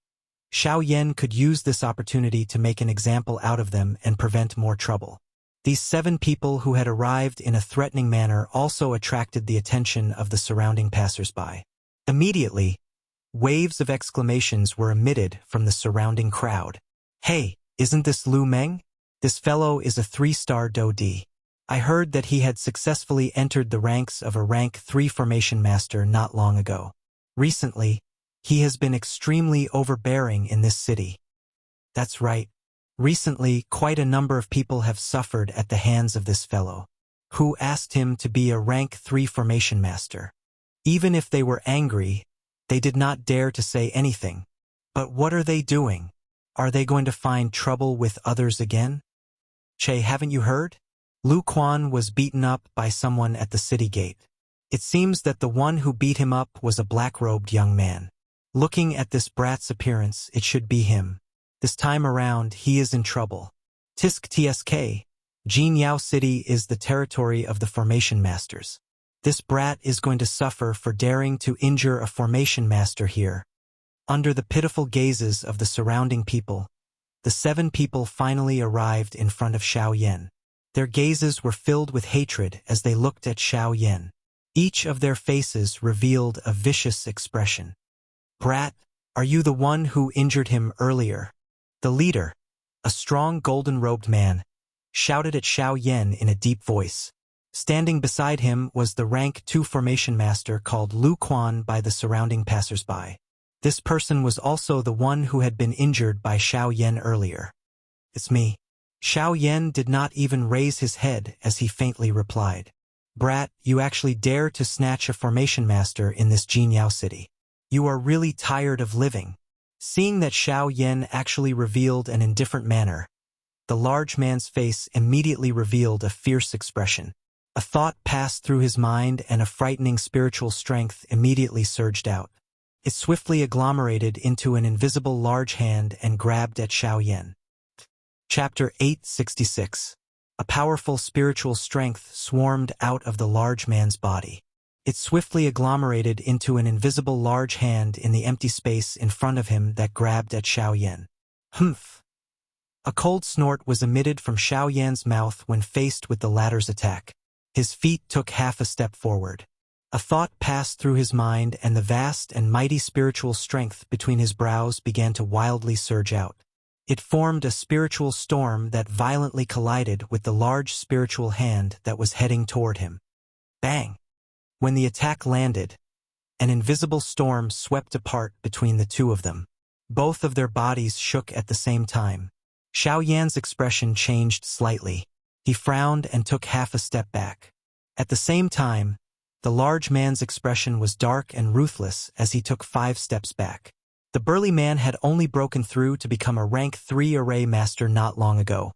Xiao Yan could use this opportunity to make an example out of them and prevent more trouble. These 7 people who had arrived in a threatening manner also attracted the attention of the surrounding passers-by. Immediately, waves of exclamations were emitted from the surrounding crowd. "Hey, isn't this Lu Meng? This fellow is a 3-star Do-Di. I heard that he had successfully entered the ranks of a rank 3 formation master not long ago. Recently, he has been extremely overbearing in this city." That's right. Recently, quite a number of people have suffered at the hands of this fellow, who asked him to be a rank 3 formation master. Even if they were angry, they did not dare to say anything. But what are they doing? Are they going to find trouble with others again? Che, haven't you heard? Lu Quan was beaten up by someone at the city gate. It seems that the one who beat him up was a black-robed young man. Looking at this brat's appearance, it should be him. This time around, he is in trouble. Tisk Tsk. Jinyao City is the territory of the formation masters. This brat is going to suffer for daring to injure a formation master here. Under the pitiful gazes of the surrounding people, the 7 people finally arrived in front of Xiao Yan. Their gazes were filled with hatred as they looked at Xiao Yan. Each of their faces revealed a vicious expression. "Brat, are you the one who injured him earlier?" The leader, a strong golden-robed man, shouted at Xiao Yan in a deep voice. Standing beside him was the rank 2 formation master called Lu Quan by the surrounding passers-by. This person was also the one who had been injured by Xiao Yan earlier. "It's me." Xiao Yan did not even raise his head as he faintly replied. "Brat, you actually dare to snatch a formation master in this Jinyao city. You are really tired of living." Seeing that Xiao Yan actually revealed an indifferent manner, the large man's face immediately revealed a fierce expression. A thought passed through his mind and a frightening spiritual strength immediately surged out. It swiftly agglomerated into an invisible large hand and grabbed at Xiao Yan. Chapter 866. A powerful spiritual strength swarmed out of the large man's body. It swiftly agglomerated into an invisible large hand in the empty space in front of him that grabbed at Xiao Yan. Humph! A cold snort was emitted from Xiao Yan's mouth when faced with the latter's attack. His feet took half a step forward. A thought passed through his mind and the vast and mighty spiritual strength between his brows began to wildly surge out. It formed a spiritual storm that violently collided with the large spiritual hand that was heading toward him. Bang! When the attack landed, an invisible storm swept apart between the two of them. Both of their bodies shook at the same time. Xiao Yan's expression changed slightly. He frowned and took half a step back. At the same time, the large man's expression was dark and ruthless as he took 5 steps back. The burly man had only broken through to become a rank 3 array master not long ago,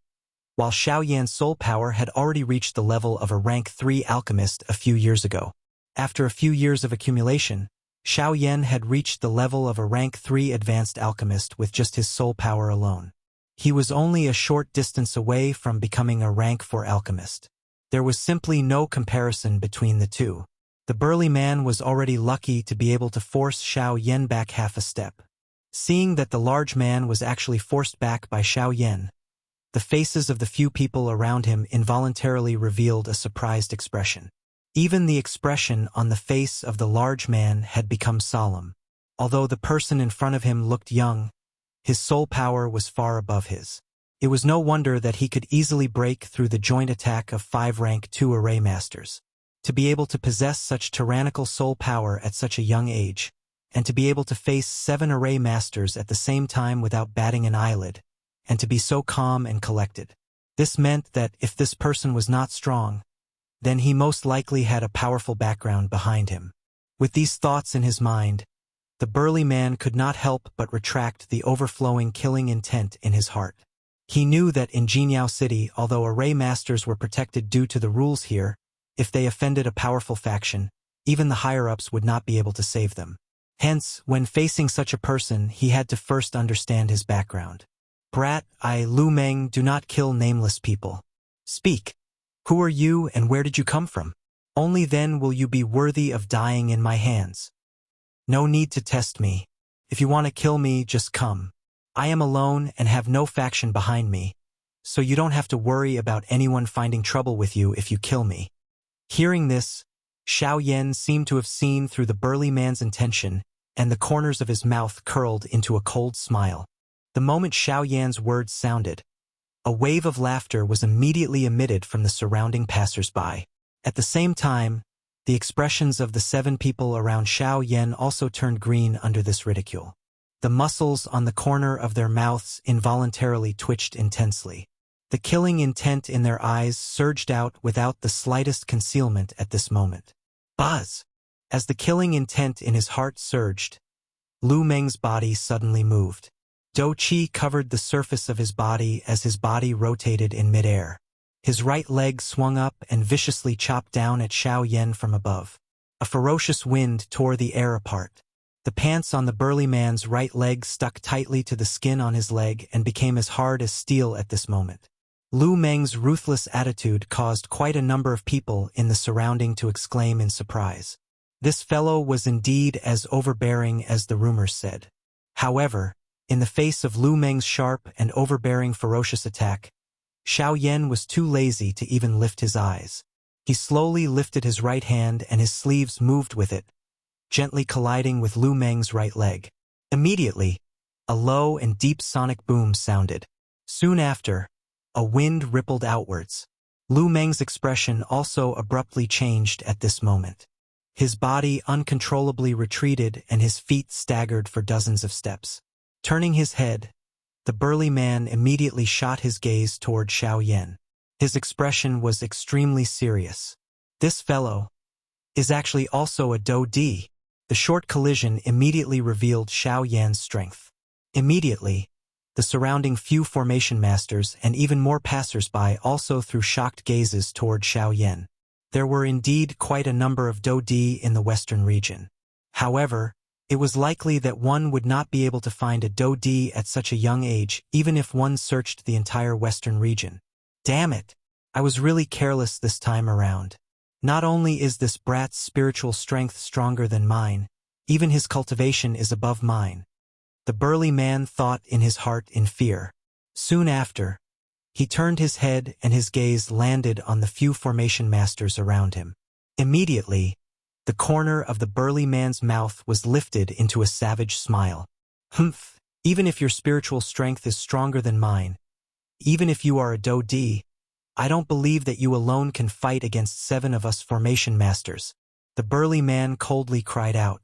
while Xiao Yan's soul power had already reached the level of a rank 3 alchemist a few years ago. After a few years of accumulation, Xiao Yan had reached the level of a rank 3 advanced alchemist with just his soul power alone. He was only a short distance away from becoming a rank 4 alchemist. There was simply no comparison between the two. The burly man was already lucky to be able to force Xiao Yan back half a step. Seeing that the large man was actually forced back by Xiao Yan, the faces of the few people around him involuntarily revealed a surprised expression. Even the expression on the face of the large man had become solemn. Although the person in front of him looked young, his soul power was far above his. It was no wonder that he could easily break through the joint attack of 5 rank 2 array masters. To be able to possess such tyrannical soul power at such a young age, and to be able to face 7 array masters at the same time without batting an eyelid, and to be so calm and collected. This meant that if this person was not strong, then he most likely had a powerful background behind him. With these thoughts in his mind, the burly man could not help but retract the overflowing killing intent in his heart. He knew that in Jinyao City, although array masters were protected due to the rules here, if they offended a powerful faction, even the higher-ups would not be able to save them. Hence, when facing such a person, he had to first understand his background. "Brat, I, Lu Meng, do not kill nameless people. Speak. Who are you and where did you come from? Only then will you be worthy of dying in my hands. No need to test me. If you want to kill me, just come. I am alone and have no faction behind me, so you don't have to worry about anyone finding trouble with you if you kill me." Hearing this, Xiao Yan seemed to have seen through the burly man's intention, and the corners of his mouth curled into a cold smile. The moment Xiao Yan's words sounded, a wave of laughter was immediately emitted from the surrounding passers-by. At the same time, the expressions of the 7 people around Xiao Yan also turned green under this ridicule. The muscles on the corner of their mouths involuntarily twitched intensely. The killing intent in their eyes surged out without the slightest concealment at this moment. Buzz! As the killing intent in his heart surged, Lu Meng's body suddenly moved. Do Qi covered the surface of his body as his body rotated in midair. His right leg swung up and viciously chopped down at Xiao Yan from above. A ferocious wind tore the air apart. The pants on the burly man's right leg stuck tightly to the skin on his leg and became as hard as steel at this moment. Lu Meng's ruthless attitude caused quite a number of people in the surrounding to exclaim in surprise. This fellow was indeed as overbearing as the rumors said. However, in the face of Lu Meng's sharp and overbearing ferocious attack, Xiao Yan was too lazy to even lift his eyes. He slowly lifted his right hand and his sleeves moved with it, gently colliding with Lu Meng's right leg. Immediately, a low and deep sonic boom sounded. Soon after, a wind rippled outwards. Lu Meng's expression also abruptly changed at this moment. His body uncontrollably retreated and his feet staggered for dozens of steps. Turning his head, the burly man immediately shot his gaze toward Xiao Yan. His expression was extremely serious. This fellow is actually also a Do Di. The short collision immediately revealed Xiao Yan's strength. Immediately, the surrounding few formation masters and even more passers-by also threw shocked gazes toward Xiao Yan. There were indeed quite a number of Do Di in the western region. However, it was likely that one would not be able to find a Do Di at such a young age, even if one searched the entire western region. Damn it! I was really careless this time around. Not only is this brat's spiritual strength stronger than mine, even his cultivation is above mine. The burly man thought in his heart in fear. Soon after, he turned his head and his gaze landed on the few formation masters around him. Immediately, the corner of the burly man's mouth was lifted into a savage smile. Humph, even if your spiritual strength is stronger than mine, even if you are a Do Di, I don't believe that you alone can fight against 7 of us formation masters. The burly man coldly cried out.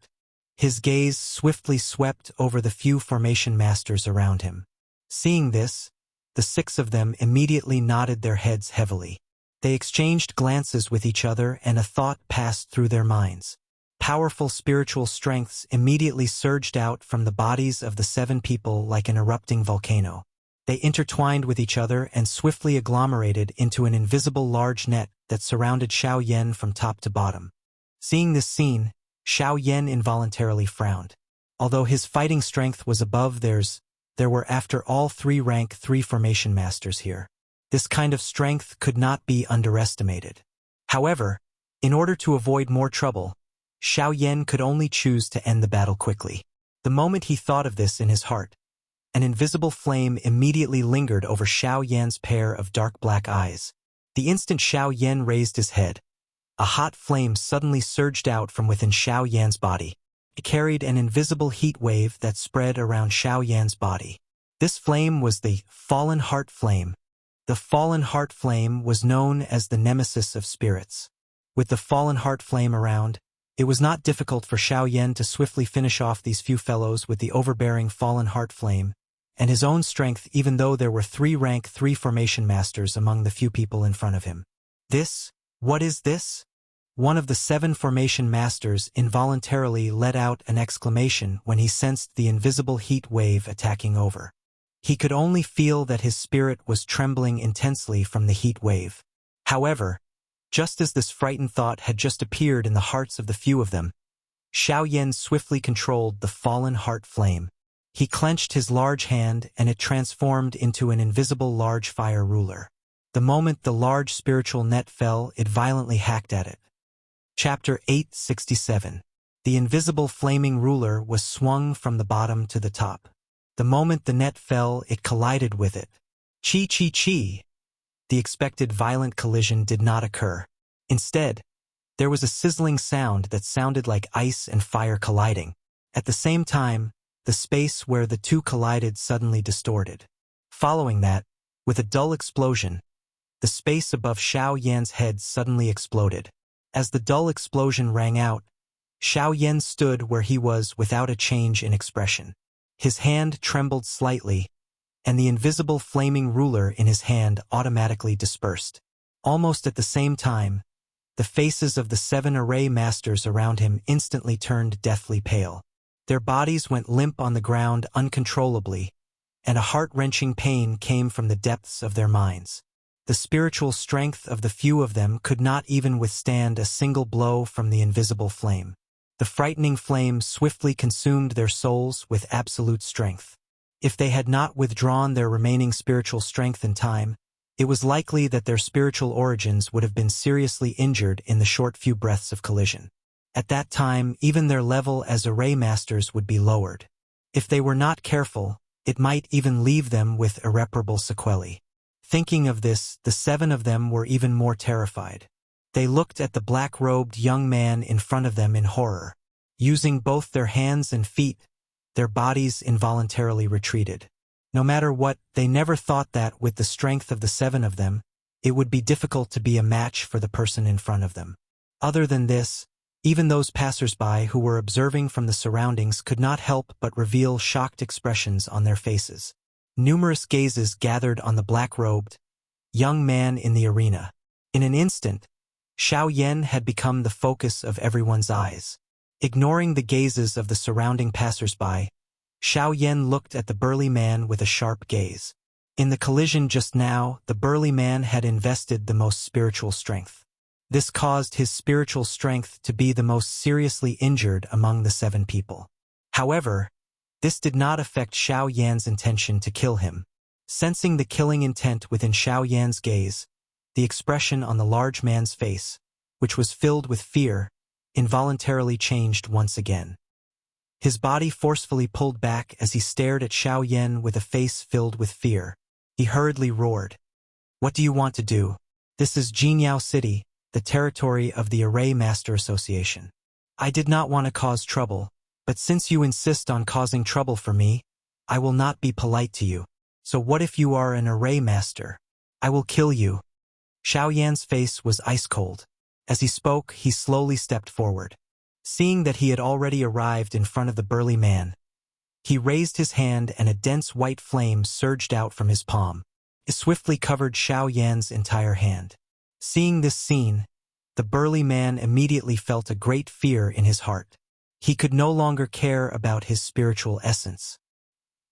His gaze swiftly swept over the few formation masters around him. Seeing this, the 6 of them immediately nodded their heads heavily. They exchanged glances with each other and a thought passed through their minds. Powerful spiritual strengths immediately surged out from the bodies of the 7 people like an erupting volcano. They intertwined with each other and swiftly agglomerated into an invisible large net that surrounded Xiao Yan from top to bottom. Seeing this scene, Xiao Yan involuntarily frowned. Although his fighting strength was above theirs, there were after all 3 rank 3 formation masters here. This kind of strength could not be underestimated. However, in order to avoid more trouble, Xiao Yan could only choose to end the battle quickly. The moment he thought of this in his heart, an invisible flame immediately lingered over Xiao Yan's pair of dark black eyes. The instant Xiao Yan raised his head, a hot flame suddenly surged out from within Xiao Yan's body. It carried an invisible heat wave that spread around Xiao Yan's body. This flame was the Fallen Heart Flame. The Fallen Heart Flame was known as the nemesis of spirits. With the Fallen Heart Flame around, it was not difficult for Xiao Yan to swiftly finish off these few fellows with the overbearing Fallen Heart Flame, and his own strength even though there were 3 rank 3 formation masters among the few people in front of him. What is this? One of the 7 formation masters involuntarily let out an exclamation when he sensed the invisible heat wave attacking over. He could only feel that his spirit was trembling intensely from the heat wave. However, just as this frightened thought had just appeared in the hearts of the few of them, Xiao Yan swiftly controlled the Fallen Heart Flame. He clenched his large hand and it transformed into an invisible large fire ruler. The moment the large spiritual net fell, it violently hacked at it. Chapter 867. The invisible flaming ruler was swung from the bottom to the top. The moment the net fell, it collided with it. Chi. The expected violent collision did not occur. Instead, there was a sizzling sound that sounded like ice and fire colliding. At the same time, the space where the 2 collided suddenly distorted. Following that, with a dull explosion, the space above Xiao Yan's head suddenly exploded. As the dull explosion rang out, Xiao Yan stood where he was without a change in expression. His hand trembled slightly, and the invisible flaming ruler in his hand automatically dispersed. Almost at the same time, the faces of the 7 array masters around him instantly turned deathly pale. Their bodies went limp on the ground uncontrollably, and a heart-wrenching pain came from the depths of their minds. The spiritual strength of the few of them could not even withstand a single blow from the invisible flame. The frightening flame swiftly consumed their souls with absolute strength. If they had not withdrawn their remaining spiritual strength in time, it was likely that their spiritual origins would have been seriously injured in the short few breaths of collision. At that time, even their level as array masters would be lowered. If they were not careful, it might even leave them with irreparable sequelae. Thinking of this, the 7 of them were even more terrified. They looked at the black-robed young man in front of them in horror. Using both their hands and feet, their bodies involuntarily retreated. No matter what, they never thought that, with the strength of the 7 of them, it would be difficult to be a match for the person in front of them. Other than this, Even those passers-by who were observing from the surroundings could not help but reveal shocked expressions on their faces. Numerous gazes gathered on the black-robed young man in the arena. In an instant, Xiao Yan had become the focus of everyone's eyes. Ignoring the gazes of the surrounding passers-by, Xiao Yan looked at the burly man with a sharp gaze. In the collision just now, the burly man had invested the most spiritual strength. This caused his spiritual strength to be the most seriously injured among the 7 people. However, this did not affect Xiao Yan's intention to kill him. Sensing the killing intent within Xiao Yan's gaze, the expression on the large man's face, which was filled with fear, involuntarily changed once again. His body forcefully pulled back as he stared at Xiao Yan with a face filled with fear. He hurriedly roared, "What do you want to do? This is Jinyao City, the territory of the Array Master Association. I did not want to cause trouble, but since you insist on causing trouble for me, I will not be polite to you. So what if you are an Array Master? I will kill you." Xiao Yan's face was ice-cold. As he spoke, he slowly stepped forward. Seeing that he had already arrived in front of the burly man, he raised his hand and a dense white flame surged out from his palm. It swiftly covered Xiao Yan's entire hand. Seeing this scene, the burly man immediately felt a great fear in his heart. He could no longer care about his spiritual essence.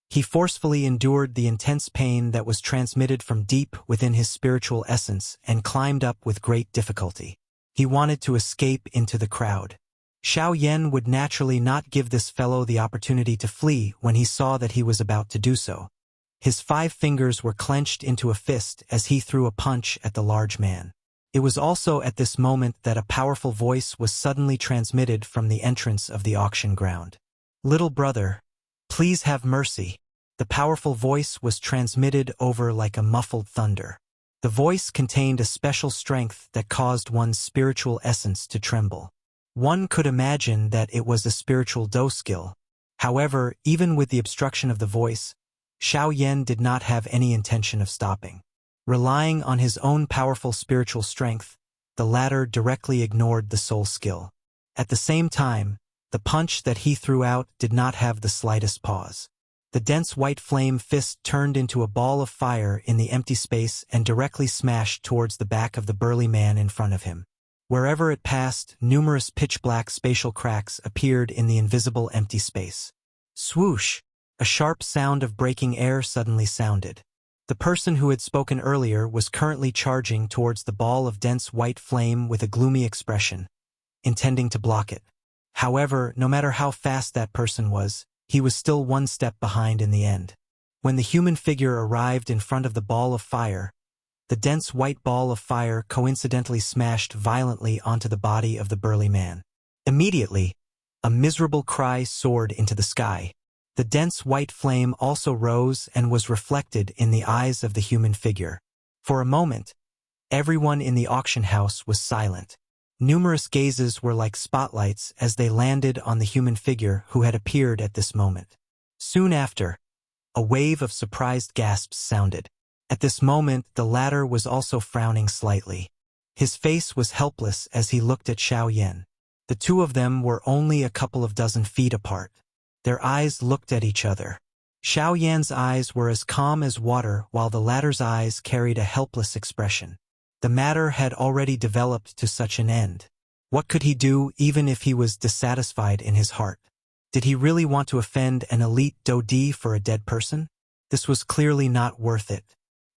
He forcefully endured the intense pain that was transmitted from deep within his spiritual essence and climbed up with great difficulty. He wanted to escape into the crowd. Xiao Yan would naturally not give this fellow the opportunity to flee when he saw that he was about to do so. His 5 fingers were clenched into a fist as he threw a punch at the large man. It was also at this moment that a powerful voice was suddenly transmitted from the entrance of the auction ground. "Little brother, please have mercy." The powerful voice was transmitted over like a muffled thunder. The voice contained a special strength that caused one's spiritual essence to tremble. One could imagine that it was a spiritual do skill. However, even with the obstruction of the voice, Xiao Yan did not have any intention of stopping. Relying on his own powerful spiritual strength, the latter directly ignored the soul skill. At the same time, the punch that he threw out did not have the slightest pause. The dense white flame fist turned into a ball of fire in the empty space and directly smashed towards the back of the burly man in front of him. Wherever it passed, numerous pitch-black spatial cracks appeared in the invisible empty space. Swoosh! A sharp sound of breaking air suddenly sounded. The person who had spoken earlier was currently charging towards the ball of dense white flame with a gloomy expression, intending to block it. However, no matter how fast that person was, he was still 1 step behind in the end. When the human figure arrived in front of the ball of fire, the dense white ball of fire coincidentally smashed violently onto the body of the burly man. Immediately, a miserable cry soared into the sky. The dense white flame also rose and was reflected in the eyes of the human figure. For a moment, everyone in the auction house was silent. Numerous gazes were like spotlights as they landed on the human figure who had appeared at this moment. Soon after, a wave of surprised gasps sounded. At this moment, the latter was also frowning slightly. His face was helpless as he looked at Xiao Yan. The 2 of them were only a couple of dozen feet apart. Their eyes looked at each other. Xiao Yan's eyes were as calm as water while the latter's eyes carried a helpless expression. The matter had already developed to such an end. What could he do even if he was dissatisfied in his heart? Did he really want to offend an elite Dodi for a dead person? This was clearly not worth it.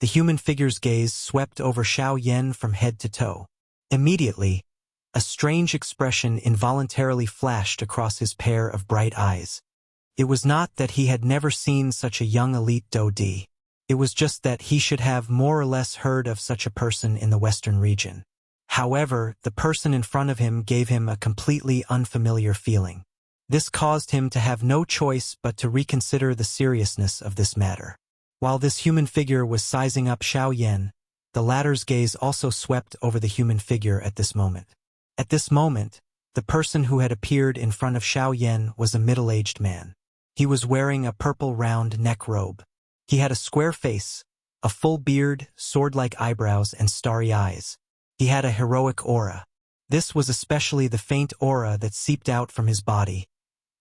The human figure's gaze swept over Xiao Yan from head to toe. Immediately, a strange expression involuntarily flashed across his pair of bright eyes. It was not that he had never seen such a young elite Dodi. It was just that he should have more or less heard of such a person in the western region. However, the person in front of him gave him a completely unfamiliar feeling. This caused him to have no choice but to reconsider the seriousness of this matter. While this human figure was sizing up Xiao Yan, the latter's gaze also swept over the human figure at this moment. At this moment, the person who had appeared in front of Xiao Yan was a middle-aged man. He was wearing a purple round neck robe. He had a square face, a full beard, sword-like eyebrows, and starry eyes. He had a heroic aura. This was especially the faint aura that seeped out from his body,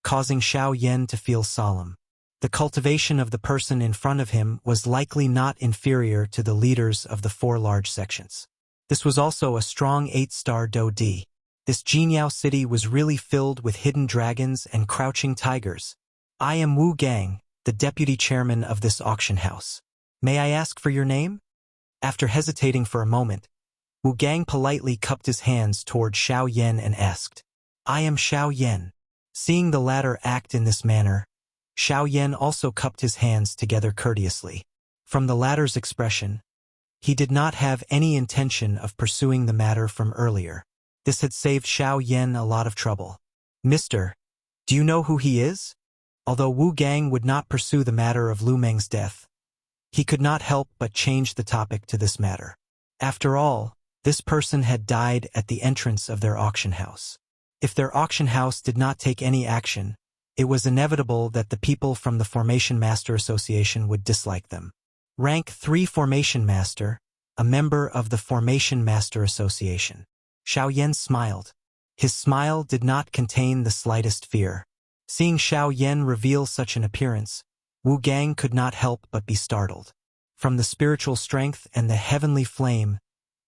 causing Xiao Yan to feel solemn. The cultivation of the person in front of him was likely not inferior to the leaders of the 4 large sections. This was also a strong 8-star Do D. This Jinyao city was really filled with hidden dragons and crouching tigers. I am Wu Gang, the deputy chairman of this auction house. May I ask for your name? After hesitating for a moment, Wu Gang politely cupped his hands toward Xiao Yan and asked, I am Xiao Yan. Seeing the latter act in this manner, Xiao Yan also cupped his hands together courteously. From the latter's expression, he did not have any intention of pursuing the matter from earlier. This had saved Xiao Yan a lot of trouble. Mister, do you know who he is? Although Wu Gang would not pursue the matter of Lu Meng's death, he could not help but change the topic to this matter. After all, this person had died at the entrance of their auction house. If their auction house did not take any action, it was inevitable that the people from the Formation Master Association would dislike them. Rank 3 Formation Master, a member of the Formation Master Association. Xiao Yan smiled. His smile did not contain the slightest fear. Seeing Xiao Yan reveal such an appearance, Wu Gang could not help but be startled. From the spiritual strength and the heavenly flame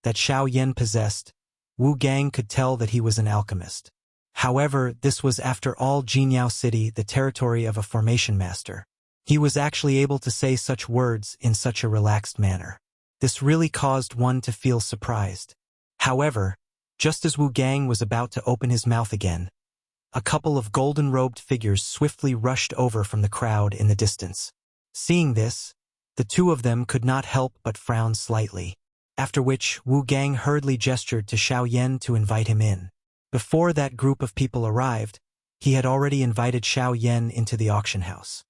that Xiao Yan possessed, Wu Gang could tell that he was an alchemist. However, this was after all Jinyao City, the territory of a formation master. He was actually able to say such words in such a relaxed manner. This really caused one to feel surprised. However, just as Wu Gang was about to open his mouth again, a couple of golden-robed figures swiftly rushed over from the crowd in the distance. Seeing this, the two of them could not help but frown slightly, after which Wu Gang hurriedly gestured to Xiao Yan to invite him in. Before that group of people arrived, he had already invited Xiao Yan into the auction house.